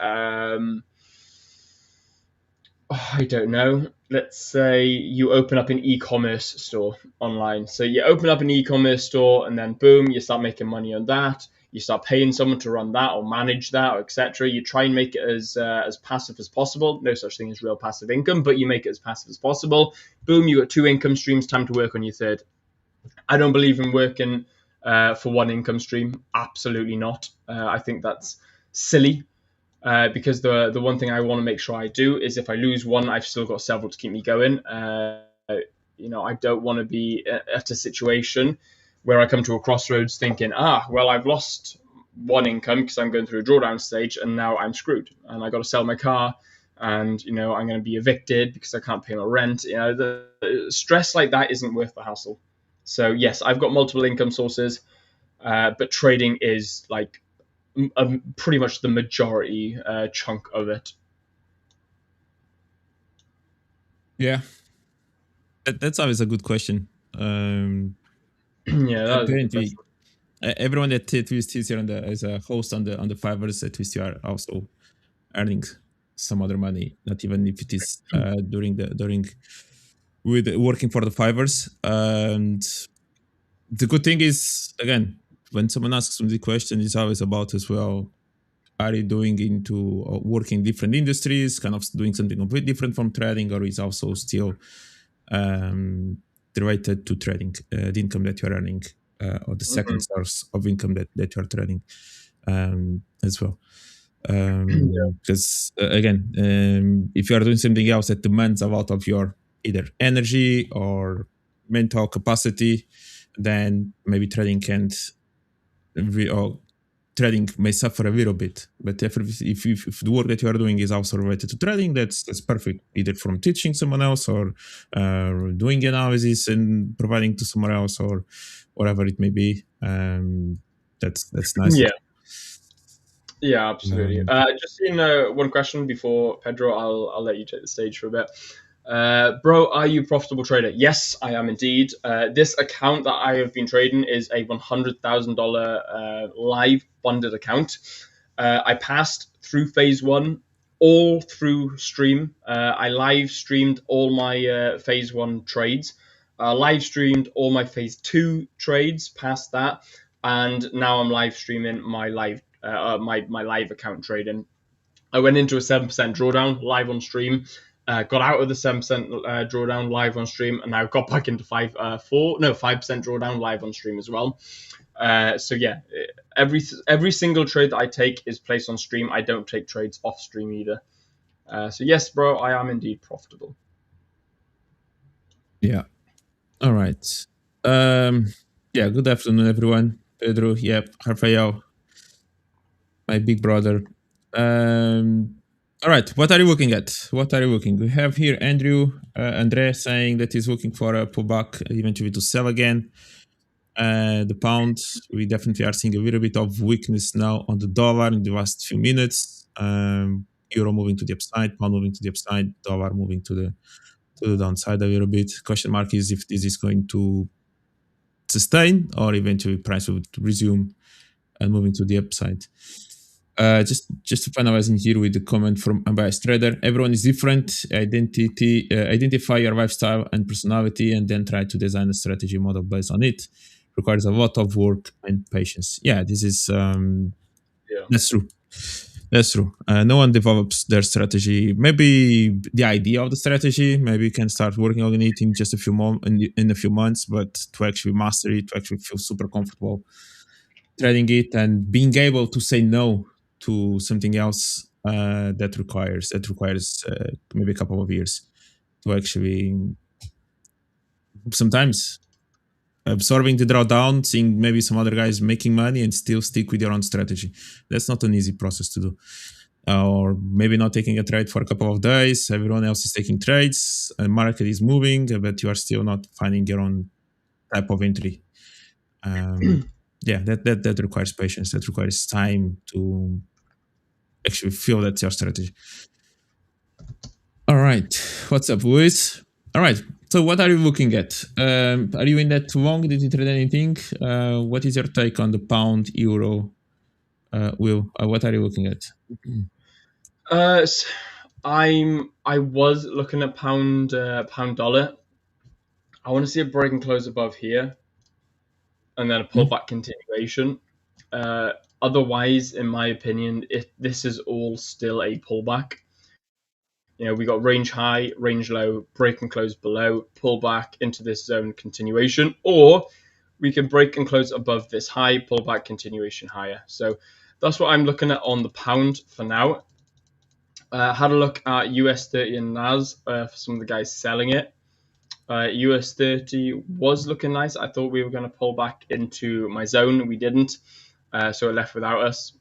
I don't know. Let's say you open up an e-commerce store online. So you open up an e-commerce store, and then boom, you start making money on that. You start paying someone to run that or manage that, or etc. You try and make it as passive as possible. No such thing as real passive income, but you make it as passive as possible. Boom, you got 2 income streams. Time to work on your third. I don't believe in working for one income stream. Absolutely not. I think that's silly. Because the one thing I want to make sure I do is if I lose one, I've still got several to keep me going. I don't want to be at a situation where I come to a crossroads thinking, well, I've lost one income because I'm going through a drawdown stage, and now I'm screwed, and I got to sell my car, and I'm going to be evicted because I can't pay my rent. The stress like that isn't worth the hassle. So yes, I've got multiple income sources, but trading is like pretty much the majority chunk of it. Yeah. That's always a good question. Yeah, that apparently, everyone that Twist here as a host on the Fivers at Twist are also earning some other money, not even if it is during with working for the Fivers. And the good thing is, again, when someone asks me the question, it's always about as well, are you doing into working different industries, kind of doing something completely different from trading, or is also still related to trading, the income that you're earning, or the second source of income that you're trading as well. Because again, if you are doing something else that demands a lot of your either energy or mental capacity, then maybe trading can't trading may suffer a little bit. But if the work that you are doing is also related to trading, that's perfect, either from teaching someone else or doing analysis and providing to someone else or whatever it may be. That's nice. Yeah, absolutely. Just seen one question before Pedro. I'll let you take the stage for a bit. Bro, are you a profitable trader? Yes, I am indeed. This account that I have been trading is a $100,000 live funded account. I passed through phase 1, all through stream. I live streamed all my phase 1 trades. Live streamed all my phase 2 trades past that. and now I'm live streaming my live my live account trading. I went into a 7% drawdown live on stream, got out of the 7% drawdown live on stream, and now got back into 5% drawdown live on stream as well. So yeah, every single trade that I take is placed on stream. I don't take trades off stream either. So yes, bro, I am indeed profitable. Yeah. All right. Yeah. Good afternoon, everyone. Pedro. Yep. Rafael, my big brother. All right. What are you looking at? What are you looking? We have here Andre saying that he's looking for a pullback, eventually to sell again. The pound, we definitely are seeing a little bit of weakness now on the dollar in the last few minutes. Euro moving to the upside, pound moving to the upside, dollar moving to the downside a little bit. Question mark is if this is going to sustain or eventually price will resume and moving to the upside. Just to finalize in here with the comment from Unbiased Trader, everyone is different. Identify your lifestyle and personality, and then try to design a strategy model based on it. Requires a lot of work and patience. Yeah, this is that's true. That's true. No one develops their strategy. Maybe the idea of the strategy, maybe you can start working on it in just a few in a few months, but to actually master it, to actually feel super comfortable trading it and being able to say no to something else, that requires maybe a couple of years to actually sometimes absorbing the drawdown, seeing maybe some other guys making money and still stick with your own strategy. That's not an easy process to do. Or maybe not taking a trade for a couple of days, everyone else is taking trades, and market is moving, but you are still not finding your own type of entry. Yeah, that requires patience, that requires time to actually feel that's your strategy. All right, what's up, Luis? All right, so what are you looking at? Are you in that long? Did you trade anything? What is your take on the pound euro? Will, what are you looking at? I was looking at pound dollar. I want to see a break and close above here, and then a pullback continuation. Otherwise, in my opinion, this is all still a pullback. You know, we got range high, range low, break and close below, pullback into this zone continuation, or we can break and close above this high, pullback continuation higher. So that's what I'm looking at on the pound for now. Had a look at US30 and NAS for some of the guys selling it. US30 was looking nice. I thought we were going to pull back into my zone. We didn't. So it left without us.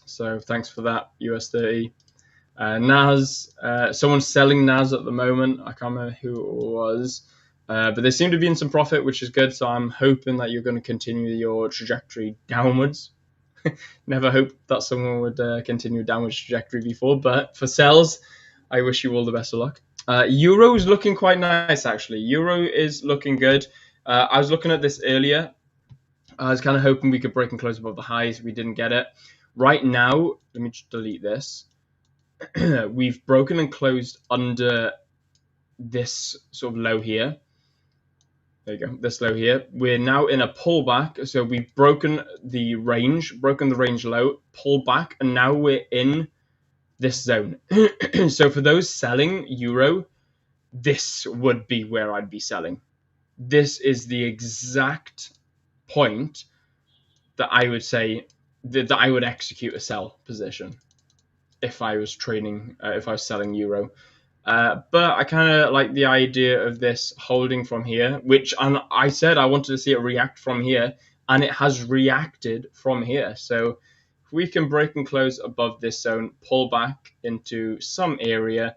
So thanks for that, US30. NAS, someone's selling NAS at the moment. I can't remember who it was. But they seem to be in some profit, which is good. So I'm hoping that you're going to continue your trajectory downwards. Never hoped that someone would continue a downwards trajectory before. But for sells, I wish you all the best of luck. Euro is looking quite nice, actually. Euro is looking good. I was looking at this earlier. I was kind of hoping we could break and close above the highs. We didn't get it. Right now, let me just delete this. We've broken and closed under this sort of low here. There you go, this low here. We're now in a pullback. So we've broken the range low, pulled back, and now we're in this zone. So for those selling euro, this would be where I'd be selling. This is the exact point that I would say that I would execute a sell position if I was trading, if I was selling euro. But I kind of like the idea of this holding from here, which I said I wanted to see it react from here, and it has reacted from here. So if we can break and close above this zone, pull back into some area,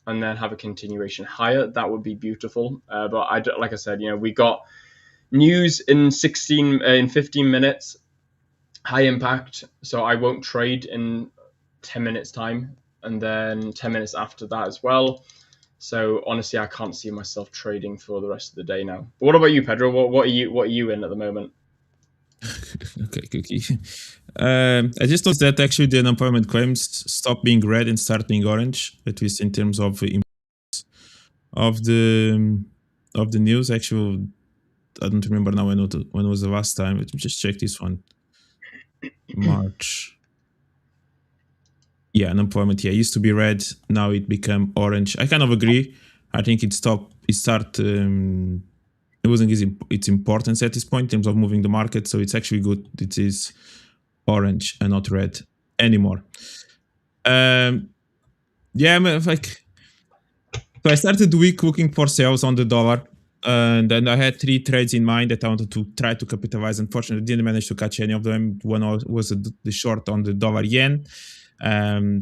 and then have a continuation higher, that would be beautiful. But like I said, you know, we got news in 15 minutes, high impact. So I won't trade in 10 minutes time, and then 10 minutes after that as well. So honestly, I can't see myself trading for the rest of the day now. But what about you, Pedro? What are you in at the moment? Okay, Cookie. I just noticed that actually the unemployment claims stop being red and start being orange, at least in terms of the news. Actually, I don't remember now when was the last time. Let me just check this one. March. Yeah, unemployment. Yeah, it used to be red. Now it became orange. I kind of agree. I think it stopped. It wasn't its importance at this point in terms of moving the market. So it's actually good. It is orange and not red anymore. Yeah, I mean, like, so I started the week looking for sales on the dollar. And then I had 3 trades in mind that I wanted to try to capitalize. Unfortunately, I didn't manage to catch any of them. One was the short on the dollar yen.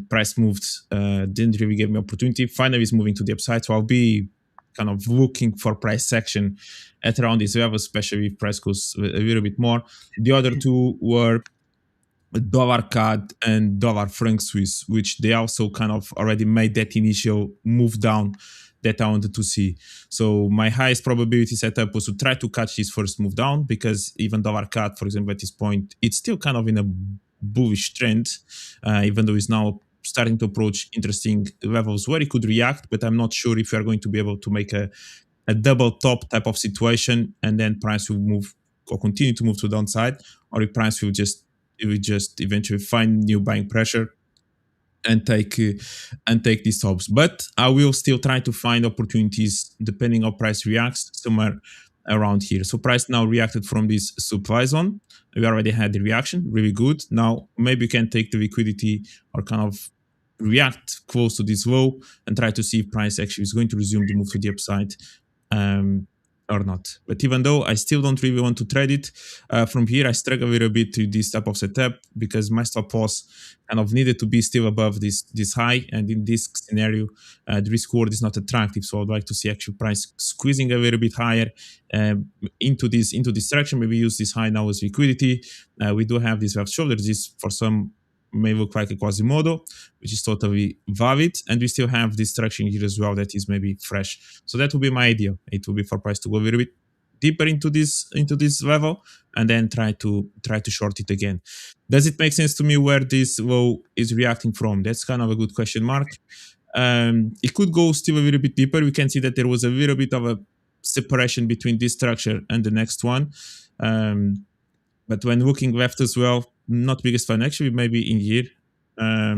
Price moved, didn't really give me opportunity. Finally, it's moving to the upside. So I'll be kind of looking for price action at around this level, especially if price goes a little bit more. The other 2 were dollar CAD and dollar franc Swiss, which they also kind of already made that initial move down that I wanted to see. So my highest probability setup was to try to catch this first move down, because even dollar CAD, for example, at this point, it's still kind of in a bullish trend, even though it's now starting to approach interesting levels where it could react, but I'm not sure if we are going to be able to make a double top type of situation, and then price will move or continue to move to the downside, or if price will just eventually find new buying pressure and take these tops. But I will still try to find opportunities depending on price reacts somewhere around here. So price now reacted from this supply zone. We already had the reaction, really good. Now maybe we can take the liquidity or kind of react close to this low and try to see if price actually is going to resume the move to the upside or not. But even though I still don't really want to trade it from here, I struggle a little bit with this type of setup because my stop loss kind of needed to be still above this high, and in this scenario the risk reward is not attractive. So I'd like to see actual price squeezing a little bit higher into this direction. Maybe use this high now as liquidity. We do have this left shoulder. This for some may look like a Quasimodo, which is totally valid, and we still have this structure here as well that is maybe fresh. So that would be my idea. It will be for price to go a little bit deeper into this level and then try to short it again. Does it make sense to me where this low is reacting from? That's kind of a good question mark. It could go still a little bit deeper. We can see that there was a little bit of a separation between this structure and the next one. But when looking left as well, not biggest fan. Actually, maybe in here,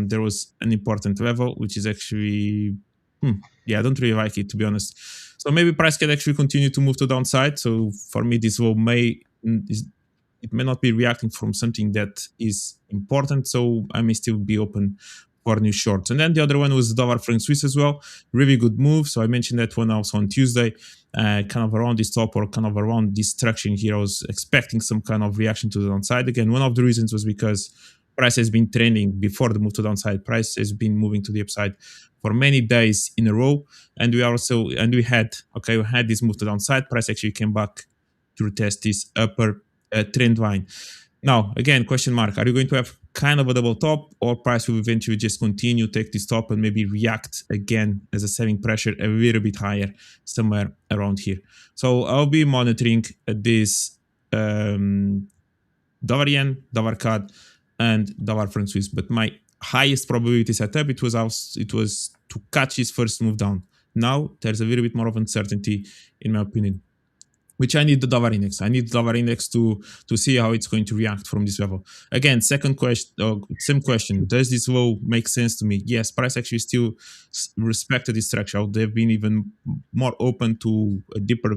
there was an important level, which is actually, I don't really like it, to be honest. So maybe price can actually continue to move to downside. So for me, this low may not be reacting from something that is important. So I may still be open for new shorts. And then the other one was dollar franc Swiss as well. Really good move. So I mentioned that one also on Tuesday. Kind of around this top or kind of around this structure here, I was expecting some kind of reaction to the downside. Again, one of the reasons was because price has been trending before the move to downside. Price has been moving to the upside for many days in a row, and we had this move to downside. Price actually came back to retest this upper trend line. Now, again, question mark, are you going to have kind of a double top, or price will eventually just continue, take this top and maybe react again as a selling pressure a little bit higher somewhere around here? So I'll be monitoring this dollar yen, dollar CAD and dollar franc Swiss, but my highest probability setup, it was to catch this first move down. Now there's a little bit more of uncertainty in my opinion, which I need the dollar index. I need the dollar index to see how it's going to react from this level. Again, same question. Does this low make sense to me? Yes, price actually still respected this structure. They've been even more open to a deeper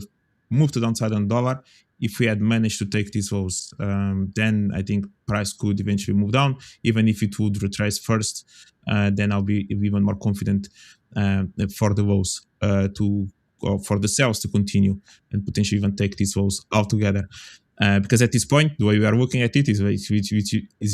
move to downside on dollar. If we had managed to take these lows, then I think price could eventually move down. Even if it would retrace first, then I'll be even more confident for the lows for the sales to continue and potentially even take these lows altogether. Because at this point, the way we are looking at it is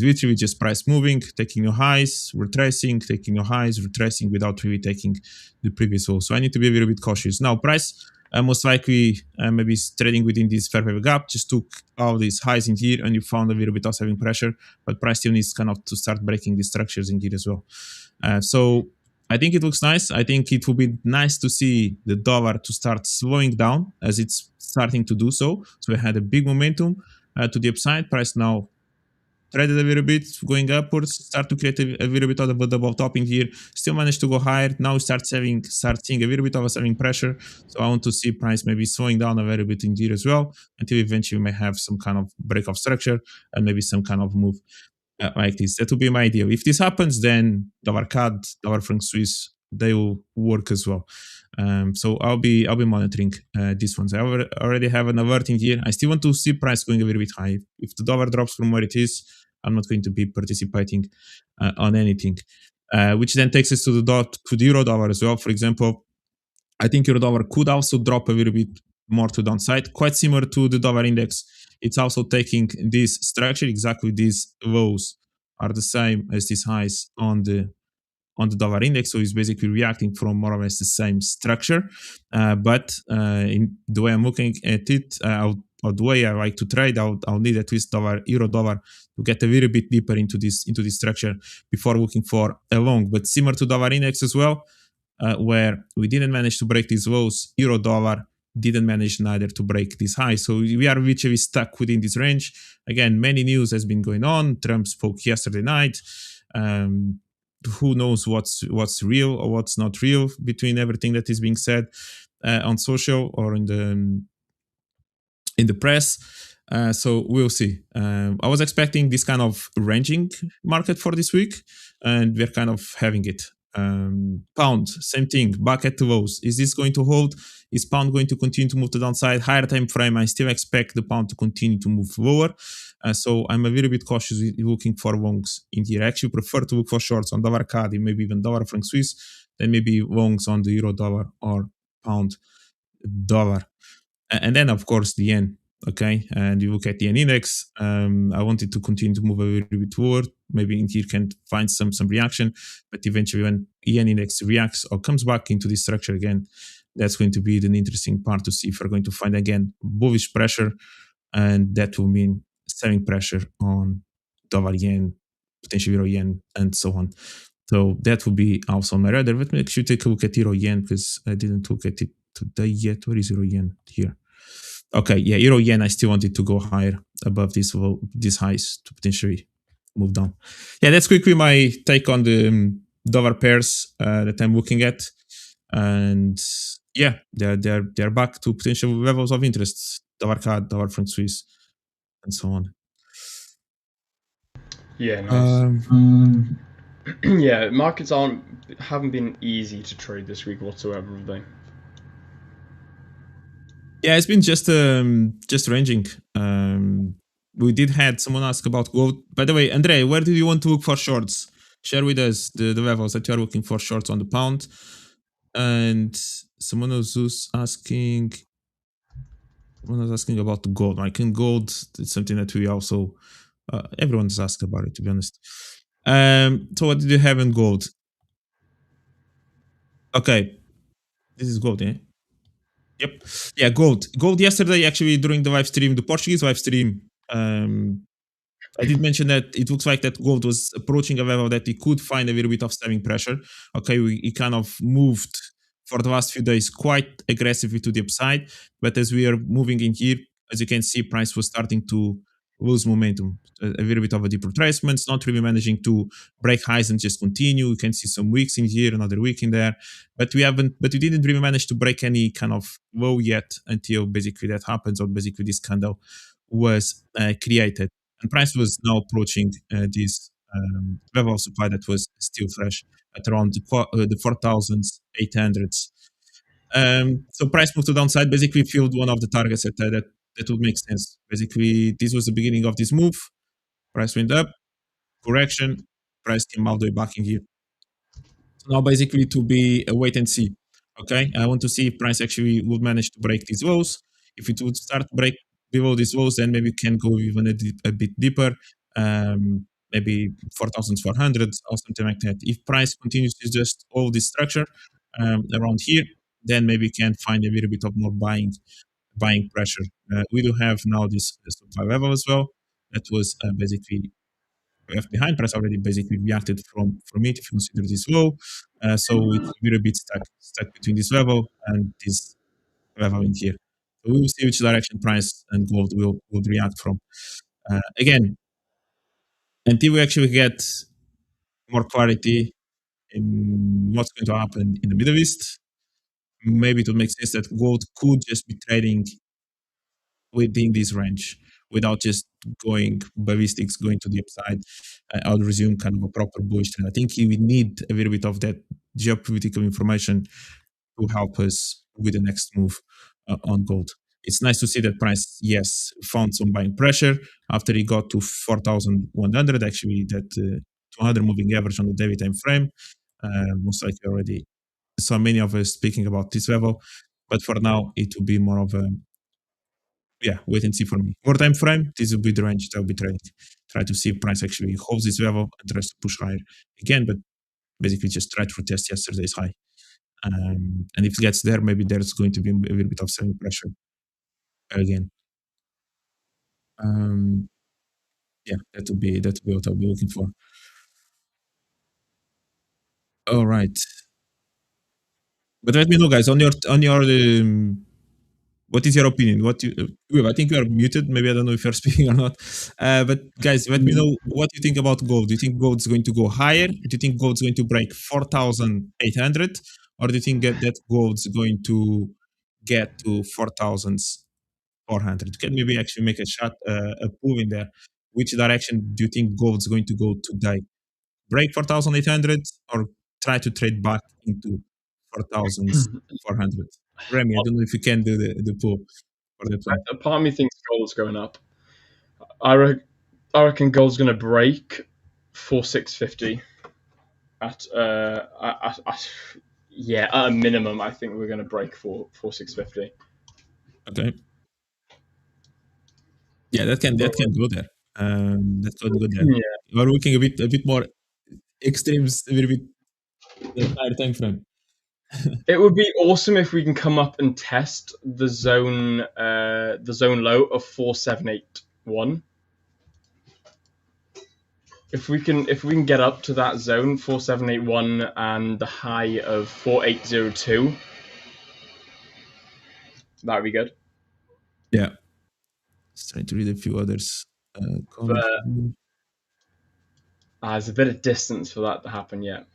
literally just price moving, taking your highs, retracing, taking your highs, retracing without really taking the previous lows. So I need to be a little bit cautious. Now, price most likely maybe trading within this fair value gap, just took all these highs in here and you found a little bit of selling pressure, but price still needs kind of to start breaking these structures in here as well. So I think it looks nice. I think it will be nice to see the dollar to start slowing down as it's starting to do so. So we had a big momentum to the upside. Price now traded a little bit, going upwards, start to create a little bit of a double topping here, still managed to go higher. Now start seeing a little bit of a selling pressure. So I want to see price maybe slowing down a little bit in here as well, until eventually we may have some kind of break of structure and maybe some kind of move like this. That would be my idea. If this happens, then dollar CAD, dollar franc Swiss, they will work as well. So I'll be monitoring these ones. I already have an averting here. I still want to see price going a little bit high. If the dollar drops from where it is, I'm not going to be participating on anything. Which then takes us to the euro dollar as well. For example, I think euro dollar could also drop a little bit more to downside, quite similar to the dollar index. It's also taking this structure, exactly these lows are the same as these highs on the dollar index, so it's basically reacting from more or less the same structure. But in the way I'm looking at it, or the way I like to trade, I'll need at least euro dollar to get a little bit deeper into this structure before looking for a long. But similar to dollar index as well, where we didn't manage to break these lows, euro dollar didn't manage neither to break this high. So we are literally stuck within this range. Again, many news has been going on. Trump spoke yesterday night. Who knows what's real or what's not real between everything that is being said on social or in the press. So we'll see. I was expecting this kind of ranging market for this week, and we're kind of having it. Pound, same thing, back at the lows. Is this going to hold? Is pound going to continue to move to the downside? Higher time frame, I still expect the pound to continue to move lower. So I'm a little bit cautious looking for longs in here. I actually prefer to look for shorts on dollar CAD, maybe even dollar franc Swiss, then maybe longs on the euro dollar or pound dollar. And then, of course, the yen. Okay, and you look at the yen index. I wanted to continue to move a little bit forward. Maybe in here can find some reaction, but eventually when yen index reacts or comes back into this structure again, that's going to be the interesting part to see if we're going to find again bullish pressure, and that will mean selling pressure on dollar yen, potentially euro yen, and so on. So that will be also on my radar. Let me actually take a look at euro yen because I didn't look at it today yet. Where is euro yen? Here. Okay, yeah, euro yen. I still wanted to go higher above these highs to potentially move down. Yeah, that's quickly my take on the dollar pairs that I'm looking at, and yeah, they're back to potential levels of interest. Dollar CAD, dollar franc Swiss, and so on. Yeah, nice. Yeah, markets haven't been easy to trade this week whatsoever, have they? Yeah, it's been just ranging. We did had someone ask about gold. By the way, Andre, where do you want to look for shorts? Share with us the levels that you are looking for shorts on the pound. And someone was asking about the gold. Like in gold, it's something that we also everyone's asked about it, to be honest. So what did you have in gold? Okay, this is gold, yeah. Yep. Yeah, gold. Gold yesterday, actually, during the live stream, the Portuguese live stream, I did mention that it looks like that gold was approaching a level that it could find a little bit of selling pressure. Okay, it kind of moved for the last few days quite aggressively to the upside. But as we are moving in here, as you can see, price was starting to lose momentum. A little bit of a deep retracement, not really managing to break highs and just continue. You can see some weeks in here, another week in there, but we didn't really manage to break any kind of low yet until basically that happens, or basically this candle was created, and price was now approaching this level of supply that was still fresh at around the 4,800s. So price moved to downside, basically filled one of the targets that would make sense. Basically, this was the beginning of this move. Price went up, correction, price came all the way back in here. So now basically to be a wait and see. Okay, I want to see if price actually would manage to break these lows. If it would start break below these lows, then maybe we can go even a bit deeper, maybe 4,400 or something like that. If price continues to just hold this structure around here, then maybe we can find a little bit of more buying pressure. We do have now this supply level as well. That was basically left behind. Price already basically reacted from it, if you consider this low. So it's a little bit stuck between this level and this level in here. So we will see which direction price and gold will react from. Again, until we actually get more clarity in what's going to happen in the Middle East, maybe it would make sense that gold could just be trading within this range without just going ballistics, going to the upside. I would resume kind of a proper bullish trend. I think we need a little bit of that geopolitical information to help us with the next move on gold. It's nice to see that price, yes, found some buying pressure after it got to 4,100. Actually, that 200 moving average on the daily time frame. Most likely already saw many of us speaking about this level, but for now, it will be more of a wait and see for me. More time frame, this will be the range that I'll be trading. Try to see if price actually holds this level and tries to push higher again, but basically just try to retest yesterday's high. And if it gets there, maybe there's going to be a little bit of selling pressure again. That would be what I'll be looking for. All right, but let me know, guys, on your what is your opinion? I think you are muted. Maybe I don't know if you're speaking or not. But guys, let me know what you think about gold. Do you think gold's going to go higher? Do you think gold's going to break 4,800? Or do you think that gold's going to get to 4,400? You can maybe actually make a shot, a pool in there. Which direction do you think gold's going to go today? Break 4,800 or try to trade back into 4,400? Remy, I don't know if you can do the pool for that one. A part of me thinks gold's going up. I reckon gold's going to break 4,650 at a minimum. I think we're going to break 4,650. Okay. Yeah, that can go there. That could go there. Yeah. We're looking a bit more extremes, a little bit higher time frame. It would be awesome if we can come up and test the zone low of 4,781. If we can get up to that zone 4,781 and the high of 4,802, that would be good. Yeah. Just trying to read a few others. There's a bit of distance for that to happen yet.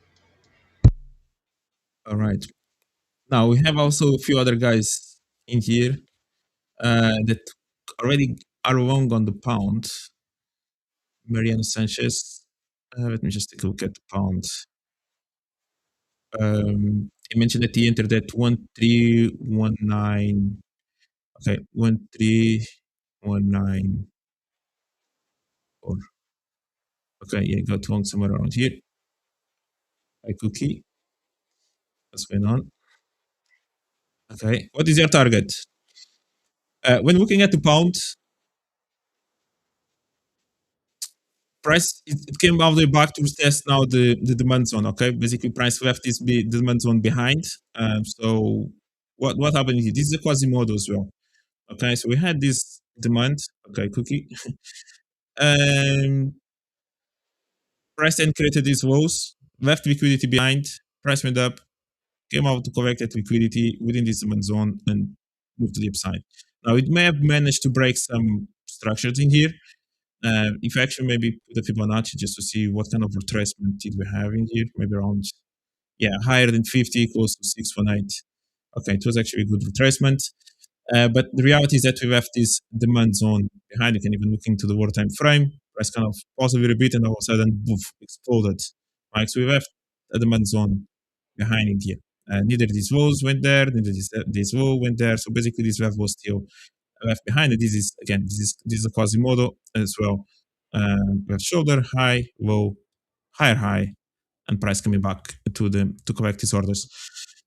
All right. Now we have also a few other guys in here that already are long on the pound. Mariano Sanchez. Let me just take a look at the pound. He mentioned that he entered at 1319. Okay, 1319. Okay, yeah, got long somewhere around here. Hi, Cookie. What's going on? Okay, what is your target? When looking at the pound, price it came all the way back to test now the demand zone. Okay, basically price left this demand zone behind. So what happened here? This is a Quasimodo as well. Okay, so we had this demand. Okay, Cookie. Price then created these lows, left liquidity behind. Price went up, came out to correct that liquidity within this demand zone and moved to the upside. Now it may have managed to break some structures in here. If I actually maybe put a Fibonacci just to see what kind of retracement did we have in here, maybe around, higher than 50, close to 618. Okay, it was actually a good retracement. But the reality is that we left this demand zone behind. You can even look into the world time frame. Price kind of paused a little bit and all of a sudden, boof, exploded. Right, so we left a demand zone behind in here. Neither these lows went there, neither this low went there. So basically, this wave was still left behind. And this is a Quasimodo as well. We have shoulder, high, low, higher high, and price coming back to correct these orders.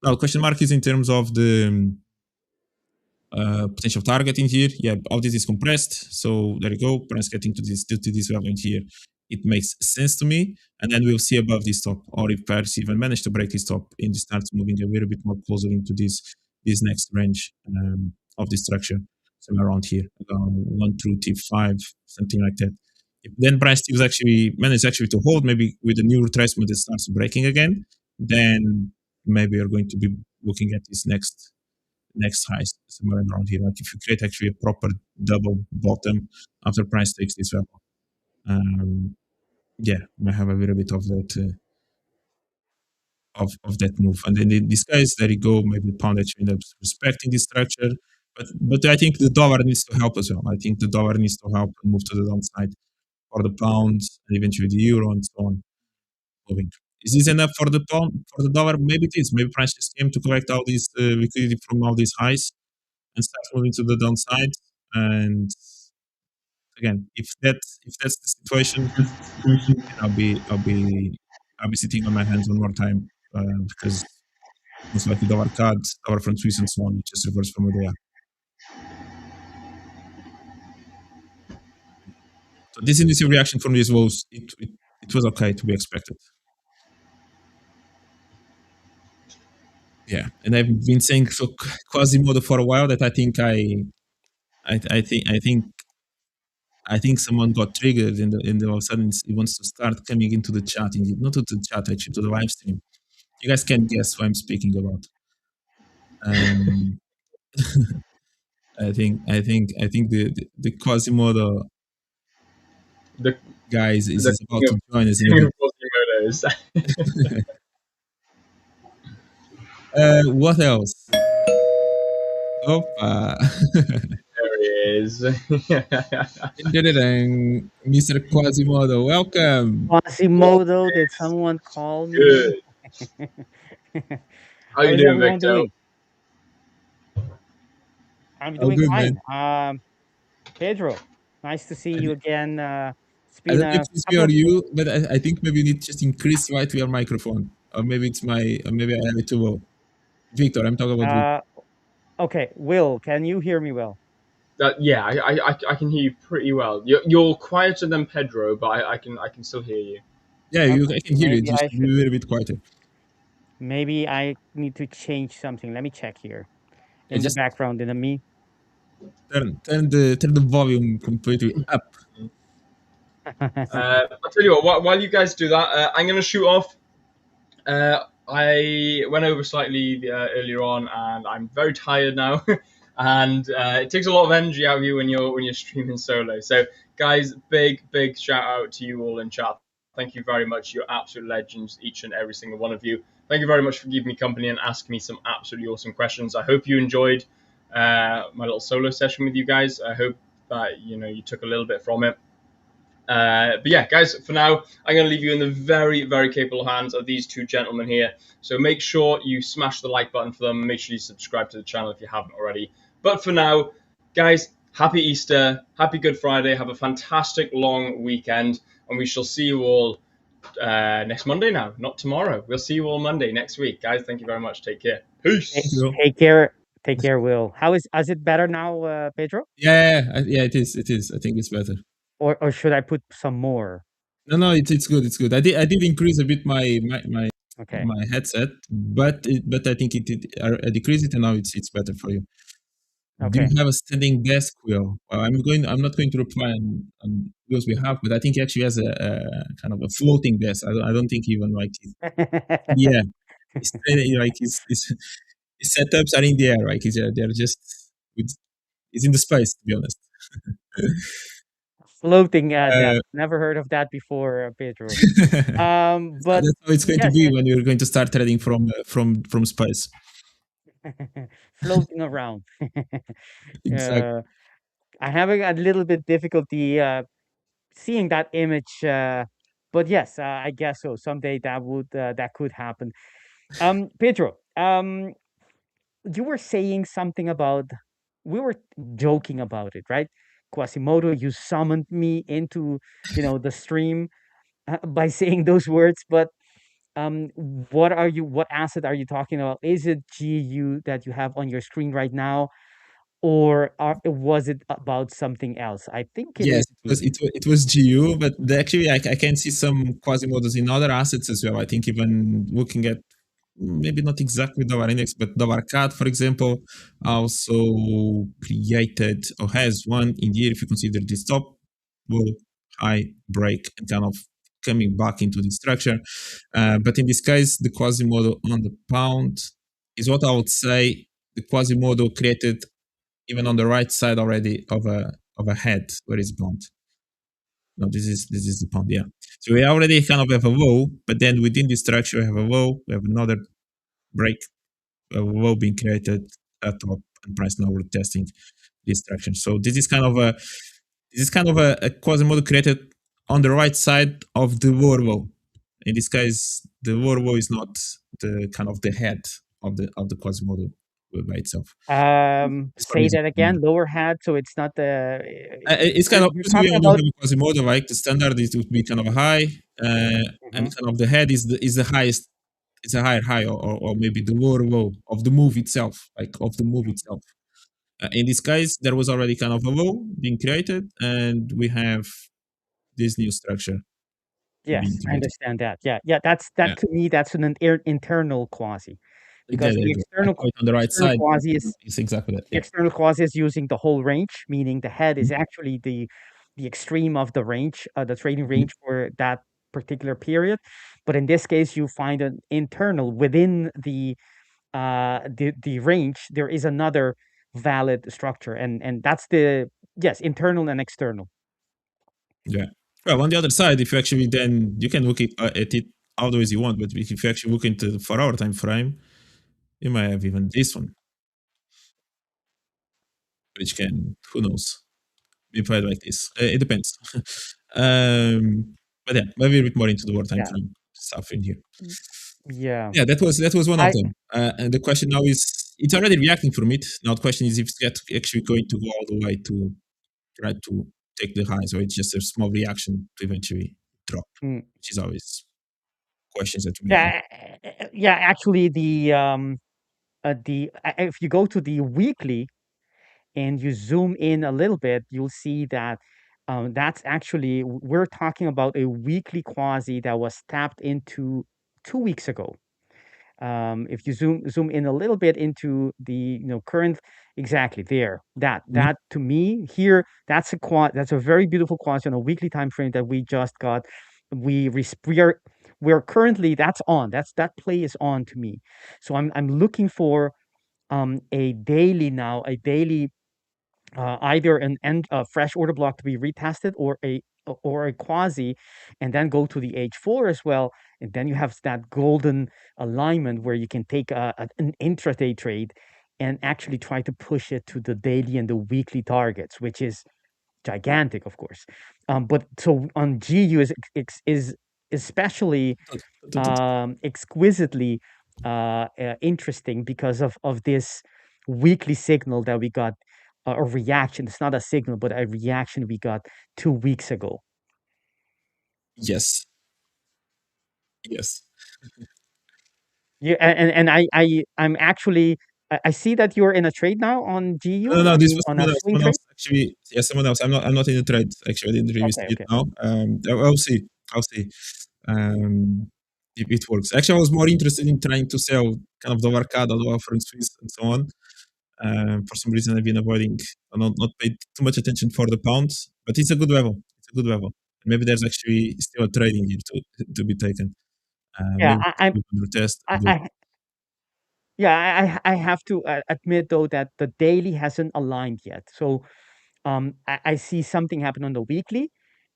Now, the question mark is in terms of the potential target in here. Yeah, all this is compressed. So there you go. Price getting to this level in here. It makes sense to me. And then we'll see above this top, or if price even manage to break this top and it starts moving a little bit more closer into this next range of the structure, somewhere around here, 1 through T5, something like that. If then price is actually managed to hold, maybe with the new retracement that starts breaking again, then maybe you're going to be looking at this next highs somewhere around here. Like if you create actually a proper double bottom after price takes this level. yeah, might have a little bit of that of that move. And then in this case, there you go. Maybe pound actually ends up respecting this structure, but I think the dollar needs to help as well. I think the dollar needs to help and move to the downside for the pound and eventually the euro and so on moving. Is this enough for the pound for the dollar? Maybe it is. Maybe prices came to collect all this liquidity from all these highs and start moving to the downside. And again, if that's the situation, I'll be sitting on my hands one more time because most likely dollar CAD, dollar from Swiss, and so on, it just reverse from where they are. So this initial reaction from these lows, it was okay to be expected. Yeah, and I've been saying so Quasimodo for a while that I think someone got triggered and all of a sudden he wants to start coming into the chat, not to the chat actually, to the live stream. You guys can guess who I'm speaking about. I think the Quasimodo The guys is the about king to of join us in a bit. Quasimodos. What else? Opa. There he is. Mr. Quasimodo, welcome. Quasimodo, did someone call me? Good. How How you is doing, everyone Victor? doing? I'm Oh, doing good, fine. man. Pedro, nice to see I, you again. It's I been don't know a if it's me couple or of you, but I think maybe you need to just increase slightly your microphone. Or maybe it's or maybe I have it too low. Victor, I'm talking about Victor. okay. Will, can you hear me well? Yeah, I can hear you pretty well. You're quieter than Pedro, but I can still hear you. Yeah, Okay, I can hear you. maybe Just I be a should. little bit quieter. Maybe I need to change something. Let me check here Yeah, in the just background in the me. turn the volume completely up. I'll tell you what. While you guys do that, I'm gonna shoot off. I went over slightly earlier on, and I'm very tired now. And it takes a lot of energy out of you when you're streaming solo. So, guys, big shout out to you all in chat. Thank you very much. You're absolute legends, each and every single one of you. Thank you very much for keeping me company and asking me some absolutely awesome questions. I hope you enjoyed my little solo session with you guys. I hope that you took a little bit from it. But yeah, guys, for now, I'm going to leave you in the very capable hands of these two gentlemen here. So make sure you smash the like button for them. Make sure you subscribe to the channel if you haven't already. But for now, guys, happy Easter, happy Good Friday. Have a fantastic long weekend, and we shall see you all next Monday now, not tomorrow. We'll see you all Monday next week. Guys, thank you very much. Take care. Thank Peace. you. Take care. Take care, Will. Is it better now, Pedro? Yeah, it is. It is. I think it's better. Or should I put some more? No, it's good. It's good. I did increase a bit my Okay. my headset, but I think I decreased it and now it's better for you. Do Okay. you have a standing desk, Will? Well, I'm not going to reply on Will's behalf, but I think he actually has a kind of a floating desk. I don't think even like yeah, he's like his setups are in the air, right? They're just it's in the space, to be honest. Floating Uh, desk. Never heard of that before, Pedro. But that's how it's going to yes, be when you're going to start trading from space. floating around. Exactly. I'm having a little bit difficulty seeing that image, but yes, I guess so. Someday that could happen. Pedro, you were saying something about we were joking about it, right? Quasimodo, you summoned me into the stream by saying those words, but um what asset are you talking about? Is it GU that you have on your screen right now, or was it about something else? I think it Yes, is GU. it was GU, but actually I can see some Quasimodos in other assets as well. I think even looking at maybe not exactly dollar index, but dollar CAD, for example, also created or has one in here if you consider this top, low, high, break, and kind of coming back into the structure. But in this case, the Quasimodo on the pound is what I would say the Quasimodo created even on the right side already of a head where it's bound. No, this is the pound. Yeah. So we already kind of have a low, but then within this structure we have a low. We have another break, a low being created at top, and price now we're testing this direction. So this is kind of a quasi model created on the right side of the lower low. In this case, the lower low is not the kind of the head of the quasi model by itself. Say that again. Lower hat, so it's not the. It's kind of You're usually talking when you about. have a quasi model, like the standard, it would be kind of a high, and kind of the head is the highest. It's a higher high, or maybe the lower low of the move itself, like of the move itself. In this case, there was already kind of a low being created, and we have this new structure being Yes, I created. understand that. Yeah. That's that Yeah. to me. That's an internal quasi, because There the you go. I external call it on the right external side. quasi is It's exactly that. the Yeah. external quasi is using the whole range, meaning the head is Mhm. actually the extreme of the range, the trading Mhm. range for that particular period. But in this case, you find an internal within the range. There is another valid structure, and that's the yes, internal and external. Yeah. Well, on the other side, if you actually then you can look at it all the ways you want, but if you actually look into the 4 hour time frame, you might have even this one, which can, who knows, be played like this. It depends. But yeah, maybe a bit more into the war time Yeah. frame stuff in here. Yeah. Yeah, that was one of I them. And the question now is, it's already reacting from it. Now the question is if it's actually going to go all the way to try to take the highs, or it's just a small reaction to eventually drop, mm, which is always questions that we have. yeah, actually if you go to the weekly and you zoom in a little bit, you'll see that that's actually we're talking about a weekly quasi that was tapped into 2 weeks ago. If you zoom in a little bit into the current, exactly there, Mhm. that to me here, that's a very beautiful quasi on a weekly time frame that we just got. We are currently, that play is on to me. So I'm looking for a daily now, either an end fresh order block to be retested, or a quasi, and then go to the H4 as well, and then you have that golden alignment where you can take an intraday trade and actually try to push it to the daily and the weekly targets, which is gigantic, of course. But so on GU is especially exquisitely interesting because of this weekly signal that we got, a reaction. It's not a signal, but a reaction we got 2 weeks ago. Yes. Yes. Yeah, I'm actually, I see that you're in a trade now on GU. No, Are this you was on a swing someone else trade? actually. Yeah, someone else. I'm not in the trade actually. I didn't really Okay, see it okay. now. I'll see. I'll see. If it works. Actually, I was more interested in trying to sell kind of the Arcada, the offering Swiss, and so on. For some reason, I've been avoiding, not paid too much attention for the pounds, but it's a good level. It's a good level. Maybe there's actually still a trading here to be taken. Yeah, Maybe we can retest I, and do. I yeah, I have to admit though that the daily hasn't aligned yet. So I see something happen on the weekly,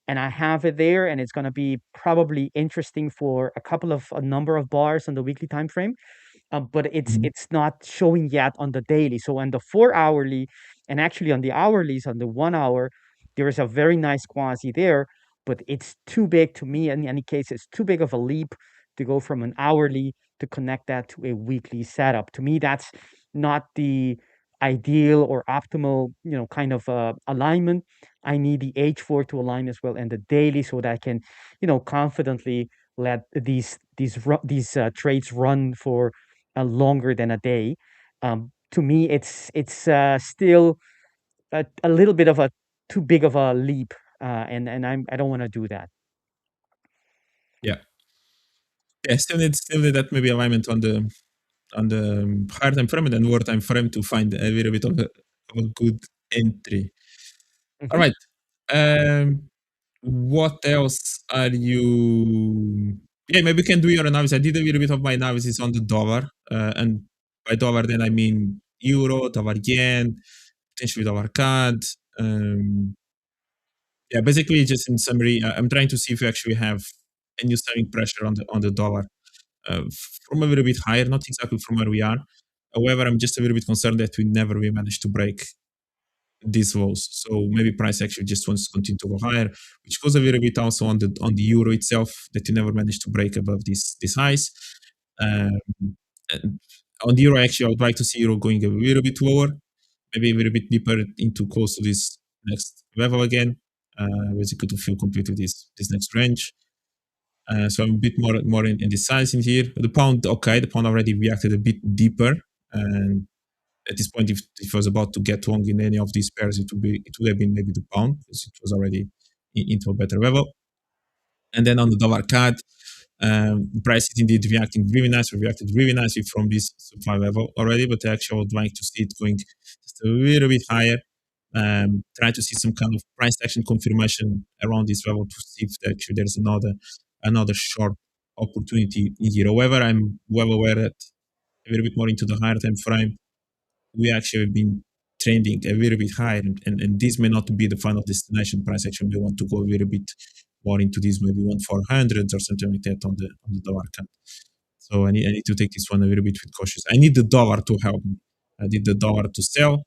and I have it there, and it's going to be probably interesting for a number of bars on the weekly time frame. But Mhm. it's not showing yet on the daily. So on the 4 hourly, and actually on the hourlies, on the 1 hour, there is a very nice quasi there, but it's too big to me. In any case, it's too big of a leap to go from an hourly to connect that to a weekly setup. To me, that's not the ideal or optimal, kind of alignment. I need the H4 to align as well, and the daily, so that I can, confidently let these trades run for longer than a day. To me, it's still a little bit of a too big of a leap, and I don't want to do that. Yeah. Yeah. Still need that maybe alignment on the higher time frame and then lower time frame to find a little bit of a good entry. All Mhm. right. What else are you? Yeah, maybe we can do your analysis. I did a little bit of my analysis on the dollar, and by dollar then I mean euro, dollar yen, potentially dollar CAD. yeah, basically, just in summary, I'm trying to see if we actually have a new selling pressure on the dollar from a little bit higher, not exactly from where we are. However, I'm just a little bit concerned that we never will manage to break these lows. So maybe price actually just wants to continue to go higher, which goes a little bit also on the euro itself, that you never managed to break above these highs. And on the euro, actually, I would like to see euro going a little bit lower, maybe a little bit deeper into close to this next level again. Basically to feel complete with this next range. So I'm a bit more indecisive here. The pound, okay, the pound already reacted a bit deeper, and at this point, if it was about to get long in any of these pairs, it would have been maybe the pound, because it was already into a better level. And then on the dollar CAD, the price is indeed reacting really nicely. Reacted really nicely from this supply level already, but actually I would like to see it going just a little bit higher. Try to see some kind of price action confirmation around this level to see if actually there's another short opportunity in here. However, I'm well aware that a little bit more into the higher time frame, we actually have been trending a little bit higher, and this may not be the final destination price. Actually, we want to go a little bit more into this, maybe 1/400 or something like that on the dollar CAD. So I need to take this one a little bit with cautious. I need the dollar to help me. I need the dollar to sell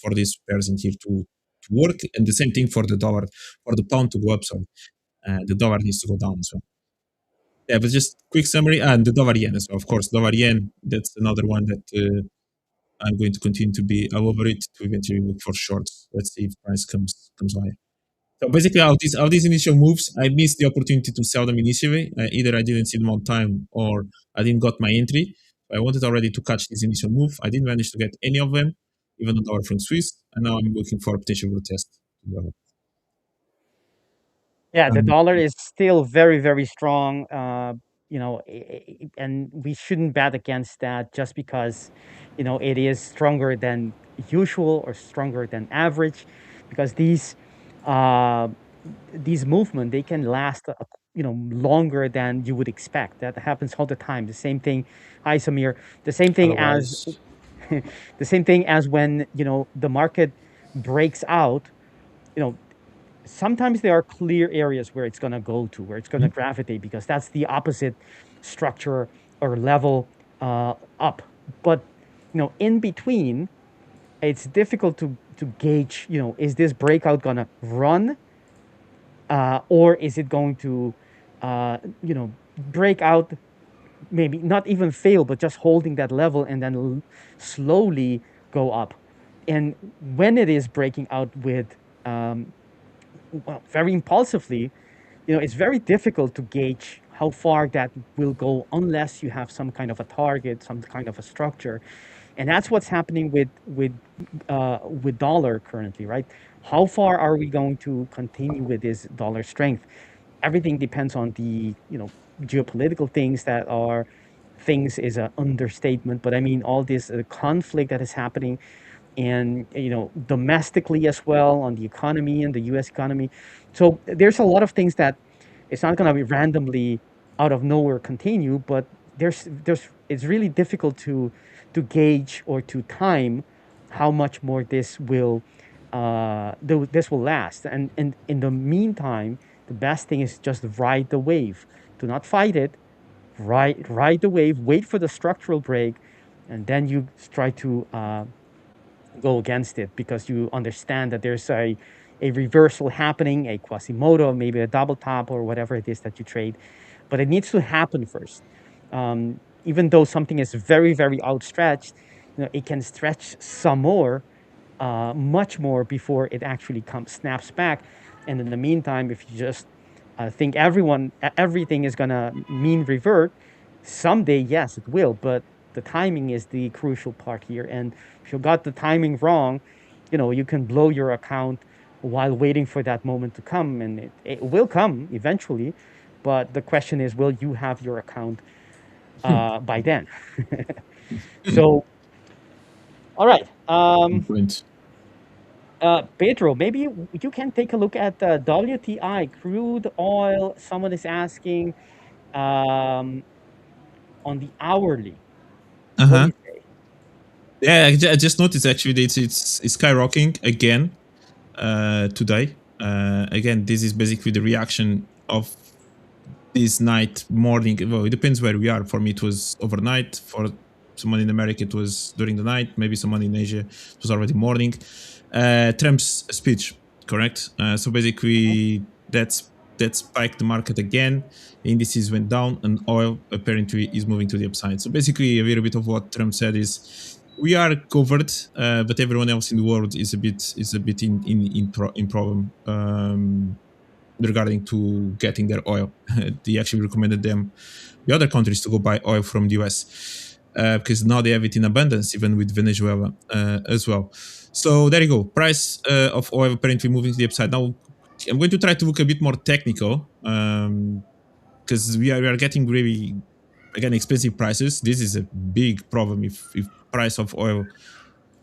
for these pairs in here to work, and the same thing for the dollar, for the pound to go up. Sorry, the dollar needs to go down as well. Yeah, but just quick summary, and the dollar yen as well. Of course, dollar yen. That's another one that I'm going to continue to be all over it to eventually look for shorts. Let's see if price comes higher. So basically, all these initial moves, I missed the opportunity to sell them initially. Either I didn't see them on time or I didn't got my entry. I wanted already to catch this initial move. I didn't manage to get any of them, even on dollar from Swiss, and now I'm looking for a potential retest. Yeah, the dollar is still very, very strong. You know, and we shouldn't bet against that just because, you know, it is stronger than usual or stronger than average, because uh, these movement, they can last, you know, longer than you would expect. That happens all the time. The same thing, hi Samir. The same thing as Otherwise, the same thing as when, you know, the market breaks out. You know, sometimes there are clear areas where it's going to go to, where it's going to gravitate, because that's the opposite structure or level up. But, you know, in between, it's difficult to gauge, you know, is this breakout going to run, or is it going to, you know, break out, maybe not even fail, but just holding that level and then slowly go up. And when it is breaking out with, well, very impulsively, you know, it's very difficult to gauge how far that will go unless you have some kind of a target, some kind of a structure. And that's what's happening with dollar currently, right? How far are we going to continue with this dollar strength? Everything depends on the, you know, geopolitical things that are, things is an understatement, but I mean all this conflict that is happening, and, you know, domestically as well, on the economy and the US economy. So there's a lot of things that it's not going to be randomly out of nowhere continue, but there's it's really difficult to gauge or to time how much more this will this will last. And in the meantime, the best thing is just ride the wave. Do not fight it. Ride the wave, wait for the structural break, and then you try to go against it, because you understand that there's a reversal happening, a Quasimodo, maybe a double top or whatever it is that you trade. But it needs to happen first. Even though something is very, very outstretched, you know, it can stretch some more, much more, before it actually snaps back. And in the meantime, if you just think everything is gonna mean revert, someday, yes, it will. But the timing is the crucial part here. And if you got the timing wrong, you know, you can blow your account while waiting for that moment to come, and it will come eventually. But the question is, will you have your account by then? So, all right. Pedro, maybe you can take a look at the WTI crude oil. Someone is asking on the hourly. What do you say? Yeah, I just noticed actually that it's skyrocketing again today. Again, this is basically the reaction of this night, morning. Well, it depends where we are. For me, it was overnight. For someone in America, it was during the night. Maybe someone in Asia, it was already morning. Trump's speech, correct? So basically, that spiked the market again. Indices went down, and oil apparently is moving to the upside. So basically, a little bit of what Trump said is, we are covered, but everyone else in the world is a bit in problem regarding to getting their oil. They actually recommended them, the other countries, to go buy oil from the US because now they have it in abundance, even with Venezuela as well. So there you go. Price of oil apparently moving to the upside. Now I'm going to try to look a bit more technical because we are getting really, again, expensive prices. This is a big problem if price of oil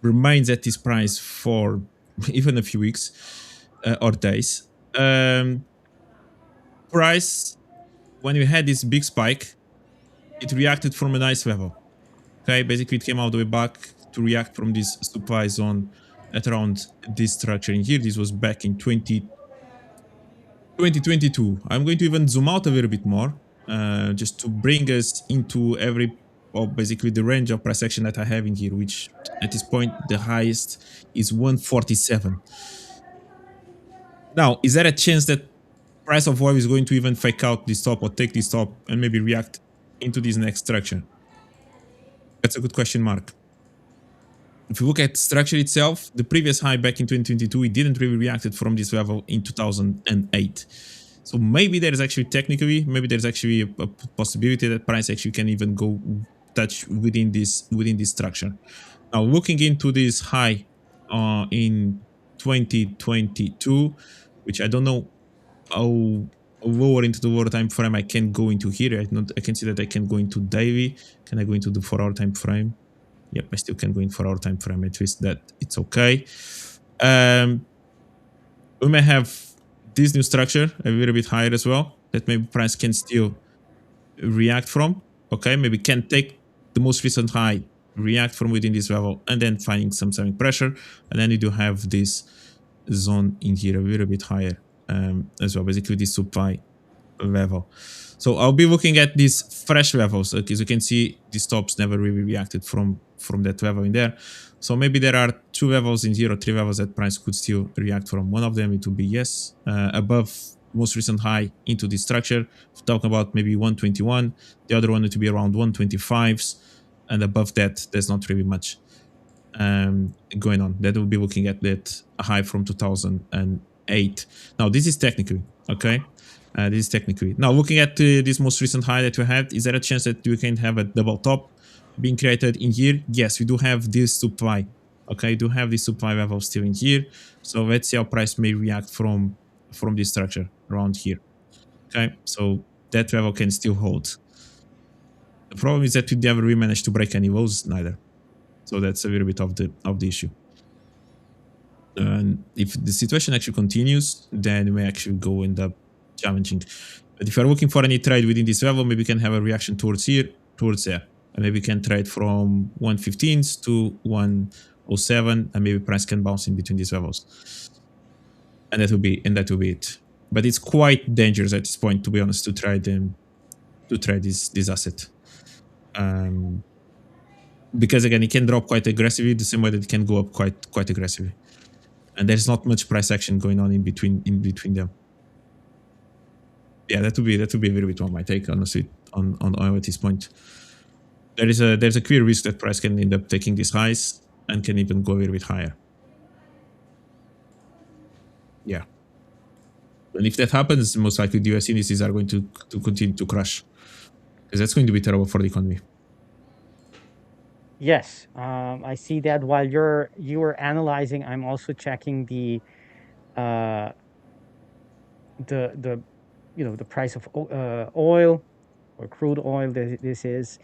remains at this price for even a few weeks or days. Price, when we had this big spike, it reacted from a nice level. Okay, basically it came all the way back to react from this supply zone at around this structure in here. This was back in 2022. I'm going to even zoom out a little bit more just to bring us into basically the range of price action that I have in here, which at this point the highest is 147. Now, is there a chance that price of oil is going to even fake out this top or take this top and maybe react into this next structure? That's a good question mark. If you look at structure itself, the previous high back in 2022, it didn't really reacted from this level in 2008. So maybe there's actually a possibility that price actually can even go touch within this structure. Now, looking into this high in 2022, which I don't know how lower into the lower time frame I can go into here. I can see that I can go into daily. Can I go into the 4-hour time frame? Yep, I still can go in 4-hour time frame. At least that it's okay. We may have this new structure a little bit higher as well, that maybe price can still react from. Okay, maybe can take the most recent high, react from within this level, and then finding some selling pressure. And then you do have this zone in here a little bit higher as well, basically this supply level. So I'll be looking at these fresh levels. As you can see, these tops never really reacted from that level in there. So maybe there are 2 levels in here or 3 levels that price could still react from. One of them, it will be yes, above most recent high into this structure. Talking about maybe 121. The other one, it will be around 125s, and above that, there's not really much going on. That will be looking at that high from 2008. Now this is technically okay. This is technically. Now looking at this most recent high that we had, is there a chance that we can have a double top being created in here? Yes, we do have this supply. Okay, we do have this supply level still in here. So let's see how price may react from this structure around here. Okay, so that level can still hold. The problem is that we never really managed to break any lows neither. So that's a little bit of the issue. And if the situation actually continues, then we may actually go end up challenging. But if you're looking for any trade within this level, maybe we can have a reaction towards here, towards there. And maybe we can trade from 115s to 107, and maybe price can bounce in between these levels. And that will be it. But it's quite dangerous at this point, to be honest, to try this asset. Because again, it can drop quite aggressively, the same way that it can go up quite aggressively. And there's not much price action going on in between them. Yeah, that would be a little bit on my take, honestly, on oil at this point. There's a clear risk that price can end up taking these highs and can even go a little bit higher. Yeah. And if that happens, most likely the US indices are going to continue to crash, because that's going to be terrible for the economy. Yes, I see that. While you were analyzing, I'm also checking the price of oil or crude oil. This is,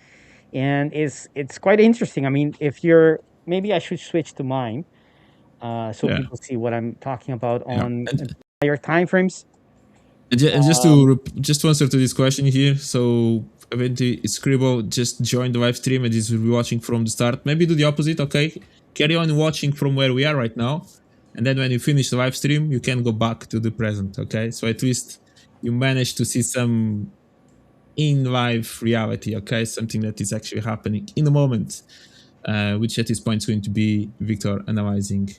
and it's quite interesting. I mean, maybe I should switch to mine, so people see what I'm talking about on higher time frames. And just to answer to this question here, so eventually Scribble just joined the live stream and is watching from the start. Maybe do the opposite, okay? Carry on watching from where we are right now, And then when you finish the live stream, you can go back to the present. Okay, so at least you manage to see some in live reality. Okay, something that is actually happening in the moment, which at this point is going to be Victor analyzing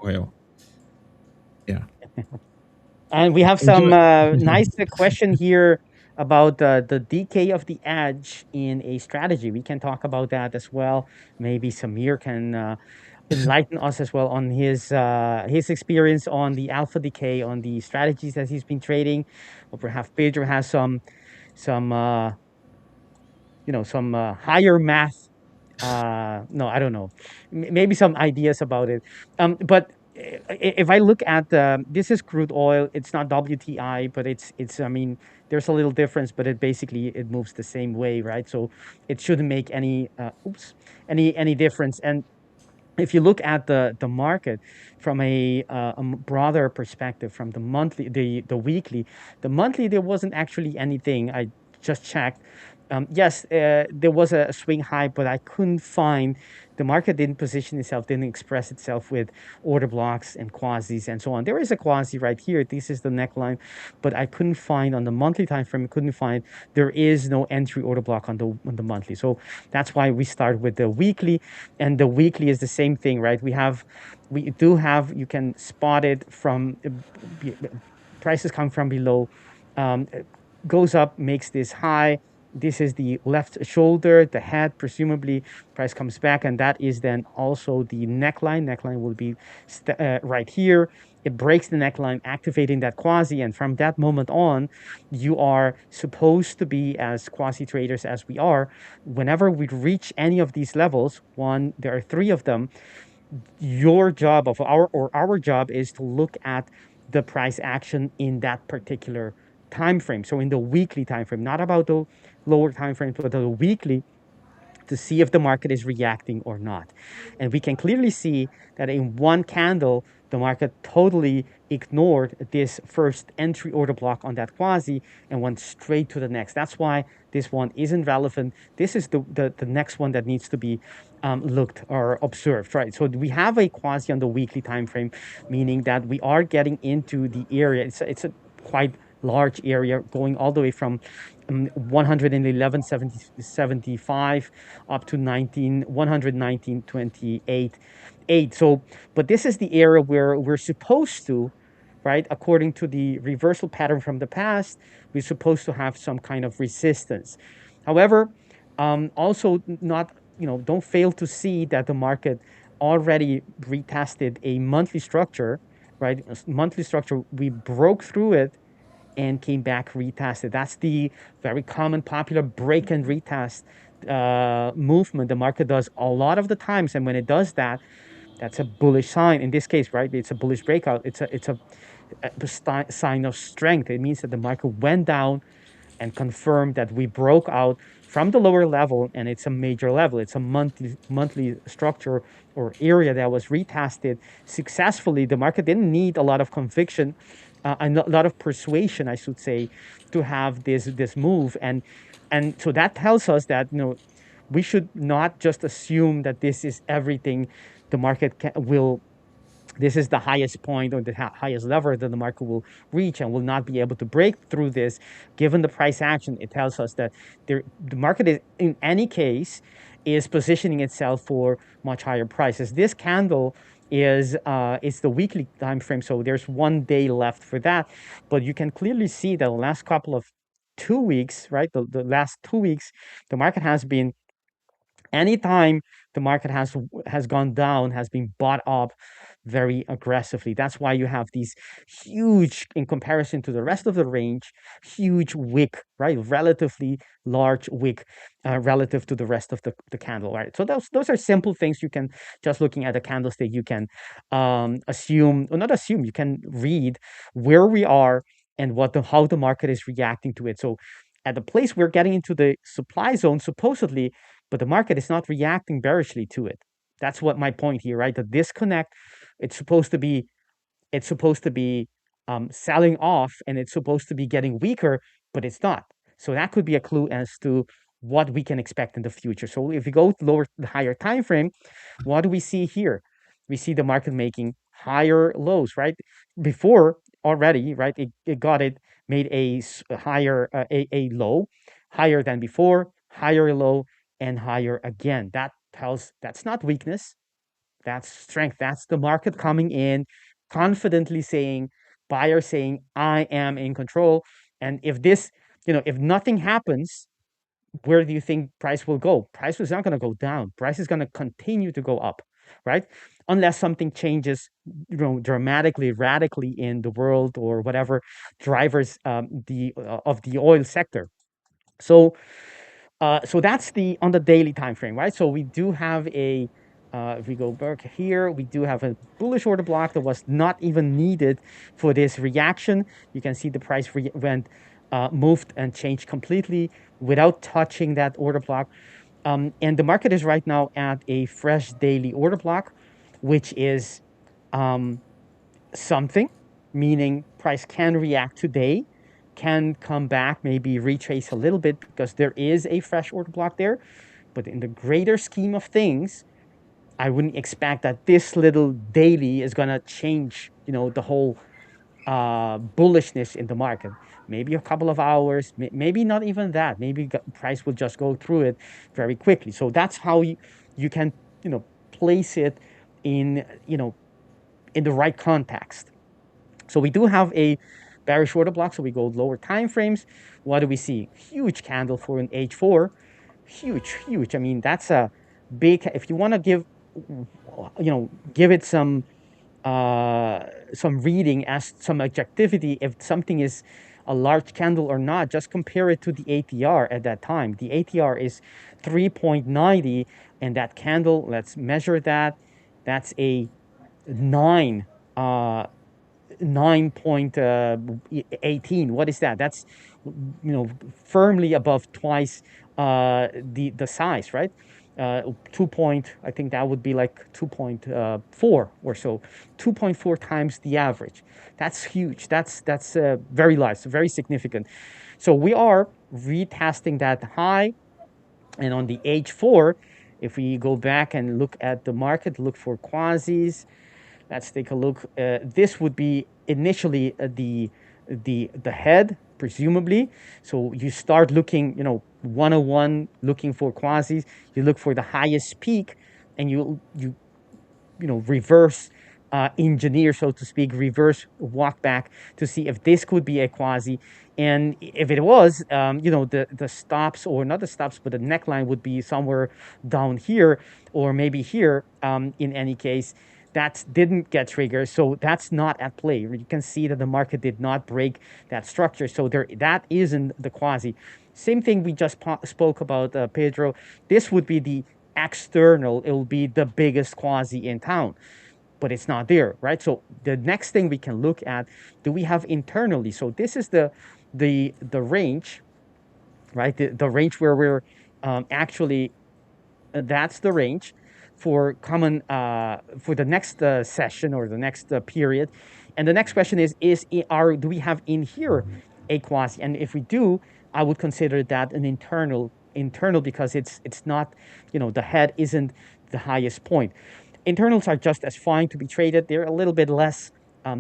oil. Yeah. And we have some Enjoy. nice question here about the decay of the edge in a strategy. We can talk about that as well. Maybe Samir can enlighten us as well on his experience on the alpha decay on the strategies that he's been trading, or perhaps Pedro has some some higher math. No, I don't know. Maybe some ideas about it. But if I look at this is crude oil. It's not WTI, but it's. I mean, there's a little difference, but it moves the same way, right? So it shouldn't make any difference. And if you look at the market from a broader perspective, from the monthly, the weekly, the monthly, there wasn't actually anything. I just checked. Yes, there was a swing high, but I couldn't find the market didn't position itself, didn't express itself with order blocks and quasis and so on. There is a quasi right here. This is the neckline, but I couldn't find on the monthly time frame. I couldn't find there is no entry order block on the monthly. So that's why we start with the weekly, and the weekly is the same thing, right? We do have you can spot it from prices come from below, goes up, makes this high. This is the left shoulder, the head, presumably price comes back, and that is then also the neckline. Neckline will be right here. It breaks the neckline, activating that quasi, and from that moment on, you are supposed to be, as quasi traders as we are, whenever we reach any of these levels, there are three of them, your job of our job is to look at the price action in that particular time frame. So in the weekly time frame, not about the lower time frame, but the weekly, to see if the market is reacting or not. And we can clearly see that in one candle, the market totally ignored this first entry order block on that quasi and went straight to the next. That's why this one isn't relevant. This is the next one that needs to be looked or observed, right? So we have a quasi on the weekly time frame, meaning that we are getting into the area. It's a quite large area going all the way from 111.75 up to 119.28. So, but this is the area where we're supposed to, right? According to the reversal pattern from the past, we're supposed to have some kind of resistance. However, also not, don't fail to see that the market already retested a monthly structure, right? Monthly structure, we broke through it and came back retested. That's the very common, popular break and retest movement the market does a lot of the times. And when it does that, that's a bullish sign. In this case, right, it's a bullish breakout. It's a sign of strength. It means that the market went down and confirmed that we broke out from the lower level, and it's a major level. It's a monthly structure or area that was retested successfully. The market didn't need a lot of conviction, a lot of persuasion, I should say, to have this move, and so that tells us that we should not just assume that this is everything the market will. This is the highest point or the highest level that the market will reach and will not be able to break through this. Given the price action, it tells us that the market is, in any case, is positioning itself for much higher prices. This candle is the weekly time frame, so there's 1 day left for that. But you can clearly see that the last couple of 2 weeks, right? The last 2 weeks, the market has been, anytime the market has gone down, has been bought up very aggressively. That's why you have these huge, in comparison to the rest of the range, huge wick, right? Relatively large wick relative to the rest of the candle, right? So those are simple things. You can, just looking at the candlestick, you can assume, or not assume, you can read where we are and how the market is reacting to it. So at the place we're getting into the supply zone, supposedly, but the market is not reacting bearishly to it. That's what my point here, right? The disconnect. It's supposed to be selling off, and it's supposed to be getting weaker, but it's not. So that could be a clue as to what we can expect in the future. So if we go the higher time frame, what do we see here? We see the market making higher lows, right? Before already, right? It made a higher a low, higher than before, higher low, and higher again. That's not weakness, that's strength. That's the market coming in, confidently saying, buyer saying, I am in control. And if this, if nothing happens, where do you think price will go? Price is not going to go down. Price is going to continue to go up, right? Unless something changes, dramatically, radically in the world or whatever drivers of the oil sector. So that's on the daily time frame, right? So we do have if we go back here, we do have a bullish order block that was not even needed for this reaction. You can see the price moved and changed completely without touching that order block. And the market is right now at a fresh daily order block, which is something, meaning price can react today, can come back, maybe retrace a little bit because there is a fresh order block there. But in the greater scheme of things, I wouldn't expect that this little daily is going to change, the whole bullishness in the market. Maybe a couple of hours, maybe not even that. Maybe price will just go through it very quickly. So that's how you can, place it in, in the right context. So we do have a bearish order block. So we go lower time frames. What do we see? Huge candle for an H4. Huge. I mean, that's a big. If you want to give it some reading as some objectivity, if something is a large candle or not, just compare it to the ATR at that time. The ATR is 3.90, and that candle, let's measure that. That's a 9.18. What is that? That's firmly above twice the size, right? 2 point, I think that would be like 2.4 or so, 2.4 times the average. That's huge. That's very large, very significant. So we are retesting that high, and on the H4, if we go back and look at the market, look for quasis. Let's take a look. This would be initially the head, presumably. So you start looking, 101, looking for quasis. You look for the highest peak, and you reverse engineer, so to speak, reverse walk back to see if this could be a quasi. And if it was, the stops, or not the stops, but the neckline would be somewhere down here or maybe here. In any case, that didn't get triggered, so that's not at play. You can see that the market did not break that structure, so that isn't the quasi. Same thing we just spoke about, Pedro. This would be the external. It will be the biggest quasi in town, but it's not there, right? So the next thing we can look at, do we have internally? So this is the range, right? The range where we're actually, that's the range for common for the next session or the next period. And the next question is do we have in here a quasi? And if we do, I would consider that an internal because it's not, the head isn't the highest point. Internals are just as fine to be traded. They're a little bit less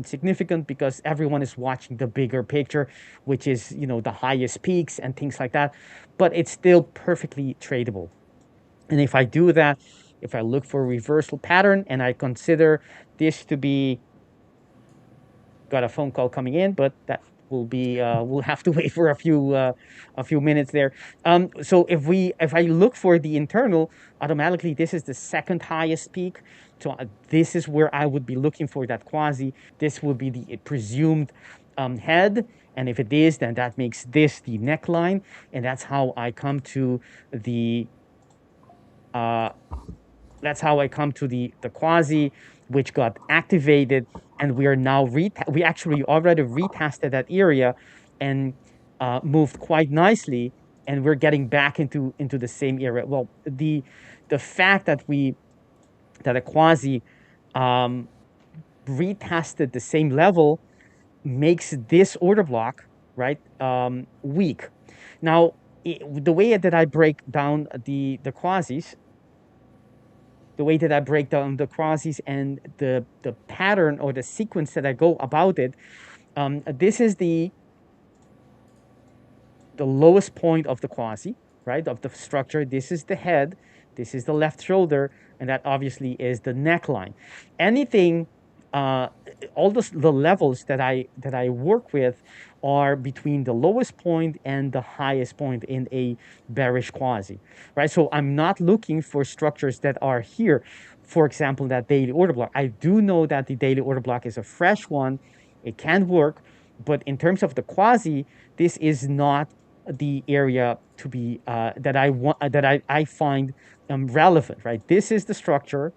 significant because everyone is watching the bigger picture, which is, the highest peaks and things like that. But it's still perfectly tradable. And if I do that, if I look for a reversal pattern and I consider this to be, got a phone call coming in, but that will be, we'll have to wait for a few minutes there. So if I look for the internal, automatically this is the second highest peak. So this is where I would be looking for that quasi. This will be the presumed head. And if it is, then that makes this the neckline. And that's how I come to the quasi, which got activated, and we are now we actually already retested that area and moved quite nicely, and we're getting back into the same area. Well, the fact that a quasi retested the same level makes this order block, right, weak. Now, the way that I break down the quasis, the way that I break down the quasis and the pattern or the sequence that I go about it. This is the lowest point of the quasi, right, of the structure. This is the head, this is the left shoulder, and that obviously is the neckline. Anything, all the levels that I work with are between the lowest point and the highest point in a bearish quasi, right? So I'm not looking for structures that are here. For example, that daily order block. I do know that the daily order block is a fresh one. It can work, but in terms of the quasi, this is not the area to be that I want that I find relevant, right? This is the structure,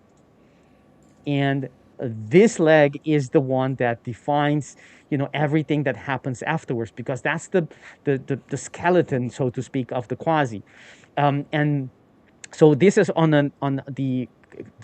and this leg is the one that defines, everything that happens afterwards, because that's the skeleton, so to speak, of the quasi. And so this is on the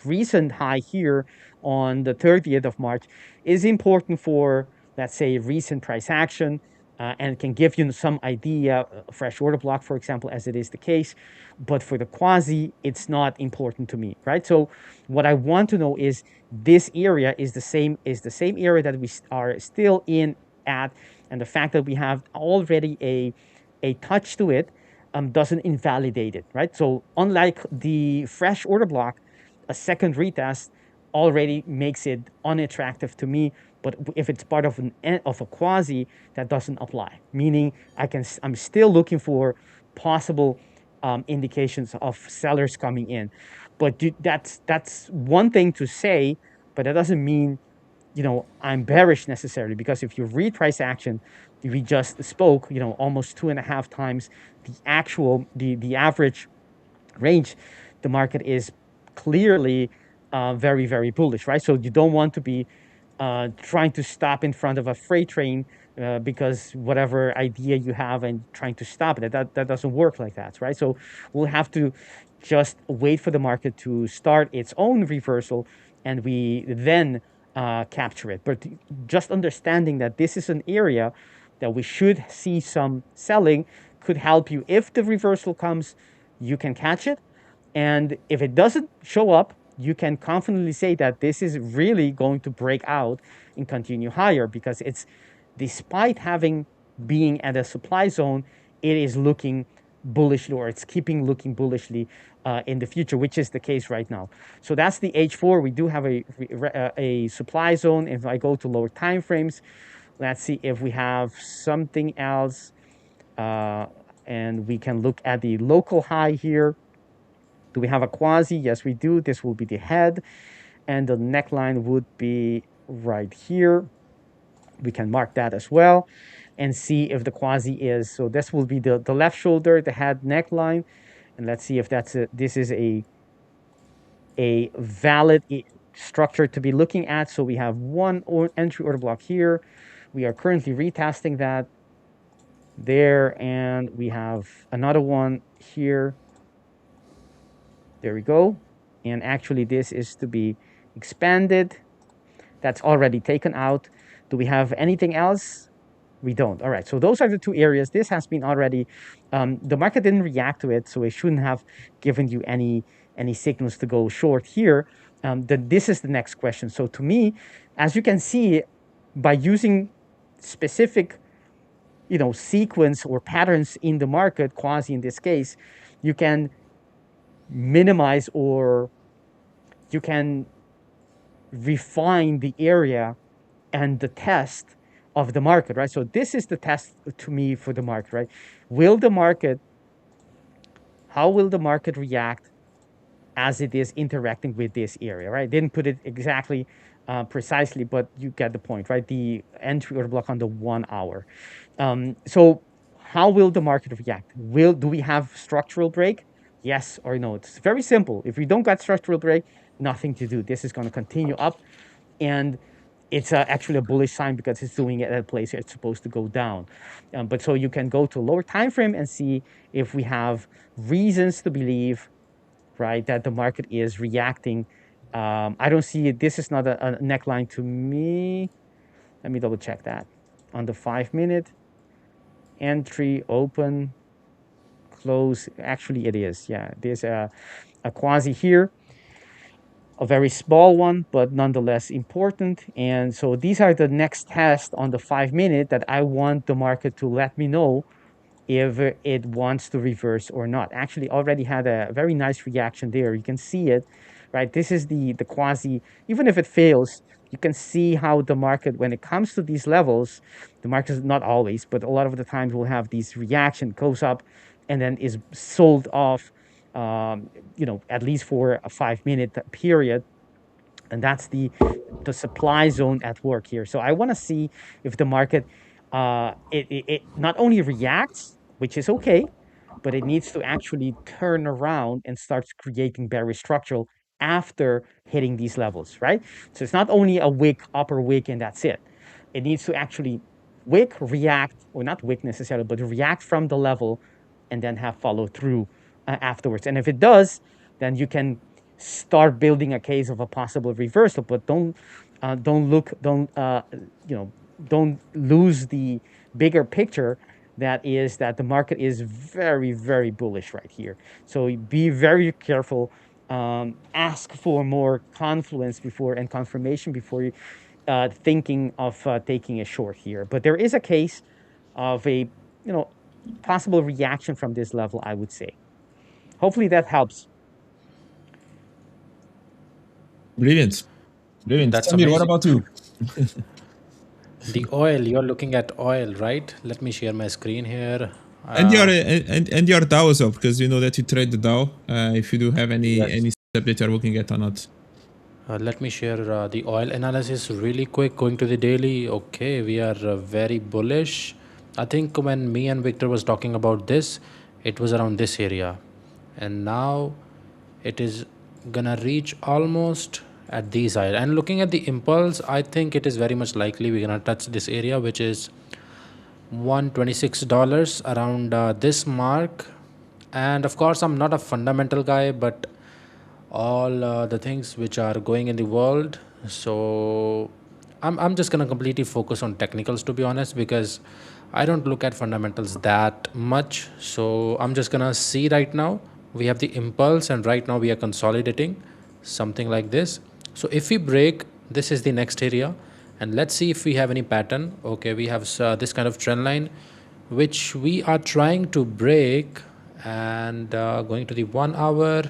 recent high here on the 30th of March is important for, let's say, recent price action, and can give you some idea, fresh order block, for example, as it is the case. But for the quasi, it's not important to me, right? So what I want to know is this area is the same area that we are still in at, and the fact that we have already a touch to it doesn't invalidate it, right? So unlike the fresh order block, a second retest already makes it unattractive to me. But if it's part of a quasi, that doesn't apply. Meaning, I'm still looking for possible indications of sellers coming in. But that's one thing to say, but that doesn't mean I'm bearish necessarily, because if you read price action, we just spoke, almost 2.5 times the average range, the market is clearly very, very bullish, right? So you don't want to be trying to stop in front of a freight train because whatever idea you have and trying to stop it, that doesn't work like that, right? So we'll have to just wait for the market to start its own reversal, and we then capture it. But just understanding that this is an area that we should see some selling could help you. If the reversal comes, you can catch it. And if it doesn't show up, you can confidently say that this is really going to break out and continue higher, because it's, despite having being at a supply zone, it is looking bullishly, or it's keeping looking bullishly in the future, which is the case right now. So that's the H4. We do have a supply zone. If I go to lower time frames, let's see if we have something else. And we can look at the local high here. Do we have a quasi? Yes, we do. This will be the head, and the neckline would be right here. We can mark that as well and see if the quasi is. So this will be the left shoulder, the head, neckline, and let's see if this is a valid structure to be looking at. So we have one entry order block here. We are currently retesting that there, and we have another one here. There we go. And actually, this is to be expanded. That's already taken out. Do we have anything else? We don't. All right. So those are the two areas. This has been already, the market didn't react to it, so it shouldn't have given you any signals to go short here. Then this is the next question. So to me, as you can see, by using specific, sequence or patterns in the market, quasi in this case, you can minimize, or you can refine the area and the test of the market, right? So this is the test to me for the market, right? How will the market react as it is interacting with this area, right? Didn't put it exactly precisely, but you get the point, right? The entry order block on the 1 hour. So how will the market react? Do we have structural break? Yes or no? It's very simple. If we don't got structural break, nothing to do. This is going to continue up, and it's actually a bullish sign because it's doing it at a place it's supposed to go down. But so you can go to a lower time frame and see if we have reasons to believe, right, that the market is reacting. I don't see it. This is not a neckline to me. Let me double check that. On the 5-minute, entry, open, close. Actually, it is. Yeah, there's a quasi here. a very small one, but nonetheless important. And so these are the next tests on the 5 minute that I want the market to let me know if it wants to reverse or not. Actually, already had a very nice reaction there. You can see it, right? This is the quasi. Even if it fails, you can see how the market, when it comes to these levels, the market is not always, but a lot of the times will have these reaction, goes up, and then is sold off. At least for a 5 minute period, and that's the supply zone at work here. So I want to see if the market it not only reacts, which is okay, but it needs to actually turn around and starts creating bearish structural after hitting these levels, right? So it's not only a wick, upper wick, and that's it. It needs to actually wick, react, or not wick necessarily, but react from the level and then have follow through afterwards. And if it does, then you can start building a case of a possible reversal. But don't lose the bigger picture. That is that the market is very, very bullish right here. So be very careful. Ask for more confluence before and confirmation before you thinking of taking a short here. But there is a case of a possible reaction from this level, I would say. Hopefully that helps. Brilliant. That's Samir, what amazing. about you? The oil, you're looking at oil, right? Let me share my screen here. And your DAO as well, because you know that you trade the DAO. If you do have any setup that you're looking at or not. Let me share the oil analysis really quick. Going to the daily. Okay, we are very bullish. I think when me and Victor was talking about this, it was around this area, and now it is gonna reach almost at these height. And looking at the impulse, I think it is very much likely we're gonna touch this area, which is $126 around this mark. And of course, I'm not a fundamental guy, but all the things which are going in the world, so I'm just gonna completely focus on technicals, to be honest, because I don't look at fundamentals that much. So I'm just gonna see right now we have the impulse, and right now we are consolidating something like this. So if we break, this is the next area, and let's see if we have any pattern. Okay, we have this kind of trend line which we are trying to break, and going to the 1 hour.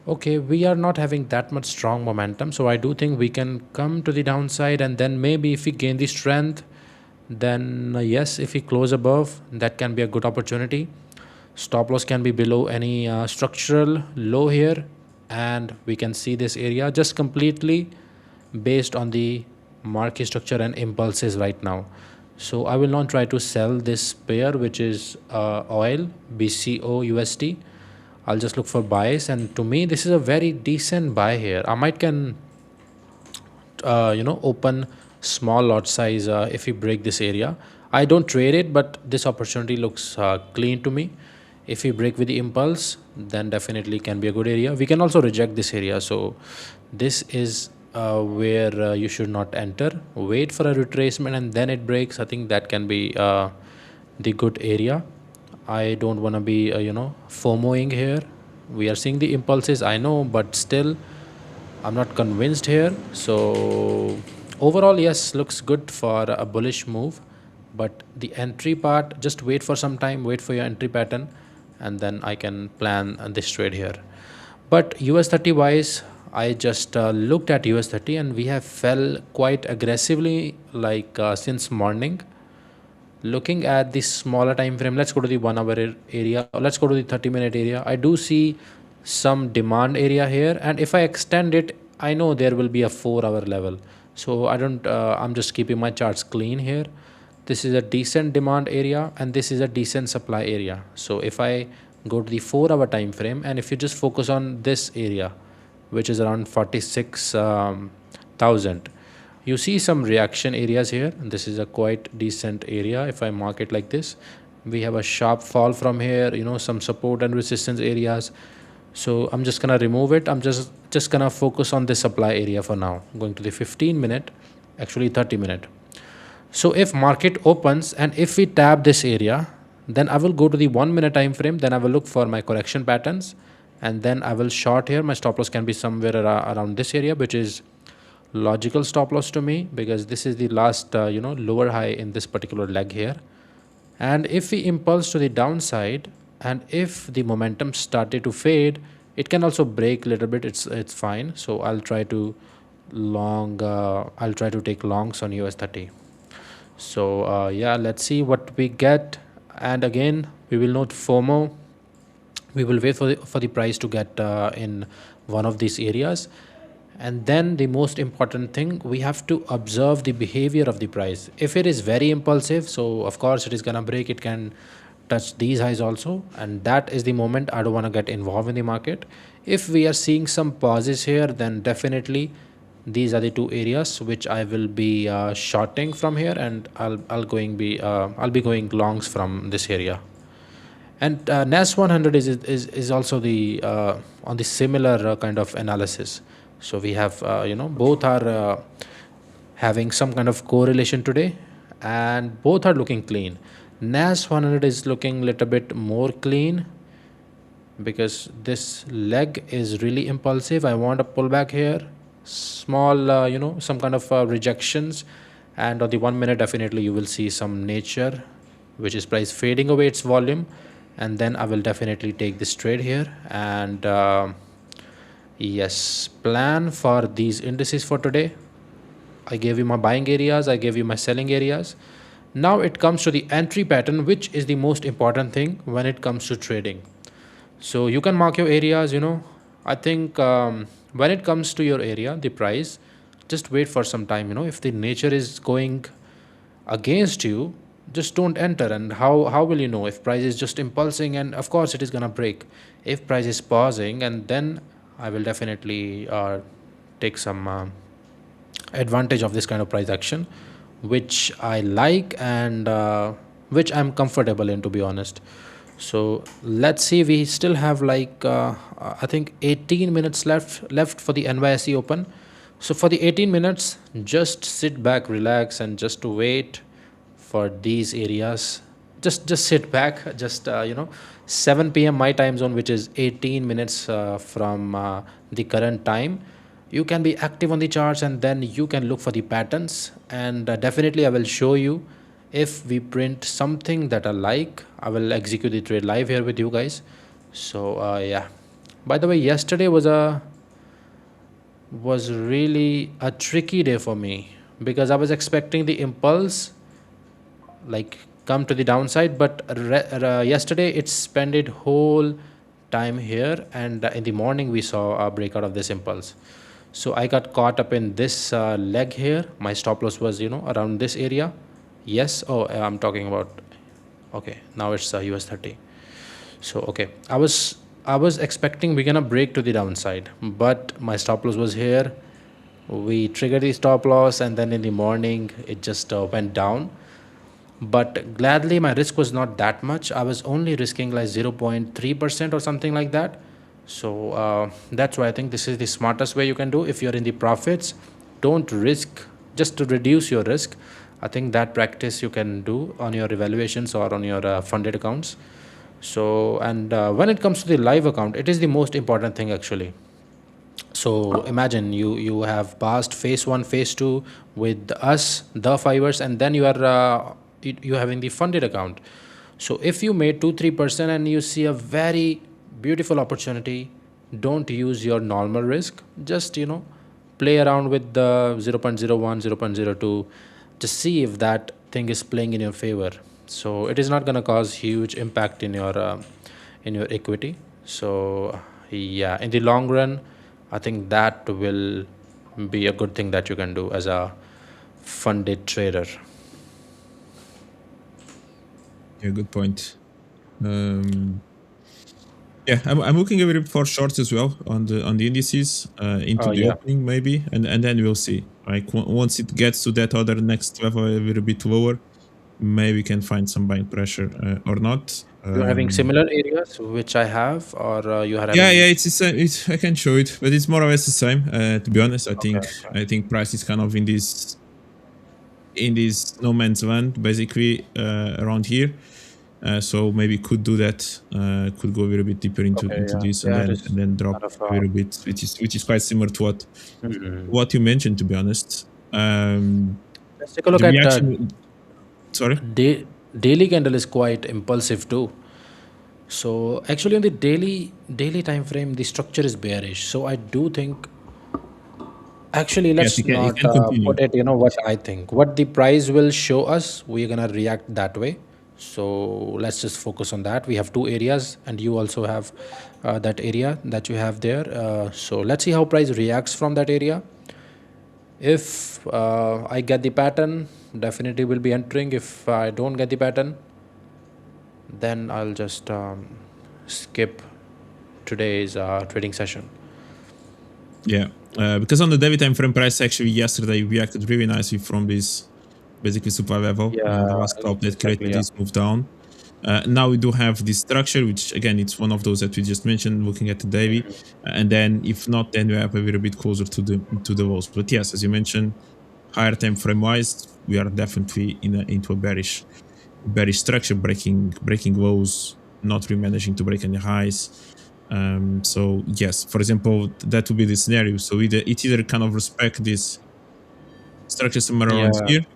Okay, we are not having that much strong momentum, so I do think we can come to the downside, and then maybe if we gain the strength, then yes, if we close above, that can be a good opportunity. Stop loss can be below any structural low here, and we can see this area just completely based on the market structure and impulses right now. So I will not try to sell this pair, which is oil BCO USD. I'll just look for buys, and to me this is a very decent buy here. I might can open small lot size if we break this area. I don't trade it, but this opportunity looks clean to me. If we break with the impulse, then definitely can be a good area. We can also reject this area, so this is where you should not enter. Wait for a retracement and then it breaks. I think that can be the good area. I don't want to be FOMOing here. We are seeing the impulses, I know, but still I'm not convinced here. So overall, yes, looks good for a bullish move, but the entry part, just wait for some time, wait for your entry pattern, and then I can plan this trade here. But US30 wise, I just looked at US30 and we have fell quite aggressively like since morning. Looking at the smaller time frame, let's go to the 1 hour area, let's go to the 30-minute area. I do see some demand area here, and if I extend it, I know there will be a 4-hour level. So I don't I'm just keeping my charts clean here. This is a decent demand area and this is a decent supply area. So if I go to the 4-hour time frame, and if you just focus on this area, which is around 46,000, you see some reaction areas here. This is a quite decent area. If I mark it like this, we have a sharp fall from here, some support and resistance areas. So I'm just gonna remove it. I'm just gonna focus on this supply area for now. Going to the 15-minute, actually 30-minute. So if market opens and if we tap this area, then I will go to the 1 minute time frame, then I will look for my correction patterns, and then I will short here. My stop loss can be somewhere around this area, which is logical stop loss to me, because this is the last lower high in this particular leg here. And if we impulse to the downside, and if the momentum started to fade, it can also break a little bit. It's fine. So I'll try to take longs on US 30. So yeah, let's see what we get. And again, we will note FOMO. We will wait for the price to get in one of these areas. And then the most important thing, we have to observe the behavior of the price. If it is very impulsive, so of course it is gonna break. It can touch these highs also, and that is the moment I don't want to get involved in the market. If we are seeing some pauses here, then definitely these are the two areas which I will be shorting from here, and I'll be going longs from this area. And NAS 100 is also the on the similar kind of analysis. So we have both are having some kind of correlation today, and both are looking clean. NAS 100 is looking a little bit more clean because this leg is really impulsive. I want a pullback here, small some kind of rejections, and on the 1 minute definitely you will see some nature, which is price fading away its volume, and then I will definitely take this trade here. And yes, plan for these indices for today. I gave you my buying areas, I gave you my selling areas. Now it comes to the entry pattern, which is the most important thing when it comes to trading. So you can mark your areas. I think when it comes to your area, the price, just wait for some time. If the nature is going against you, just don't enter. And how will you know if price is just impulsing? And of course it is gonna break. If price is pausing, and then I will definitely take some advantage of this kind of price action, which I like, and which I'm comfortable in, to be honest. So let's see, we still have like I think 18 minutes left for the NYSE open. So for the 18 minutes, just sit back, relax, and just to wait for these areas. Just sit back. Just 7 p.m. my time zone, which is 18 minutes from the current time. You can be active on the charts, and then you can look for the patterns. And definitely I will show you, if we print something that I like, I will execute the trade live here with you guys. So yeah, by the way, yesterday was really a tricky day for me, because I was expecting the impulse like come to the downside, but yesterday it spent whole time here, and in the morning we saw a breakout of this impulse. So I got caught up in this leg here. My stop loss was around this area. Yes. Oh, I'm talking about, okay, now it's US 30. So okay, I was expecting we're gonna break to the downside, but my stop loss was here. We triggered the stop loss, and then in the morning it just went down. But gladly, my risk was not that much. I was only risking like 0.3% or something like that. So that's why I think this is the smartest way you can do. If you're in the profits, don't risk, just to reduce your risk. I think that practice you can do on your evaluations or on your funded accounts. So, and when it comes to the live account, it is the most important thing actually. So imagine you have passed phase 1, phase 2 with us, the fivers, and then you are you having the funded account. So if you made 2-3% and you see a very beautiful opportunity, don't use your normal risk. Just play around with the 0.01, 0.02. Just see if that thing is playing in your favor. So it is not going to cause huge impact in your equity. So yeah, in the long run, I think that will be a good thing that you can do as a funded trader. Yeah, good point. Yeah, I'm looking a bit for shorts as well on the indices into the opening maybe, and then we'll see. Like once it gets to that other next level a little bit lower, maybe we can find some buying pressure or not. You're having similar areas which I have, or you are having? Yeah, it's the same. I can show it, but it's more or less the same. To be honest, I think price is kind of in this no man's land, basically around here. So maybe could do that. Could go a little bit deeper into this, and it is then drop kind of a little bit, which is quite similar to what you mentioned. To be honest, let's take a look the at reaction. Sorry. daily candle is quite impulsive too. So actually on the daily time frame the structure is bearish. So I do think actually Yes, let's you not can continue. put it, what I think. What the price will show us, we're gonna react that way. So let's just focus on that. We have two areas and you also have that area that you have there. So let's see how price reacts from that area. If I get the pattern, definitely will be entering. If I don't get the pattern, then I'll just skip today's trading session. Yeah, because on the daily time frame, price actually yesterday reacted really nicely from this basically supply level, the last top that created exactly. this move down. Now we do have this structure, which again, it's one of those that we just mentioned, looking at the daily, and then if not, then we have a little bit closer to the walls. But yes, as you mentioned, higher time frame wise, we are definitely into a bearish structure, breaking lows, not really managing to break any highs. So yes, for example, that would be the scenario. So it either kind of respect this structure somewhere around Yeah. here,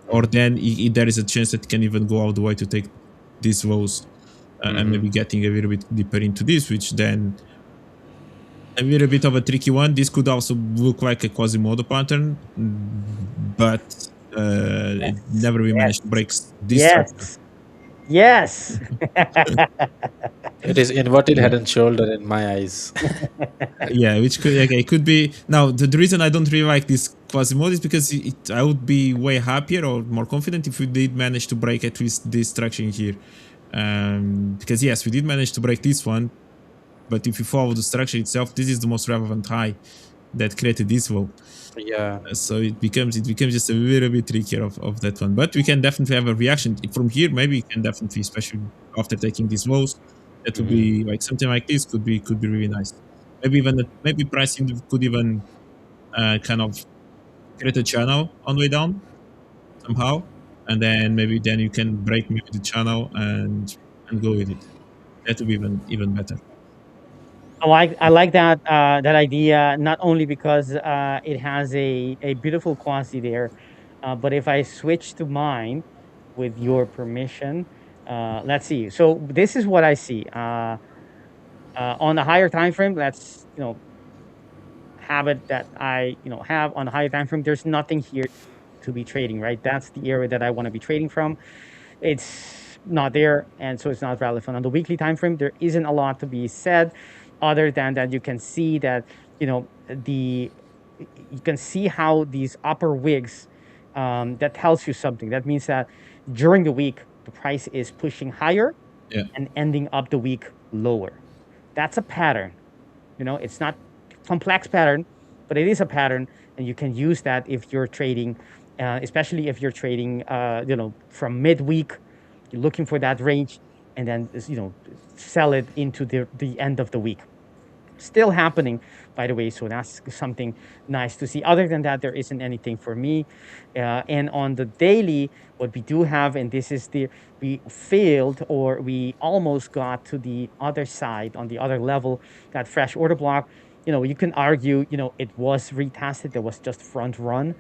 or then there is a chance that it can even go all the way to take these lows and maybe getting a little bit deeper into this, which then a little bit of a tricky one. This could also look like a Quasimodo pattern, but it never really managed to break this structure. Yes. Yes. It is inverted Yeah. head and shoulder in my eyes. Yeah, which could okay, it could be now the reason I don't really like this Quasimodo is because I would be way happier or more confident if we did manage to break at least this structure in here. Because yes, we did manage to break this one, but if you follow the structure itself, this is the most relevant high that created this low. Yeah. So it becomes just a little bit trickier of that one. But we can definitely have a reaction from here. Maybe we can definitely, especially after taking these lows, that would be like something like this could be really nice. Maybe even maybe pricing could even kind of create a channel on the way down somehow, and then maybe then you can break maybe the channel and go with it. That would be even better. I like that idea, not only because it has a beautiful quasi there, but if I switch to mine with your permission, let's see. So this is what I see. On the higher time frame, let's have it that I have on the higher time frame. There's nothing here to be trading, right? That's the area that I want to be trading from. It's not there, and so it's not relevant. On the weekly time frame, there isn't a lot to be said, other than that you can see that the you can see how these upper wigs, that tells you something. That means that during the week the price is pushing higher Yeah. and ending up the week lower. That's a pattern. It's not complex pattern, but it is a pattern, and you can use that if you're trading, especially if you're trading, from midweek. You're looking for that range, and then sell it into the end of the week. Still happening, by the way. So that's something nice to see. Other than that, there isn't anything for me. And on the daily, what we do have, and this is we failed, or we almost got to the other side on the other level, that fresh order block. You can argue, it was retested. There was just front run.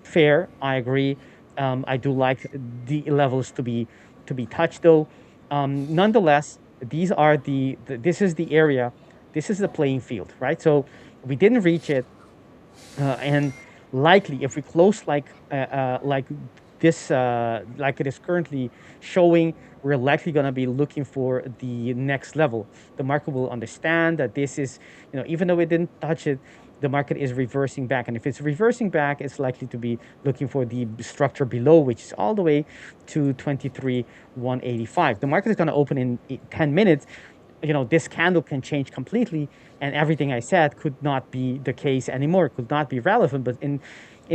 Fair, I agree. I do like the levels to be touched, though. Nonetheless, this is the area, this is the playing field, right? So we didn't reach it, and likely if we close like this, like it is currently showing, we're likely going to be looking for the next level. The market will understand that this is, even though it didn't touch it, the market is reversing back, and if it's reversing back, it's likely to be looking for the structure below, which is all the way to 23,185. The market is going to open in 10 minutes. This candle can change completely, and everything I said could not be the case anymore, could not be relevant. But in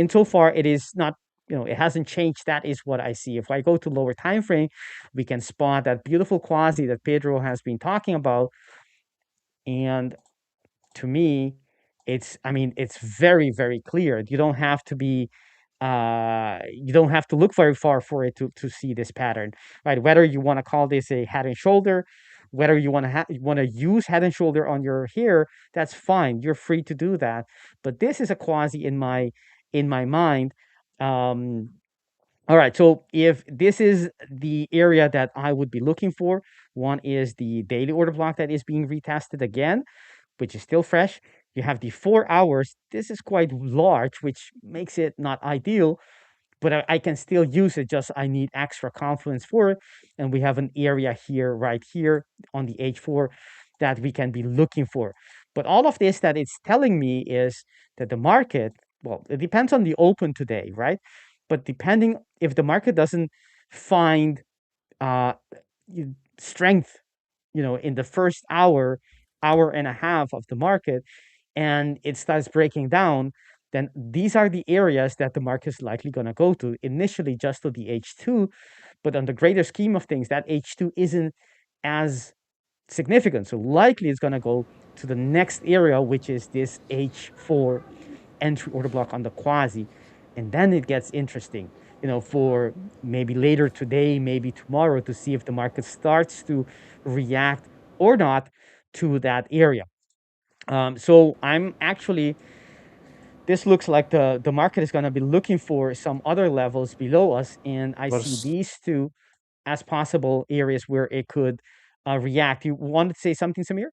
so far, it is not, it hasn't changed. That is what I see. If I go to lower time frame, we can spot that beautiful quasi that Pedro has been talking about. And to me, it's very, very clear. You don't have to be You don't have to look very far for it to see this pattern, right? Whether you want to call this a head and shoulder, whether you want to use head and shoulder on your hair, that's fine. You're free to do that. But this is a quasi in my mind. All right, so if this is the area that I would be looking for, one is the daily order block that is being retested again, which is still fresh. You have the 4 hours. This is quite large, which makes it not ideal, but I can still use it. Just I need extra confidence for it. And we have an area here, right here on the H4 that we can be looking for. But all of this that it's telling me is that the market, well, it depends on the open today, right? But depending if the market doesn't find uh, strength, in the first hour and a half of the market, and it starts breaking down, then these are the areas that the market is likely going to go to initially, just to the H2. But on the greater scheme of things, that H2 isn't as significant. So likely it's going to go to the next area, which is this H4 entry order block on the quasi. And then it gets interesting, for maybe later today, maybe tomorrow, to see if the market starts to react or not to that area. So I'm actually, this looks like the market is going to be looking for some other levels below us, and I see these two as possible areas where it could react. You wanted to say something, Samir?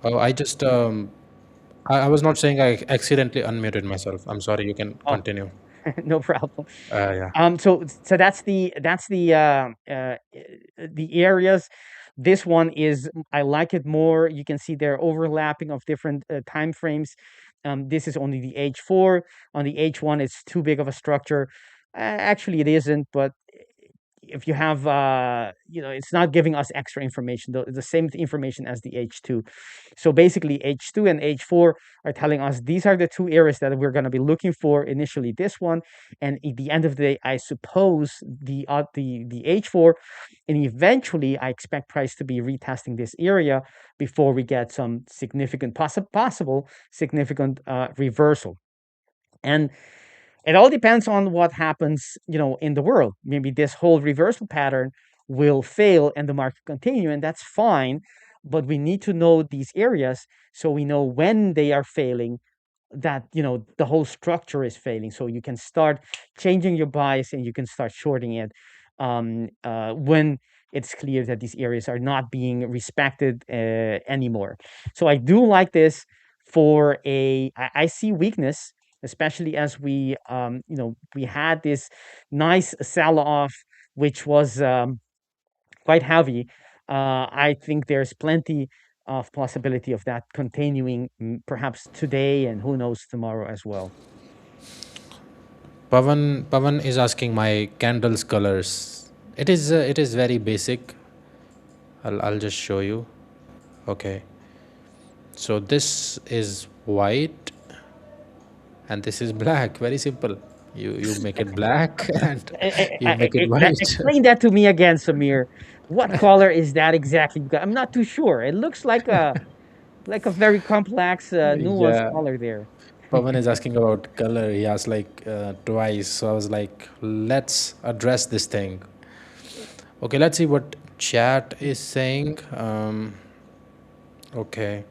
Oh, I just I was not saying, I accidentally unmuted myself. I'm sorry. You can Oh, continue. no problem. Yeah. So the areas. This one is, I like it more. You can see they're overlapping of different time frames. This is only the H4. On the H1, it's too big of a structure. Actually, it isn't, but if you have, it's not giving us extra information, the same information as the H2. So basically, H2 and H4 are telling us these are the two areas that we're going to be looking for initially. This one, and at the end of the day, I suppose the H4, and eventually, I expect price to be retesting this area before we get some significant possible significant reversal. And it all depends on what happens, in the world. Maybe this whole reversal pattern will fail and the market continue, and that's fine. But we need to know these areas so we know when they are failing, that the whole structure is failing, so you can start changing your bias and you can start shorting it when it's clear that these areas are not being respected anymore. So I do like this for I see weakness, especially as we had this nice sell off, which was quite heavy. I think there's plenty of possibility of that continuing, perhaps today, and who knows, tomorrow as well. Pavan is asking my candles colors. It is very basic. I'll just show you. Okay. So this is white and this is black. Very simple. You make it black and you make it white. Explain that to me again, Samir. What color is that exactly? Because I'm not too sure. It looks like a very complex, nuanced Yeah. color there. Pavan is asking about color. He asked like twice. So I was like, let's address this thing. Okay, let's see what chat is saying. Okay.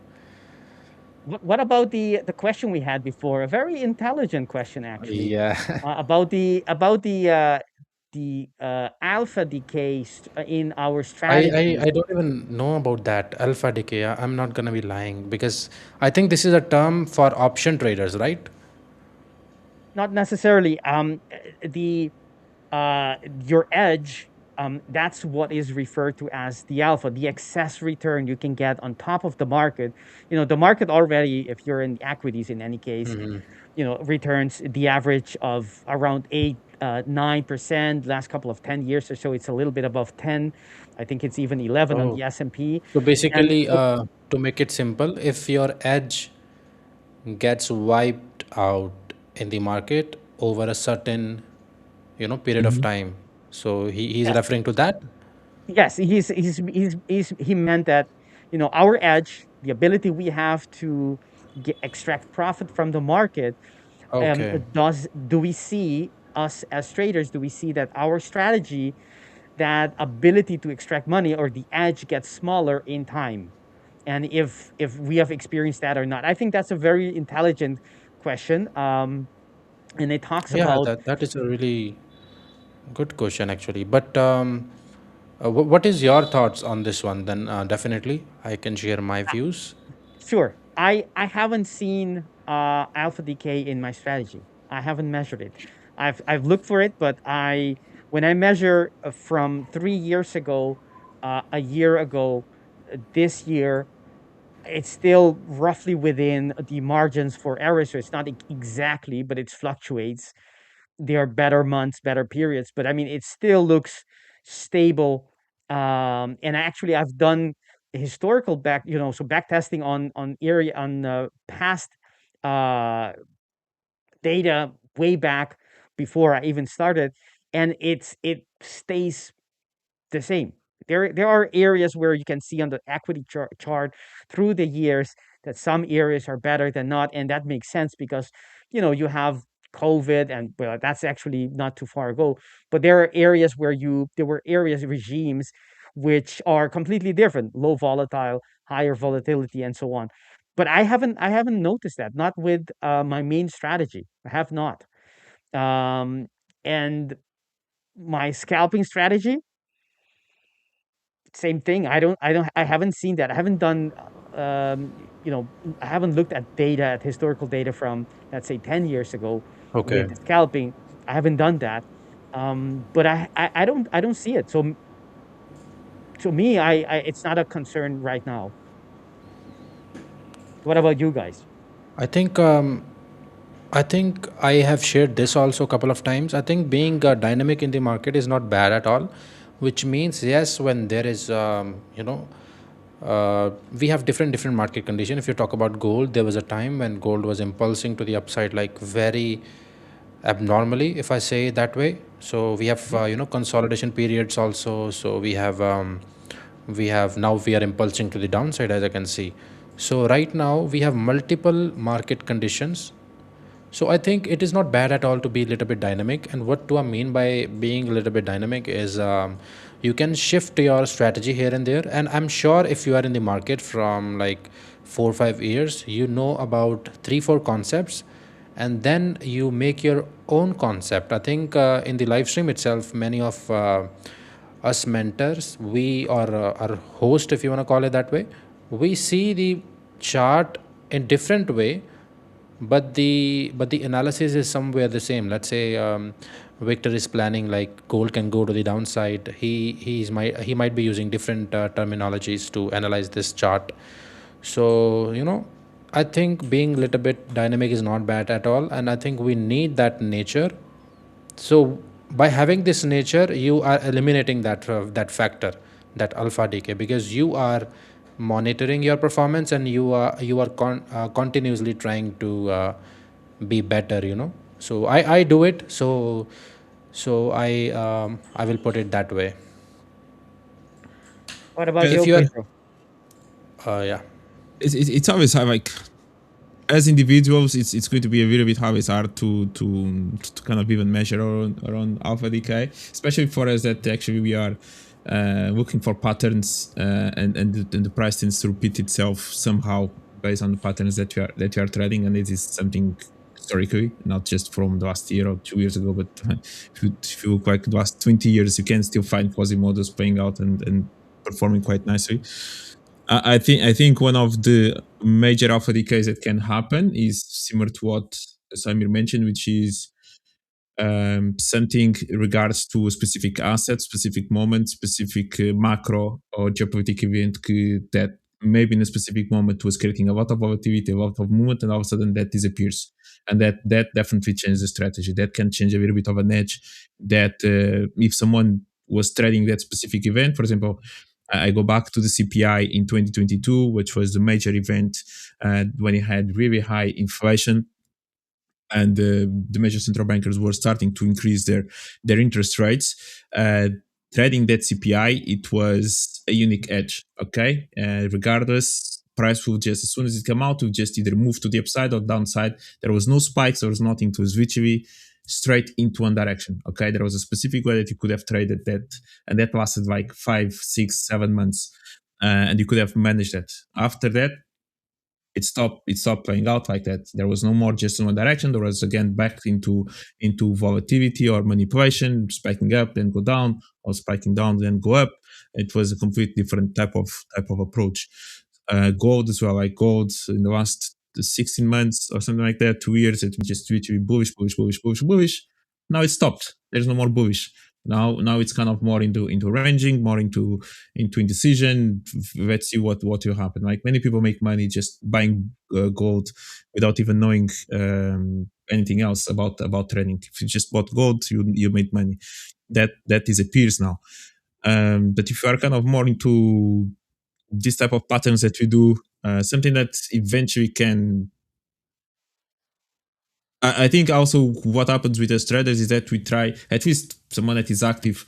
What about the question we had before? A very intelligent question, actually. Yeah. About the alpha decay in our strategy. I don't even know about that alpha decay. I'm not gonna be lying because I think this is a term for option traders, right? Not necessarily. The your edge. That's what is referred to as the alpha, the excess return you can get on top of the market. The market already, if you're in equities in any case, returns the average of around 9%. Last couple of 10 years or so, it's a little bit above 10. I think it's even 11 on Oh. the S&P. So And basically, to make it simple, if your edge gets wiped out in the market over a certain, period of time, so he's yes, referring to that. yes, he meant that, our edge, the ability we have to extract profit from the market, Okay. Do we see us as traders? Do we see that our strategy, that ability to extract money or the edge, gets smaller in time? And if we have experienced that or not, I think that's a very intelligent question. And it talks Yeah, about that is a really good question actually. But what is your thoughts on this one? Then definitely I can share my views. sure. I haven't seen alpha decay in my strategy. I haven't measured it. I've looked for it, but I when I measure from 3 years ago, a year ago, this year, it's still roughly within the margins for error. So it's not exactly, but it fluctuates. There are better months, better periods, but I mean, it still looks stable. And actually, I've done historical so back testing on area on past uh, data way back before I even started, and it stays the same. There are areas where you can see on the equity chart through the years that some areas are better than not, and that makes sense because you have COVID, and well, that's actually not too far ago. But there are areas where there were areas regimes which are completely different, low volatile, higher volatility, and so on. But I haven't noticed that, not with my main strategy. I have not. And my scalping strategy, same thing. I haven't seen that. I haven't done I haven't looked at data, at historical data from, let's say, 10 years ago Okay. with scalping. I haven't done that. But I don't see it. So to me, I it's not a concern right now. What about you guys? I think I think I have shared this also a couple of times. I think being dynamic in the market is not bad at all, which means yes, when there is we have different market condition. If you talk about gold, there was a time when gold was impulsing to the upside like very abnormally, if I say that way. So we have consolidation periods also. So we have now we are impulsing to the downside, as I can see. So right now we have multiple market conditions, so I think it is not bad at all to be a little bit dynamic. And what do I mean by being a little bit dynamic is you can shift your strategy here and there. And I'm sure if you are in the market from like 4 or 5 years, you know about 3 4 concepts, and then you make your own concept. I think in the live stream itself, many of us mentors, we or our host, if you want to call it that way, we see the chart in different way, but the analysis is somewhere the same. Let's say Victor is planning like gold can go to the downside. He might be using different terminologies to analyze this chart. So I think being a little bit dynamic is not bad at all, and I think we need that nature. So by having this nature, you are eliminating that factor, that alpha decay, because you are monitoring your performance, and you are continuously trying to be better. So I do it. So I will put it that way. What about Yeah, If you, you are, Pedro? yeah. it's always hard, like as individuals, it's going to be a little bit always hard to kind of even measure around alpha decay, especially for us that actually we are looking for patterns, and the price tends to repeat itself somehow based on the patterns that you are trading, and it is something historically, not just from the last year or 2 years ago, but if you look like the last 20 years, you can still find quasi-models playing out and performing quite nicely. I think one of the major alpha decays that can happen is similar to what Samir mentioned, which is something in regards to a specific asset, specific moment, specific macro or geopolitical event that maybe in a specific moment was creating a lot of volatility, a lot of movement, and all of a sudden that disappears. And that definitely changes the strategy. That can change a little bit of an edge. That if someone was trading that specific event, for example, I go back to the CPI in 2022, which was the major event when it had really high inflation, and the major central bankers were starting to increase their interest rates. Trading that CPI, it was a unique edge. Okay, regardless price will just, as soon as it came out, will just either move to the upside or downside. There was no spikes, there was nothing. It was literally straight into one direction. Okay, there was a specific way that you could have traded that, and that lasted like 5, 6, 7 months, and you could have managed that. After that, it stopped playing out like that. There was no more just in one direction. There was again back into volatility or manipulation, spiking up then go down, or spiking down then go up. It was a complete different type of approach. Gold as well, like gold in the last 16 months or something like that, 2 years, it was just literally bullish, bullish, bullish, bullish, bullish. Now it stopped. There's no more bullish. Now it's kind of more into ranging, more into indecision. Let's see what will happen. Like many people make money just buying gold without even knowing anything else about trading. If you just bought gold, you made money. That disappears now. But if you are kind of more into this type of patterns that we do, something that eventually can. I think also what happens with us traders is that we try, at least someone that is active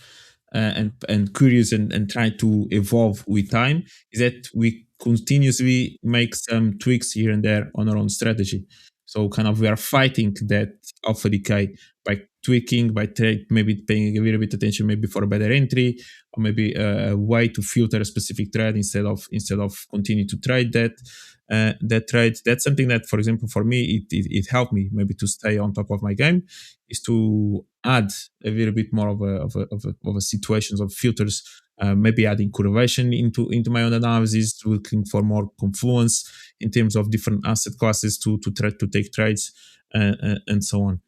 and curious and trying to evolve with time, is that we continuously make some tweaks here and there on our own strategy. So kind of we are fighting that alpha decay by tweaking, by maybe paying a little bit attention maybe for a better entry, or maybe a way to filter a specific trade instead of continue to trade that trade. That's something that, for example, for me, it helped me maybe to stay on top of my game, is to add a little bit more of a situations of filters, maybe adding correlation into my own analysis, looking for more confluence in terms of different asset classes to try to take trades, and so on.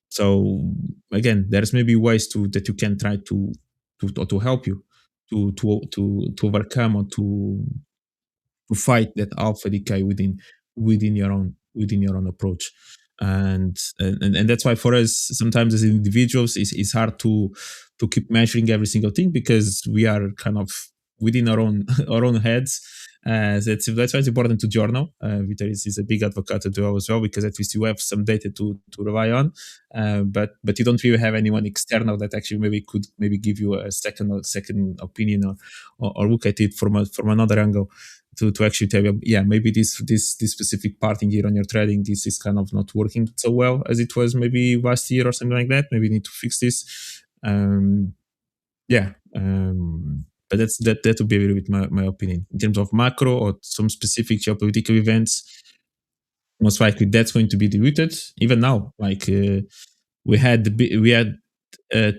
So again, there's maybe ways that you can try to help you to overcome or to fight that alpha decay within your own approach. And that's why for us sometimes as individuals it's hard to keep measuring every single thing, because we are kind of within our own our own heads. That's why it's important to journal. Vitor is a big advocate to do as well, because at least you have some data to rely on, but you don't really have anyone external that actually maybe could give you a second opinion, or look at it from another angle, to actually tell you, yeah, maybe this specific part in here on your trading is kind of not working so well as it was maybe last year or something like that. Maybe you need to fix this. But that would be a little bit my opinion in terms of macro or some specific geopolitical events. Most likely that's going to be diluted. Even now, like we had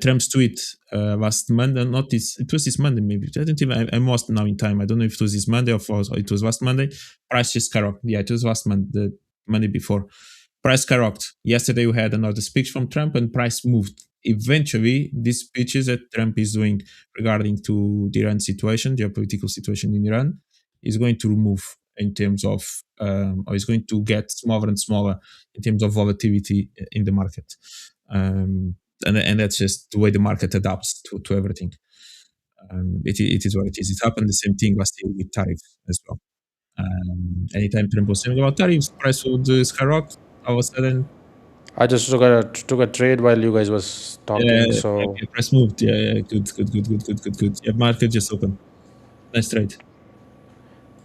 Trump's tweet last Monday. It was this Monday, maybe. I don't even. I'm lost now in time. I don't know if it was this Monday or it was last Monday. Price just skyrocketed. Yeah, it was last Monday, the Monday before. Price skyrocketed. Yesterday we had another speech from Trump, and price moved. Eventually, these speeches that Trump is doing regarding to the Iran situation, geopolitical situation in Iran, is going to remove in terms of, or is going to get smaller and smaller in terms of volatility in the market. And that's just the way the market adapts to everything. It is what it is. It happened the same thing last year with tariffs as well. Anytime Trump was saying about tariffs, price would skyrocket. All of a sudden, I just took a trade while you guys was talking, so price moved. Yeah, good. Yeah, market just opened. Nice trade.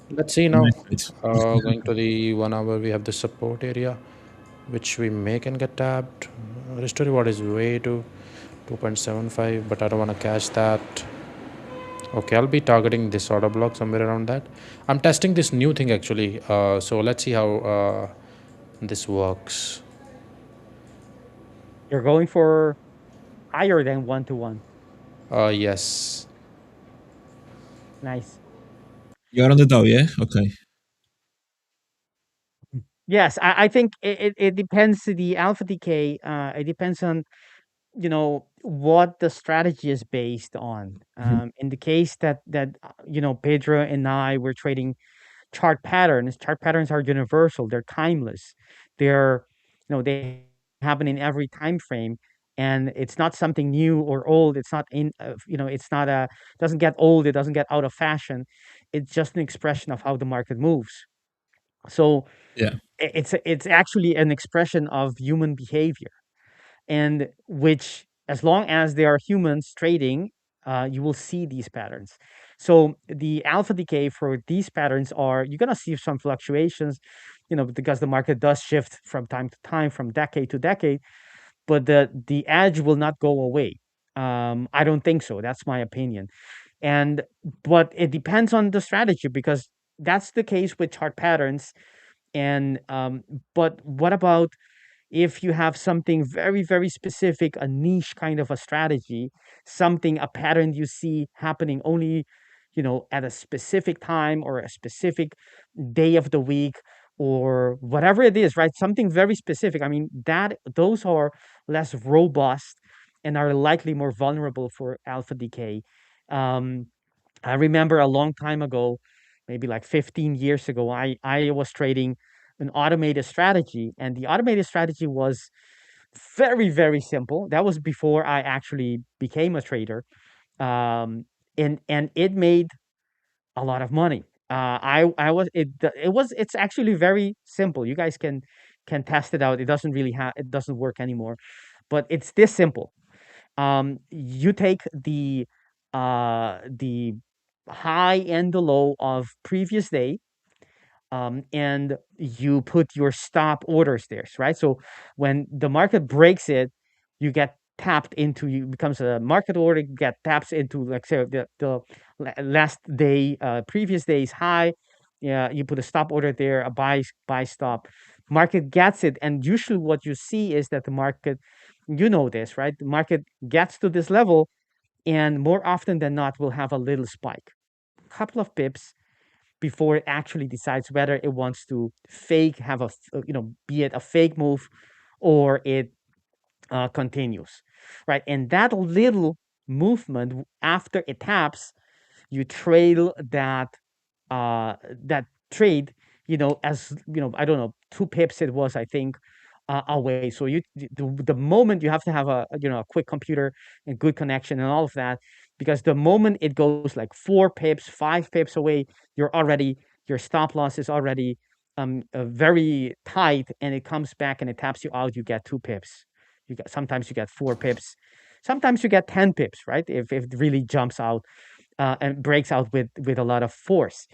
let's see now. Nice trade. Going to the 1 hour, we have the support area, which we may can get tapped. Restore reward is way to 2.75, but I don't want to cash that. Okay, I'll be targeting this order block somewhere around that. I'm testing this new thing actually, so let's see how this works. You're going for higher than 1-to-1. Yes. Nice. You're on the Dow, yeah? Okay. Yes, I think it depends to the alpha decay. It depends on what the strategy is based on. In the case that Pedro and I were trading chart patterns. Chart patterns are universal. They're timeless. They happen in every time frame, and it's not something new or old. It's not it's not doesn't get old. It doesn't get out of fashion. It's just an expression of how the market moves. So yeah, it's actually an expression of human behavior, and which, as long as there are humans trading, you will see these patterns. So the alpha decay for these patterns are, you're going to see some fluctuations, because the market does shift from time to time, from decade to decade, but the edge will not go away. I don't think so. That's my opinion. But it depends on the strategy, because that's the case with chart patterns. But what about if you have something very, very specific, a niche kind of a strategy, a pattern you see happening only, at a specific time or a specific day of the week or whatever it is, right? Something very specific. I mean, those are less robust and are likely more vulnerable for alpha decay. Um, I remember a long time ago, maybe like 15 years ago, I was trading an automated strategy, and the automated strategy was very, very simple. That was before I actually became a trader. And it made a lot of money. I was it's actually very simple. You guys can test it out. It doesn't work anymore, but it's this simple. You take the high and the low of previous day, and you put your stop orders there, right? So when the market breaks it, you get tapped into, you becomes a market order, you get taps into, like, say, the last day, previous day's high. Yeah, you put a stop order there, a buy stop. Market gets it, and usually what you see is that the market, this, right? The market gets to this level, and more often than not will have a little spike, a couple of pips, before it actually decides whether it wants to be it a fake move or it continues, right? And that little movement after it taps, you trail that trade, as I don't know, 2 pips it was, I think, away. So the moment you have to have a quick computer and good connection and all of that, because the moment it goes like 4 pips, 5 pips away, your stop loss is already very tight, and it comes back and it taps you out. You get 2 pips. Sometimes you get 4 pips. Sometimes you get 10 pips, right? If it really jumps out and breaks out with a lot of force.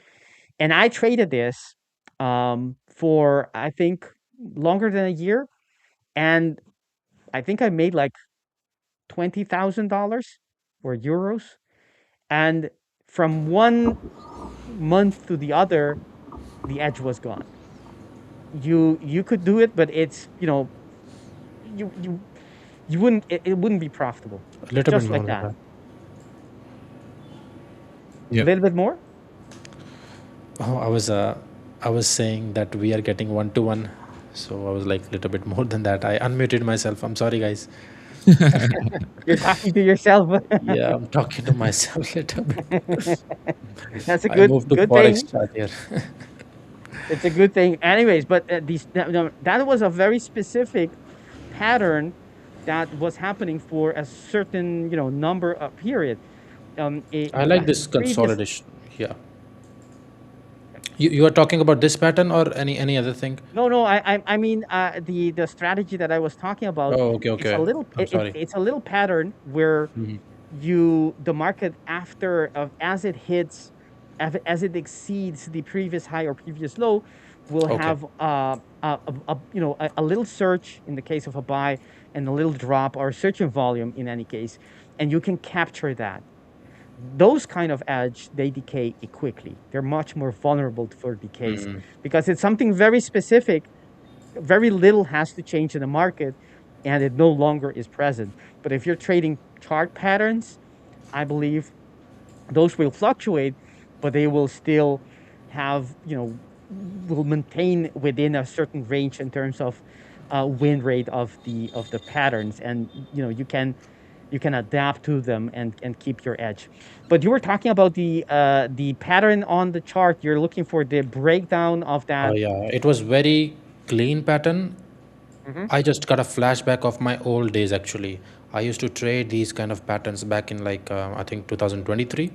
And I traded this for, I think, longer than a year, and I think I made like $20,000 or euros. And from one month to the other, the edge was gone. You could do it, but it's you wouldn't it wouldn't be profitable. A little bit Just more like than that. that. Yeah. A little bit more. Oh, I was saying that we are getting 1-to-1, so I was like a little bit more than that. I unmuted myself. I'm sorry, guys. You're talking to yourself. Yeah, I'm talking to myself a little bit. That's a I moved to good forex thing. chart here. It's a good thing. Anyways, but that was a very specific pattern that was happening for a certain number of period. I like this Previous. consolidation. Yeah. You are talking about this pattern or any other thing? No. I mean the strategy that I was talking about. Oh, okay, It's a okay. little. I'm sorry. It's a little pattern where Mhm. the market after as it hits, as it exceeds the previous high or previous low, will Okay. have a little surge in the case of a buy, and a little drop or surge in volume in any case, and you can capture that. Those kind of edge, they decay quickly. They're much more vulnerable for decays because it's something very specific. Very little has to change in the market, and it no longer is present. But if you're trading chart patterns, I believe those will fluctuate, but they will still have, will maintain within a certain range in terms of win rate of the patterns, and you can adapt to them and keep your edge. But you were talking about the pattern on the chart. You're looking for the breakdown of that. Yeah, it was very clean pattern. Mhm. I just got a flashback of my old days actually. I used to trade these kind of patterns back in like I think 2023.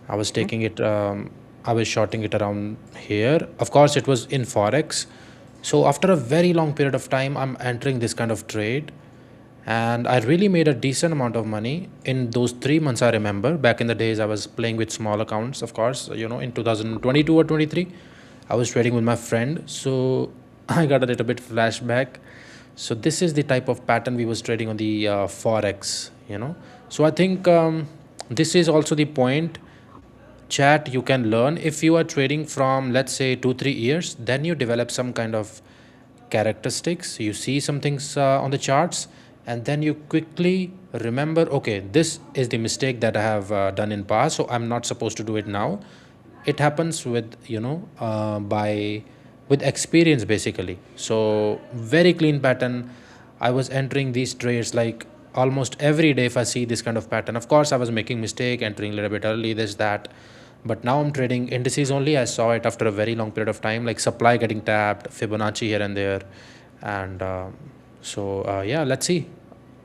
I was taking it I was shorting it around here. Of course it was in forex. So after a very long period of time I'm entering this kind of trade, and I really made a decent amount of money in those 3 months. I remember back in the days I was playing with small accounts, of course, in 2022 or 23. I was trading with my friend, so I got a little bit flashback. So this is the type of pattern we was trading on the forex. So I think this is also the point, chat, you can learn. If you are trading from, let's say, 2 3 years, then you develop some kind of characteristics, you see some things on the charts, and then you quickly remember, okay, this is the mistake that I have done in past, so I'm not supposed to do it now. It happens with by with experience, basically. So very clean pattern. I was entering these trades like almost every day. If I see this kind of pattern, of course I was making mistake, entering a little bit early, this that, but now I'm trading indices only. I saw it after a very long period of time, like supply getting tapped, Fibonacci here and there, and yeah, let's see.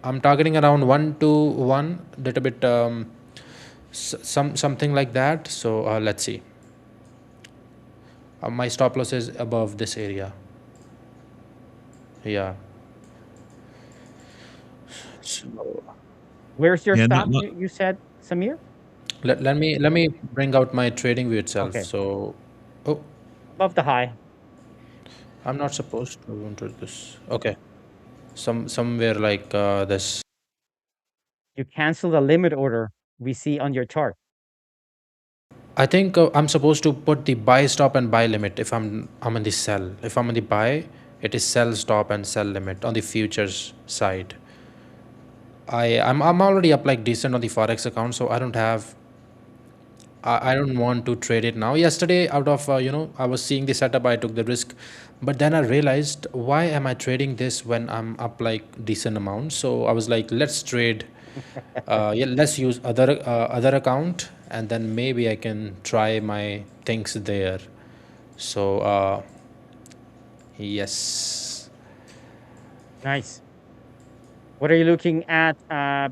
I'm targeting around 1 to 1, little bit something like that. So let's see. My stop loss is above this area. Yeah. So Where's your Yeah, stop? You said, Samir? let me bring out my trading view itself. Okay. So, oh, Above the high. I'm not supposed to enter this. Okay, somewhere like this. You cancel the limit order we see on your chart. I think I'm supposed to put the buy stop and buy limit if I'm in the sell. If I'm in the buy, it is sell stop and sell limit on the futures side. I'm already up like decent on the forex account, so I don't want to trade it now. Yesterday, out of I was seeing the setup, I took the risk, but then I realized, why am I trading this when I'm up like decent amount? So I was like, let's trade. Yeah, let's use other account, and then maybe I can try my things there. So yes. Nice. What are you looking at,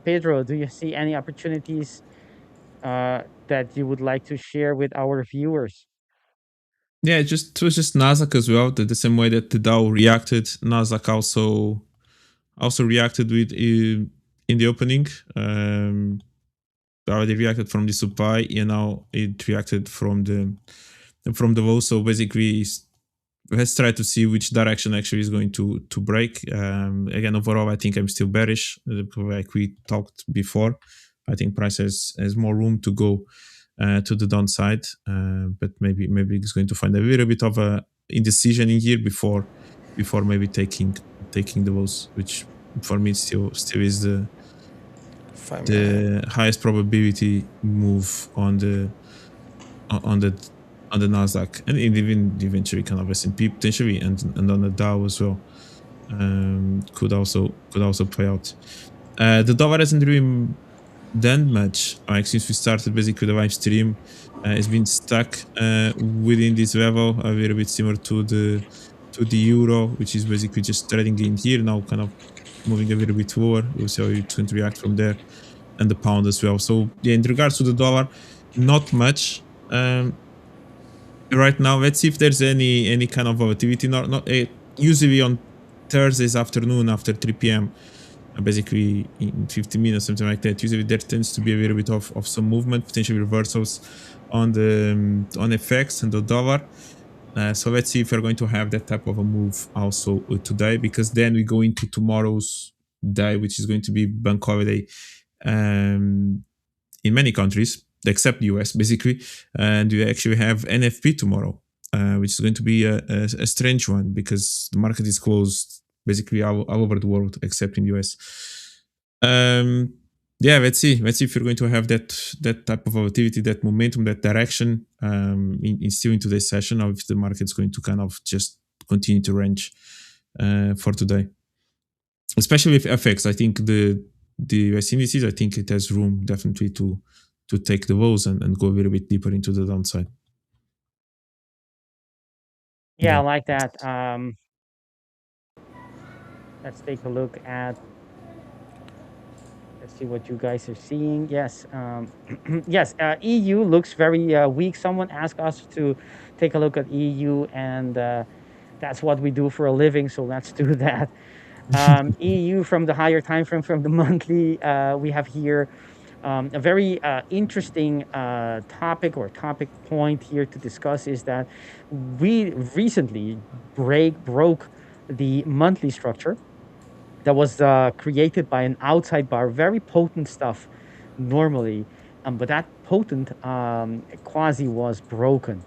Pedro? Do you see any opportunities that you would like to share with our viewers? Yeah, it was just NASDAQ as well. The same way that the Dow reacted, NASDAQ also reacted with in the opening. They reacted from the supply, and now it reacted from the low. So basically, let's try to see which direction actually is going to break. Again, overall, I think I'm still bearish, like we talked before. I think price has more room to go to the downside, but maybe it's going to find a little bit of a indecision in here before maybe taking the lows, which for me still is the highest probability move on the NASDAQ, and even eventually kind of S&P potentially, and on the Dow as well. Could also play out. The dollar hasn't really done much since we started basically the live stream. It's been stuck within this level, a little bit similar to the euro, which is basically just trading in here now, kind of moving a little bit lower. We'll see how it's going to react from there, and the pound as well. So yeah, in regards to the dollar, not much right now. Let's see if there's any kind of volatility. Not usually on Thursdays afternoon after 3 p.m. Basically in 50 minutes, something like that. Usually there tends to be a little bit of some movement, potentially reversals on FX and the dollar. So let's see if we're going to have that type of a move also today, because then we go into tomorrow's day, which is going to be bank holiday in many countries except the US, basically, and we actually have NFP tomorrow, which is going to be a strange one because the market is closed basically all over the world except in the US. Yeah, let's see if you're going to have that type of volatility, that momentum, that direction still into this session, or if the market's going to kind of just continue to range for today. Especially with FX, I think the US indices, I think it has room definitely to take the lows and go a little bit deeper into the downside. Yeah, I like that. Let's take a look at. Let's see what you guys are seeing. Yes, yes. EU looks very weak. Someone asked us to take a look at EU, and that's what we do for a living. So let's do that. EU from the higher time frame, from the monthly, we have here a very interesting topic or topic point here to discuss is that we recently broke the monthly structure that was created by an outside bar, very potent stuff normally, but that potent quasi was broken.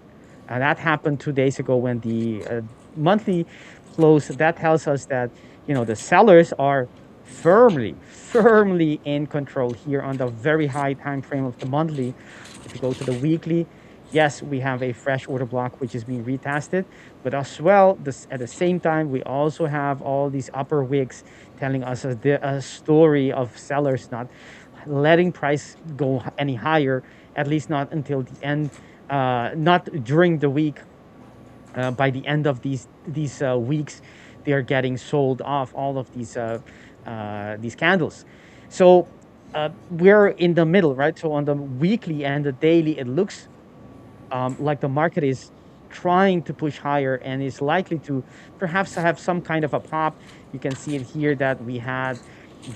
And that happened 2 days ago when the monthly closed. That tells us that, the sellers are firmly in control here on the very high time frame of the monthly. If you go to the weekly, yes, we have a fresh order block which is being retested, but as well, at the same time, we also have all these upper wicks telling us a story of sellers not letting price go any higher, at least not until the end, not during the week. By the end of these weeks, they are getting sold off all of these candles. So we're in the middle, right? So on the weekly and the daily, it looks like the market is trying to push higher and is likely to perhaps have some kind of a pop. You can see it here that we had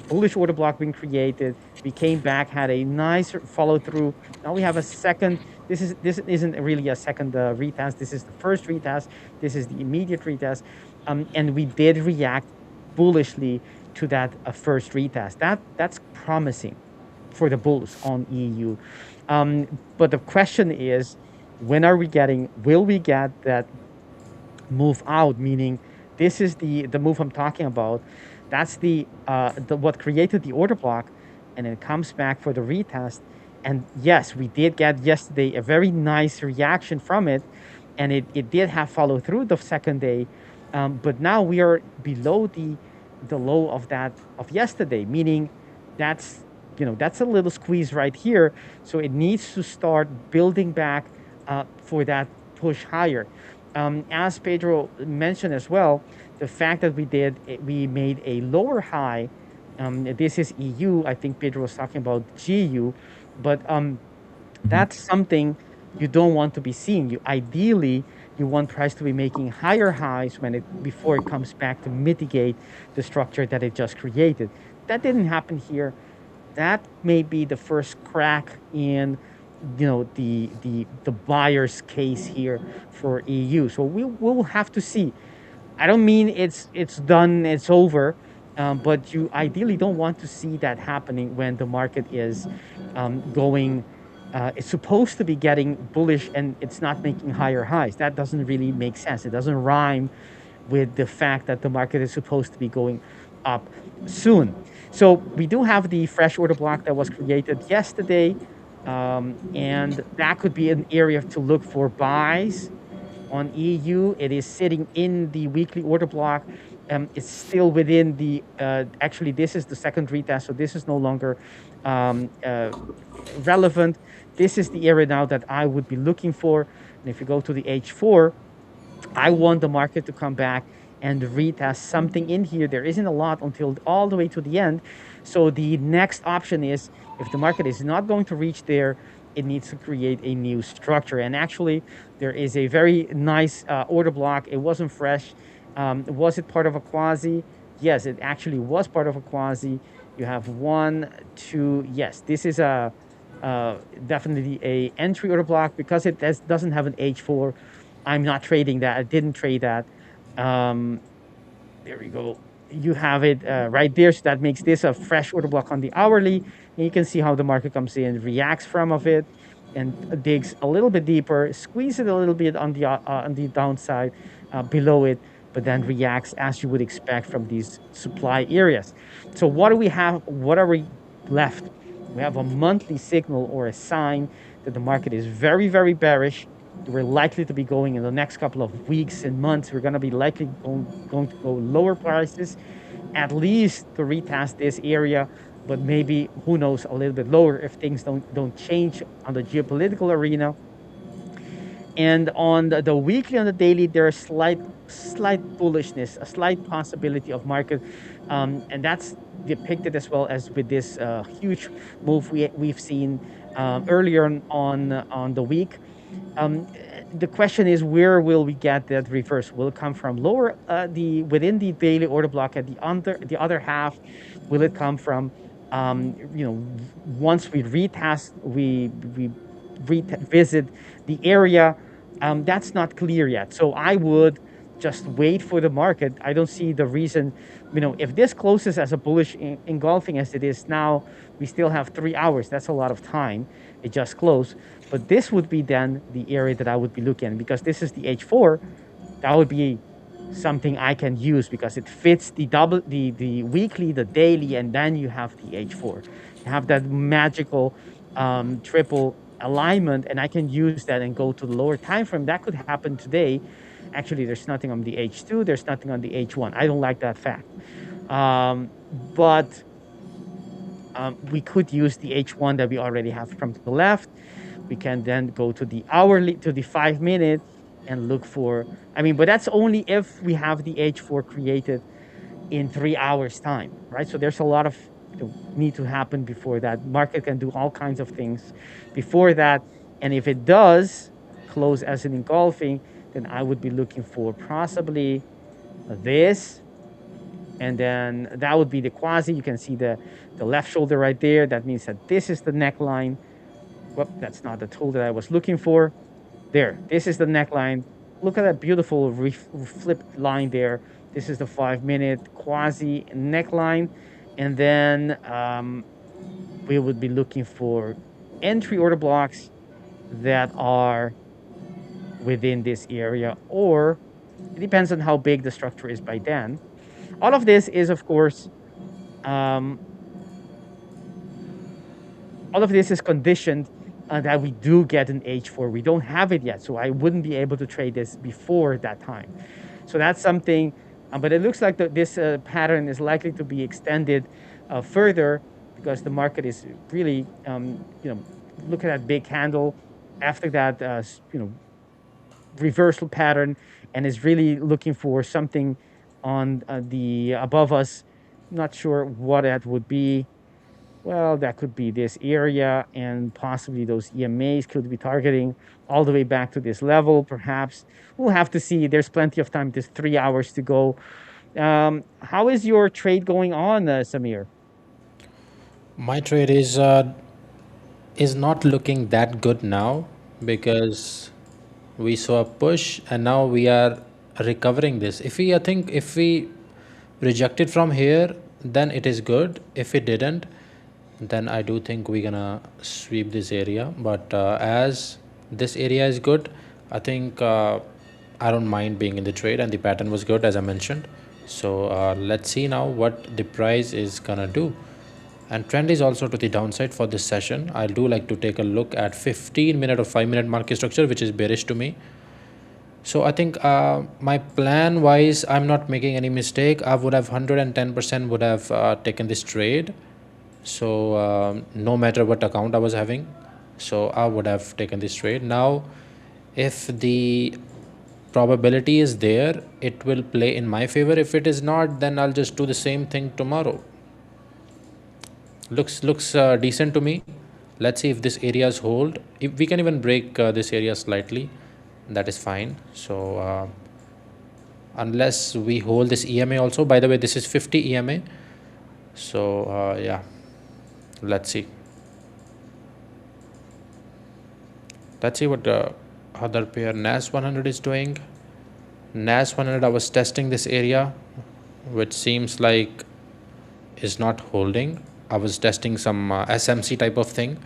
bullish order block being created. We came back, had a nice follow through. Now we have a second. This isn't really a second retest. This is the first retest. This is the immediate retest, and we did react bullishly to that first retest. That's promising for the bulls on EU. But the question is, when are we getting? Will we get that move out? Meaning, this is the move I'm talking about. That's the what created the order block, and it comes back for the retest. And yes, we did get yesterday a very nice reaction from it, and it did have follow through the second day. But now we are below the low of yesterday, meaning that's that's a little squeeze right here. So it needs to start building back for that push higher. As Pedro mentioned as well, the fact that we made a lower high. This is EU. I think Pedro was talking about GU, but that's something you don't want to be seeing. Ideally you want price to be making higher highs before it comes back to mitigate the structure that it just created. That didn't happen here. That may be the first crack in the buyer's case here for EU. So we'll have to see. I don't mean it's done, it's over, but you ideally don't want to see that happening when the market is going. It's supposed to be getting bullish and it's not making higher highs. That doesn't really make sense. It doesn't rhyme with the fact that the market is supposed to be going up soon. So we do have the fresh order block that was created yesterday, and that could be an area to look for buys on EU. It is sitting in the weekly order block. It's still within the, actually this is the second retest, so this is no longer relevant. This is the area now that I would be looking for. And if you go to the H4, I want the market to come back and retest something in here. There isn't a lot until all the way to the end. So the next option is, if the market is not going to reach there, it needs to create a new structure. And actually, there is a very nice order block. It wasn't fresh. Was it part of a quasi? Yes, it actually was part of a quasi. You have 1, 2. Yes, this is a definitely a entry order block because it doesn't have an H4. I'm not trading that. I didn't trade that. There we go. You have it right there. So that makes this a fresh order block on the hourly. And you can see how the market comes in, reacts from of it, and digs a little bit deeper, squeeze it a little bit on the downside below it, but then reacts as you would expect from these supply areas. So what do we have? What are we left? We have a monthly signal or a sign that the market is very, very bearish. We're likely to be going in the next couple of weeks and months. We're going to be likely going to go lower prices, at least to retest this area, but maybe, who knows, a little bit lower if things don't change on the geopolitical arena. And on the weekly, on the daily, there's slight bullishness, a slight possibility of market, and that's depicted as well as with this huge move we've seen earlier on the week. the question is, where will we get that reverse? Will it come from lower within the daily order block at the other half? Will it come from once we revisit the area? That's not clear yet. So I would just wait for the market. I don't see the reason, if this closes as a bullish engulfing as it is now, we still have 3 hours. That's a lot of time. It just closed. But this would be then the area that I would be looking at, because this is the H4. That would be something I can use because it fits the weekly, the daily, and then you have the H4. You have that magical triple alignment, and I can use that and go to the lower time frame. That could happen today. Actually, there's nothing on the H2. There's nothing on the H1. I don't like that fact. But we could use the H1 that we already have from the left. We can then go to the hourly, to the 5-minute, and look for, but that's only if we have the H4 created in 3 hours time, right? So there's a lot of need to happen before that. Market can do all kinds of things before that. And if it does close as an engulfing, then I would be looking for possibly this. And then that would be the quasi. You can see the left shoulder right there. That means that this is the neckline. Whoop, that's not the tool that I was looking for. There, this is the neckline. Look at that beautiful flipped line there. This is the 5-minute quasi neckline. And then we would be looking for entry order blocks that are within this area, or it depends on how big the structure is by then. All of this is, of course, all of this is conditioned that we do get an H4. We don't have it yet, so I wouldn't be able to trade this before that time. So that's something, but it looks like this pattern is likely to be extended further, because the market is really, look at that big candle after that, reversal pattern, and is really looking for something on the above us. Not sure what that would be. Well, that could be this area, and possibly those EMAs could be targeting all the way back to this level, perhaps. We'll have to see. There's plenty of time. There's 3 hours to go. How is your trade going on, Samir? My trade is not looking that good now, because we saw a push and now we are recovering this. I think if we reject it from here, then it is good. If it didn't, then I do think we're gonna sweep this area. But as this area is good, I think I don't mind being in the trade, and the pattern was good, as I mentioned. So let's see now what the price is gonna do. And trend is also to the downside for this session. I do like to take a look at 15-minute or 5-minute market structure, which is bearish to me. So I think my plan wise, I'm not making any mistake. I would have 110% would have taken this trade. So no matter what account I was having, so I would have taken this trade. Now, if the probability is there, it will play in my favor. If it is not, then I'll just do the same thing tomorrow. Looks decent to me. Let's see if this areas hold. If we can even break this area slightly, that is fine. So unless we hold this EMA also, by the way, this is 50 EMA. So yeah, let's see what the other pair NAS 100 is doing. NAS 100, I was testing this area, which seems like is not holding. I was testing some SMC type of thing,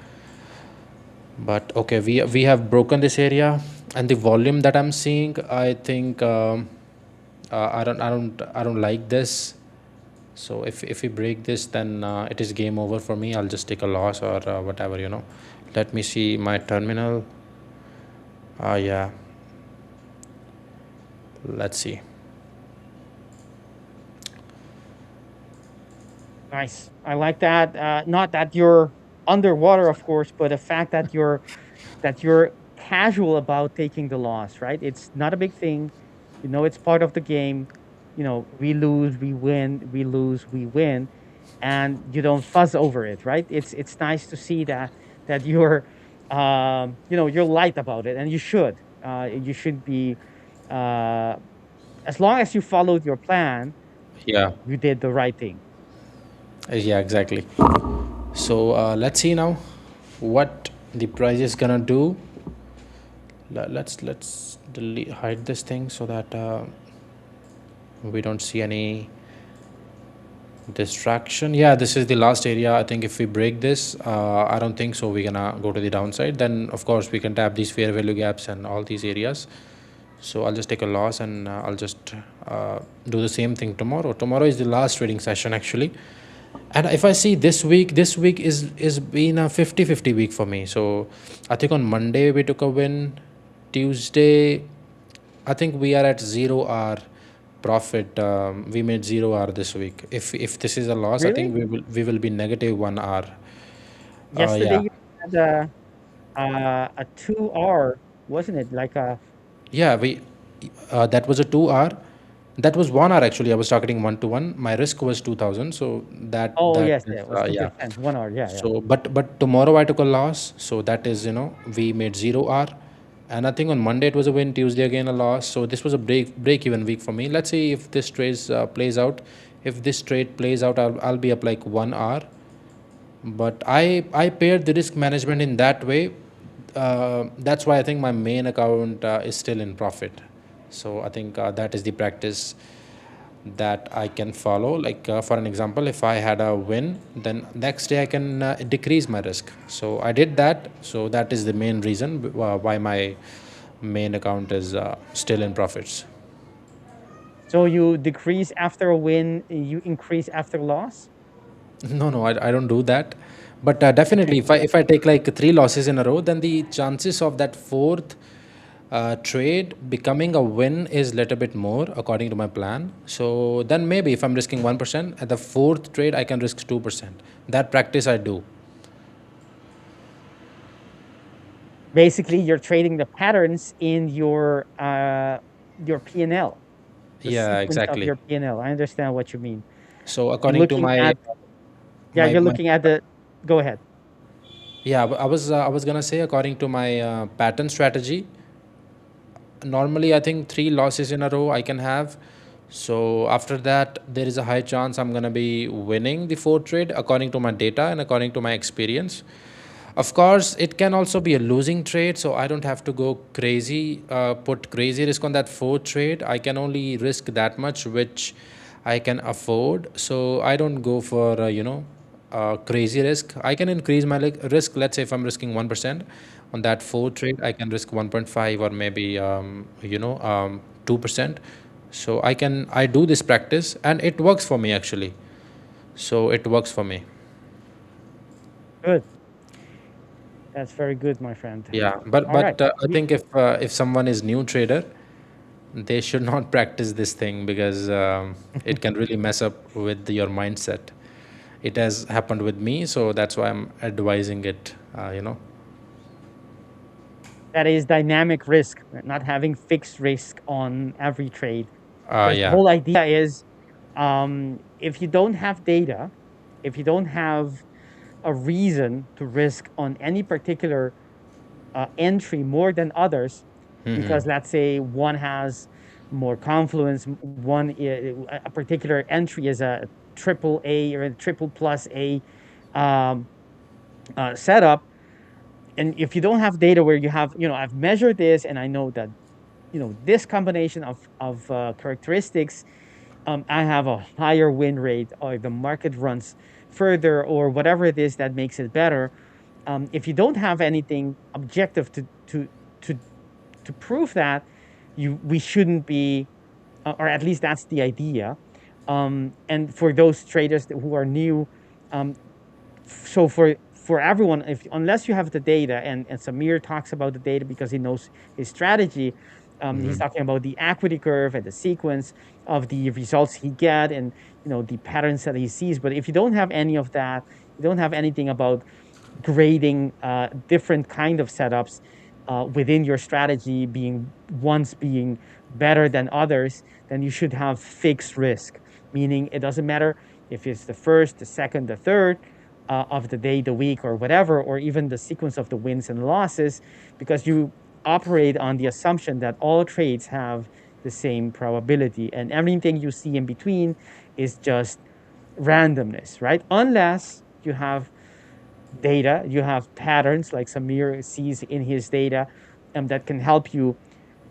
but okay, we have broken this area, and the volume that I'm seeing, I think I don't like this. So if we break this, then it is game over for me. I'll just take a loss or whatever, Let me see my terminal. Yeah, let's see. Nice. I like that. Not that you're underwater, of course, but the fact that you're casual about taking the loss, right? It's not a big thing. It's part of the game. We lose, we win, we lose, we win, and you don't fuzz over it, right? It's nice to see that you're you're light about it, and you should. you should be, as long as you followed your plan, Yeah. you did the right thing. Yeah, exactly. So let's see now what the price is gonna do. Let's hide this thing so that we don't see any distraction. Yeah, this is the last area. I think if we break this, I don't think so we're gonna go to the downside. Then of course we can tap these fair value gaps and all these areas. So I'll just take a loss, and I'll just do the same thing tomorrow. Tomorrow is the last trading session actually. And if I see this week is been a 50-50 week for me. So I think on Monday we took a win. Tuesday, I think we are at 0 hour profit. We made 0 hour this week. If this is a loss, I Really? think we will be negative 1 hour. Yesterday Yeah, you had a 2 hour, wasn't it? Like a yeah. That was a 2 hour. That was 1 hour actually. I was targeting 1 to 1. My risk was 2,000. So oh that yes, is yeah, it was yeah. 2%, 1 hour, yeah, yeah. So but tomorrow I took a loss. So that is, we made 0 hour. And I think on Monday it was a win. Tuesday again a loss. So this was a break even week for me. Let's see if this trade plays out. If this trade plays out, I'll be up like 1 hour. But I paired the risk management in that way. That's why I think my main account is still in profit. So I think that is the practice that I can follow. Like for an example, if I had a win, then next day I can decrease my risk. So I did that. So that is the main reason why my main account is still in profits. So you decrease after a win, you increase after loss? No, I don't do that. But definitely, if I take like 3 losses in a row, then the chances of that fourth trade becoming a win is little bit more according to my plan. So then maybe if I'm risking 1%, at the fourth trade I can risk 2%. That practice I do. Basically, you're trading the patterns in your P&L, the Yeah, sequence of exactly. your P&L. I understand what you mean. So You're according to looking my at, yeah, you're my looking at the, go ahead. yeah, I was gonna say according to my pattern strategy. Normally I think 3 losses in a row I can have. So after that there is a high chance I'm gonna be winning the fourth trade according to my data and according to my experience. Of course it can also be a losing trade, so I don't have to go crazy, put crazy risk on that fourth trade. I can only risk that much which I can afford. So I don't go for crazy risk. I can increase my risk. Let's say if I'm risking 1% on that four trade, I can risk 1.5 or maybe 2%. So I do this practice and it works for me actually. So it works for me. Good. That's very good, my friend. Yeah, but All right. I think if someone is new trader, they should not practice this thing because it can really mess up with your mindset. It has happened with me, so that's why I'm advising it. That is dynamic risk, not having fixed risk on every trade. Because the Yeah. whole idea is, if you don't have data, if you don't have a reason to risk on any particular entry more than others, because let's say one has more confluence, a particular entry is a triple A or a triple plus A um, setup, and if you don't have data where you have, I've measured this and I know that, this combination of characteristics, I have a higher win rate, or the market runs further, or whatever it is that makes it better. If you don't have anything objective to to prove that, we shouldn't be, or at least that's the idea. And for those traders who are new, um, so for everyone, if unless you have the data, and Samir talks about the data because he knows his strategy. He's talking about the equity curve and the sequence of the results he get, and the patterns that he sees. But if you don't have any of that, you don't have anything about grading different kind of setups within your strategy, being better than others, then you should have fixed risk. Meaning it doesn't matter if it's the first, the second, the third of the day, the week, or whatever, or even the sequence of the wins and losses, because operate on the assumption that all trades have the same probability, and everything you see in between is just randomness, right? Unless you have data, you have patterns like Samir sees in his data, that can help you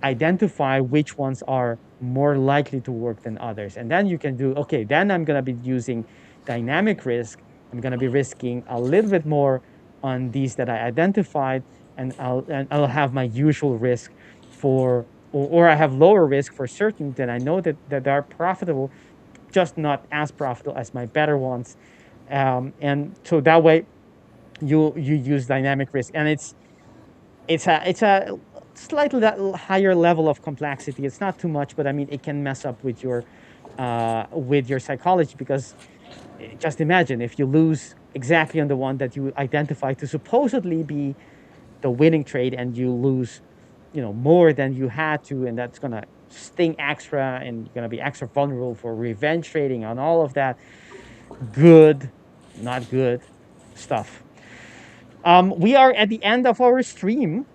identify which ones are more likely to work than others. And then you can do, okay, then I'm going to be using dynamic risk. I'm going to be risking a little bit more on these that I identified, and I'll have my usual risk for, or I have lower risk for certain that I know that are profitable, just not as profitable as my better ones. And so that way you use dynamic risk, and it's a slightly higher level of complexity. It's not too much, but I mean, it can mess up with your psychology, because just imagine if you lose exactly on the one that you identify to supposedly be the winning trade, and you lose, more than you had to, and that's gonna sting extra, and you're gonna be extra vulnerable for revenge trading on all of that good, not good stuff. We are at the end of our stream.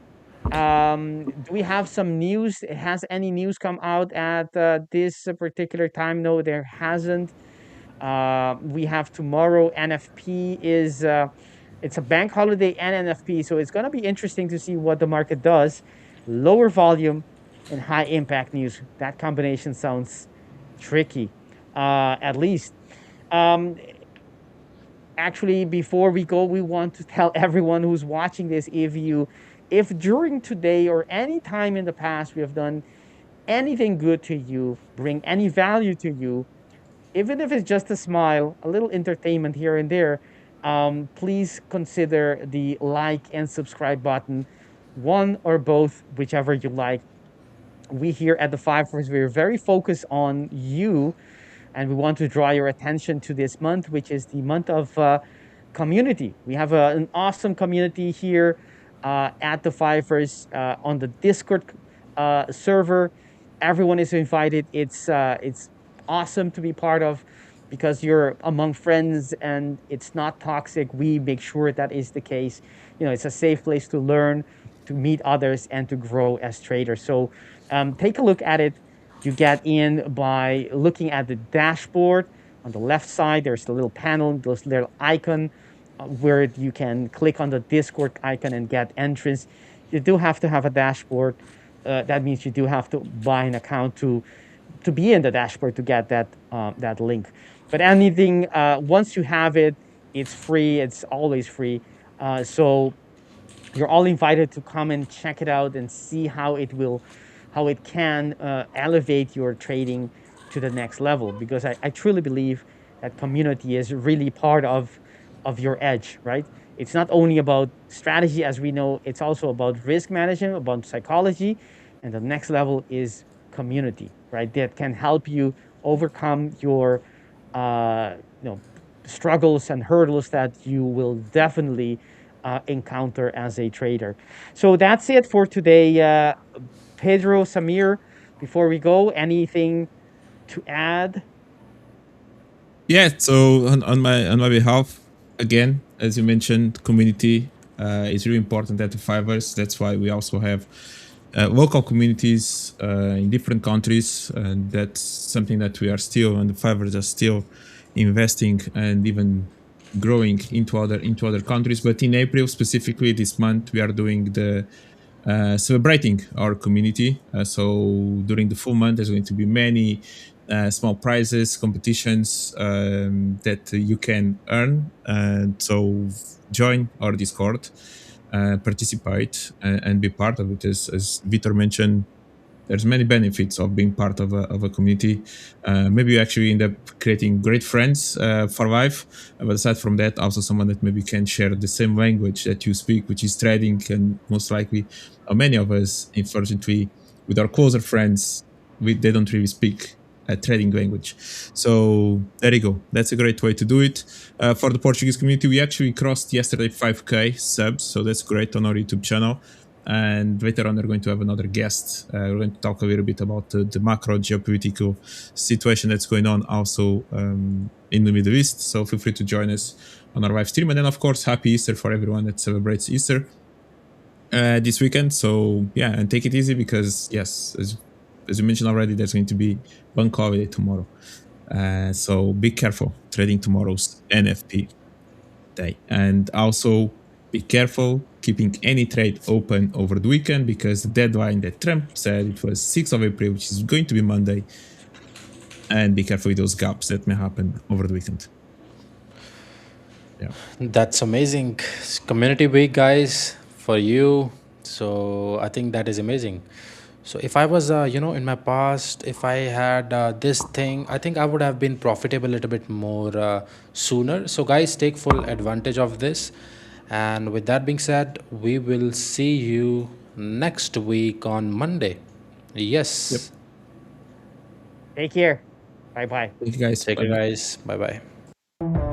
Do we have some news? Has any news come out at this particular time? No, there hasn't. We have tomorrow. NFP is it's a bank holiday and NFP, so it's going to be interesting to see what the market does. Lower volume and high impact news. That combination sounds tricky, at least. Um, Actually, before we go, we want to tell everyone who's watching this, if during today or any time in the past we have done anything good to you, bring any value to you, even if it's just a smile, a little entertainment here and there, please consider the like and subscribe button, one or both, whichever you like. We here at the Fivers, we're very focused on you, and we want to draw your attention to this month, which is the month of community. We have an awesome community here at the Fivers on the Discord server. Everyone is invited. It's awesome to be part of, because you're among friends and it's not toxic. We make sure that is the case. It's a safe place to learn, to meet others, and to grow as traders. So take a look at it. You get in by looking at the dashboard. On the left side, there's a little panel, those little icon where you can click on the Discord icon and get entrance. You do have to have a dashboard. That means you do have to buy an account to be in the dashboard to get that link. But anything, once you have it, it's free. It's always free. So you're all invited to come and check it out and see how it can elevate your trading to the next level, because I truly believe that community is really part of your edge, right? It's not only about strategy, as we know, it's also about risk management, about psychology, and the next level is community, right? That can help you overcome your struggles and hurdles that you will definitely encounter as a trader. So that's it for today. Pedro, Samir, before we go, anything to add? Yeah, so on my behalf, again, as you mentioned, community is really important at the Fivers. That's why we also have local communities in different countries, and that's something that we are still, and the Fivers are still investing and even growing into other countries. But in April, specifically this month, we are doing the celebrating our community. So during the full month, there's going to be many small prizes, competitions that you can earn. And so join our Discord, participate, and be part of it. As Vitor mentioned, there's many benefits of being part of a community. Maybe you actually end up creating great friends for life. But aside from that, also someone that maybe can share the same language that you speak, which is trading. And most likely, many of us, unfortunately, with our closer friends, they don't really speak a trading language. So there you go. That's a great way to do it. For the Portuguese community, we actually crossed yesterday 5K subs. So that's great on our YouTube channel. And later on, we're going to have another guest. We're going to talk a little bit about the macro geopolitical situation that's going on also in the Middle East. So feel free to join us on our live stream. And then, of course, happy Easter for everyone that celebrates Easter. this weekend. So yeah, and take it easy because yes, as you mentioned already, there's going to be bank holiday tomorrow. So be careful trading tomorrow's NFP day, and also be careful keeping any trade open over the weekend because the deadline that Trump said it was 6th of April, which is going to be Monday. And be careful with those gaps that may happen over the weekend. Yeah. That's amazing. Community week, guys, for you. So I think that is amazing. So if I was, in my past, if I had this thing, I think I would have been profitable a little bit more sooner. So guys, take full advantage of this. And with that being said, we will see you next week on Monday. Yes. Take care. Bye bye. Thank you guys. Take care, Bye-bye. guys. Bye bye.